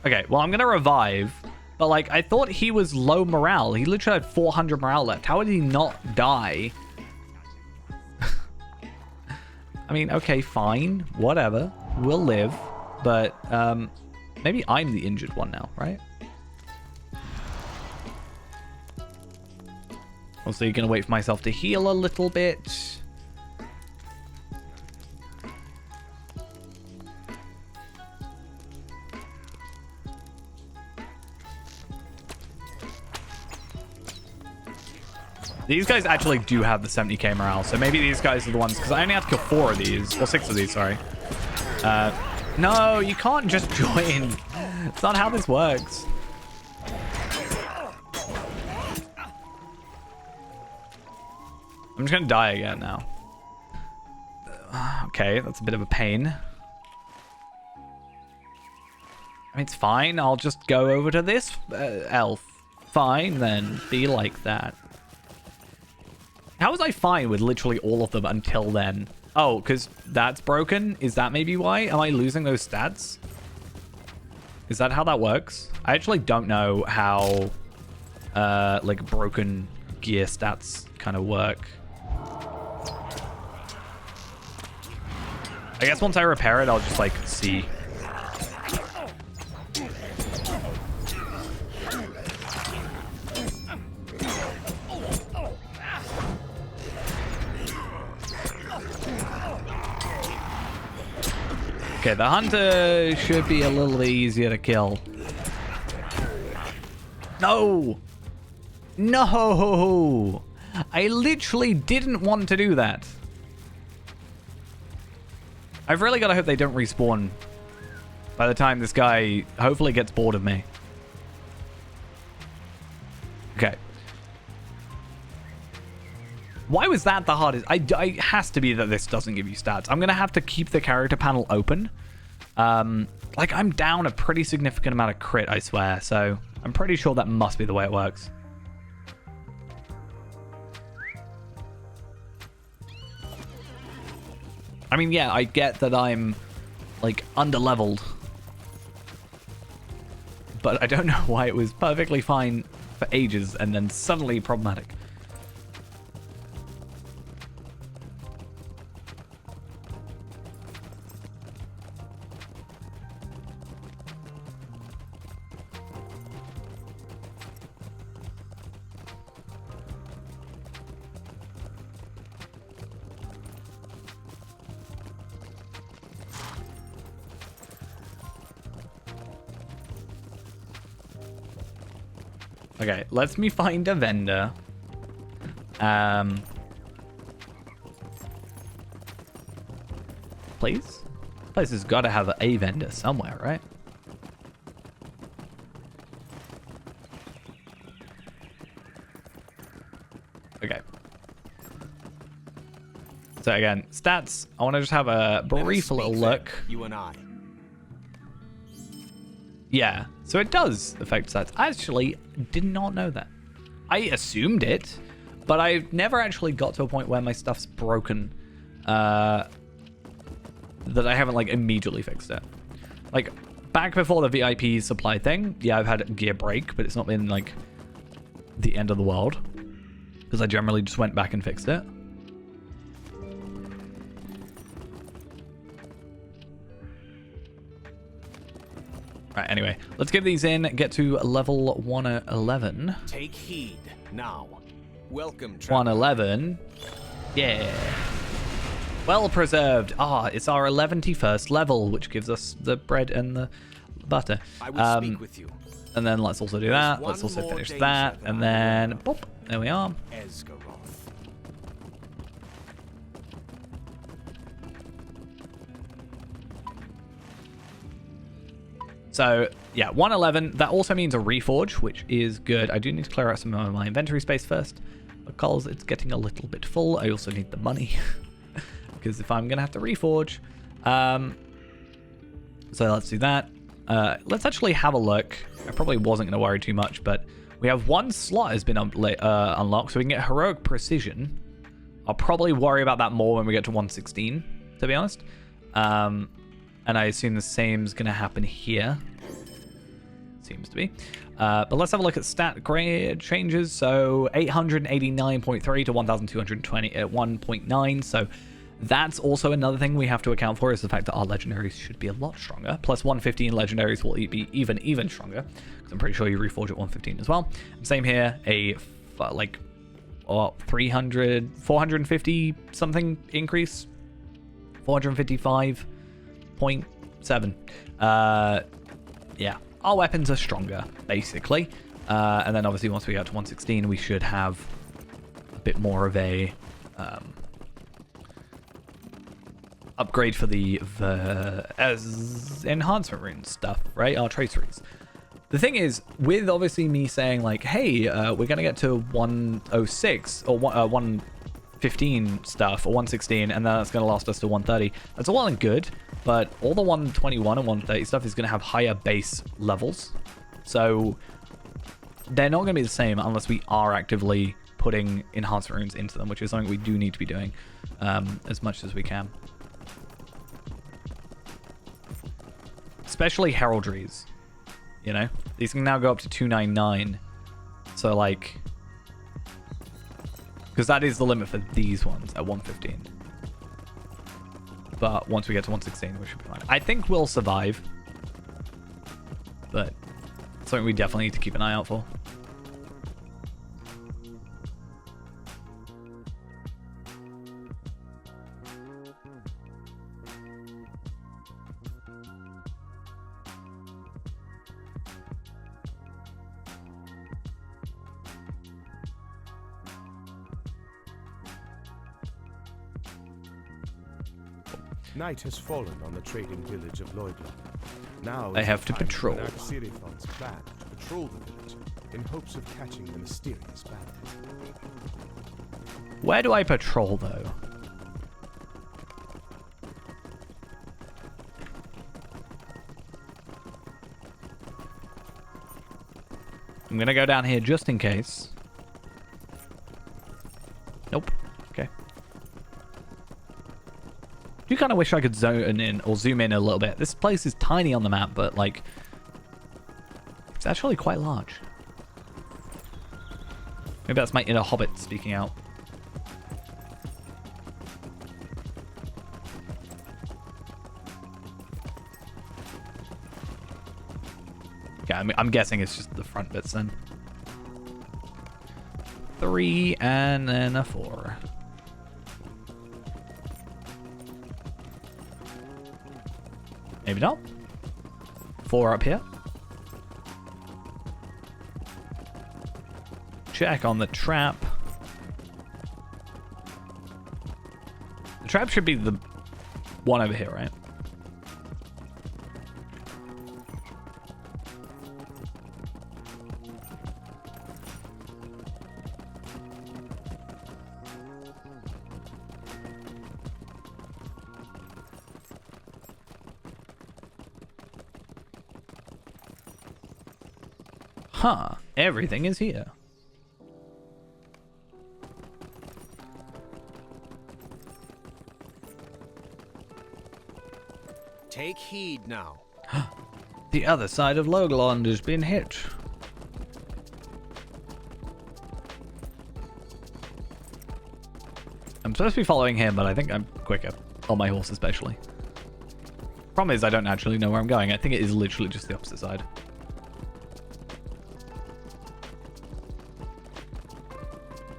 Speaker 1: Okay, well, I'm going to revive. But, like, I thought he was low morale. He literally had 400 morale left. How did he not die? I mean, okay, fine. Whatever. We'll live. But, maybe I'm the injured one now, right? Also, you're going to wait for myself to heal a little bit. These guys actually do have the 70k morale, so maybe these guys are the ones, because I only have to kill 4 of these, or 6 of these, sorry. No, you can't just join. It's not how this works. I'm just gonna die again now. Okay, that's a bit of a pain. I mean, it's fine. I'll just go over to this elf. Fine, then. Be like that. How was I fine with literally all of them until then? Oh, because that's broken? Is that maybe why? Am I losing those stats? Is that how that works? I actually don't know how, like, broken gear stats kind of work. I guess once I repair it, I'll just, like, see. Okay, the hunter should be a little bit easier to kill. No! No! I literally didn't want to do that. I've really got to hope they don't respawn by the time this guy hopefully gets bored of me. Okay. Why was that the hardest? It has to be that this doesn't give you stats. I'm going to have to keep the character panel open. Like, I'm down a pretty significant amount of crit, I swear. So, I'm pretty sure that must be the way it works. I mean, yeah, I get that I'm, like, under-leveled. But I don't know why it was perfectly fine for ages and then suddenly problematic. Okay, let me find a vendor. Please? Place has got to have a vendor somewhere, right? Okay. So again, stats. I want to just have a brief little look.
Speaker 7: You and I.
Speaker 1: Yeah, so it does affect stats. I actually did not know that. I assumed it, but I've never actually got to a point where my stuff's broken that I haven't, like, immediately fixed it. Like, back before the VIP supply thing, yeah, I've had a gear break, but it's not been, like, the end of the world. Because I generally just went back and fixed it. Right, anyway, let's get these in, get to level 111.
Speaker 7: Take heed now. Welcome,
Speaker 1: 111. Yeah. Well preserved. Ah, it's our 111st level, which gives us the bread and the butter.
Speaker 7: I will speak with you.
Speaker 1: And then let's also do that. Let's also finish that. And then, boop, there we are.
Speaker 7: Esgaroth.
Speaker 1: So, yeah, 111. That also means a reforge, which is good. I do need to clear out some of my inventory space first, because it's getting a little bit full. I also need the money, because if I'm going to have to reforge. So let's do that. Let's actually have a look. I probably wasn't going to worry too much, but we have one slot has been unlocked, so we can get Heroic Precision. I'll probably worry about that more when we get to 116, to be honest. And I assume the same is going to happen here. Seems to be. But let's have a look at stat grade changes. So 889.3 to 1,220 at 1.9. So that's also another thing we have to account for, is the fact that our legendaries should be a lot stronger. Plus 115 legendaries will be even stronger, because I'm pretty sure you reforge at 115 as well. And same here, a 450 something increase. 455.7. Yeah, our weapons are stronger, basically. And then obviously once we get to 116, we should have a bit more of a upgrade for the as enhancement runes stuff, right? Our traceries. The thing is, with obviously me saying like, hey, we're gonna get to 106 or 115 stuff or 116, and then that's gonna last us to 130. That's all well and good, but all the 121 and 130 stuff is gonna have higher base levels, so they're not gonna be the same unless we are actively putting enhancement runes into them, which is something we do need to be doing as much as we can. Especially heraldries, you know, these can now go up to 299. So like, because that is the limit for these ones at 115. But once we get to 116, we should be fine. I think we'll survive, but something we definitely need to keep an eye out for.
Speaker 2: Night has fallen on the trading village of Lloydlock. Now
Speaker 1: They
Speaker 2: is
Speaker 1: have
Speaker 2: the
Speaker 1: to
Speaker 2: time
Speaker 1: patrol.
Speaker 2: when Agsirithon's plan to patrol the village in hopes of catching the mysterious bandit.
Speaker 1: Where do I patrol though? I'm going to go down here just in case. Nope. Okay. I do kind of wish I could zone in or zoom in a little bit. This place is tiny on the map, but like it's actually quite large. Maybe that's my inner hobbit speaking out. Yeah, I'm guessing it's just the front bits then. 3 and then a 4. Maybe not. 4 up here. Check on the trap. The trap should be the one over here, right? Huh, everything is here.
Speaker 7: Take heed now.
Speaker 1: The other side of Loglond has been hit. I'm supposed to be following him, but I think I'm quicker. On my horse especially. Problem is I don't actually know where I'm going. I think it is literally just the opposite side.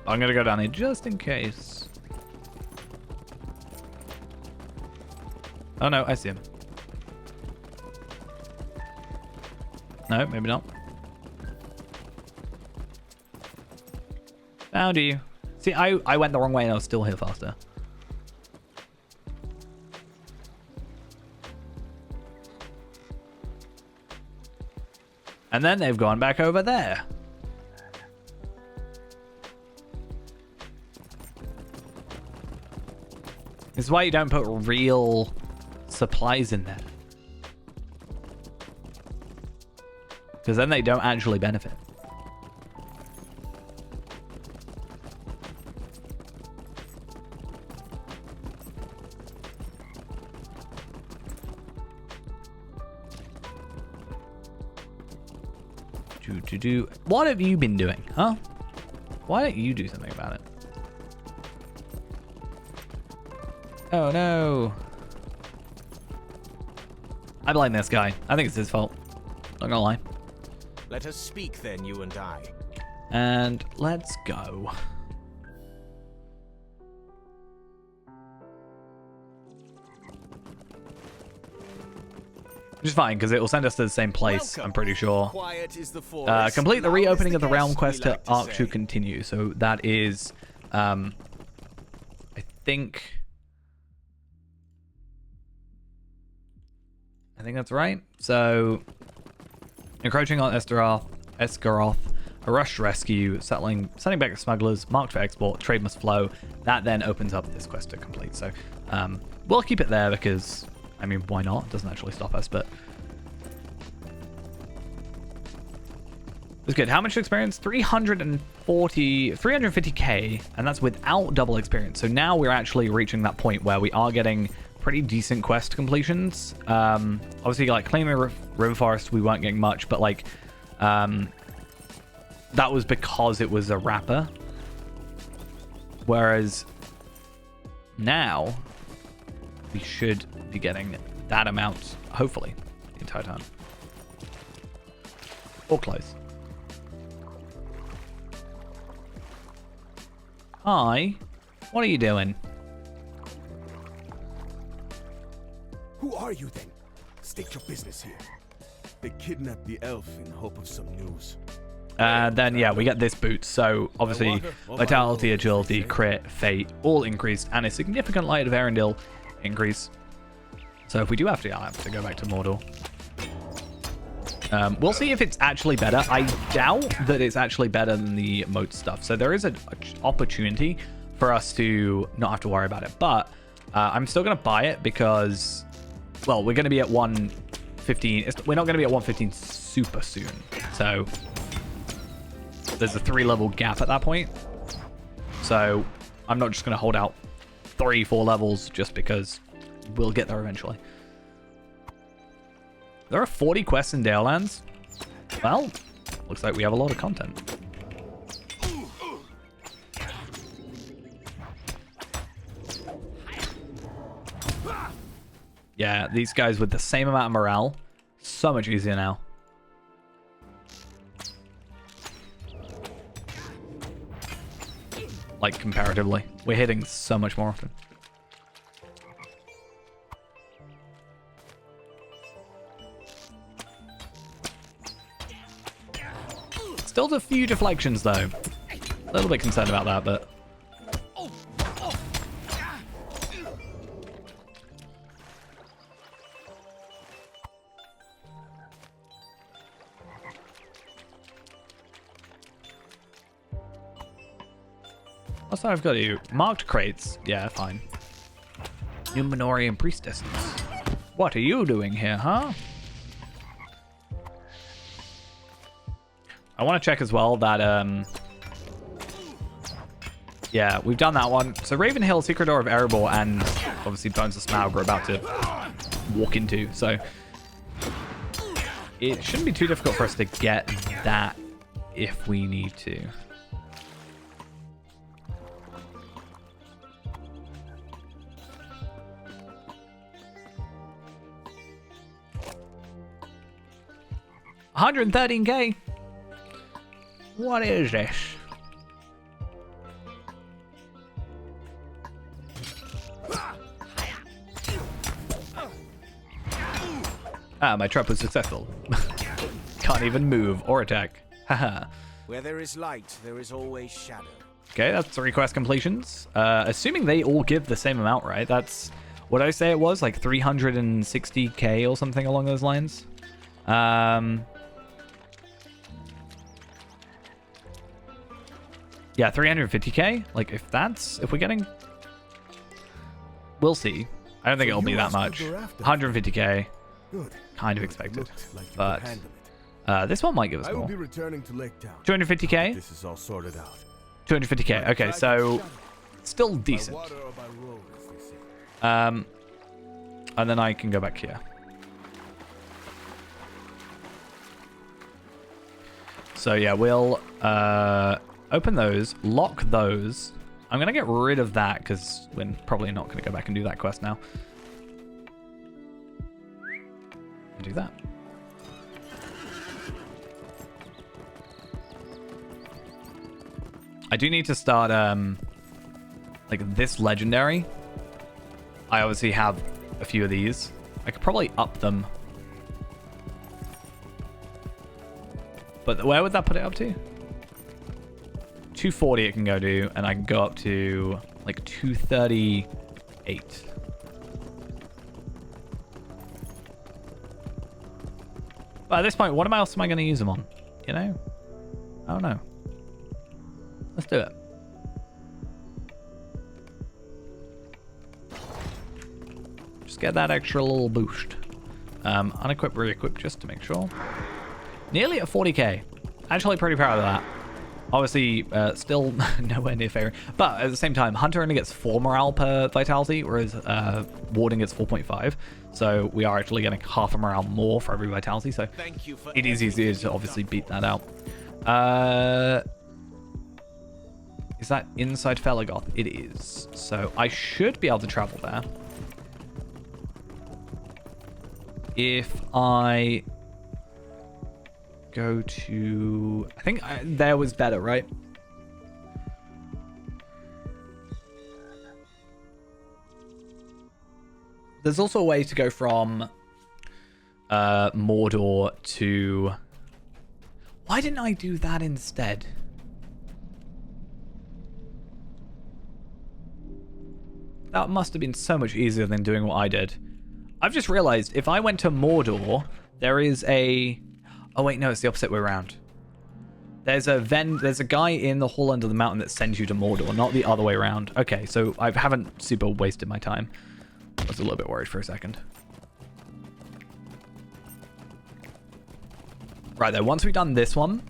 Speaker 1: I'm gonna go down here just in case. Oh no, I see him. No, maybe not. Found you. See, I went the wrong way and I was still here faster. And then they've gone back over there. This is why you don't put real supplies in there. Because then they don't actually benefit. What have you been doing, huh? Why don't you do something about it? Oh no. I blame this guy. I think it's his fault. Not gonna lie.
Speaker 7: Let us speak then, you and I.
Speaker 1: And let's go. Which is fine, because it will send us to the same place,
Speaker 7: Welcome.
Speaker 1: I'm pretty sure.
Speaker 7: Quiet is the forest,
Speaker 1: Complete the
Speaker 7: loud is
Speaker 1: reopening of the realm
Speaker 7: guest,
Speaker 1: quest
Speaker 7: we
Speaker 1: to
Speaker 7: like to
Speaker 1: Arc
Speaker 7: say.
Speaker 1: to continue. So that is, I think that's right. So, encroaching on Esgaroth, a rushed rescue, setting back the smugglers, marked for export, trade must flow. That then opens up this quest to complete. So, we'll keep it there because, I mean, why not? It doesn't actually stop us, but it's good. How much experience? 350k, and that's without double experience. So now we're actually reaching that point where we are getting pretty decent quest completions. Obviously, like claiming River Forest, we weren't getting much, but like that was because it was a wrapper. Whereas now we should be getting that amount, hopefully, the entire time. Or close. Hi, what are you doing?
Speaker 2: Who are you then? State your business here. They kidnapped the elf in hope of some news.
Speaker 1: Then yeah, we get this boost. So obviously, vitality, agility, crit, fate, all increased, and a significant light of Arendelle increase. So if we do have to, I'll have to go back to Mordor. We'll see if it's actually better. I doubt that it's actually better than the moat stuff. So there is an opportunity for us to not have to worry about it. But I'm still going to buy it because, well, we're going to be at 115. We're not going to be at 115 super soon. So there's a 3-level gap at that point. So I'm not just going to hold out 3-4 levels just because we'll get there eventually. There are 40 quests in Dale Lands. Well, looks like we have a lot of content. Yeah, these guys with the same amount of morale, so much easier now. Like, comparatively. We're hitting so much more often. Still a few deflections, though. A little bit concerned about that, but... What's that I've got to do? Marked crates. Yeah, fine. Numenorian priestesses. What are you doing here, huh? I want to check as well that, yeah, we've done that one. So Ravenhill, Secret Door of Erebor, and obviously Bones of Smaug we're about to walk into. So it shouldn't be too difficult for us to get that if we need to. $113K. What is this? Ah, my trap was successful. Can't even move or attack. Haha.
Speaker 7: Where there is light, there is always shadow.
Speaker 1: Okay, that's 3 quest completions. Assuming they all give the same amount, right? That's what I say it was, like 360K or something along those lines. Yeah, 350K. Like, if we're getting... We'll see. I don't think it'll be that much. 150K.
Speaker 2: Good.
Speaker 1: Kind of expected.
Speaker 2: Like you
Speaker 1: But
Speaker 2: could handle it.
Speaker 1: this one might give us
Speaker 2: I will
Speaker 1: more.
Speaker 2: be returning to Lake Town.
Speaker 1: 250K?
Speaker 2: This is all sorted out.
Speaker 1: 250K. Okay, so still decent.
Speaker 2: By water or by road, as they say.
Speaker 1: And then I can go back here. So yeah, we'll open those, lock those. I'm going to get rid of that because we're probably not going to go back and do that quest now. And do that. I do need to start like this legendary. I obviously have a few of these. I could probably up them. But where would that put it up to? 240 it can go to, and I can go up to like 238. But at this point, what else am I going to use them on? You know? I don't know. Let's do it. Just get that extra little boost. Unequip, re-equip just to make sure. Nearly at 40k. Actually pretty proud of that. Obviously, still nowhere near favorite. But at the same time, Hunter only gets 4 morale per vitality, whereas Warden gets 4.5. So we are actually getting half a morale more for every vitality. So it is easier to obviously beat that out. Is that inside Felagoth? It is. So I should be able to travel there. If I go to... I think there was better, right? There's also a way to go from Mordor to... Why didn't I do that instead? That must have been so much easier than doing what I did. I've just realized if I went to Mordor, there is a... Oh wait, no, it's the opposite way around. There's a guy in the hall under the mountain that sends you to Mordor, not the other way around. Okay, so I haven't super wasted my time. I was a little bit worried for a second. Right, though, once we've done this one,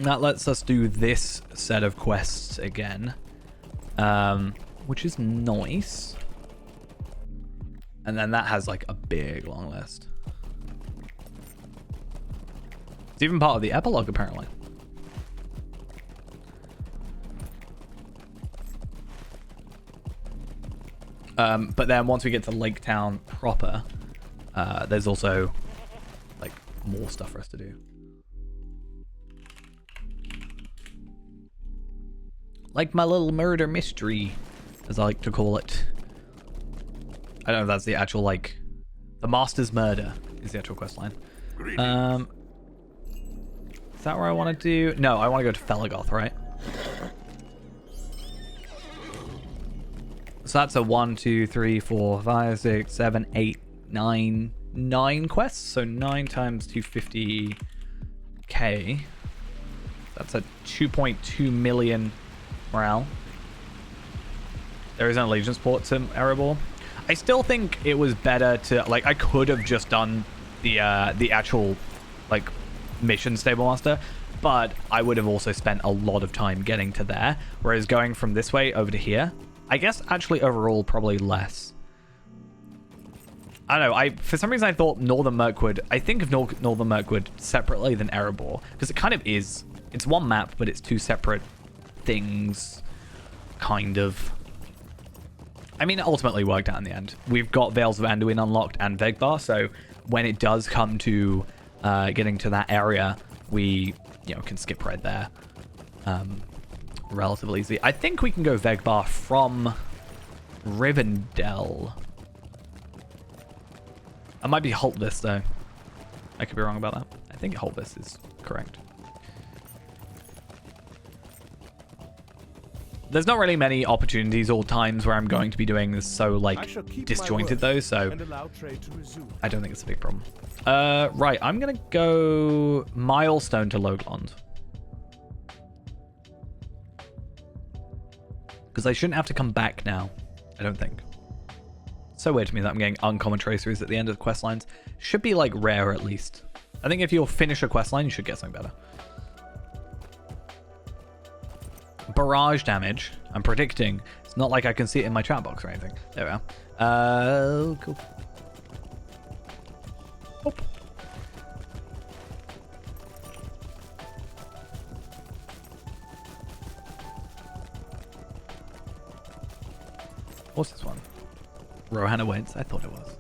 Speaker 1: That lets us do this set of quests again, which is nice. And then that has like a big long list. It's even part of the epilogue apparently. But then once we get to Lake Town proper, there's also like more stuff for us to do. Like my little murder mystery, as I like to call it. I don't know if that's the actual, like, the Master's Murder is the actual quest line. Is that where I want to do? No, I want to go to Felagoth, right? So that's a 1, 2, 3, 4, 5, 6, 7, 8, 9 quests. So 9 times 250k. That's a 2.2 million morale. There is an allegiance port to Erebor. I still think it was better to, like, I could have just done the actual, like, mission Stable Master, but I would have also spent a lot of time getting to there, whereas going from this way over to here, I guess actually overall probably less. I don't know, for some reason I thought Northern Mirkwood, I think of Northern Mirkwood separately than Erebor, because it kind of is. It's one map, but it's two separate things, kind of. I mean, it ultimately worked out in the end. We've got Vales of Anduin unlocked and Vegbar, so when it does come to getting to that area, we, you know, can skip right there relatively easy. I think we can go Vegbar from Rivendell. I might be Holtvis, though. I could be wrong about that. I think Holtvis is correct. There's not really many opportunities or times where I'm going to be doing this so, like, disjointed, though, so I don't think it's a big problem. Right, I'm going to go Milestone to Logland. Because I shouldn't have to come back now, I don't think. So weird to me that I'm getting uncommon traceries at the end of the quest lines. Should be, like, rare at least. I think if you'll finish a quest line, you should get something better. Barrage damage. I'm predicting. It's not like I can see it in my chat box or anything. There we are. Cool. Oh. What's this one? Rohanna Waits? I thought it was.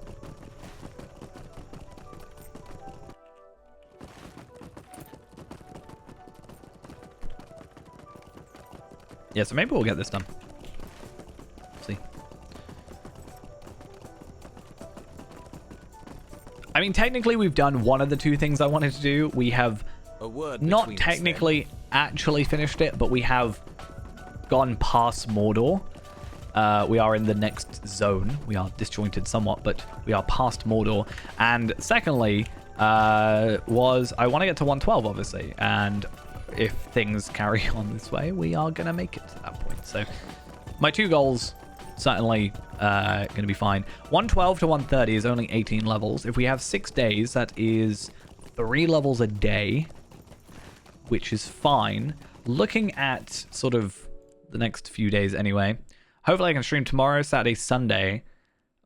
Speaker 1: Yeah, so maybe we'll get this done. See. I mean, technically we've done one of the two things I wanted to do. We have not technically actually finished it, but we have gone past Mordor. We are in the next zone. We are disjointed somewhat, but we are past Mordor. And secondly, I want to get to 112, obviously. And if things carry on this way, we are going to make it to that point. So my two goals certainly going to be fine. 112 to 130 is only 18 levels. If we have 6 days, that is 3 levels a day, which is fine. Looking at sort of the next few days anyway, hopefully I can stream tomorrow, Saturday, Sunday.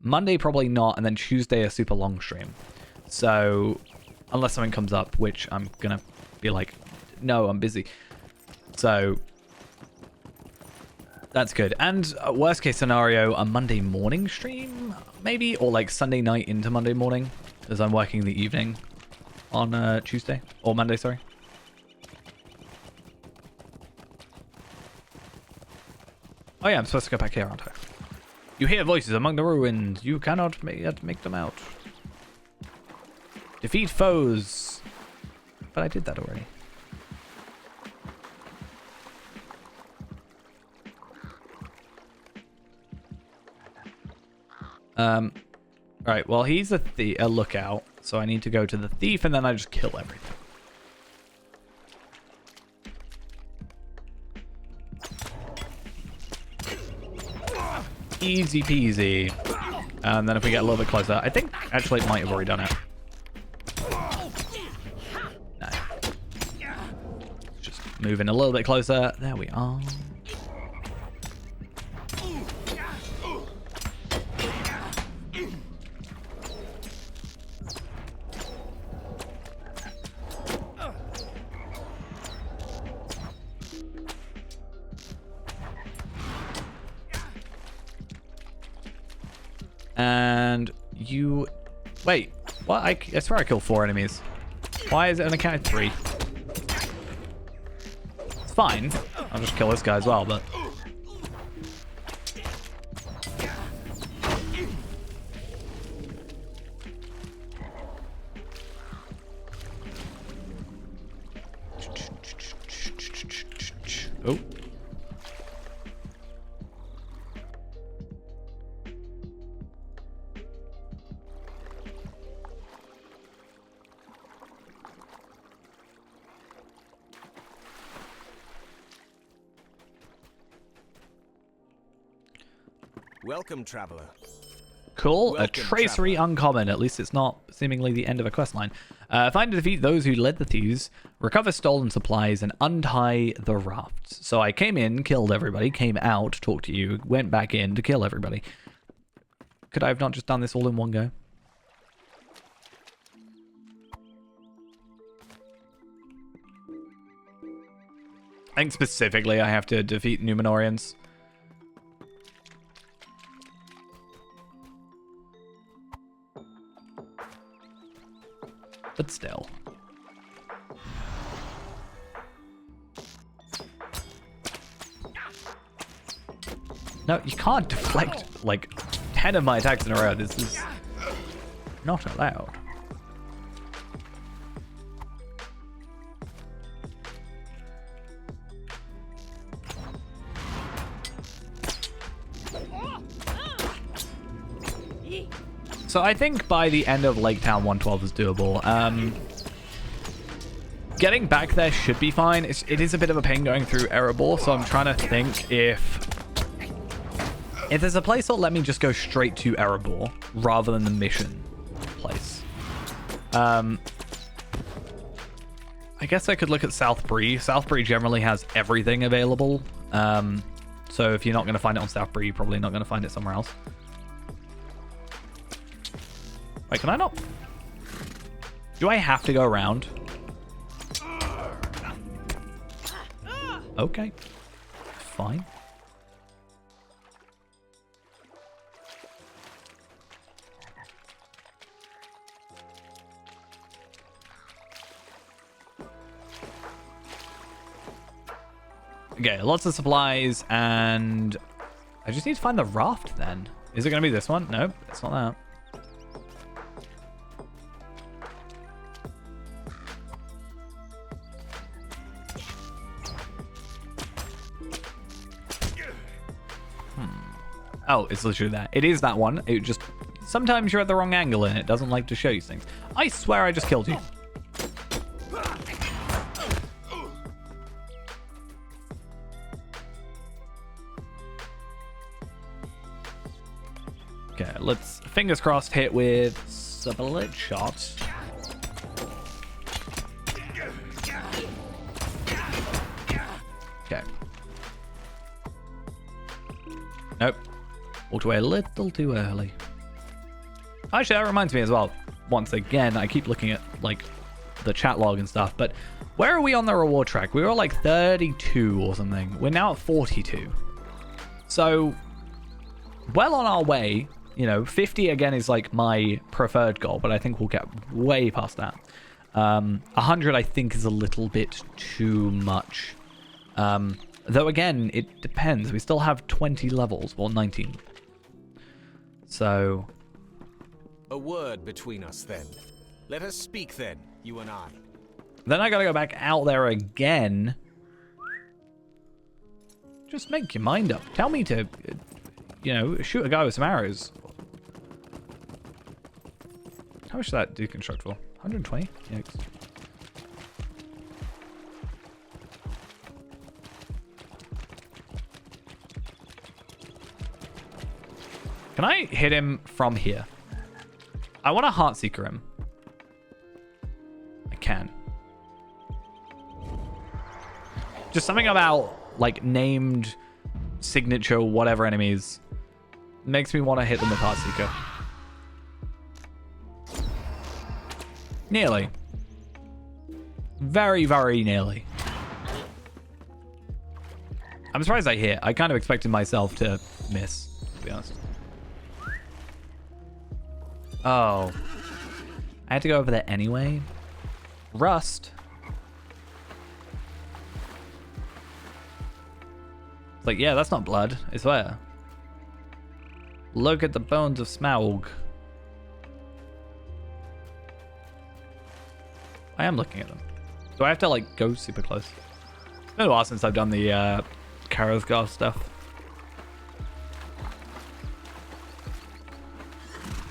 Speaker 1: Monday probably not, and then Tuesday a super long stream. So unless something comes up, which I'm going to be like, no, I'm busy. So that's good. And worst case scenario, a Monday morning stream, maybe, or like Sunday night into Monday morning, as I'm working the evening on Tuesday or Monday, sorry. Oh yeah, I'm supposed to go back here, aren't I? You hear voices among the ruins. You cannot yet make them out. Defeat foes. But I did that already. Right, well, he's a lookout, so I need to go to the thief, and then I just kill everything. Easy peasy. And then if we get a little bit closer, I think actually it might have already done it. No. It's just move in a little bit closer. There we are. And you... Wait, what? I swear I killed 4 enemies. Why is it only counted 3? It's fine. I'll just kill this guy as well, but... Oh.
Speaker 7: Welcome, traveler.
Speaker 1: Cool.
Speaker 7: Welcome,
Speaker 1: a tracery
Speaker 7: traveler.
Speaker 1: uncommon. At least it's not seemingly the end of a questline. Find and defeat those who led the thieves, recover stolen supplies, and untie the rafts. So I came in, killed everybody, came out, talked to you, went back in to kill everybody. Could I have not just done this all in one go? I think specifically I have to defeat Numenorians. But still. No, you can't deflect like 10 of my attacks in a row. This is not allowed. So I think by the end of Lake Town 112 is doable. Getting back there should be fine. It is a bit of a pain going through Erebor, so I'm trying to think if there's a place that'll let me just go straight to Erebor rather than the mission place. I guess I could look at South Bree. South Bree generally has everything available. So if you're not going to find it on South Bree, you're probably not going to find it somewhere else. Wait, can I not? Do I have to go around? Okay. Fine. Okay, lots of supplies, and I just need to find the raft then. Is it going to be this one? Nope, it's not that. Oh, it's literally that. It is that one. It just... Sometimes you're at the wrong angle and it doesn't like to show you things. I swear I just killed you. Okay, let's, fingers crossed, hit with Split Shot. Okay. Nope. Walked away a little too early. Actually, that reminds me as well. Once again, I keep looking at like the chat log and stuff, but where are we on the reward track? We were like 32 or something. We're now at 42. So, well on our way. You know, 50 again is like my preferred goal, but I think we'll get way past that. 100 I think is a little bit too much. Though again, it depends. We still have 20 levels, or 19. So...
Speaker 7: A word between us then. Let us speak then, you and I.
Speaker 1: Then I gotta go back out there again. Just make your mind up. Tell me to, you know, shoot a guy with some arrows. How much did that deconstruct for? 120? Yikes. Can I hit him from here? I want to Heartseeker him. I can. Just something about like named signature whatever enemies makes me want to hit them with Heartseeker. Nearly. Very, very nearly. I'm surprised I hit. I kind of expected myself to miss, to be honest. Oh. I had to go over there anyway. Rust. It's like, yeah, that's not blood. I swear. Look at the bones of Smaug. I am looking at them. Do I have to, like, go super close? It's been a while since I've done the Karasgar stuff.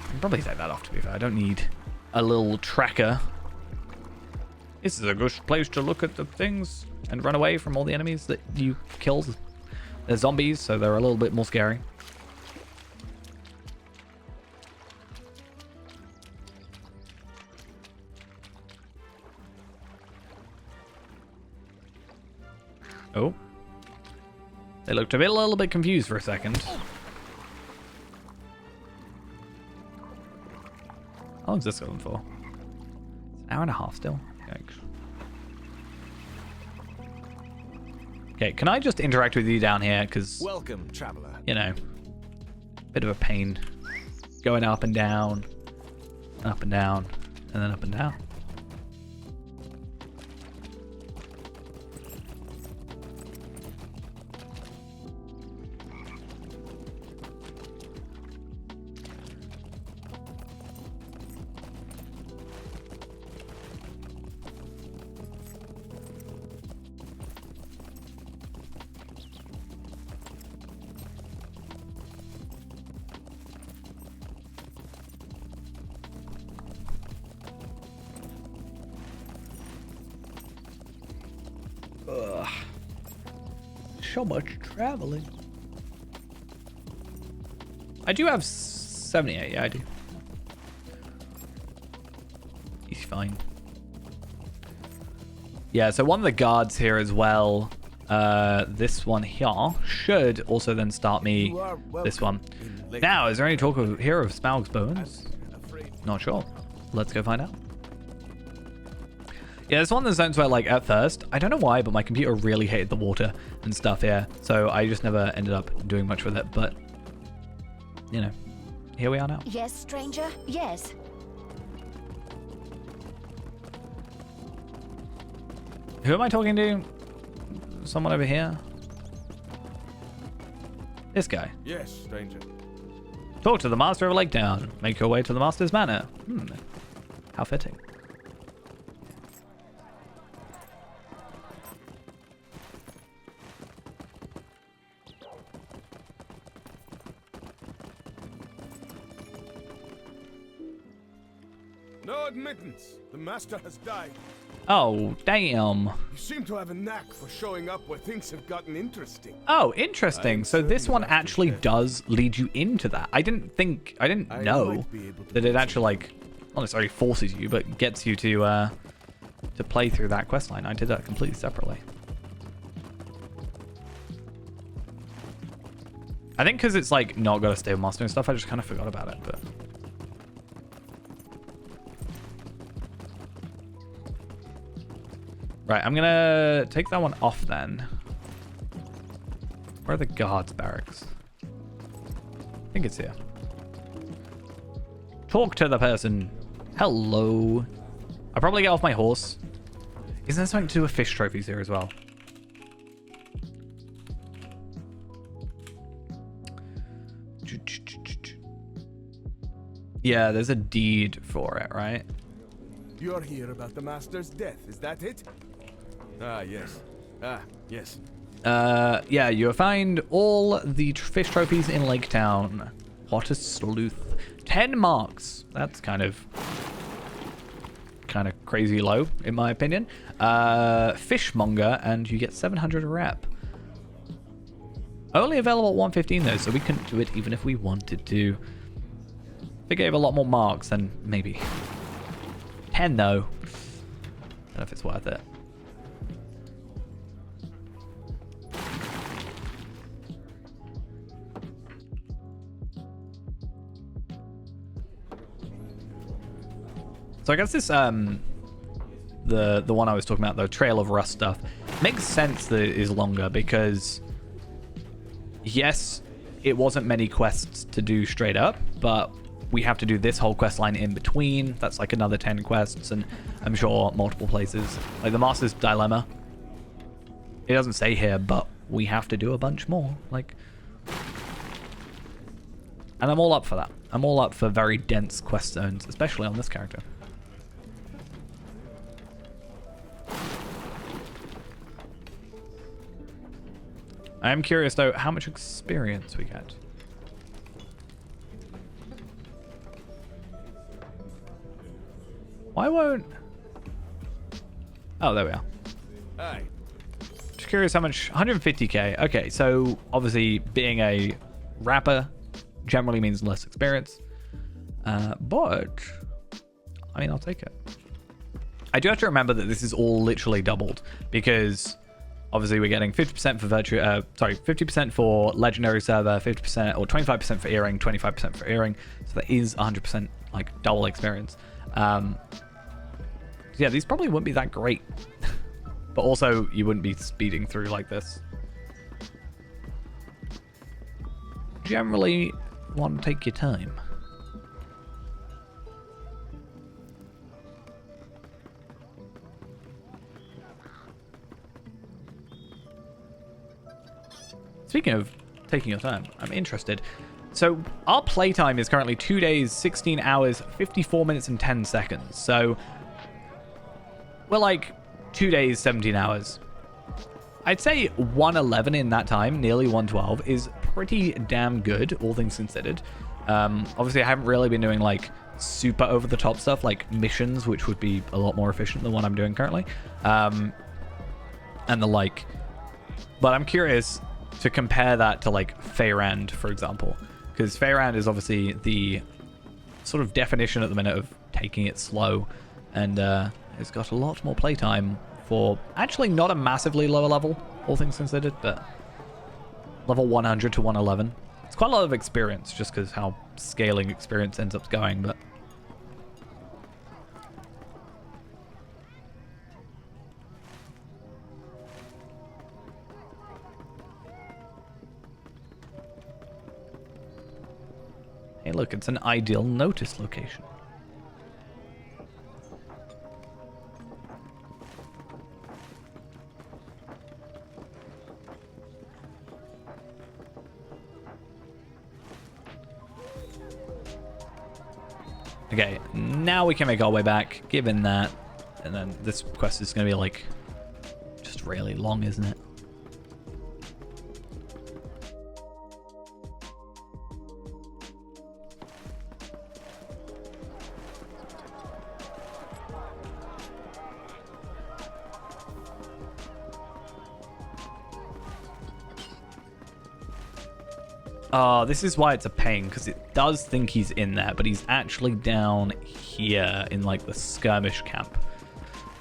Speaker 1: I can probably take that off, to be fair. I don't need a little tracker. This is a good place to look at the things and run away from all the enemies that you killed. They're zombies, so they're a little bit more scary. Oh. They looked a little bit confused for a second. How long is this going for? It's an hour and a half still. Yikes. Okay, can I just interact with you down here? Because,
Speaker 7: Welcome, traveler.
Speaker 1: you know, bit of a pain. Going up and down, and then up and down. Ugh. So much traveling. I do have 78, yeah, I do. He's fine. Yeah, so one of the guards here as well, this one here, should also then start me this one. Now, is there any talk of here of Smaug's bones? Not sure. Let's go find out. Yeah, it's one of the zones where, like, at first, I don't know why, but my computer really hated the water and stuff here. So I just never ended up doing much with it. But, you know, here we are now.
Speaker 6: Yes, stranger? Yes.
Speaker 1: Who am I talking to? Someone over here? This guy.
Speaker 2: Yes, stranger.
Speaker 1: Talk to the master of Lake Town. Make your way to the master's manor. How fitting.
Speaker 2: No admittance. The master has died.
Speaker 1: Oh, damn.
Speaker 2: You seem to have a knack for showing up where things have gotten interesting.
Speaker 1: Oh, interesting. So this one actually does lead you into that. I didn't know that it actually, like, not necessarily forces you, but gets you to play through that quest line. I did that completely separately. I think because it's, like, not got a stable master and stuff, I just kind of forgot about it, but... Right, I'm gonna take that one off then. Where are the guards' barracks? I think it's here. Talk to the person. Hello. I'll probably get off my horse. Isn't there something to do with fish trophies here as well? Yeah, there's a deed for it, right?
Speaker 2: You're here about the master's death, is that it? Ah, yes. Ah, yes.
Speaker 1: Yeah, you find all the fish trophies in Lake Town. What a sleuth. 10 marks. That's kind of crazy low, in my opinion. Fishmonger, and you get 700 rep. Only available at 115 though, so we couldn't do it even if we wanted to. If it gave a lot more marks, then maybe. 10 though. I don't know if it's worth it. So I guess this the one I was talking about, the Trail of Rust stuff, makes sense that it is longer because yes, it wasn't many quests to do straight up, but we have to do this whole quest line in between. That's like another 10 quests, and I'm sure multiple places. Like the Master's Dilemma. It doesn't say here, but we have to do a bunch more. Like, and I'm all up for that. I'm all up for very dense quest zones, especially on this character. I am curious though how much experience we get. Why won't... Oh, there we are.
Speaker 2: Aye.
Speaker 1: Just curious how much... 150k. Okay, so obviously being a rapper generally means less experience. But, I mean, I'll take it. I do have to remember that this is all literally doubled because obviously we're getting 50% for 50% for legendary server, 50% or 25% for earring, 25% for earring. So that is 100% like double experience. Yeah, these probably wouldn't be that great. But also, you wouldn't be speeding through like this. Generally, want to take your time. Speaking of taking your time, I'm interested. So, our playtime is currently 2 days, 16 hours, 54 minutes, and 10 seconds. So, we're like 2 days, 17 hours. I'd say 111 in that time, nearly 112, is pretty damn good, all things considered. Obviously, I haven't really been doing like super over-the-top stuff, like missions, which would be a lot more efficient than what I'm doing currently. And the like. But I'm curious to compare that to like Feyrand, for example. Because Feyrand is obviously the sort of definition at the minute of taking it slow. And it's got a lot more playtime for actually not a massively lower level, all things considered, but level 100 to 111. It's quite a lot of experience just because how scaling experience ends up going, but hey look, it's an ideal notice location. Okay, now we can make our way back, given that, and then this quest is going to be like, just really long, isn't it? Oh, this is why it's a pain, because it does think he's in there, but he's actually down here in like the skirmish camp.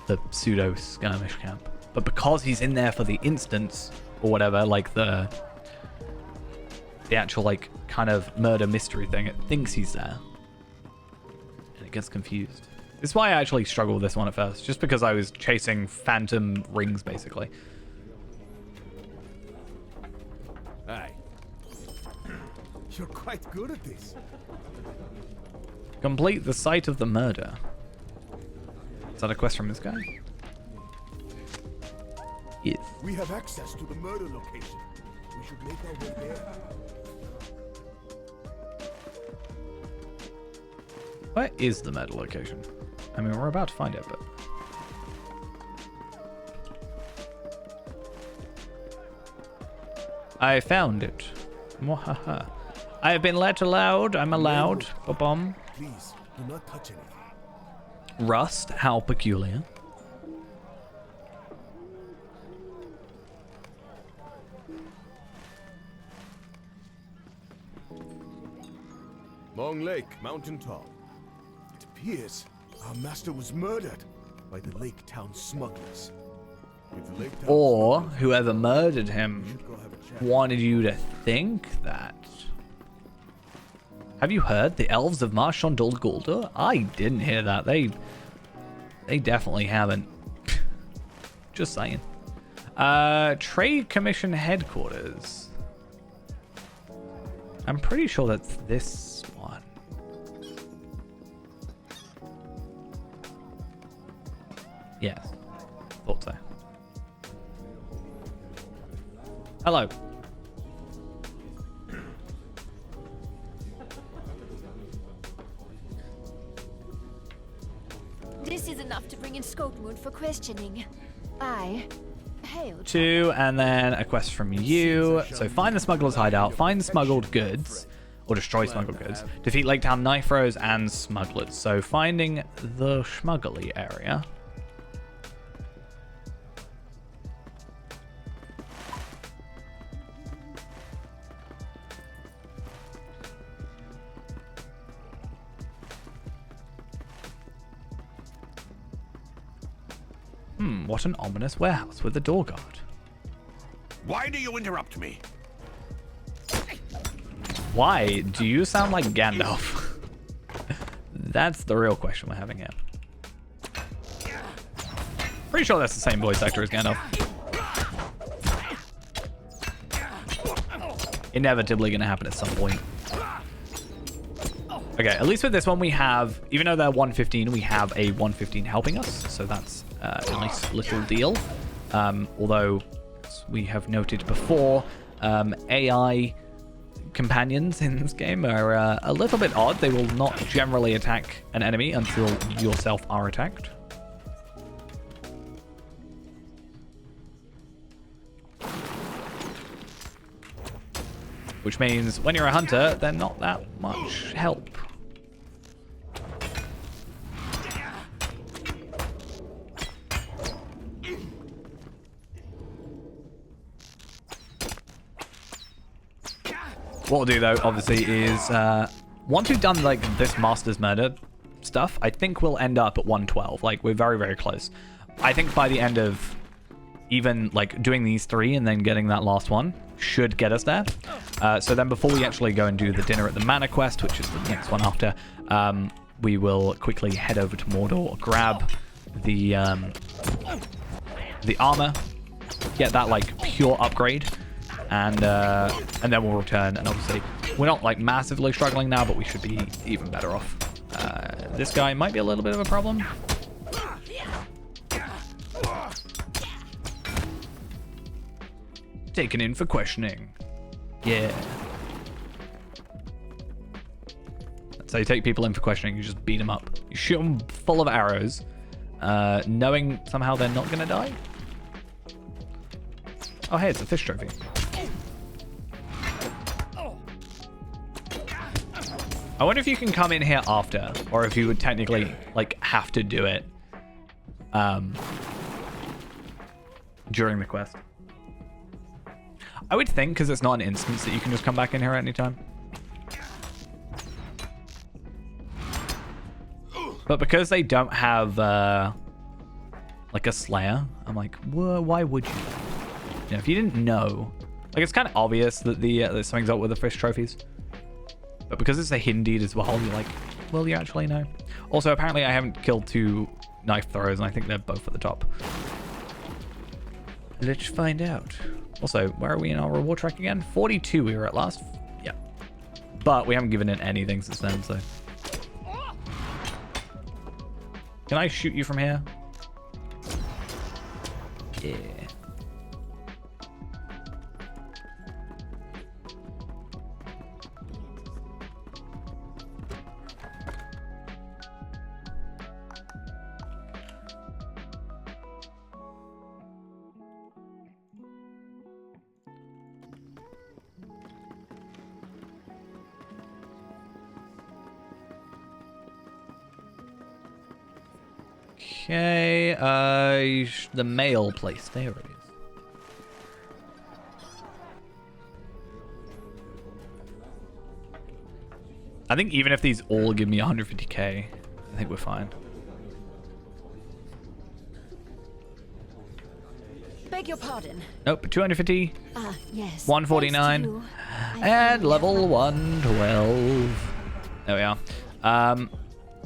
Speaker 1: The pseudo skirmish camp. But because he's in there for the instance, or whatever, like the actual like kind of murder mystery thing, it thinks he's there. And it gets confused. This is why I actually struggled with this one at first, just because I was chasing phantom rings, basically.
Speaker 2: Aye. You're quite good at this.
Speaker 1: Complete the site of the murder. Is that a quest from this guy? Yes.
Speaker 2: We have access to the murder location. We should make our way there.
Speaker 1: Where is the murder location? I mean, we're about to find it, but... I found it. Mwahaha. I have been let aloud. I'm allowed. Ba-bum.
Speaker 2: Please, do not touch anything.
Speaker 1: Rust. How peculiar.
Speaker 2: Long Lake, mountain top. It appears our master was murdered by the Lake Town smugglers. If the Lake Town
Speaker 1: Or
Speaker 2: smugglers-
Speaker 1: whoever murdered
Speaker 2: we
Speaker 1: him
Speaker 2: should go have a chat.
Speaker 1: wanted you to think that. Have you heard? The elves of Marshon Dol Guldur? I didn't hear that. They definitely haven't. Just saying. Trade Commission headquarters. I'm pretty sure that's this one. Yes. Thought so. Hello.
Speaker 9: This is enough to bring in Skotmund for questioning. I hail.
Speaker 1: 2, and then a quest from you. So find the smuggler's hideout, find smuggled goods, or destroy smuggled goods, defeat Lake Town knife throwers and smugglers. So finding the schmuggly area. What an ominous warehouse with a door guard.
Speaker 5: Why do you interrupt me?
Speaker 1: Why do you sound like Gandalf? That's the real question we're having here. Pretty sure that's the same voice actor as Gandalf. Inevitably going to happen at some point. Okay, at least with this one we have, even though they're 115, we have a 115 helping us. So that's a nice little deal. Although, as we have noted before, AI companions in this game are a little bit odd. They will not generally attack an enemy until yourself are attacked. Which means when you're a hunter, they're not that much help. What we'll do though, obviously, is once we've done like this Master's Murder stuff, I think we'll end up at 112. Like, we're very, very close. I think by the end of even like doing these 3 and then getting that last one should get us there. So then before we actually go and do the dinner at the Manor quest, which is the next one after, we will quickly head over to Mordor, grab the armor, get that like pure upgrade, and then we'll return. And obviously we're not like massively struggling now, but we should be even better off. This guy might be a little bit of a problem. Taken in for questioning. Yeah. That's how you take people in for questioning. You just beat them up. You shoot them full of arrows, knowing somehow they're not going to die. Oh, hey, it's a fish trophy. I wonder if you can come in here after, or if you would technically like have to do it during the quest. I would think, because it's not an instance, that you can just come back in here at any time. But because they don't have like a Slayer, I'm like, why would you? You know, if you didn't know, like, it's kind of obvious that there's something's up with the fish trophies. But because it's a hidden deed as well, you're like, well, you actually know. Also, apparently I haven't killed 2 knife throwers, and I think they're both at the top. Let's find out. Also, where are we in our reward track again? 42 we were at last. Yeah. But we haven't given in anything since then, so. Can I shoot you from here? Yeah. Okay, the mail place. There it is. I think even if these all give me 150k, I think we're fine.
Speaker 9: Beg your pardon.
Speaker 1: Nope, 250.
Speaker 9: Yes.
Speaker 1: 149. And level 112. There we are.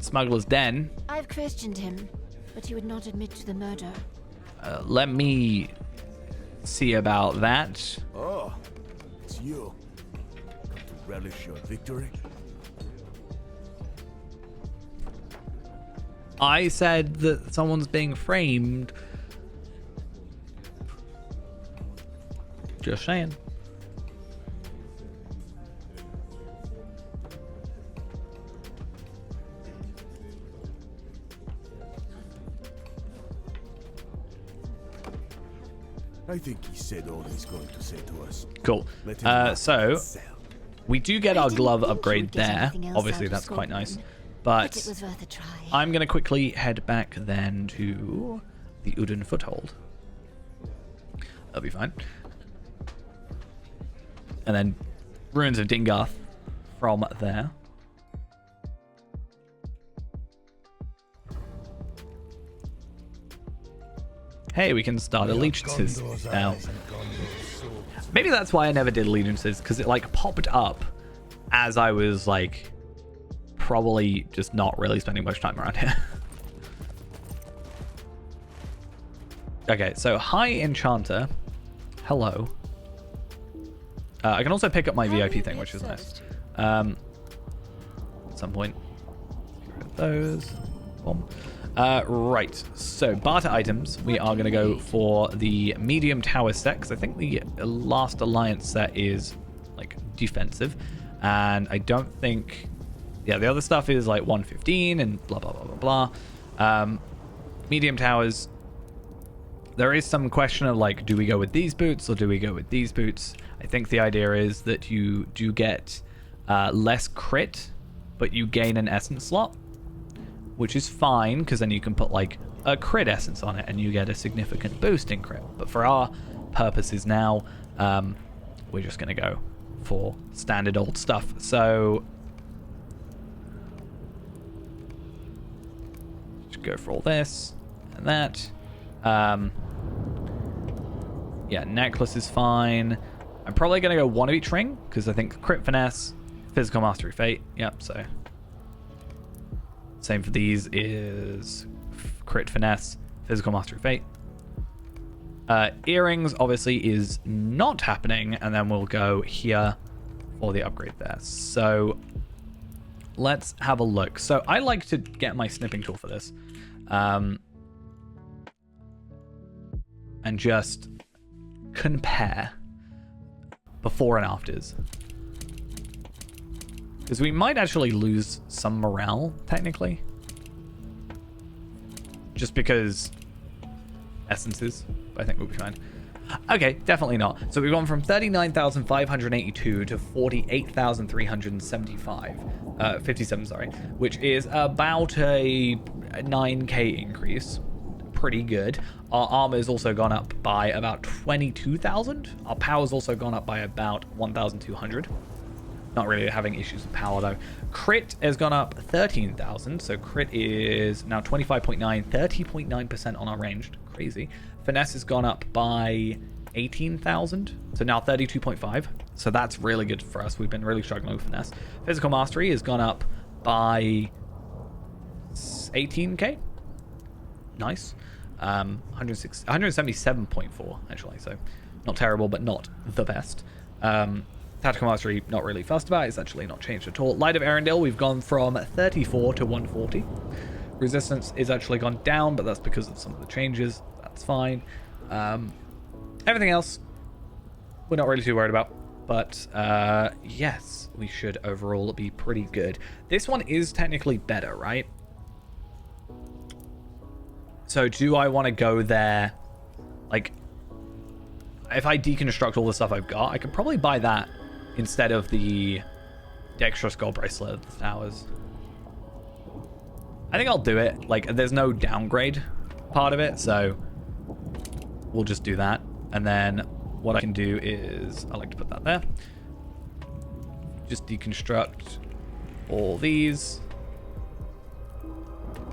Speaker 1: Smuggler's Den.
Speaker 9: I've questioned him, but he would not admit to the murder.
Speaker 1: Let me see about that.
Speaker 2: Oh, it's you. Come to relish your victory?
Speaker 1: I said that someone's being framed. Just saying.
Speaker 2: I think he said all he's going to say to us.
Speaker 1: Cool.
Speaker 2: Let him rot
Speaker 1: So
Speaker 2: and sell.
Speaker 1: we do get
Speaker 9: I
Speaker 1: our
Speaker 9: didn't
Speaker 1: glove
Speaker 9: think you
Speaker 1: upgrade
Speaker 9: would get
Speaker 1: there.
Speaker 9: anything else
Speaker 1: Obviously,
Speaker 9: out of
Speaker 1: that's quite nice.
Speaker 9: Scotland,
Speaker 1: But
Speaker 9: it was worth a try.
Speaker 1: I'm going to quickly head back then to the Uden Foothold. That'll be fine. And then Ruins of Dingarth from there. Hey, we can start allegiances now. Maybe that's why I never did allegiances, because it like popped up as I was like probably just not really spending much time around here. Okay, so hi Enchanter. Hello. I can also pick up my VIP thing, which is nice. At some point. Get rid of those. Boom. Right, so barter items. We are going to go for the medium tower set, because I think the last alliance set is like defensive. And I don't think... Yeah, the other stuff is like 115 and blah, blah, blah, blah, blah. Medium towers. There is some question of like, do we go with these boots or do we go with these boots? I think the idea is that you do get less crit, but you gain an essence slot, which is fine because then you can put like a crit essence on it and you get a significant boost in crit. But for our purposes now, we're just going to go for standard old stuff. So just go for all this and that. Yeah, necklace is fine. I'm probably going to go one of each ring because I think crit finesse, physical mastery fate. Yep, so same for these is crit finesse, physical mastery fate. Earrings obviously is not happening, and then we'll go here for the upgrade there. So let's have a look. So I like to get my snipping tool for this. And just compare before and afters, because we might actually lose some morale technically just because essences, but I think we'll be fine. Okay, definitely not. So we've gone from 39,582 to 48,375 57, sorry, which is about a 9k increase. Pretty good. Our armor's also gone up by about 22,000. Our power's also gone up by about 1,200. Not really having issues with power though. Crit has gone up 13,000, so crit is now 25.9, 30.9% on our ranged. Crazy. Finesse has gone up by 18,000, so now 32.5. So that's really good for us. We've been really struggling with finesse. Physical mastery has gone up by 18k. Nice. 177.4 actually, so not terrible, but not the best. Tactical mastery, not really fussed about. It's actually not changed at all. Light of Arendelle, we've gone from 34 to 140. Resistance is actually gone down, but that's because of some of the changes. That's fine. Everything else, we're not really too worried about. But yes, we should overall be pretty good. This one is technically better, right? So do I want to go there? Like, if I deconstruct all the stuff I've got, I could probably buy that instead of the extra skull bracelet of the towers. I think I'll do it. Like, there's no downgrade part of it, so we'll just do that. And then what I can do is, I like to put that there. Just deconstruct all these.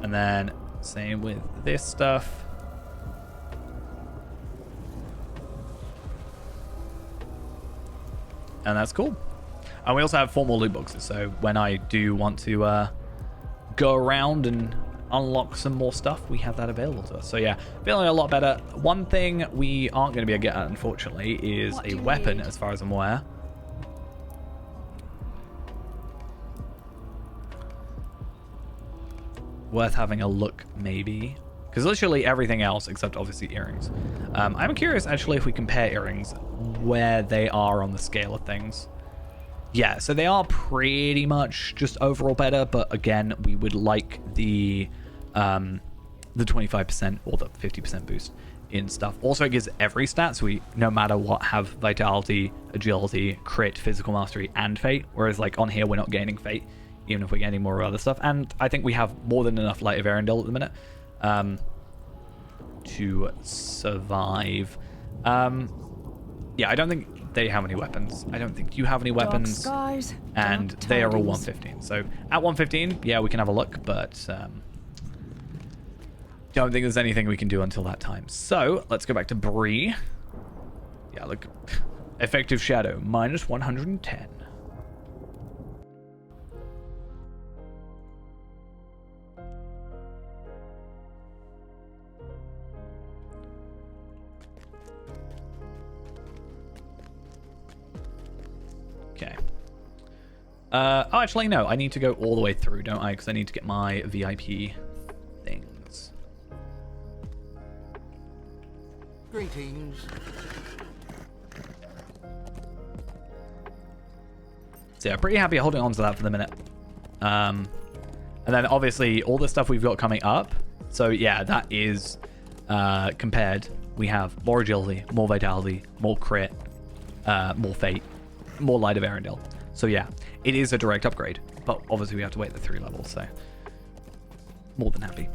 Speaker 1: And then same with this stuff. And that's cool. And we also have 4 more loot boxes, so when I do want to go around and unlock some more stuff, we have that available to us. So yeah, feeling a lot better. One thing we aren't going to be able to get at, unfortunately, is a weapon, as far as I'm aware. Worth having a look, maybe. Because literally everything else, except obviously earrings. I'm curious, actually, if we compare earrings, where they are on the scale of things. Yeah, so they are pretty much just overall better, but again, we would like the 25% or the 50% boost in stuff. Also, it gives every stat, so we, no matter what, have vitality, agility, crit, physical mastery, and fate. Whereas, like, on here, we're not gaining fate, even if we're gaining more other stuff. And I think we have more than enough Light of Arendelle at the minute to survive. Yeah, I don't think they have any weapons. I don't think you have any weapons.
Speaker 6: Skies,
Speaker 1: and they are all 115. So at 115, yeah, we can have a look, but don't think there's anything we can do until that time. So let's go back to Bree. Yeah, look. Effective shadow, minus 110. Okay. Oh, actually, no. I need to go all the way through, don't I? Because I need to get my VIP things.
Speaker 3: Greetings.
Speaker 1: So yeah, pretty happy holding on to that for the minute. And then obviously all the stuff we've got coming up. So yeah, that is compared. We have more agility, more vitality, more crit, more fate, more Light of Arendelle. So yeah, it is a direct upgrade, but obviously we have to wait the 3 levels, so more than happy.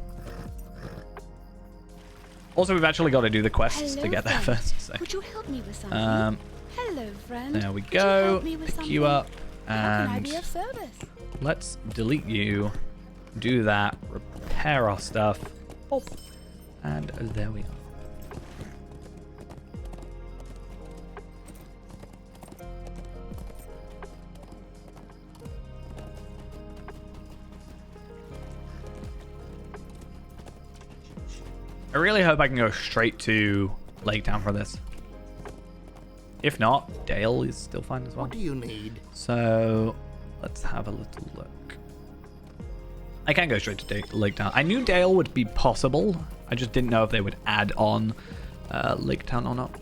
Speaker 1: Also, we've actually got to do the quests to get there first. So.
Speaker 9: Would you help me with something? Hello, friend.
Speaker 1: There we
Speaker 9: Would you
Speaker 1: go.
Speaker 9: help me with
Speaker 1: Pick you
Speaker 9: something?
Speaker 1: up,
Speaker 9: How can I
Speaker 1: and
Speaker 9: be of service?
Speaker 1: let's delete you. Do that. Repair our stuff. Oh, and there we are. I really hope I can go straight to Lake Town for this. If not, Dale is still fine as well.
Speaker 3: What do you need?
Speaker 1: So let's have a little look. I can go straight to Lake Town. I knew Dale would be possible. I just didn't know if they would add on Lake Town or not.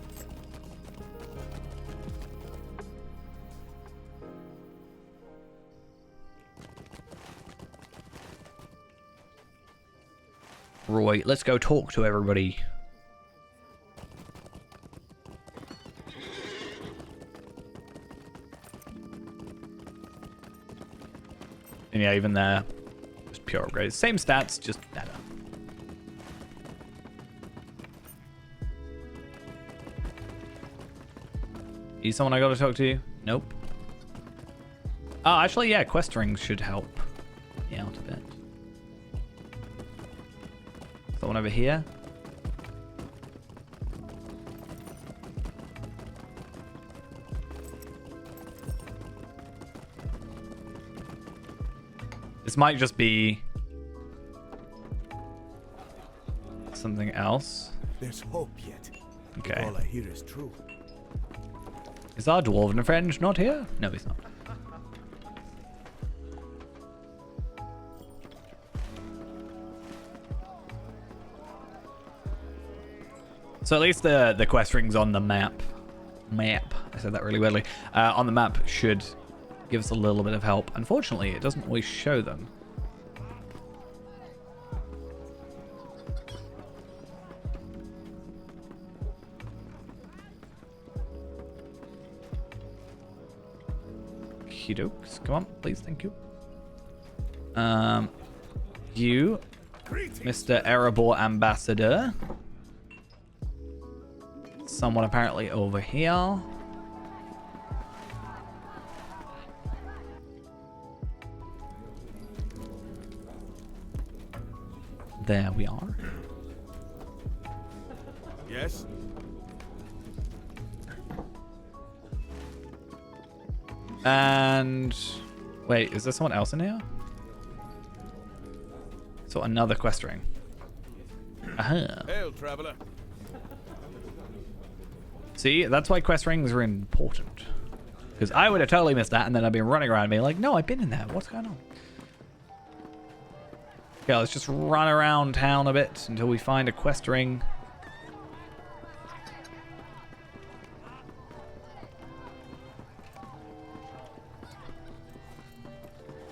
Speaker 1: Right, let's go talk to everybody. And yeah, even there, just pure upgrades. Same stats, just better. You someone I gotta talk to? Nope. Oh, actually, yeah, quest rings should help me out a bit. Is that one over here? This might just be something else.
Speaker 2: There's hope yet.
Speaker 1: Okay.
Speaker 2: All I hear is true.
Speaker 1: Is our dwarven friend not here? No, he's not. So at least the quest rings on the map. I said that really weirdly. On the map should give us a little bit of help. Unfortunately, it doesn't always show them. Okey-dokes. Come on, please, thank you. You, Mr. Erebor Ambassador. Someone apparently over here. There we are.
Speaker 2: Yes?
Speaker 1: And wait, is there someone else in here? So another quest ring. Aha.
Speaker 2: Hail, traveler.
Speaker 1: See, that's why quest rings are important. Because I would have totally missed that, and then I'd be running around being like, no, I've been in there. What's going on? Okay, let's just run around town a bit until we find a quest ring.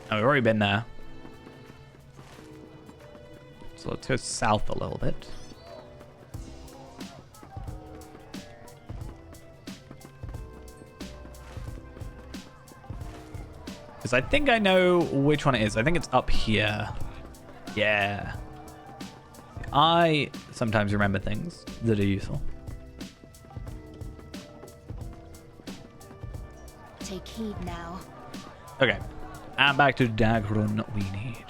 Speaker 1: Oh, we've already been there. So let's go south a little bit. Because I think I know which one it is. I think it's up here. Yeah. I sometimes remember things that are useful.
Speaker 9: Take heed now.
Speaker 1: Okay. And back to Dagrun we need.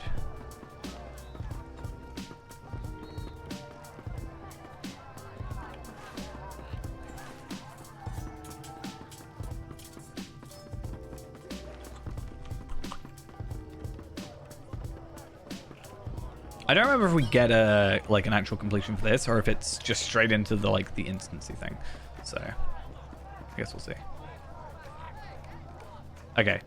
Speaker 1: I don't remember if we get a like an actual completion for this or if it's just straight into the like the instancy thing. So I guess we'll see. Okay.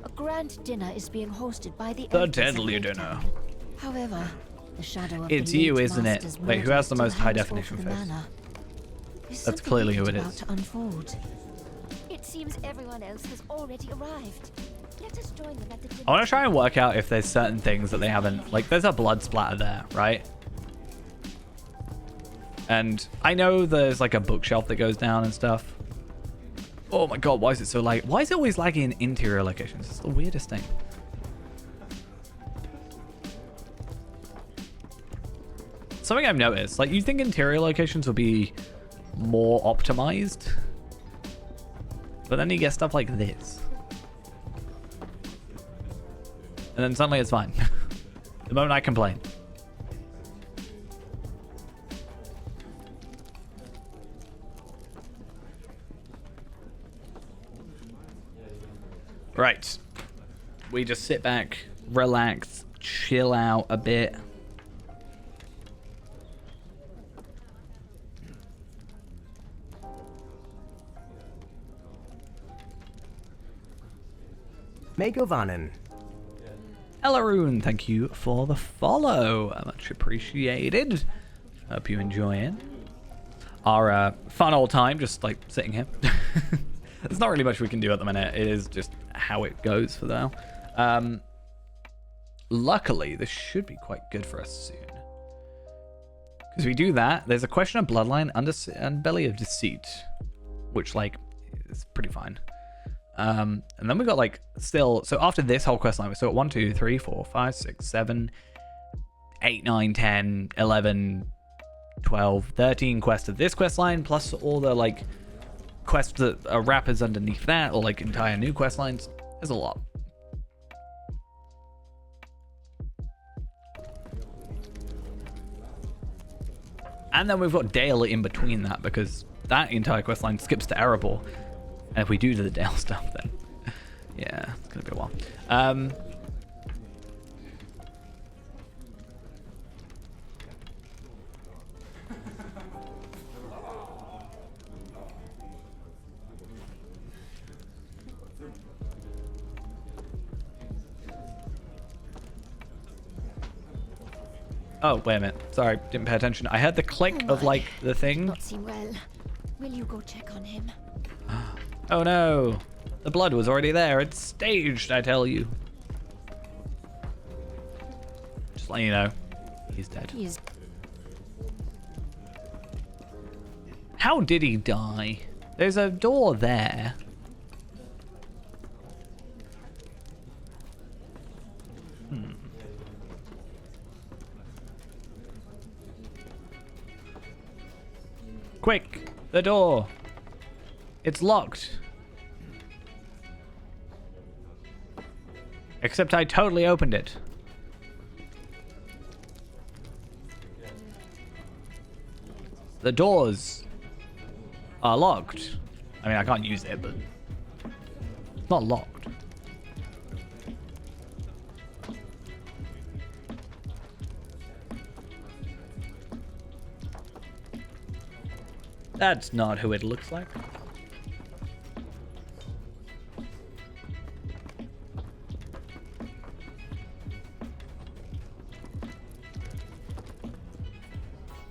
Speaker 9: A grand dinner is being hosted by the
Speaker 1: deadly dinner.
Speaker 9: Town. However, the shadow of
Speaker 1: It's
Speaker 9: the
Speaker 1: you,
Speaker 9: late
Speaker 1: isn't it?
Speaker 9: master's
Speaker 1: Wait, who
Speaker 9: murder
Speaker 1: has the
Speaker 9: still
Speaker 1: most high
Speaker 9: hangs
Speaker 1: definition
Speaker 9: over the
Speaker 1: face?
Speaker 9: manor. Is
Speaker 1: That's
Speaker 9: something
Speaker 1: clearly who it
Speaker 9: about
Speaker 1: is.
Speaker 9: to unfold?
Speaker 10: It seems everyone else has already arrived. Let us join them at the dinner.
Speaker 1: I want to try and work out if there's certain things that they haven't... Like, there's a blood splatter there, right? And I know there's, like, a bookshelf that goes down and stuff. Oh my god, why is it so laggy? Why is it always laggy in interior locations? It's the weirdest thing. Something I've noticed, like, you'd think interior locations would be more optimized. But then you get stuff like this. And then suddenly it's fine. The moment I complain. Right. We just sit back, relax, chill out a bit.
Speaker 11: Megovanen.
Speaker 1: Elaroon, thank you for the follow. Much appreciated. Hope you enjoy it. Our fun old time, just like sitting here. There's not really much we can do at the minute. It is just how it goes for now. Luckily, this should be quite good for us soon. Because we do that, there's a question of bloodline and belly of deceit, which like is pretty fine. And then we got like still, so after this whole quest line, we're still at 1, 2, 3, 4, 5, 6, 7, 8, 9, 10, 11, 12, 13 quests of this quest line, plus all the like quests that are wrappers underneath that, or like entire new quest lines. There's a lot. And then we've got Dale in between that, because that entire quest line skips to Erebor. And if we do the Dale stuff, then yeah, it's gonna be a while. Oh, wait a minute. Sorry, didn't pay attention. I heard the click of like the thing.
Speaker 9: Not seem well. Will you go check on him?
Speaker 1: Oh no, the blood was already there. It's staged, I tell you. Just letting you know, he's dead.
Speaker 9: He is.
Speaker 1: How did he die? There's a door there. Quick, the door. It's locked. Except I totally opened it. The doors are locked. I mean, I can't use it, but not locked. That's not who it looks like.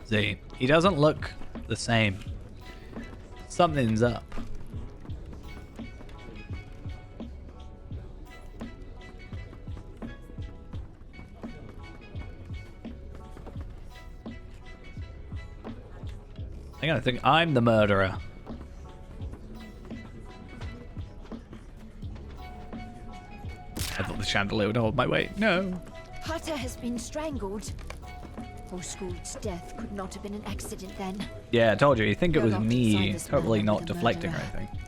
Speaker 1: See, he doesn't look the same. Something's up. I gotta think I'm the murderer. I thought the chandelier would hold my weight. No.
Speaker 9: Potter has been strangled. Osgood's death could not have been an accident then.
Speaker 1: Yeah, I told you. You think it
Speaker 9: You're
Speaker 1: was
Speaker 9: locked
Speaker 1: me,
Speaker 9: inside this
Speaker 1: totally
Speaker 9: man
Speaker 1: not
Speaker 9: with a
Speaker 1: deflecting or
Speaker 9: murderer.
Speaker 1: anything.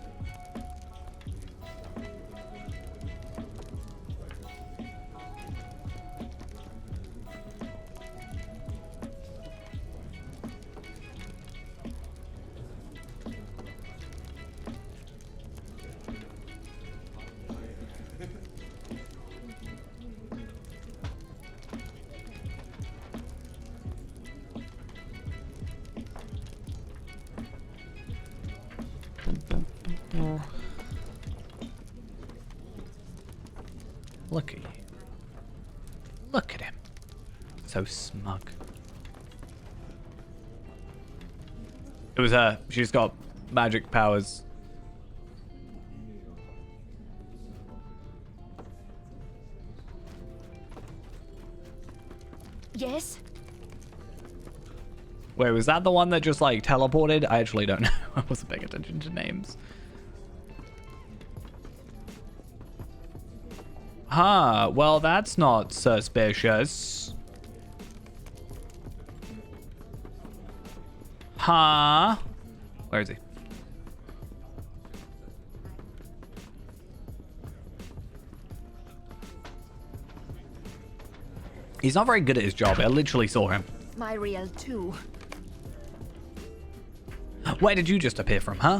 Speaker 1: Look at you. Look at him. So smug. It was her. She's got magic powers.
Speaker 9: Yes?
Speaker 1: Wait, was that the one that just like teleported? I actually don't know. I wasn't paying attention to names. Huh, well that's not suspicious. Huh? Where is he? He's not very good at his job. I literally saw him.
Speaker 9: My real too.
Speaker 1: Where did you just appear from, huh?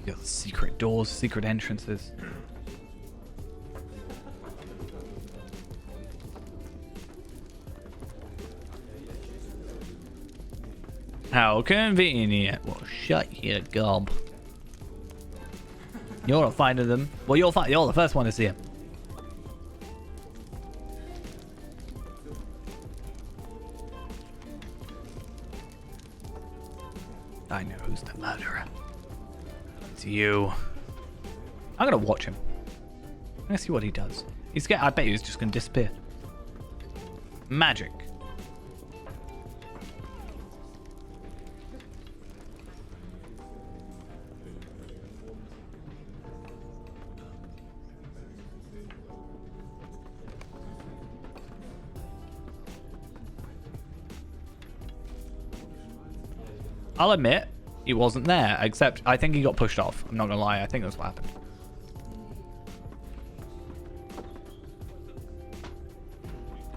Speaker 1: You got secret doors, secret entrances. How convenient. Well, shut your gob. You're not finding them. Well, you're the first one to see him. I know who's the murderer. It's you. I'm gonna watch him. I'm gonna see what he does. He's I bet he's just gonna disappear. Magic. I'll admit, he wasn't there, except I think he got pushed off. I'm not gonna lie, I think that's what happened.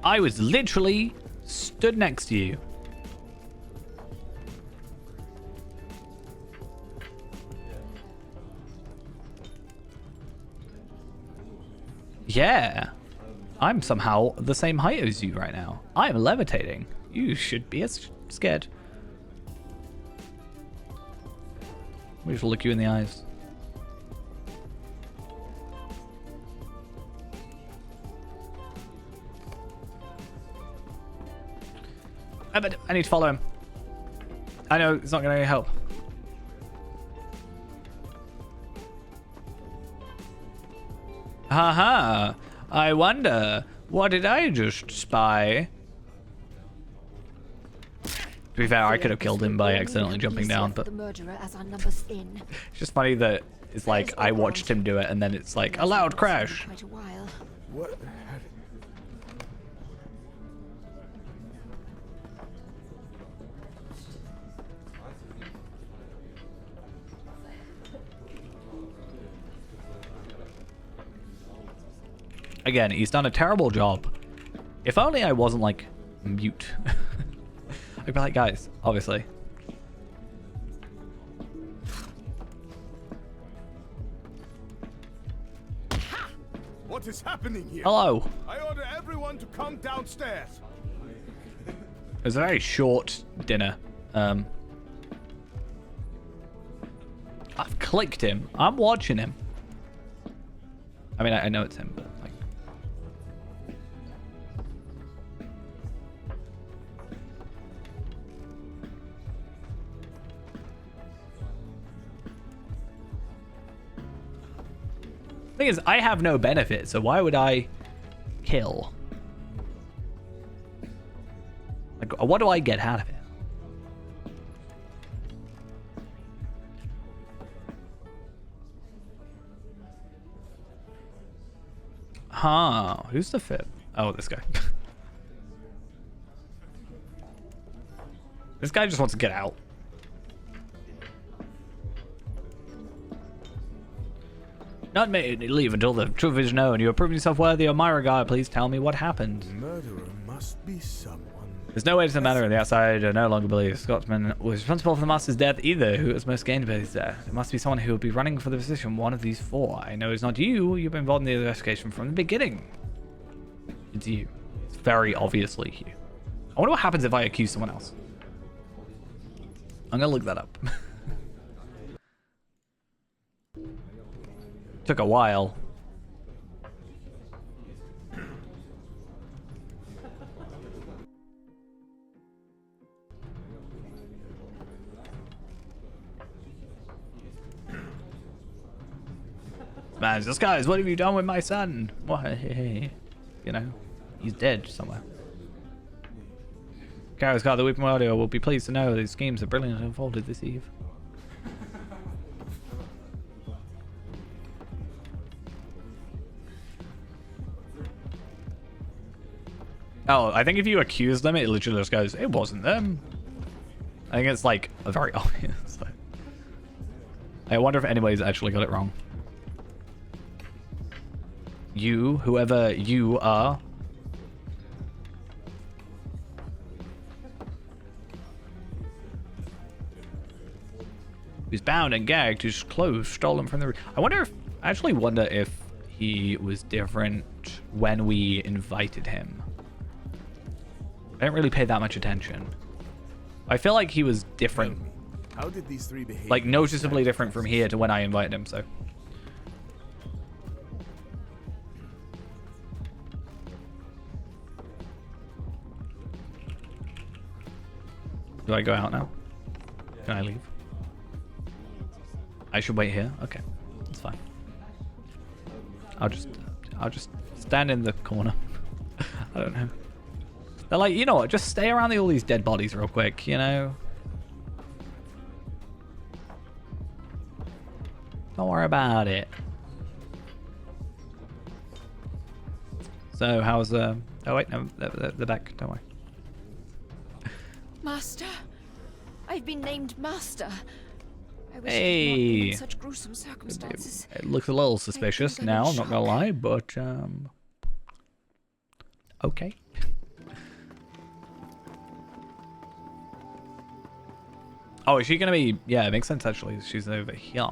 Speaker 1: I was literally stood next to you. Yeah. I'm somehow the same height as you right now. I'm levitating. You should be scared. We just look you in the eyes. I need to follow him. I know it's not going to help. Haha. I wonder, what did I just spy? To be fair, I could have killed him by accidentally jumping down, but
Speaker 9: The murderer as our numbers in.
Speaker 1: it's just funny that it's like I watched him do it and then it's like a loud crash.
Speaker 9: Quite a while.
Speaker 2: What?
Speaker 1: Again, he's done a terrible job. If only I wasn't like mute. I'd be like, guys, obviously.
Speaker 2: What is happening here?
Speaker 1: Hello.
Speaker 2: I order everyone to come downstairs.
Speaker 1: It was a very short dinner. I've clicked him. I'm watching him. I mean, I know it's him, but like... Thing is, I have no benefit, so why would I kill? Like, what do I get out of it? Huh, who's the fifth? Oh, this guy. This guy just wants to get out. Not me leave until the truth is known. You have proven yourself worthy of my regard. Please tell me what happened.
Speaker 2: Murderer must be someone.
Speaker 1: There's no way to the matter on the outside. I no longer believe Scotsman was responsible for the master's death either. Who was most gained by his death? It must be someone who would be running for the position. One of these four. I know it's not you. You've been involved in the investigation from the beginning. It's you. It's very obviously you. I wonder what happens if I accuse someone else. I'm gonna look that up. Took a while. Man, disguise, what have you done with my son? Why, you know, he's dead somewhere. Garrow's got the Weeping Audio will be pleased to know these schemes are brilliantly unfolded this eve. Oh, I think if you accuse them, it literally just goes, it wasn't them. I think it's like a very obvious. Like, I wonder if anybody's actually got it wrong. You, whoever you are. He's bound and gagged, his clothes stolen from the... I actually wonder if he was different when we invited him. I didn't really pay that much attention. I feel like he was different.
Speaker 2: How did these three behave?
Speaker 1: Like noticeably different from here to when I invited him, so. Do I go out now? Can I leave? I should wait here? Okay. That's fine. I'll just stand in the corner. I don't know. They're like, you know what, just stay around all these dead bodies real quick, you know? Don't worry about it. So, how's oh wait, no, they're back, don't worry.
Speaker 9: Master? I've been named Master. I wish
Speaker 1: Hey.
Speaker 9: I had not been in such gruesome circumstances.
Speaker 1: It looks a little suspicious now, I'm not gonna lie, but okay. Oh, is she gonna be... Yeah, it makes sense actually. She's over here.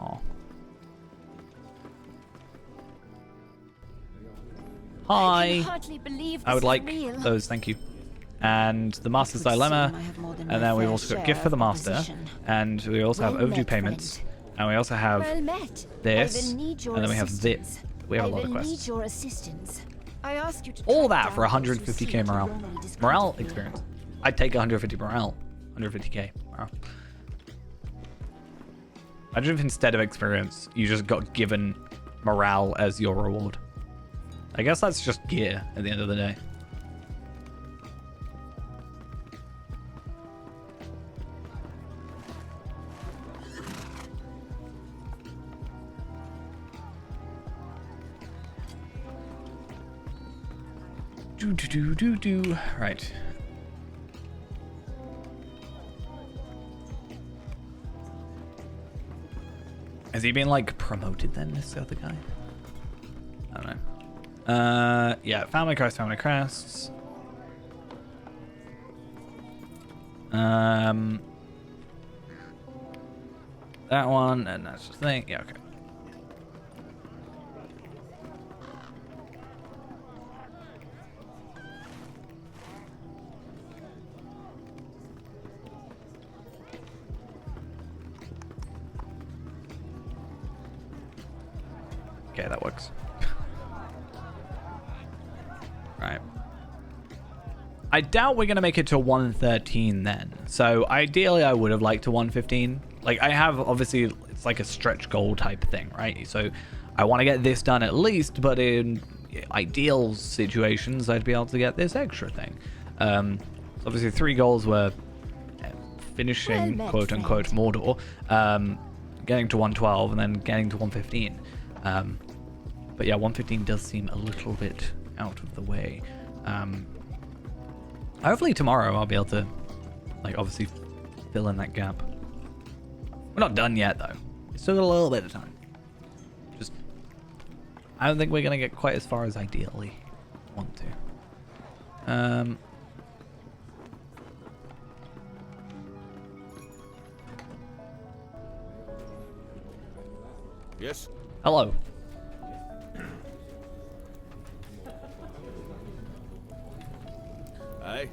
Speaker 1: Hi. I would like those, thank you. And the Master's Dilemma. And then we've also got Gift for the Master. And we also have overdue payments. And we also have this. And then we have this. We have a lot of quests. All that for 150k morale. Morale experience. I'd take 150 morale. 150k morale. Imagine if instead of experience, you just got given morale as your reward. I guess that's just gear at the end of the day. Do. Right. Has he been like promoted then, this other guy? I don't know. Yeah, family crests. That one, and that's the thing. Yeah, okay. Okay, that works. Right. I doubt we're going to make it to 113 then. So ideally, I would have liked to 115. Like, I have, obviously, it's like a stretch goal type thing, right? So I want to get this done at least, but in ideal situations, I'd be able to get this extra thing. So obviously, 3 goals were finishing, quote-unquote, Mordor, getting to 112, and then getting to 115. But yeah, 115 does seem a little bit out of the way. Hopefully tomorrow I'll be able to, like, obviously fill in that gap. We're not done yet, though. We still got a little bit of time. Just, I don't think we're going to get quite as far as ideally want to.
Speaker 2: Yes?
Speaker 1: Hello.
Speaker 2: Aye?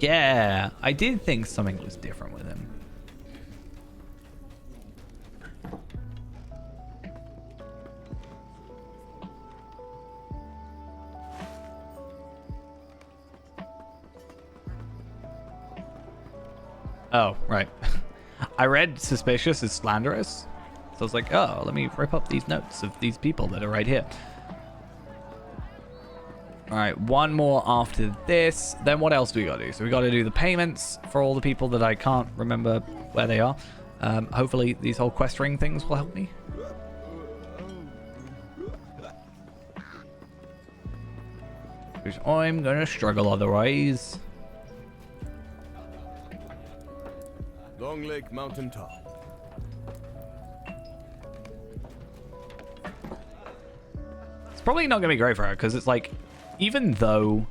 Speaker 1: Yeah, I did think something was different with him. Oh, right. I read suspicious as slanderous. So I was like, oh, let me rip up these notes of these people that are right here. All right, one more after this. Then what else do we got to do? So we got to do the payments for all the people that I can't remember where they are. Hopefully these whole quest ring things will help me. Because I'm going to struggle otherwise.
Speaker 2: Long Lake Mountain Top.
Speaker 1: It's probably not going to be great for her because it's like, even though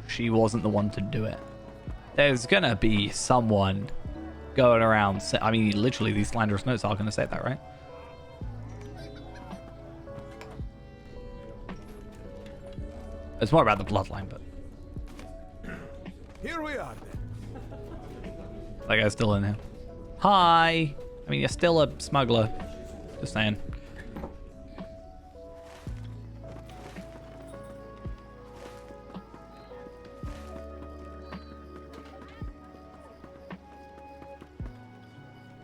Speaker 1: she wasn't the one to do it, there's going to be someone going around. I mean, literally, these slanderous notes are going to say that, right? It's more about the bloodline, but...
Speaker 2: Here we are, then.
Speaker 1: That guy's still in here. Hi! I mean, you're still a smuggler. Just saying.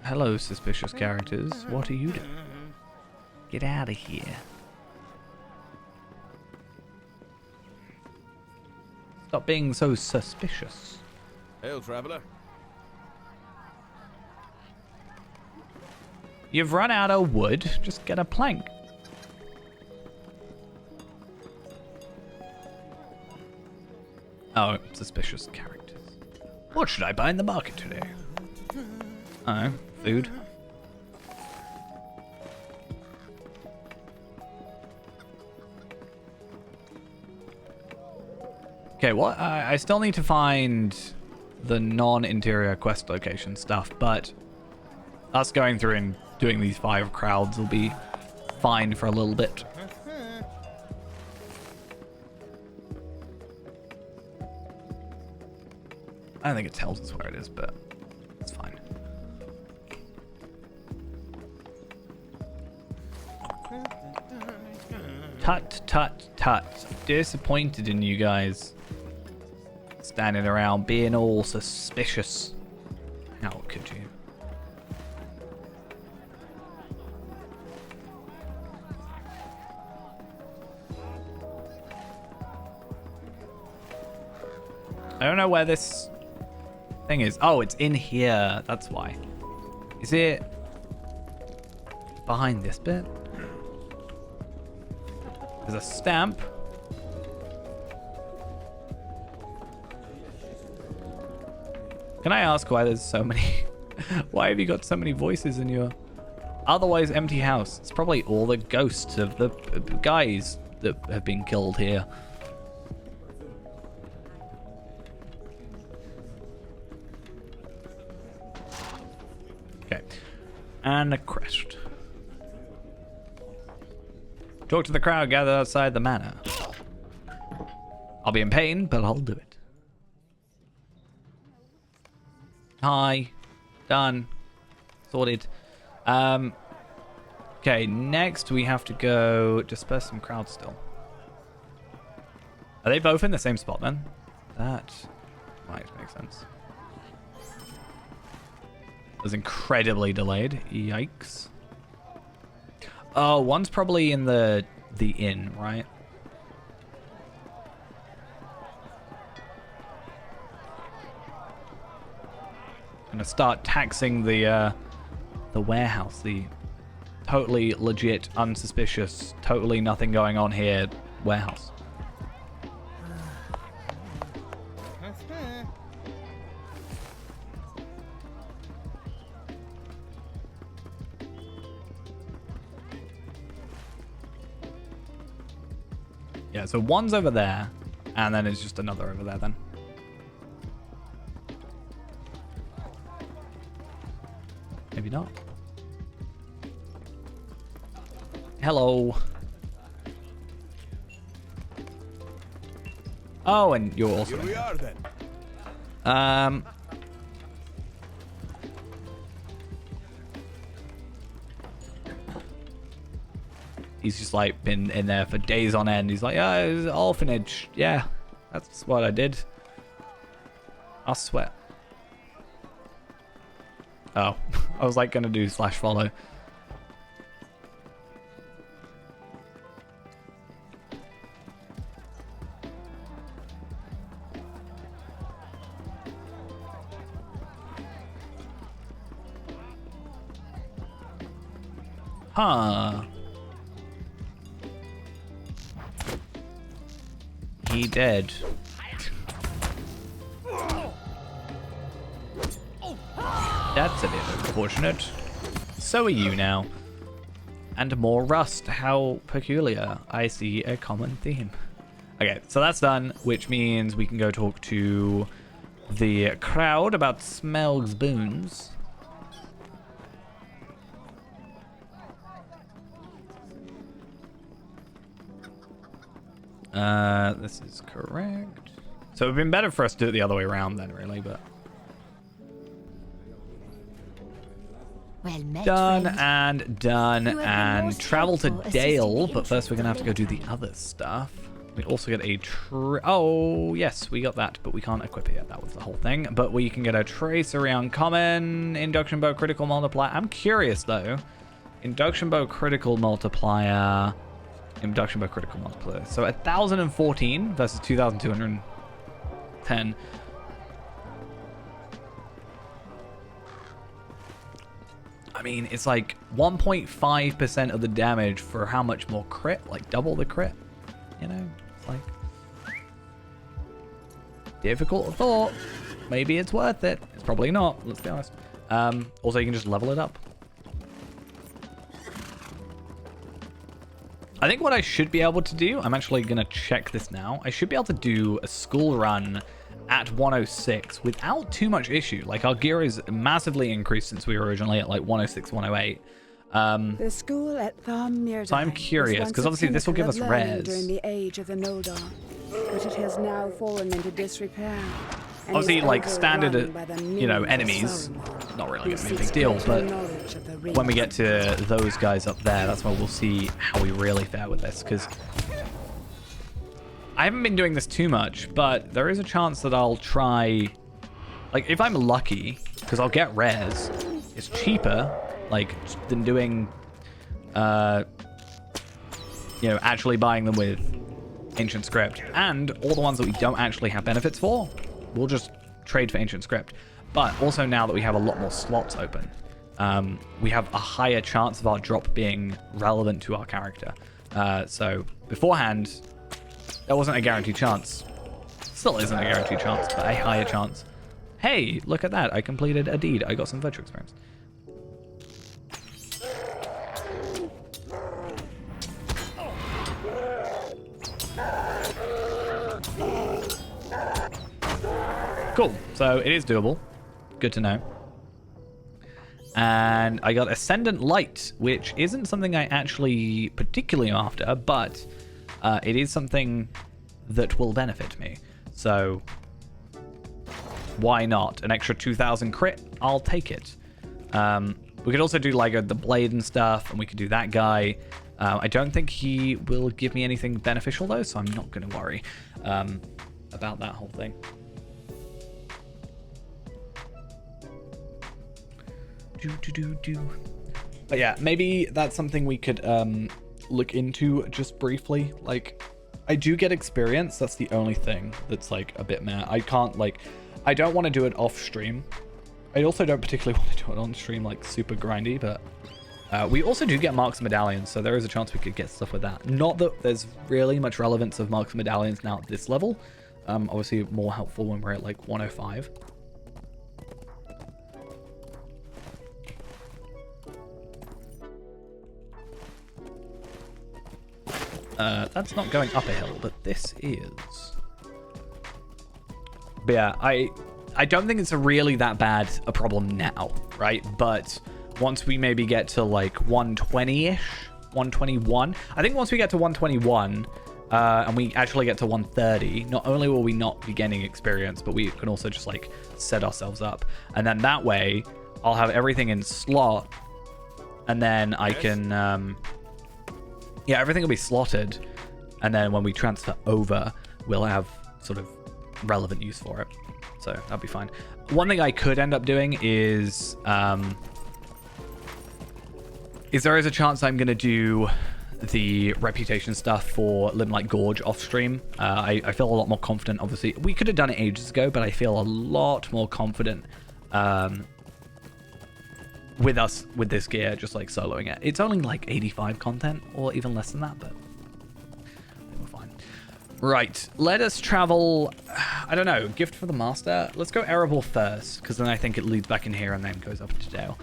Speaker 1: Hello, suspicious characters. What are you doing? Get out of here. Stop being so suspicious.
Speaker 2: Hail, traveler.
Speaker 1: You've run out of wood. Just get a plank. Oh, suspicious characters. What should I buy in the market today? Oh, food. Okay, what? I still need to find the non-interior quest location stuff, but us going through and doing these 5 crowds will be fine for a little bit. I don't think it tells us where it is, but it's fine. Tut, tut, tut. Disappointed in you guys. Standing around being all suspicious. How could you? I don't know where this thing is. Oh, it's in here. That's why. Is it behind this bit? There's a stamp. Can I ask why there's so many? Why have you got so many voices in your otherwise empty house? It's probably all the ghosts of the guys that have been killed here. Okay. And a crest. Talk to the crowd gathered outside the manor. I'll be in pain, but I'll do it. Hi. Done. Sorted. Okay, Okay, next we have to go disperse some crowds still. Are they both in the same spot then? That might make sense. It was incredibly delayed. Yikes. Oh, one's probably in the inn, right? Gonna start taxing the warehouse, the totally legit, unsuspicious, totally nothing going on here warehouse. Yeah, so one's over there, and then it's just another over there then. Maybe not. Hello. Oh, and you're also.
Speaker 2: Here we are then.
Speaker 1: He's just like been in there for days on end. He's like, yeah, it was an orphanage. Yeah, that's what I did. I sweat. Oh, I was like gonna do /follow. Huh. He dead. That's a bit unfortunate. So are you now. And more rust. How peculiar. I see a common theme. Okay, so that's done, which means we can go talk to the crowd about Smelg's boons. This is correct. So it would have been better for us to do it the other way around then, really, but...
Speaker 9: Well met,
Speaker 1: Done
Speaker 9: friend.
Speaker 1: and done and
Speaker 9: most
Speaker 1: travel to
Speaker 9: helpful
Speaker 1: Dale,
Speaker 9: assisting
Speaker 1: but first we're going to have to go do
Speaker 9: lady.
Speaker 1: the other stuff. We also get a... Oh, yes, we got that, but we can't equip it yet. That was the whole thing. But we can get a trace around common, induction bow critical multiplier. I'm curious, though. Induction bow critical multiplier... Induction by critical multiplier. So 1,014 versus 2,210. I mean, it's like 1.5% of the damage for how much more crit? Like double the crit? You know? It's like... difficult thought. Maybe it's worth it. It's probably not, let's be honest. Also, you can just level it up. I think what I should be able to do, I'm actually going to check this now. I should be able to do a school run at 106 without too much issue. Like, our gear is massively increased since we were originally at like 106, 108.
Speaker 6: The school at Thom
Speaker 1: So I'm curious, because obviously this will give us res.
Speaker 6: During the age of the Noldor, but it has now fallen into disrepair. and
Speaker 1: Obviously,
Speaker 6: is
Speaker 1: like standard,
Speaker 6: overrun by the
Speaker 1: you know,
Speaker 6: millions of
Speaker 1: enemies,
Speaker 6: Sauron,
Speaker 1: not really
Speaker 6: who
Speaker 1: gonna be a big
Speaker 6: seeks
Speaker 1: deal,
Speaker 6: greater
Speaker 1: but
Speaker 6: knowledge of the
Speaker 1: when we
Speaker 6: rings.
Speaker 1: get to those guys up there, that's when we'll see how we really fare with this, because I haven't been doing this too much, but there is a chance that I'll try, like, if I'm lucky, because I'll get rares, it's cheaper, like, than doing, you know, actually buying them with Ancient Script, and all the ones that we don't actually have benefits for, we'll just trade for Ancient Script. But also now that we have a lot more slots open, we have a higher chance of our drop being relevant to our character. So beforehand, there wasn't a guaranteed chance. Still isn't a guaranteed chance, but a higher chance. Hey, look at that. I completed a deed. I got some virtue experience. Cool. So it is doable. Good to know. And I got Ascendant Light, which isn't something I actually particularly am after, but it is something that will benefit me. So why not? An extra 2,000 crit? I'll take it. We could also do like the blade and stuff, and we could do that guy. I don't think he will give me anything beneficial though, so I'm not going to worry about that whole thing. But yeah, maybe that's something we could look into just briefly. Like, I do get experience. That's the only thing that's like a bit meh. I can't like, I don't want to do it off stream. I also don't particularly want to do it on stream, like super grindy, but we also do get marks and medallions, so there is a chance we could get stuff with that. Not that there's really much relevance of marks and medallions now at this level. Obviously more helpful when we're at like 105. That's not going up a hill, but this is. But yeah, I don't think it's really that bad a problem now, right? But once we maybe get to like 120-ish, 121, I think once we get to 121 and we actually get to 130, not only will we not be gaining experience, but we can also just like set ourselves up. And then that way I'll have everything in slot, and then I can, yeah, everything will be slotted. And then when we transfer over, we'll have sort of relevant use for it. So that'll be fine. One thing I could end up doing is there is a chance I'm going to do the reputation stuff for Limelight Gorge off stream. I feel a lot more confident. Obviously, we could have done it ages ago, but I feel a lot more confident with this gear, just like soloing it. It's only like 85 content or even less than that, but I think we're fine. Right, let us travel. I don't know, gift for the master. Let's go Erebor first, because then I think it leads back in here and then goes up to Dale.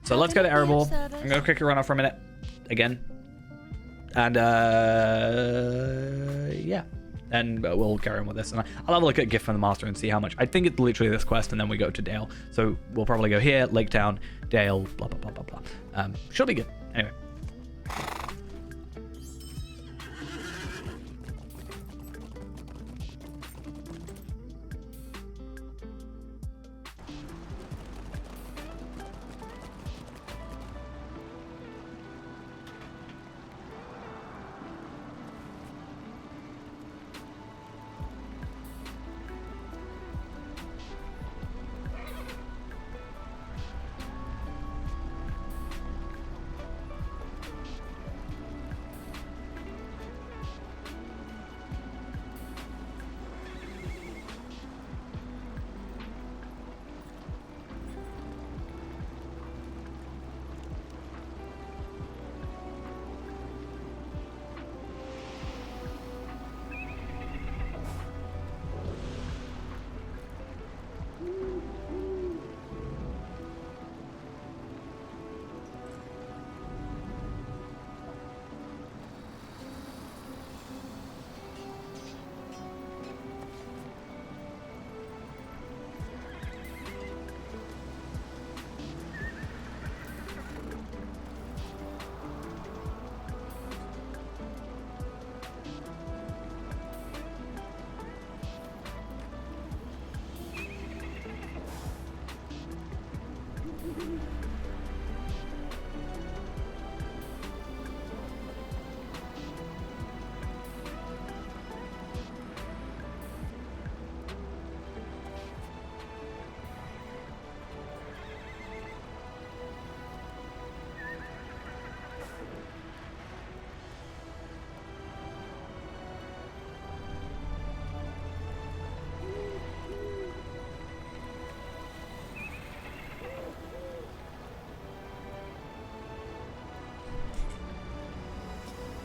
Speaker 1: So let's go to Erebor. I'm going to quickly run off for a minute again. And yeah, and we'll carry on with this. And I'll have a look at gift from the master and see how much. I think it's literally this quest, and then we go to Dale. So we'll probably go here, Lake Town, Dale, blah blah blah blah blah. Should be good. Anyway.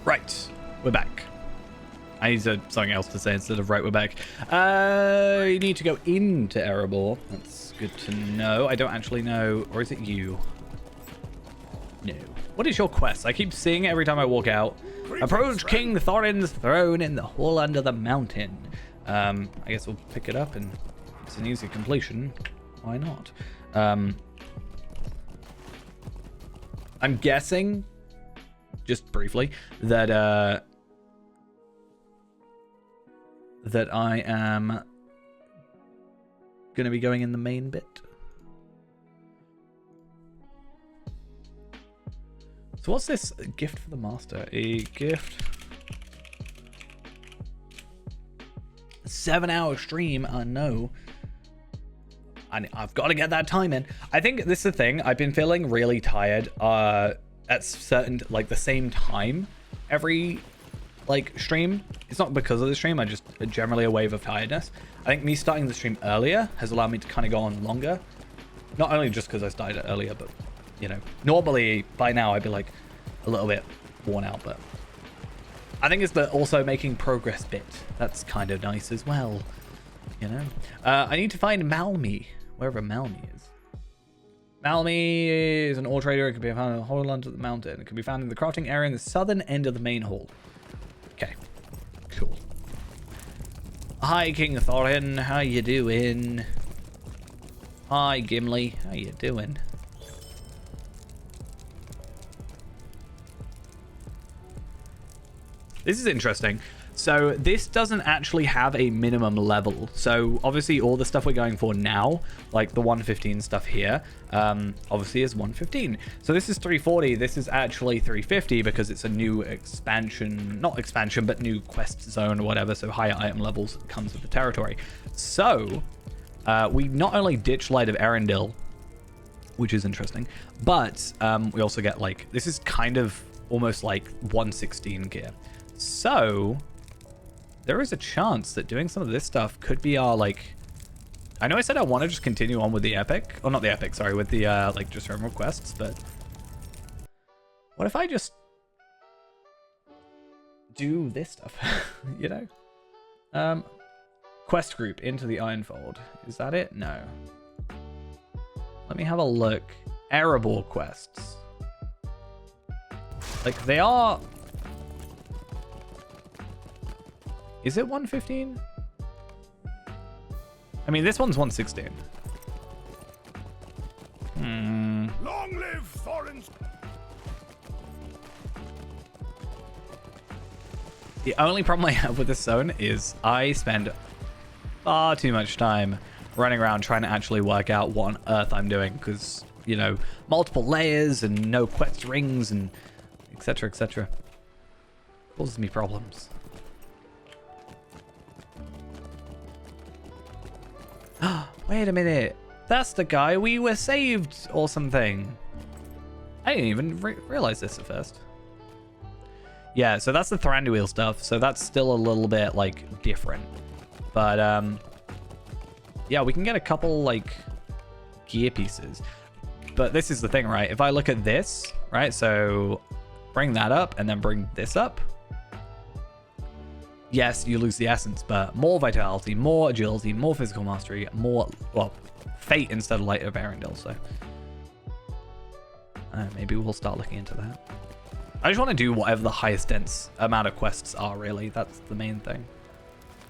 Speaker 1: Right, we're back. I need something else to say instead of right, we're back. You need to go into Erebor. That's good to know. I don't actually know, or is it you? No. What is your quest? I keep seeing it every time I walk out. Approach King Thorin's throne in the hall under the mountain. I guess we'll pick it up, and it's an easy completion. Why not? I'm guessing, just briefly, that that I am going to be going in the main bit. So what's this? A gift for the master. A gift. 7-hour stream. I know. I've got to get that time in. I think this is the thing. I've been feeling really tired at certain, like, the same time every, like, stream. It's not because of the stream. I just generally a wave of tiredness. I think me starting the stream earlier has allowed me to kind of go on longer. Not only just because I started it earlier, but, you know, normally by now I'd be, like, a little bit worn out, but I think it's the also making progress bit. That's kind of nice as well, you know. I need to find Malmy, wherever Malmy is. Malmy is an ore trader. It can be found in the whole land of the mountain. It can be found in the crafting area in the southern end of the main hall. Okay, cool. Hi, King Thorin. How you doing? Hi, Gimli. How you doing? This is interesting. So this doesn't actually have a minimum level. So obviously all the stuff we're going for now, like the 115 stuff here, obviously is 115. So this is 340. This is actually 350 because it's a new expansion, not expansion, but new quest zone or whatever. So higher item levels comes with the territory. So we not only ditch Light of Arendelle, which is interesting, but we also get like, this is kind of almost like 116 gear. So there is a chance that doing some of this stuff could be our, like, I know I said I want to just continue on with the epic, or not the epic, sorry, with the like just general quests, but what if I just do this stuff? You know, quest group into the Ironfold, is that it? No, let me have a look. Erebor quests, like they are. Is it 115? I mean, this one's 116.
Speaker 2: Long live Thorin's.
Speaker 1: The only problem I have with this zone is I spend far too much time running around trying to actually work out what on earth I'm doing, because, you know, multiple layers and no quest rings and etc, etc. Causes me problems. Wait a minute. That's the guy we were saved or something. I didn't even realize this at first. Yeah, so that's the Thranduil stuff. So that's still a little bit, like, different. But, yeah, we can get a couple, like, gear pieces. But this is the thing, right? If I look at this, right? So bring that up and then bring this up. Yes, you lose the essence, but more vitality, more agility, more physical mastery, more, well, fate instead of Light of Arendelle, so maybe we'll start looking into that. I just want to do whatever the highest dense amount of quests are, really. That's the main thing.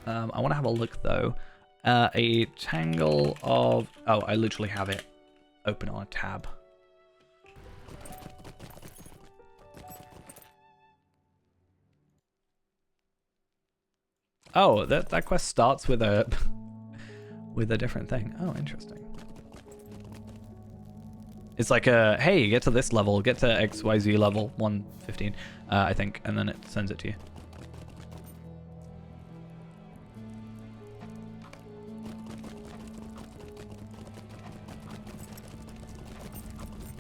Speaker 1: I want to have a look, though. A tangle of... Oh, I literally have it open on a tab. Oh, that quest starts with a with a different thing. Oh, interesting. It's like a, hey, get to this level, get to XYZ level 115, I think, and then it sends it to you.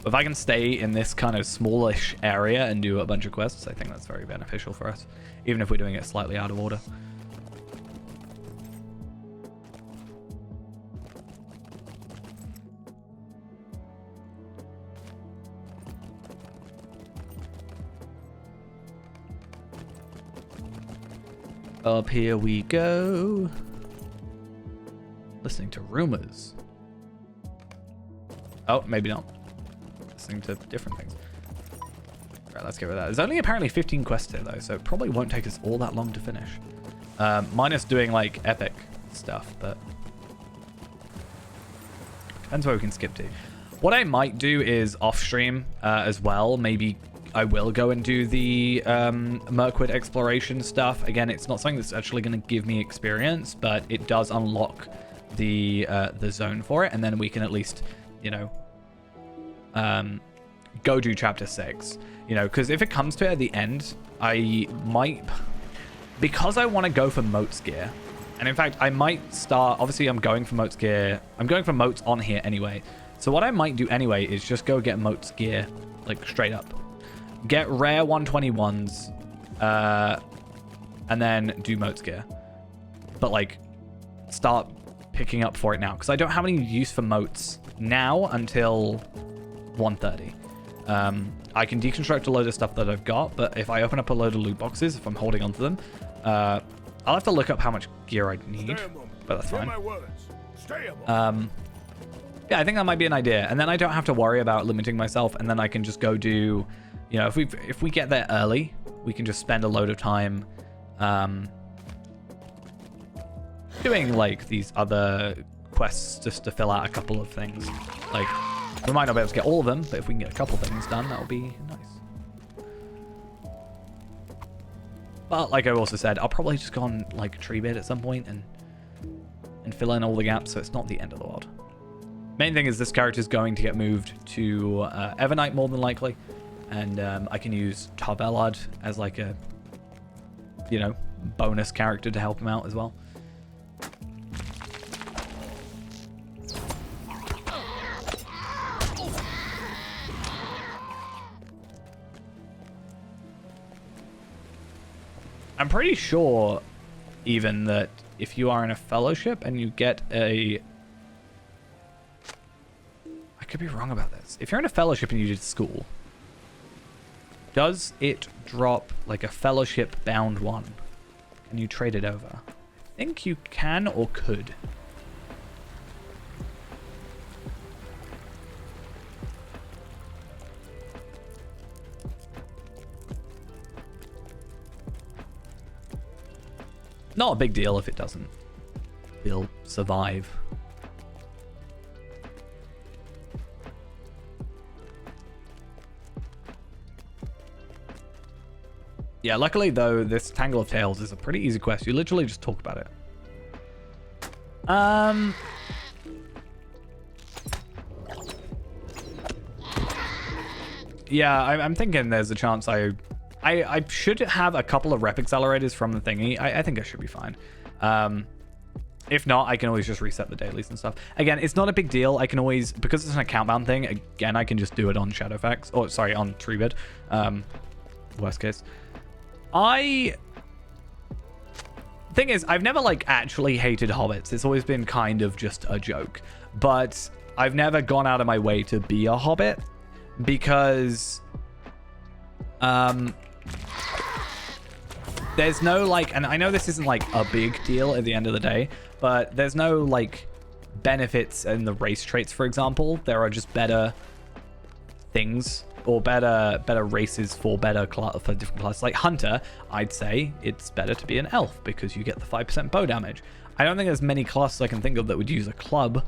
Speaker 1: If I can stay in this kind of smallish area and do a bunch of quests, I think that's very beneficial for us, even if we're doing it slightly out of order. Up here we go. Listening to rumors. Oh, maybe not. Listening to different things. Right, let's get rid of that. There's only apparently 15 quests here, though, so it probably won't take us all that long to finish. Minus doing, like, epic stuff, but... depends where we can skip to. What I might do is off-stream as well, maybe I will go and do the Mirkwood exploration stuff. Again, it's not something that's actually going to give me experience, but it does unlock the zone for it, and then we can at least, you know, go do chapter 6. You know, because if it comes to it at the end, I might, because I want to go for Moat's gear, and in fact, I might start, obviously I'm going for Moat's gear, I'm going for Moat's on here anyway. So what I might do anyway is just go get Moat's gear, like straight up. Get rare 121s, and then do Moat's gear. But like, start picking up for it now, because I don't have any use for Moats now until 130. I can deconstruct a load of stuff that I've got, but if I open up a load of loot boxes, if I'm holding onto them, I'll have to look up how much gear I need, but that's fine. Yeah, I think that might be an idea, and then I don't have to worry about limiting myself, and then I can just go do, you know, if we get there early, we can just spend a load of time doing like these other quests just to fill out a couple of things. Like, we might not be able to get all of them, but if we can get a couple things done, that'll be nice. But like I also said, I'll probably just go on like Treebit at some point and fill in all the gaps, so it's not the end of the world. Main thing is this character is going to get moved to Evernight more than likely, and I can use Tarvelad as like a, you know, bonus character to help him out as well. I'm pretty sure even that if you are in a fellowship and you get a... I could be wrong about this. If you're in a fellowship and you did school, does it drop like a fellowship bound one? Can you trade it over? I think you can or could. Not a big deal if it doesn't. He'll survive. Yeah, luckily though, this Tangle of Tales is a pretty easy quest. You literally just talk about it. Yeah, I'm thinking there's a chance I should have a couple of rep accelerators from the thingy. I think I should be fine. If not, I can always just reset the dailies and stuff. Again, it's not a big deal. I can always, because it's an account bound thing, again, I can just do it on Shadowfax. Or, sorry, on Treebit. Worst case. Thing is, I've never, like, actually hated hobbits. It's always been kind of just a joke. But I've never gone out of my way to be a hobbit. Because... there's no, like, and I know this isn't like a big deal at the end of the day, but there's no like benefits in the race traits, for example. There are just better things or better races for for different classes. Like Hunter, I'd say it's better to be an elf because you get the 5% bow damage. I don't think there's many classes I can think of that would use a club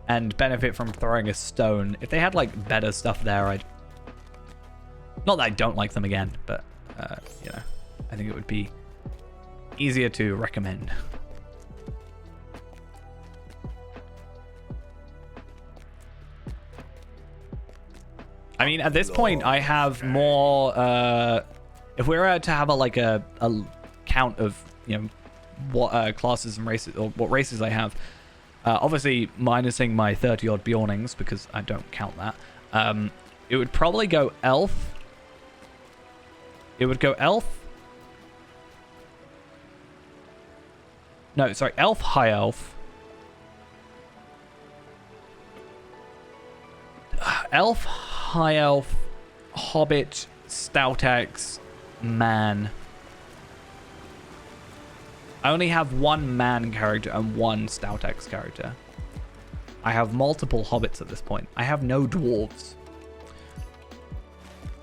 Speaker 1: and benefit from throwing a stone. If they had like better stuff there, I'd... Not that I don't like them again, but, you know, I think it would be easier to recommend. I mean, at this point, I have more, if we were to have a count of, you know, what classes and races, or what races I have, obviously minusing my 30-odd Bjornings, because I don't count that, it would probably go elf. It would go elf. No, sorry, elf, high elf. Elf, high elf, hobbit, stoutex, man. I only have one man character and one stoutex character. I have multiple hobbits at this point. I have no dwarves.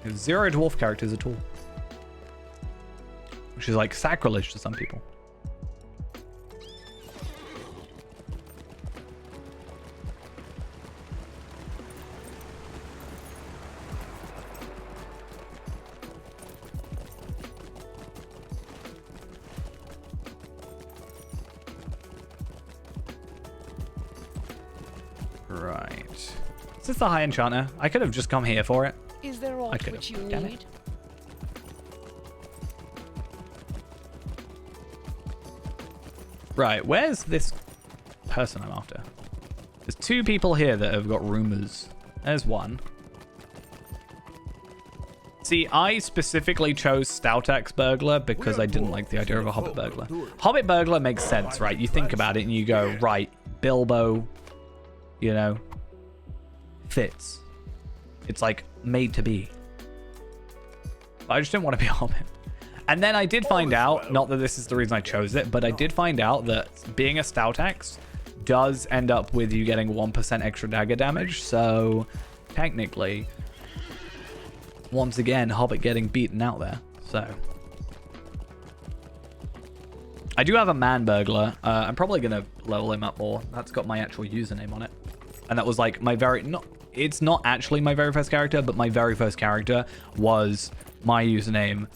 Speaker 1: I have 0 dwarf characters at all. Which is like sacrilege to some people. Is this the high enchanter? I could have just come here for it.
Speaker 12: Is there
Speaker 1: I
Speaker 12: aught
Speaker 1: could
Speaker 12: which
Speaker 1: have.
Speaker 12: you
Speaker 1: Damn
Speaker 12: need?
Speaker 1: it. Right, where's this person I'm after? There's 2 people here that have got rumors. There's one. See, I specifically chose Stoutex Burglar because I didn't like the idea of a Hobbit Burglar. Hobbit Burglar makes sense, right? You think about it and you go, right, Bilbo, you know, fits. It's like made to be. I just didn't want to be a Hobbit. And then I did find out, not that this is the reason I chose it, but I did find out that being a Stoutex does end up with you getting 1% extra dagger damage. So technically, once again, Hobbit getting beaten out there. So I do have a man burglar. I'm probably going to level him up more. That's got my actual username on it. And that was like my it's not actually my very first character, but my very first character was my username,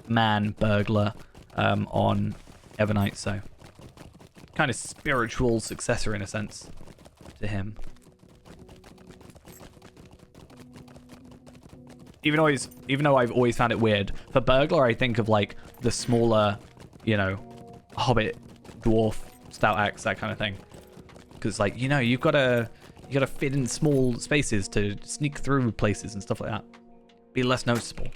Speaker 1: man burglar, on Evernight. So kind of spiritual successor in a sense to him. Even though I've always found it weird, for burglar I think of like the smaller, you know, hobbit, dwarf, stout axe, that kind of thing. Because like, you know, you gotta fit in small spaces to sneak through places and stuff like that. Be less noticeable.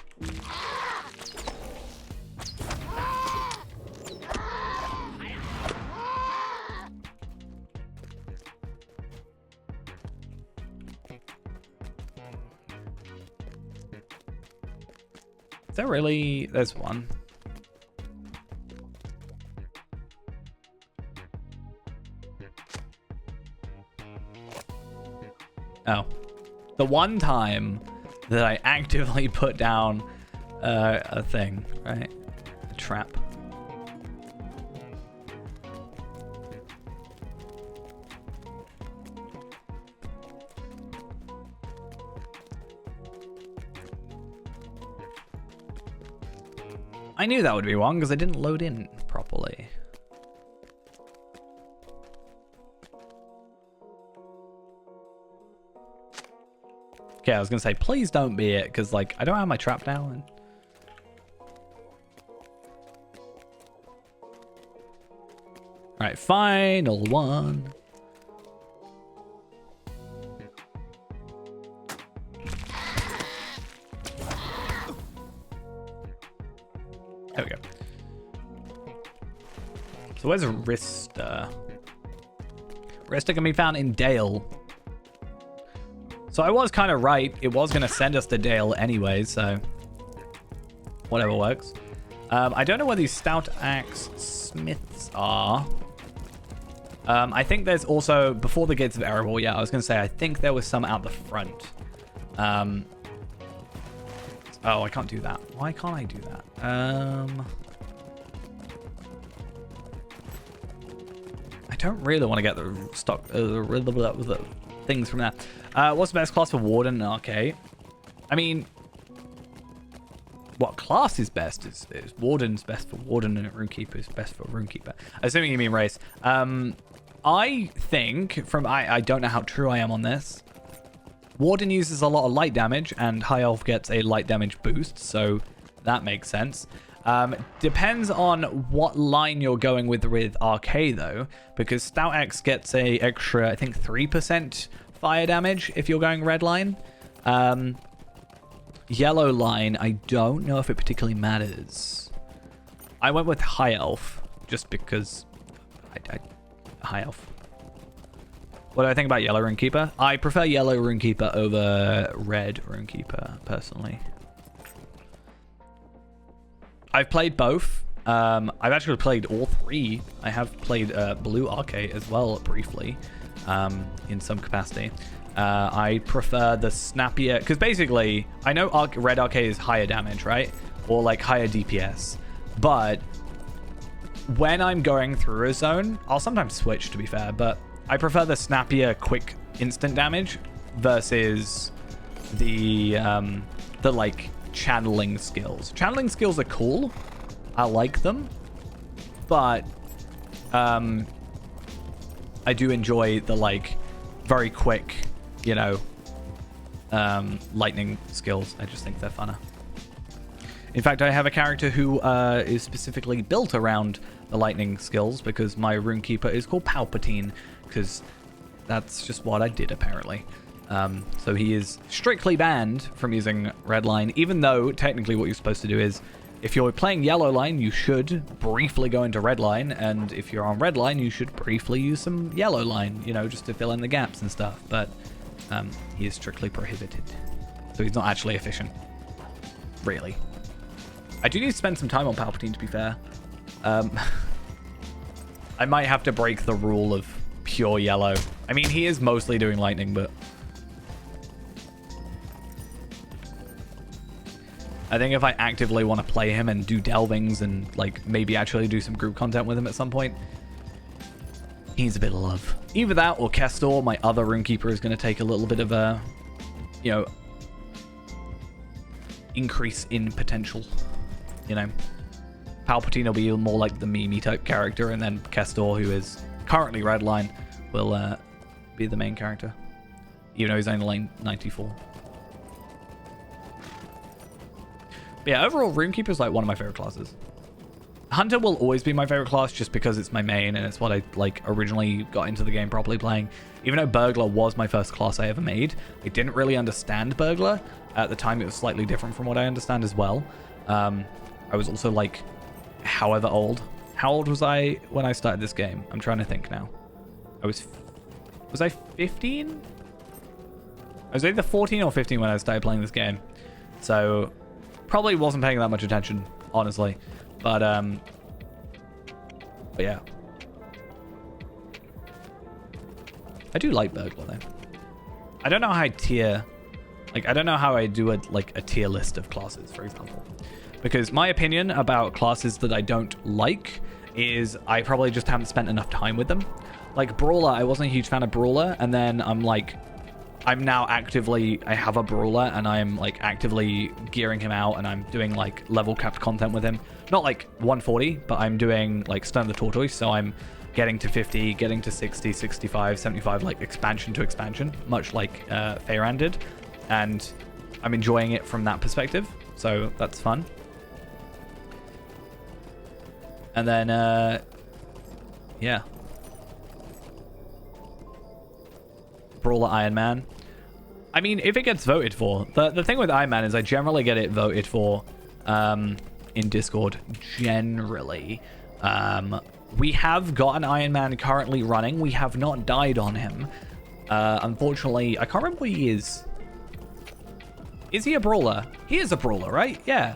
Speaker 1: Is there really? There's one. Oh. The one time that I actively put down a thing, right? A trap. I knew that would be one because I didn't load in properly. Okay, I was gonna say, please don't be it, because like I don't have my trap now. And... Right, final one. There we go. So where's Rista? Rista can be found in Dale. So I was kind of right. It was going to send us to Dale anyway, so whatever works. I don't know where these stout axe smiths are. I think there's also, before the gates of Erebor, yeah, I was going to say, I think there was some out the front. Oh, I can't do that. Why can't I do that? I don't really want to get the stock, the things from that. What's the best class for Warden and RK? I mean, what class is best is Warden's best for Warden and Runekeeper is best for Runekeeper. Assuming you mean race. I think, I don't know how true I am on this, Warden uses a lot of light damage, and High Elf gets a light damage boost, so that makes sense. Depends on what line you're going with RK, though, because Stout X gets a extra, I think, 3% fire damage if you're going red line. Yellow line, I don't know if it particularly matters. I went with High Elf, just because High Elf. What do I think about Yellow Runekeeper? I prefer Yellow Runekeeper over Red Runekeeper, personally. I've played both. I've actually played all three. I have played Blue RK as well, briefly, in some capacity. I prefer the snappier, because basically, I know Red RK is higher damage, right? Or like higher DPS. But when I'm going through a zone, I'll sometimes switch, to be fair, but I prefer the snappier, quick, instant damage versus the like channeling skills. Channeling skills are cool. I like them, but I do enjoy the like very quick, you know, lightning skills. I just think they're funner. In fact, I have a character who is specifically built around the lightning skills because my runekeeper is called Palpatine, because that's just what I did, apparently. So he is strictly banned from using red line, even though technically what you're supposed to do is, if you're playing yellow line, you should briefly go into red line, and if you're on red line, you should briefly use some yellow line, you know, just to fill in the gaps and stuff. But he is strictly prohibited. So he's not actually efficient. Really. I do need to spend some time on Palpatine, to be fair. I might have to break the rule of pure yellow. I mean, he is mostly doing lightning, but I think if I actively want to play him and do delvings and like maybe actually do some group content with him at some point, he needs a bit of love. Either that or Kestor, my other runekeeper, is going to take a little bit of a, you know, increase in potential. You know, Palpatine will be more like the Mimi type character, and then Kestor, who is currently redline, will be the main character, even though he's only lane 94. But yeah, overall, Runekeeper is like one of my favorite classes. Hunter will always be my favorite class just because it's my main and it's what I like originally got into the game properly playing. Even though Burglar was my first class I ever made, I didn't really understand Burglar. At the time, it was slightly different from what I understand as well. I was also like, however old. How old was I when I started this game? I'm trying to think now. Was I 15? I was either 14 or 15 when I started playing this game. So probably wasn't paying that much attention, honestly. But yeah. I do like Burglar though. I don't know how I tier, like I don't know how I do a tier list of classes, for example. Because my opinion about classes that I don't like is I probably just haven't spent enough time with them. Like Brawler, I wasn't a huge fan of Brawler, and then I'm now actively, I have a Brawler, and I'm like actively gearing him out, and I'm doing like level capped content with him. Not like 140, but I'm doing like Stone of the Tortoise, so I'm getting to 50, getting to 60, 65, 75, like expansion to expansion, much like Feyran did. And I'm enjoying it from that perspective, so that's fun. And then, yeah. Brawler Iron Man. I mean, if it gets voted for, the thing with Iron Man is I generally get it voted for in Discord, generally. We have got an Iron Man currently running. We have not died on him. Unfortunately, I can't remember what he is. Is he a Brawler? He is a Brawler, right? Yeah.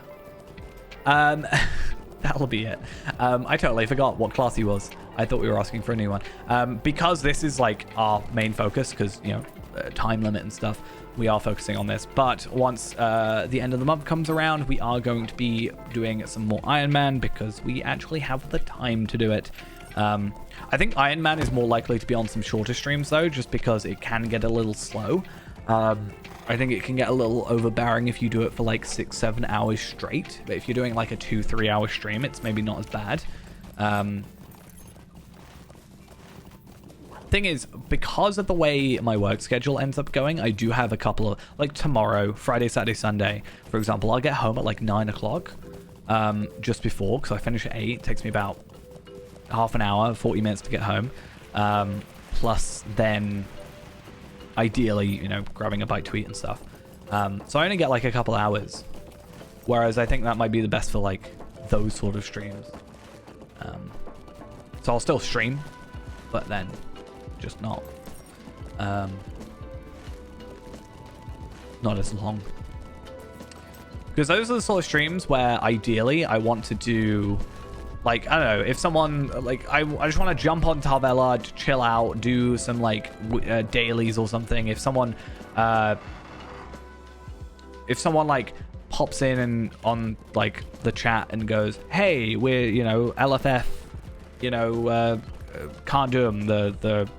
Speaker 1: That'll be it. I totally forgot what class he was. I thought we were asking for a new one. Because this is like our main focus, because, you know, time limit and stuff, we are focusing on this. But once the end of the month comes around, we are going to be doing some more Iron Man because we actually have the time to do it. I think Iron Man is more likely to be on some shorter streams, though, just because it can get a little slow. I think it can get a little overbearing if you do it for like 6-7 hours straight. But if you're doing like a 2-3 hour stream, it's maybe not as bad. Thing is, because of the way my work schedule ends up going, I do have a couple of, like tomorrow, Friday, Saturday, Sunday, for example, I'll get home at like 9 o'clock, just before, because I finish at 8. It takes me about half an hour, 40 minutes to get home. Plus then, ideally, you know, grabbing a bite to eat and stuff. So I only get like a couple hours. Whereas I think that might be the best for like those sort of streams. So I'll still stream, but then just not as long. Because those are the sort of streams where ideally I want to do, like, I don't know, if someone, like, I just want to jump on Tarvella, to chill out, do some, like, dailies or something. If someone, like, pops in and on, like, the chat and goes, hey, we're, you know, LFF, you know, can't do them, the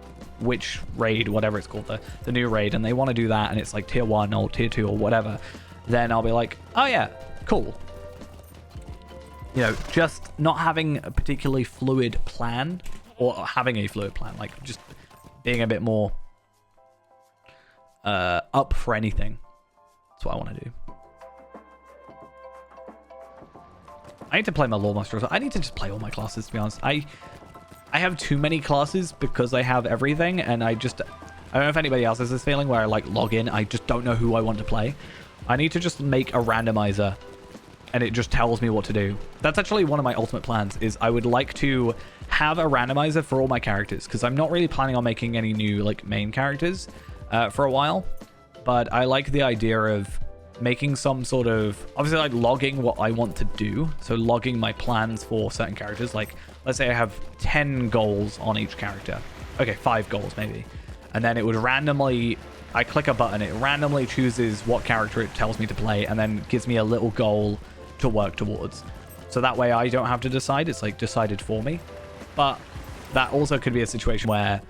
Speaker 1: witch raid, whatever it's called, the new raid, and they want to do that, and it's, like, tier 1 or tier 2 or whatever, then I'll be like, oh, yeah, cool. You know, just not having a particularly fluid plan, or having a fluid plan, like just being a bit more up for anything. That's what I want to do. I need to play my Lawmaster. I need to just play all my classes, to be honest. I have too many classes because I have everything, and I don't know if anybody else has this feeling where I like log in, I just don't know who I want to play. I need to just make a randomizer and it just tells me what to do. That's actually one of my ultimate plans, is I would like to have a randomizer for all my characters, because I'm not really planning on making any new like main characters for a while, but I like the idea of making some sort of, obviously like logging what I want to do, so logging my plans for certain characters. Like let's say I have 10 goals on each character, okay, 5 goals maybe, and then it would randomly, I click a button, it randomly chooses what character it tells me to play, and then gives me a little goal to work towards. So that way I don't have to decide, it's like decided for me. But that also could be a situation where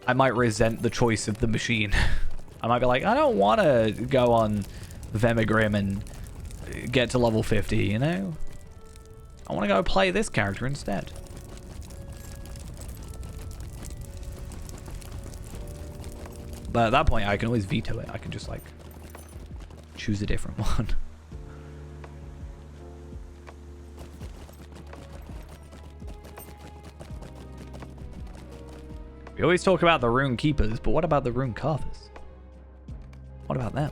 Speaker 1: I might resent the choice of the machine. I might be like, I don't want to go on Vemigrim and get to level 50, you know? I want to go play this character instead. But at that point, I can always veto it. I can just, like, choose a different one. We always talk about the Rune Keepers, but what about the Rune Carvers? What about them?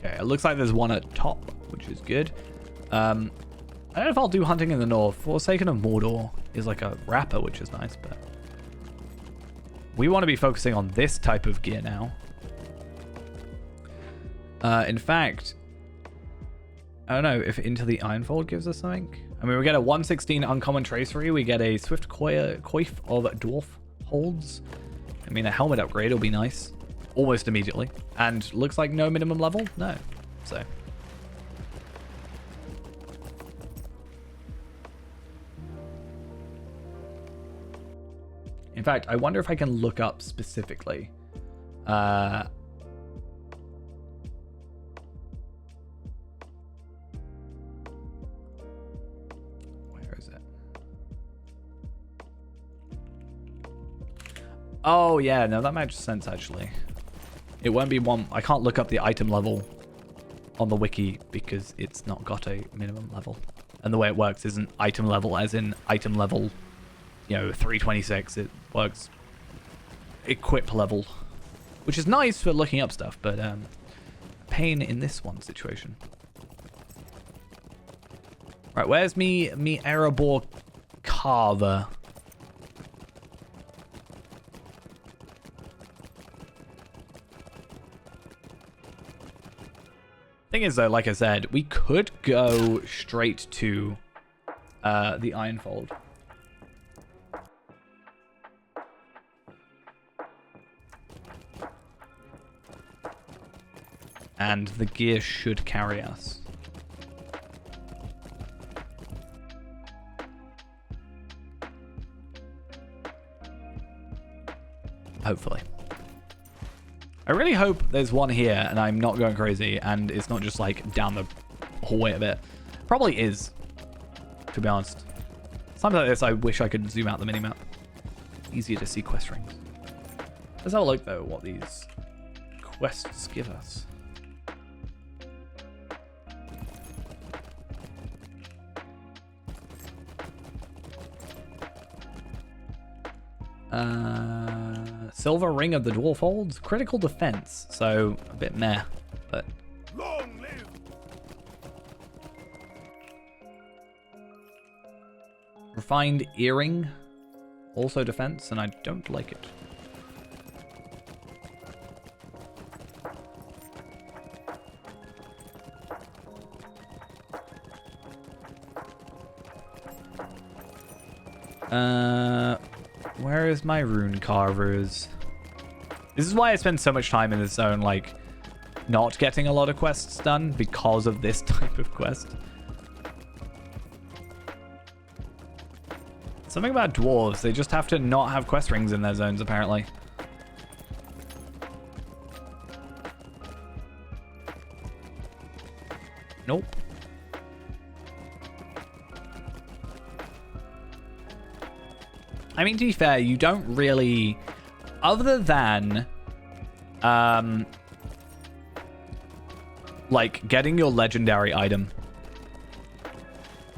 Speaker 1: Okay, it looks like there's one at top, which is good. I don't know if I'll do Hunting in the North. Forsaken of Mordor is like a rapper, which is nice, but we want to be focusing on this type of gear now. In fact, I don't know if Into the Ironfold gives us something. I mean, we get a 116 uncommon tracery. We get a Swift Coif of Dwarf Holds. I mean, a helmet upgrade will be nice. Almost immediately. And looks like no minimum level? No. So. In fact, I wonder if I can look up specifically. Where is it? Oh, yeah. No, that makes sense, actually. It won't be one. I can't look up the item level on the wiki because it's not got a minimum level. And the way it works isn't item level as in item level, you know, 326. It works equip level, which is nice for looking up stuff, but pain in this one situation. Right, where's me Erebor Carver? Thing is though, like I said, we could go straight to the Ironfold. And the gear should carry us. Hopefully. I really hope there's one here and I'm not going crazy and it's not just like down the hallway a bit. Probably is, to be honest. Sometimes like this, I wish I could zoom out the minimap. Easier to see quest rings. Let's have a look though what these quests give us. Silver Ring of the Dwarf Holds, critical defense, so a bit meh, but
Speaker 2: Long live!
Speaker 1: Refined Earring, also defense, and I don't like it. Where is my rune carvers? This is why I spend so much time in this zone, like, not getting a lot of quests done because of this type of quest. Something about dwarves, they just have to not have quest rings in their zones, apparently. Nope. I mean, to be fair, you don't really, other than, like getting your legendary item,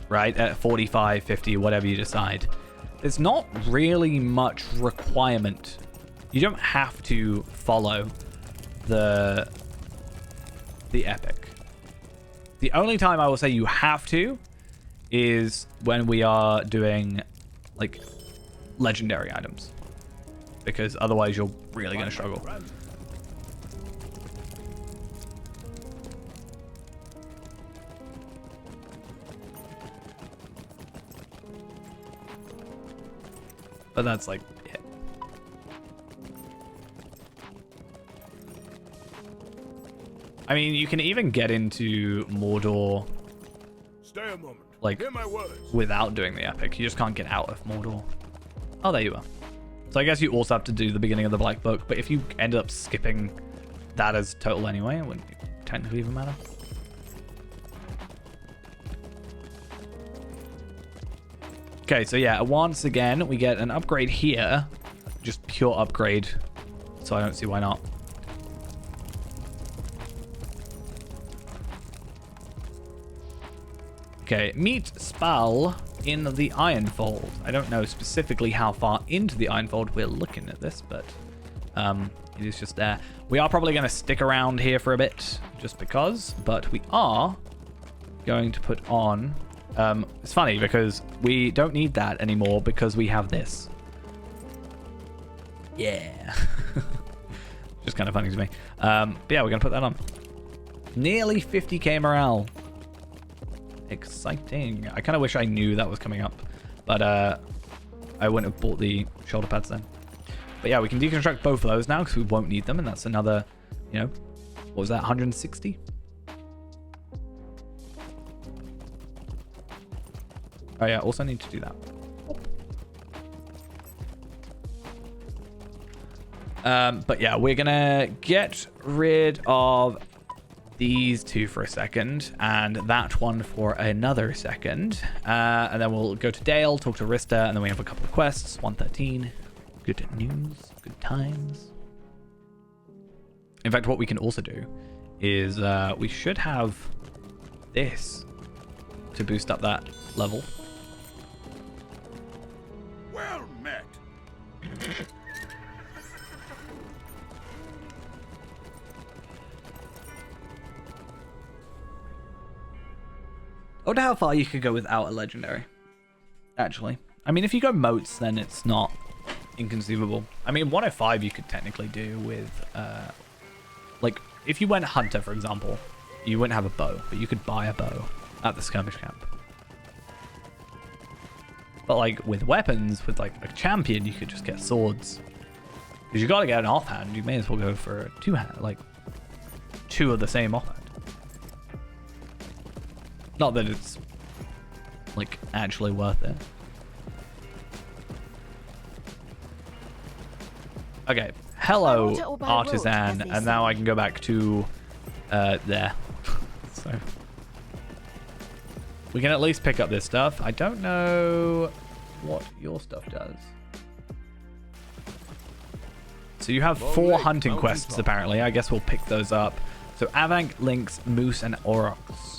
Speaker 1: right, at 45, 50, whatever you decide, there's not really much requirement. You don't have to follow the epic. The only time I will say you have to is when we are doing, like, legendary items, because otherwise you're really going to struggle. But that's like it. I mean, you can even get into Mordor,
Speaker 2: Stay a moment.
Speaker 1: like,
Speaker 2: Hear my words.
Speaker 1: without doing the epic. You just can't get out of Mordor. Oh, there you are. So I guess you also have to do the beginning of the Black Book, but if you ended up skipping that as total anyway, it wouldn't technically even matter. Okay, so yeah, once again, we get an upgrade here. Just pure upgrade. So I don't see why not. Okay, meet Spal in the Ironfold. I don't know specifically how far into the Ironfold we're looking at this, but it is just there. We are probably going to stick around here for a bit, just because, but we are going to put on... it's funny, because we don't need that anymore, because we have this. Yeah. Just kind of funny to me. But yeah, we're going to put that on. Nearly 50k morale. Exciting. I kind of wish I knew that was coming up, but I wouldn't have bought the shoulder pads then. But yeah, we can deconstruct both of those now because we won't need them, and that's another, you know, what was that, 160? Oh yeah, also need to do that. But yeah, we're gonna get rid of these two for a second, and that one for another second. And then we'll go to Dale, talk to Rista, and then we have a couple of quests. 113. Good news, good times. In fact, what we can also do is we should have this to boost up that level.
Speaker 2: Well met.
Speaker 1: I wonder how far you could go without a legendary. Actually, I mean, if you go moats, then it's not inconceivable. I mean, 105 you could technically do with, like, if you went hunter, for example, you wouldn't have a bow, but you could buy a bow at the skirmish camp. But like with weapons, with like a champion, you could just get swords. Because you got to get an offhand. You may as well go for a two-hand, like two of the same offhand. Not that it's like actually worth it. Okay, hello artisan, and now I can go back to there. So we can at least pick up this stuff. I don't know what your stuff does. So you have 4 hunting quests apparently. I guess we'll pick those up. So Avank, Lynx, Moose, and Aurochs.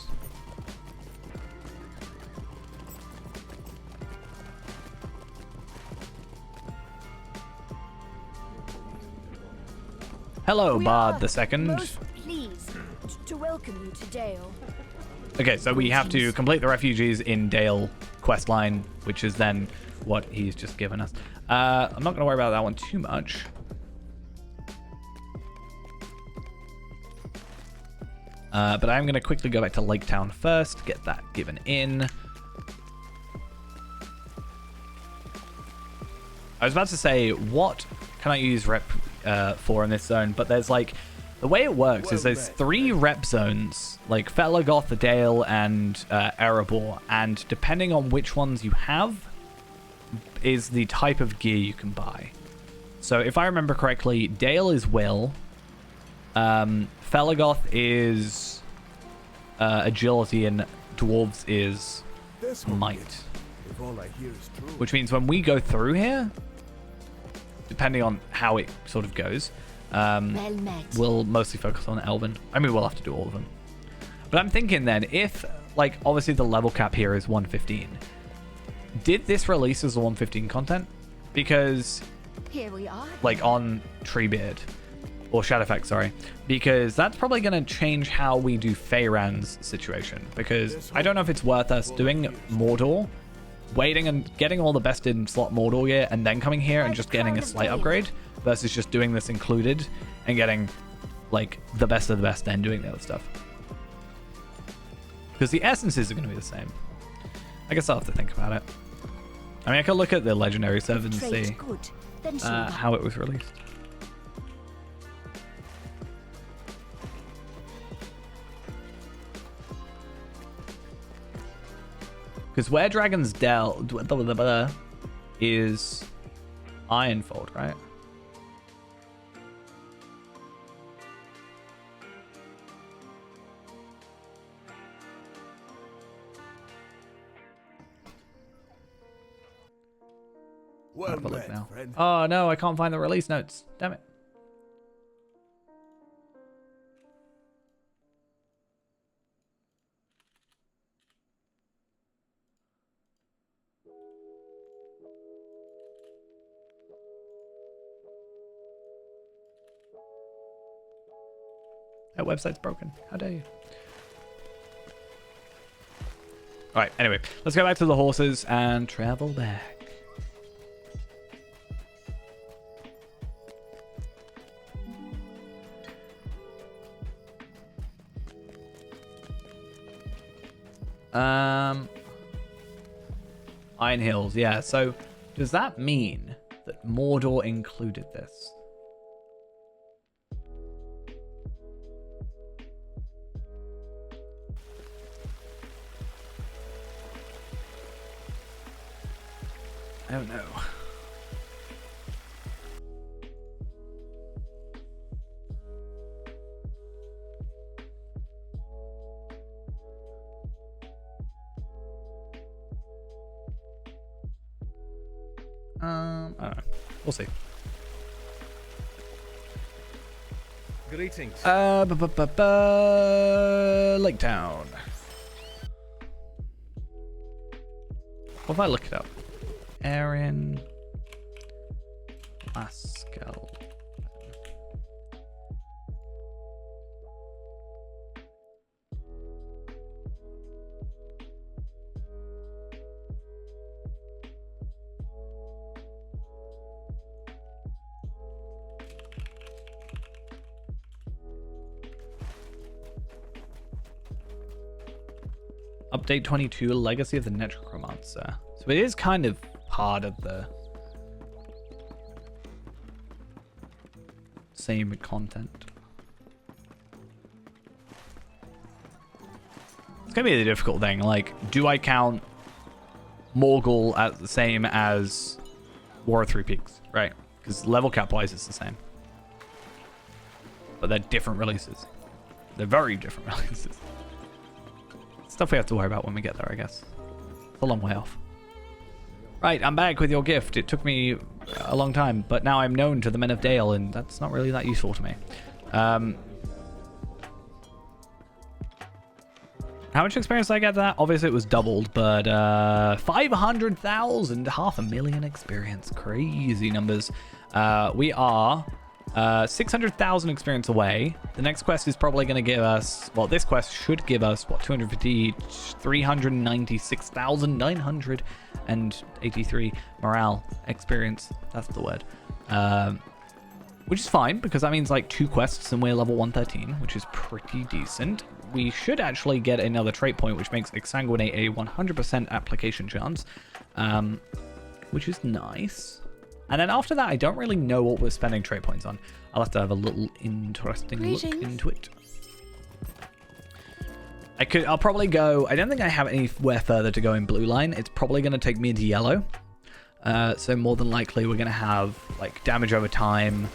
Speaker 1: Hello, Bard the Second.
Speaker 9: Most pleased to welcome you to Dale.
Speaker 1: Okay, so we have to complete the refugees in Dale questline, which is then what he's just given us. I'm not going to worry about that one too much. But I'm going to quickly go back to Lake Town first, get that given in. I was about to say, what can I use rep for in this zone? But there's like, the way it works is there's 3 rep zones, like Felagoth, Dale, and Erebor, and depending on which ones you have, is the type of gear you can buy. So if I remember correctly, Dale is Will, Felagoth is agility in dwarves is
Speaker 2: This won't
Speaker 1: might.
Speaker 2: get- If all I hear is true.
Speaker 1: Which means when we go through here, depending on how it sort of goes,
Speaker 9: Well met.
Speaker 1: we'll mostly focus on Elven. I mean, we'll have to do all of them. But I'm thinking then, if, like, obviously the level cap here is 115. Did this release as a 115 content? Because,
Speaker 9: Here we are.
Speaker 1: like, on Treebeard, or Shadowfax, sorry, because that's probably going to change how we do Feyran's situation. Because I don't know if it's worth us doing Mordor, waiting and getting all the best in slot Mordor gear, and then coming here and just getting a slight upgrade, versus just doing this included and getting, like, the best of the best, then doing the other stuff. Because the essences are going to be the same. I guess I'll have to think about it. I mean, I could look at the legendary servers and see
Speaker 9: Good. Then
Speaker 1: how it was released. Because where Dragon's Dell is Ironfold, right?
Speaker 2: Well
Speaker 1: Have a look
Speaker 2: met,
Speaker 1: now.
Speaker 2: friend.
Speaker 1: Oh no, I can't find the release notes. Damn it. That website's broken. How dare you? Alright, anyway, let's go back to the horses and travel back. Iron Hills, yeah. So, does that mean that Mordor included this? I don't know. I don't know. We'll see.
Speaker 8: Greetings.
Speaker 1: Lake Town. What if I look it up? Aaron Laskel. Update 22, Legacy of the Necromancer. So it is kind of part of the same content. It's gonna be the difficult thing. Like, do I count Morgul as the same as War of Three Peaks? Right? Because level cap wise, it's the same. But they're different releases. They're very different releases. Stuff we have to worry about when we get there, I guess. It's a long way off. Right, I'm back with your gift. It took me a long time, but now I'm known to the Men of Dale, and that's not really that useful to me. How much experience did I get that? Obviously, it was doubled, but 500,000, 500,000 experience. Crazy numbers. We are 600,000 experience away. The next quest is probably going to give us, well, this quest should give us, what, 396,983 morale experience. That's the word. Which is fine, because that means like 2 quests and we're level 113, which is pretty decent. We should actually get another trait point, which makes Exsanguinate a 100% application chance, which is nice. And then after that, I don't really know what we're spending trait points on. I'll have to have a little interesting look into it. I'll probably go, I don't think I have anywhere further to go in blue line. It's probably going to take me into yellow. So more than likely we're going to have like damage over time,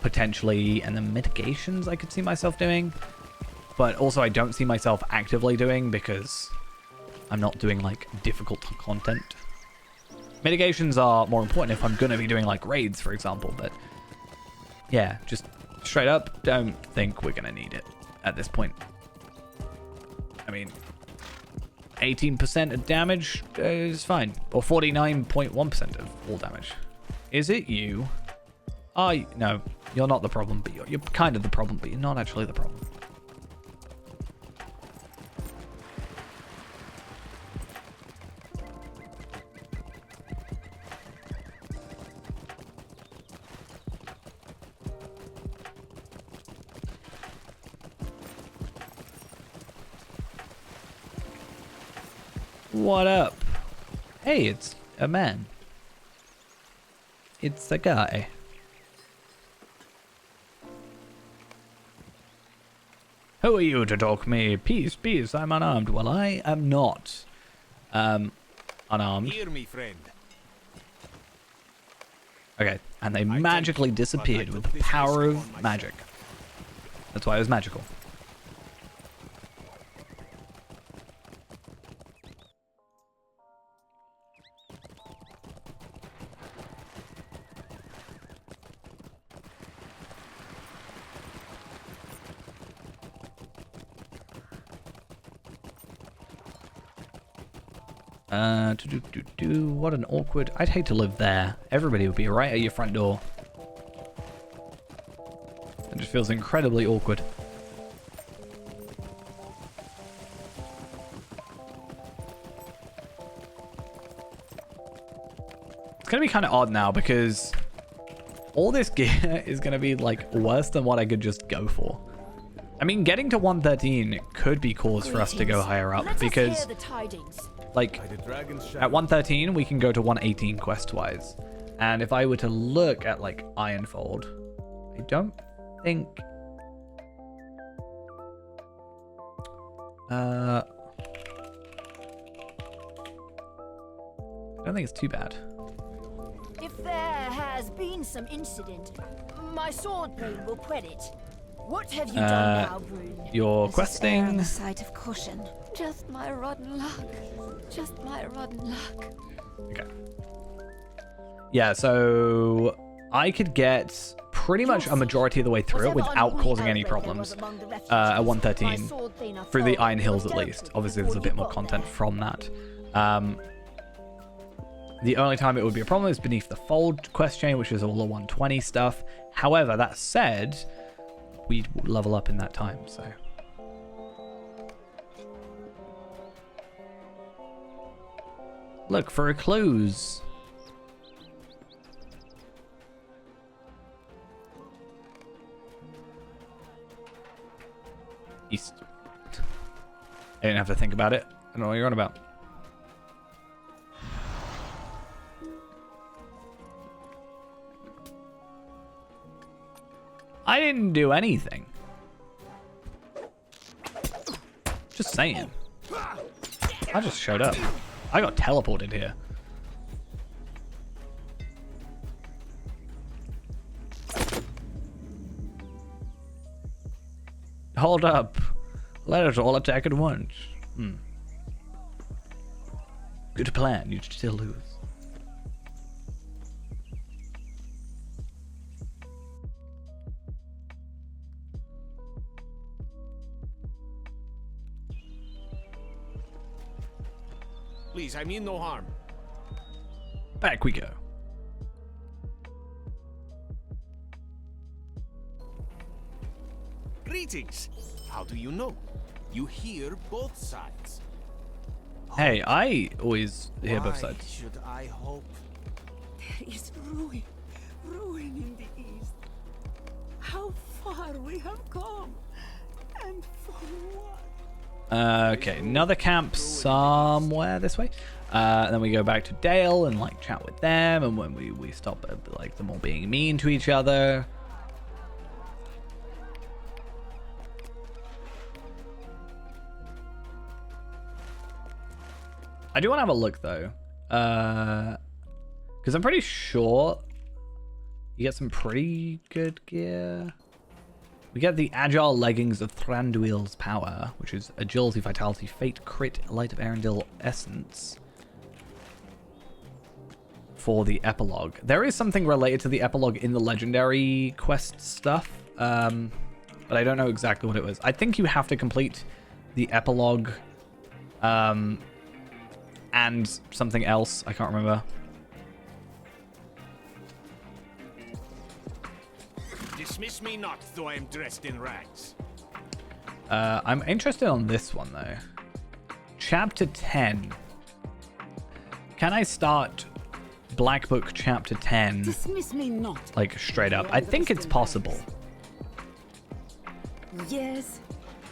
Speaker 1: potentially, and then mitigations I could see myself doing. but also I don't see myself actively doing because I'm not doing like difficult content. Mitigations are more important if I'm going to be doing like raids, for example, but yeah, just straight up, don't think we're going to need it at this point. I mean, 18% of damage is fine, or 49.1% of all damage. Is it you? No, you're not the problem, but you're kind of the problem, but you're not actually the problem. What up? Hey, it's a man. It's a guy. Who are you to talk me? Peace, peace, I'm unarmed. Well, I am not unarmed.
Speaker 7: Hear me, friend.
Speaker 1: Okay, and they magically disappeared with the power of magic. That's why it was magical. What an awkward... I'd hate to live there. Everybody would be right at your front door. It just feels incredibly awkward. It's gonna be kind of odd now because all this gear is gonna be like worse than what I could just go for. I mean, getting to 113 could be cause for us to go higher up because... Like, at 113, we can go to 118 quest-wise. And if I were to look at, like, Ironfold, I don't think... I don't think it's too bad.
Speaker 9: If there has been some incident, my sword brain will credit. What have you done now, Brune?
Speaker 1: You're questing.
Speaker 6: The sight of caution.
Speaker 10: Just my rotten luck. Just my rotten luck.
Speaker 1: Okay. Yeah, so I could get pretty much a majority of the way through it without causing any problems at 113 through the Iron Hills at least. Obviously, there's a bit more content from that. The only time it would be a problem is beneath the Fold quest chain, which is all the 120 stuff. However, that said, we level up in that time, so. Look for a clues. East. I didn't have to think about it. I don't know what you're on about. I didn't do anything. Just saying. I just showed up. I got teleported here. Hold up. Let us all attack at once. Good plan. You'd still lose.
Speaker 7: Please, I mean no harm.
Speaker 1: Back we go.
Speaker 7: Greetings. How do you know? You hear both sides.
Speaker 1: Hey, I always hear both
Speaker 7: Why
Speaker 1: sides.
Speaker 7: should I hope?
Speaker 6: There is ruin. Ruin in the east. How far we have come. And for what?
Speaker 1: Okay, another camp somewhere this way. Then we go back to Dale and like chat with them, and when we stop at like them all being mean to each other. I do want to have a look though, because I'm pretty sure you get some pretty good gear. We get the Agile Leggings of Thranduil's Power, which is Agility, Vitality, Fate, Crit, Light of Arendelle Essence for the Epilogue. There is something related to the Epilogue in the Legendary quest stuff, but I don't know exactly what it was. I think you have to complete the Epilogue and something else. I can't remember.
Speaker 5: Dismiss me not, though I am dressed in rags.
Speaker 1: I'm interested on this one, though. Chapter 10. Can I start Black Book Chapter 10?
Speaker 6: Dismiss me not.
Speaker 1: Like, straight up. I think it's possible.
Speaker 6: Yes.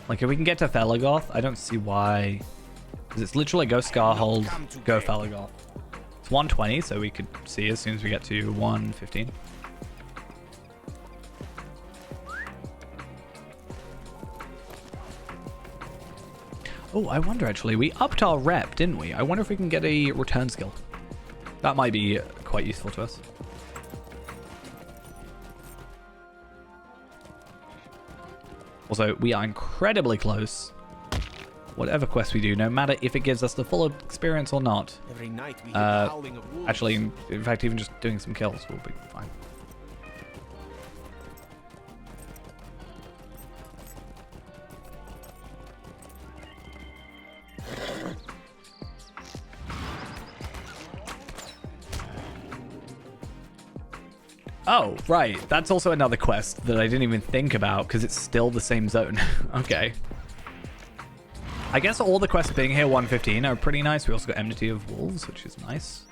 Speaker 1: Like, if we can get to Felagoth, I don't see why. Because it's literally go Scarhold, go Felagoth. It's 120, so we could see as soon as we get to 115. Oh, I wonder, actually. We upped our rep, didn't we? I wonder if we can get a return skill. That might be quite useful to us. Also, we are incredibly close. Whatever quest we do, no matter if it gives us the full experience or not.
Speaker 7: Every night we hear the howling of wolves.
Speaker 1: Actually, in fact, even just doing some kills will be fine. Oh, right. That's also another quest that I didn't even think about because it's still the same zone. Okay. I guess all the quests being here 115 are pretty nice. We also got Enmity of Wolves, which is nice.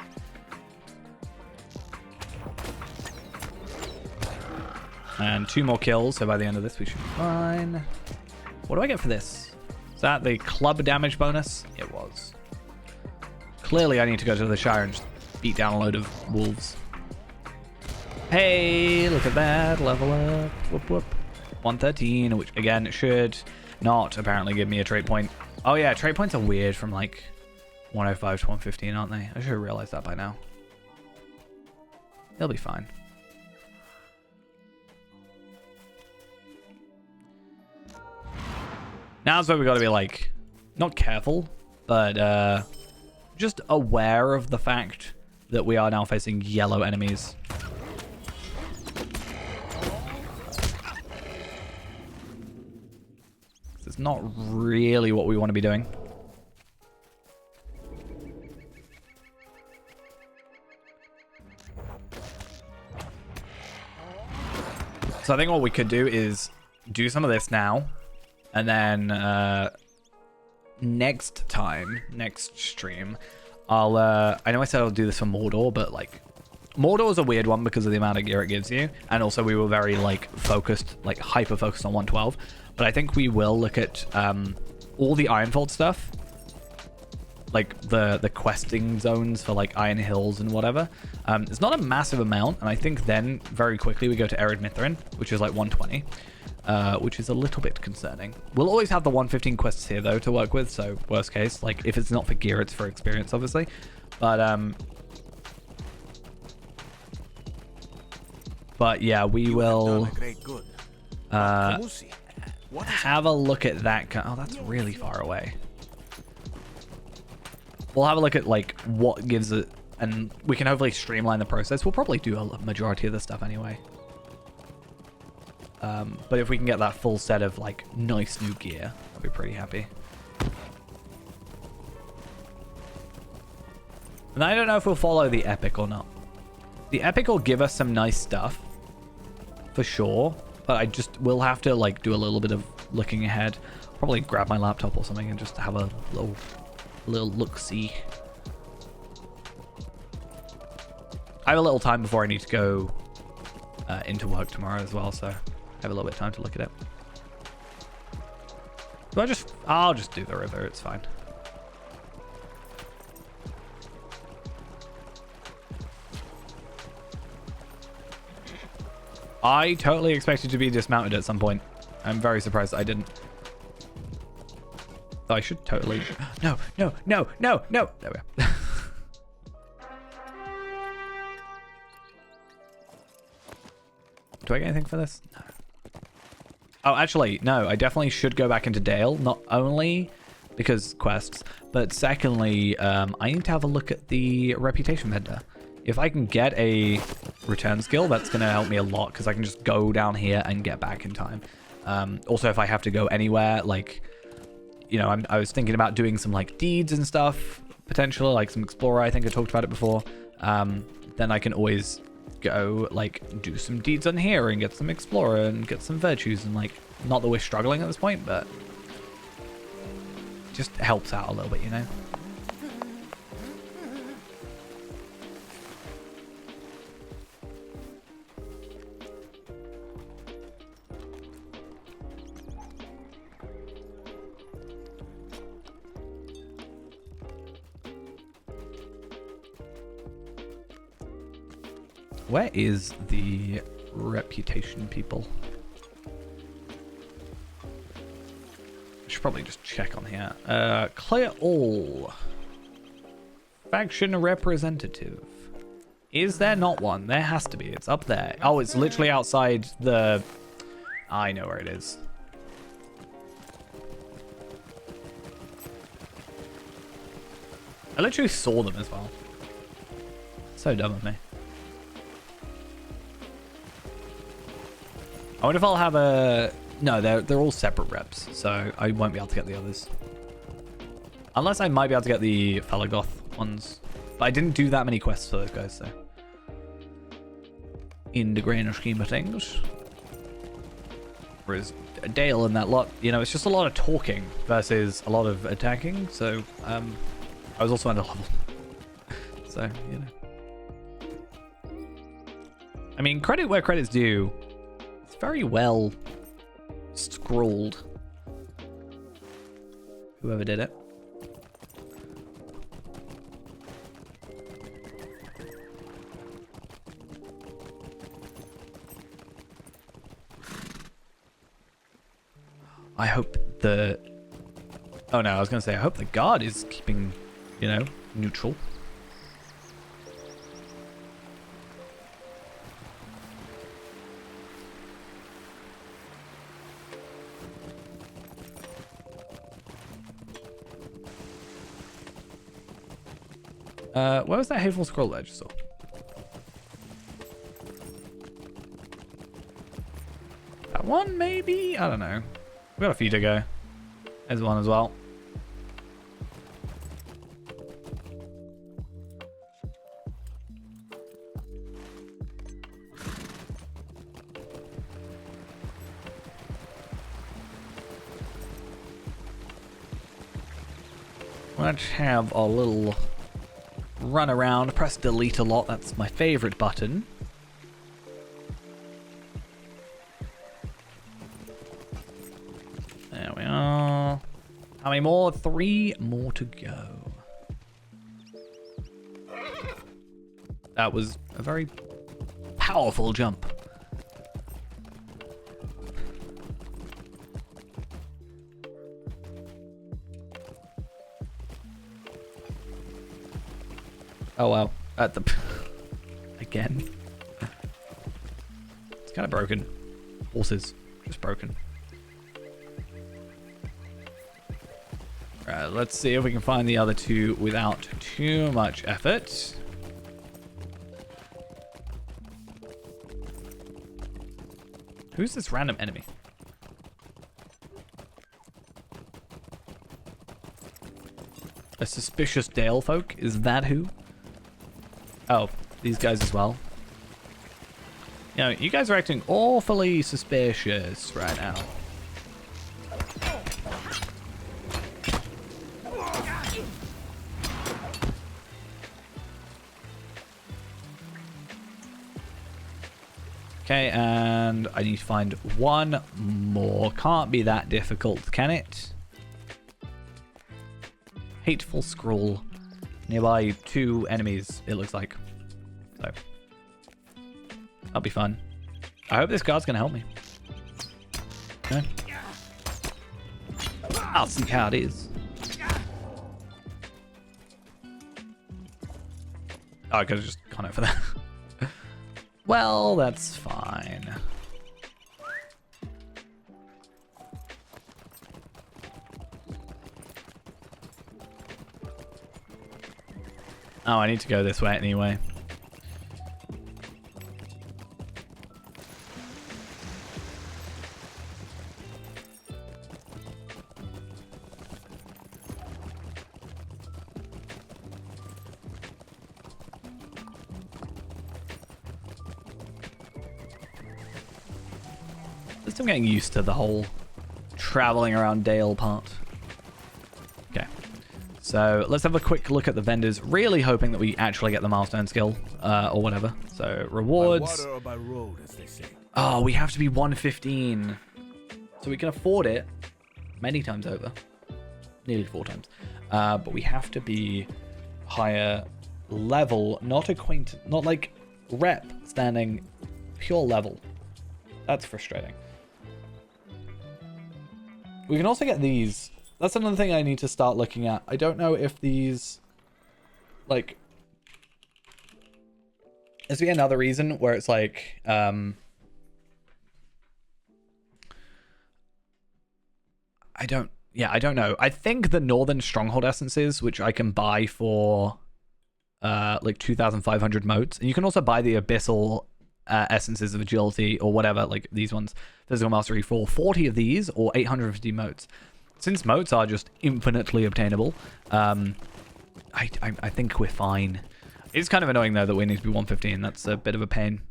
Speaker 1: And 2 more kills, so by the end of this we should be fine. What do I get for this? Is that the club damage bonus? It was. Clearly I need to go to the Shire and just beat down a load of wolves. Hey, look at that. Level up. Whoop, whoop. 113, which again should not apparently give me a trait point. Oh yeah, trait points are weird from like 105 to 115, aren't they? I should have realized that by now. They'll be fine. Now's where we gotta be like, not careful, but just aware of the fact that we are now facing yellow enemies. It's not really what we want to be doing. So I think what we could do is do some of this now, and then next stream, I'll I know I said I'll do this for Mordor, but like Mordor is a weird one because of the amount of gear it gives you, and also we were very like focused, like hyper focused on 112. But I think we will look at all the Ironfold stuff, like the questing zones for like Iron Hills and whatever. It's not a massive amount, and I think then very quickly we go to Ered Mithrin, which is like 120, which is a little bit concerning. We'll always have the 115 quests here though to work with, so worst case, like if it's not for gear, it's for experience, obviously. But yeah, we will have a look at that. Oh, that's really far away. We'll have a look at like what gives it, and we can hopefully streamline the process. We'll probably do a majority of this stuff anyway. But if we can get that full set of like nice new gear, I'll be pretty happy. And I don't know if we'll follow the epic or not. The epic will give us some nice stuff for sure, but I just will have to like do a little bit of looking ahead. Probably grab my laptop or something and just have a little look-see. I have a little time before I need to go into work tomorrow as well, so I have a little bit of time to look at it. I'll just do the river, it's fine. I totally expected to be dismounted at some point. I'm very surprised I didn't. I should totally... No. There we go. Do I get anything for this? No. Oh, actually, no, I definitely should go back into Dale, not only because quests, but secondly, I need to have a look at the reputation vendor. If I can get a return skill, that's going to help me a lot, because I can just go down here and get back in time. Also, if I have to go anywhere, like, you know, I was thinking about doing some, like, deeds and stuff, potentially, like some Explorer, I think I talked about it before. Then I can always go, like, do some deeds on here and get some Explorer and get some virtues, and, like, not that we're struggling at this point, but just helps out a little bit, you know? Where is the reputation people? I should probably just check on here. Clear all. Faction representative. Is there not one? There has to be. It's up there. Oh, it's literally outside the... I know where it is. I literally saw them as well. So dumb of me. I wonder if I'll have a... No, they're all separate reps, so I won't be able to get the others. Unless I might be able to get the Falagoth ones. But I didn't do that many quests for those guys, so... In the grander scheme of things. Whereas Dale and that lot, you know, it's just a lot of talking versus a lot of attacking, so... I was also under level. So, you know. I mean, credit where credit's due. It's very well scrolled. Whoever did it. I hope the... Oh no, I was going to say, I hope the guard is keeping, you know, neutral. Where was that hateful scroll that I just saw? That one, maybe? I don't know. We've got a few to go. There's one as well. Let's have a little run around, press delete a lot. That's my favorite button. There we are. How many more? 3 more to go. That was a very powerful jump. Oh wow, at the... Again. It's kind of broken. Horses, just broken. Right, let's see if we can find the other two without too much effort. Who's this random enemy? A suspicious Dale folk? Is that who? Oh, these guys as well. You know, you guys are acting awfully suspicious right now. Okay, and I need to find one more. Can't be that difficult, can it? Hateful scroll. Nearby 2 enemies, it looks like. So, that'll be fun. I hope this guard's gonna help me. Okay. I'll see how it is. Oh, I could have just gone out for that. Well, that's fine. Oh, I need to go this way anyway. I'm getting used to the whole traveling around Dale part. Okay. So let's have a quick look at the vendors. Really hoping that we actually get the milestone skill or whatever. So rewards.
Speaker 2: By water or by road, as they say.
Speaker 1: Oh, we have to be 115. So we can afford it many times over. Nearly 4 times. But we have to be higher level, not acquainted, not like rep standing, pure level. That's frustrating. We can also get these. That's another thing I need to start looking at. I don't know if these, like, there's be another reason where it's like, I don't know. I think the Northern Stronghold essences, which I can buy for, like 2,500 motes, and you can also buy the Abyssal essences of agility or whatever, like these ones, physical mastery, for 40 of these or 850 motes. Since motes are just infinitely obtainable, I think we're fine. It's kind of annoying though that we need to be 115. That's a bit of a pain.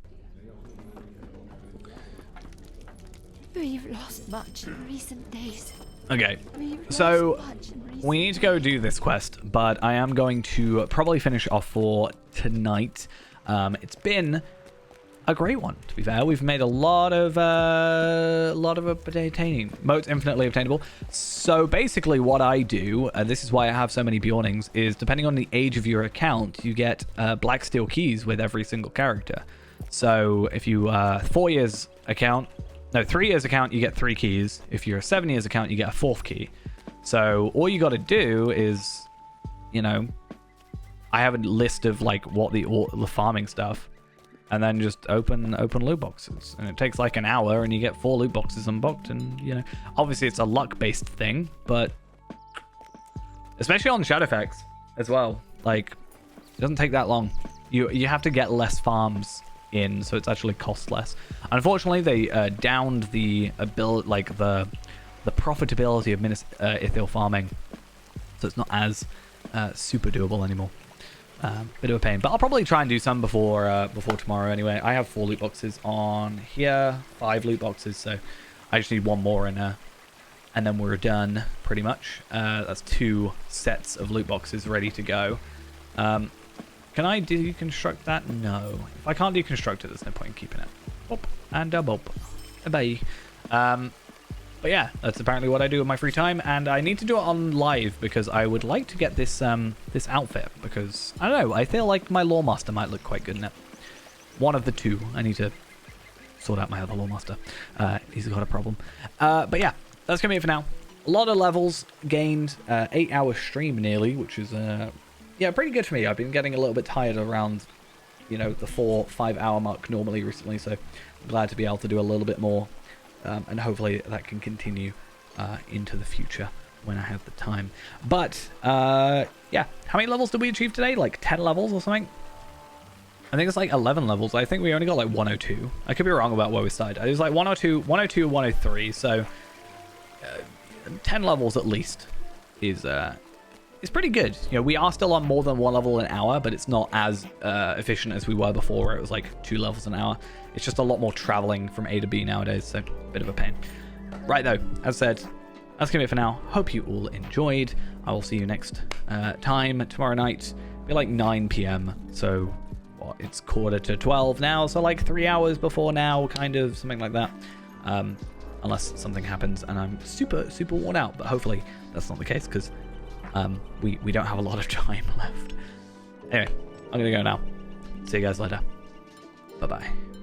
Speaker 10: We've lost much in recent days.
Speaker 1: Okay, so we need to go do this quest, but I am going to probably finish off for tonight. It's been a great one, to be fair. We've made a lot of obtaining motes infinitely obtainable. So basically what I do, and this is why I have so many Bjornings, is depending on the age of your account, you get black steel keys with every single character. So if you 3 years account, you get 3 keys. If you're a 7 years account, you get a 4th key. So all you got to do is, you know, I have a list of like what the farming stuff, and then just open loot boxes, and it takes like an hour, and you get 4 loot boxes unboxed. And you know, obviously it's a luck-based thing, but especially on Shadowfax as well, like it doesn't take that long. You have to get less farms in, so it's actually cost less. Unfortunately, they downed the ability, like the profitability of Ithil farming, so it's not as super doable anymore. Bit of a pain, but I'll probably try and do some before tomorrow anyway. I have 4 loot boxes on here, 5 loot boxes, so I just need 1 more and then we're done pretty much. That's 2 sets of loot boxes ready to go. Can I deconstruct that? No. If I can't deconstruct it, there's no point in keeping it. Bop and a bop. Bye. But yeah, that's apparently what I do in my free time, and I need to do it on live because I would like to get this this outfit, because I don't know, I feel like my Lawmaster might look quite good in it. One of the 2. I need to sort out my other Lawmaster. He's got a problem. But yeah, that's gonna be it for now. A lot of levels gained, 8-hour stream nearly, which is yeah, pretty good for me. I've been getting a little bit tired around, you know, the 4-5 hour mark normally recently, so I'm glad to be able to do a little bit more. And hopefully that can continue into the future when I have the time. But, yeah. How many levels did we achieve today? Like 10 levels or something? I think it's like 11 levels. I think we only got like 102. I could be wrong about where we started. It was like 102, 103. So, 10 levels at least is pretty good. You know, we are still on more than 1 level an hour, but it's not as efficient as we were before, where it was like 2 levels an hour. It's just a lot more traveling from A to B nowadays, so a bit of a pain. Right though, as said, that's gonna be it for now. Hope you all enjoyed. I will see you next time tomorrow night. It'll be like 9 p.m. So what? It's 11:45 now, so like 3 hours before now, kind of something like that. Unless something happens and I'm super worn out, but hopefully that's not the case, because we don't have a lot of time left. Anyway, I'm gonna go now. See you guys later. Bye bye.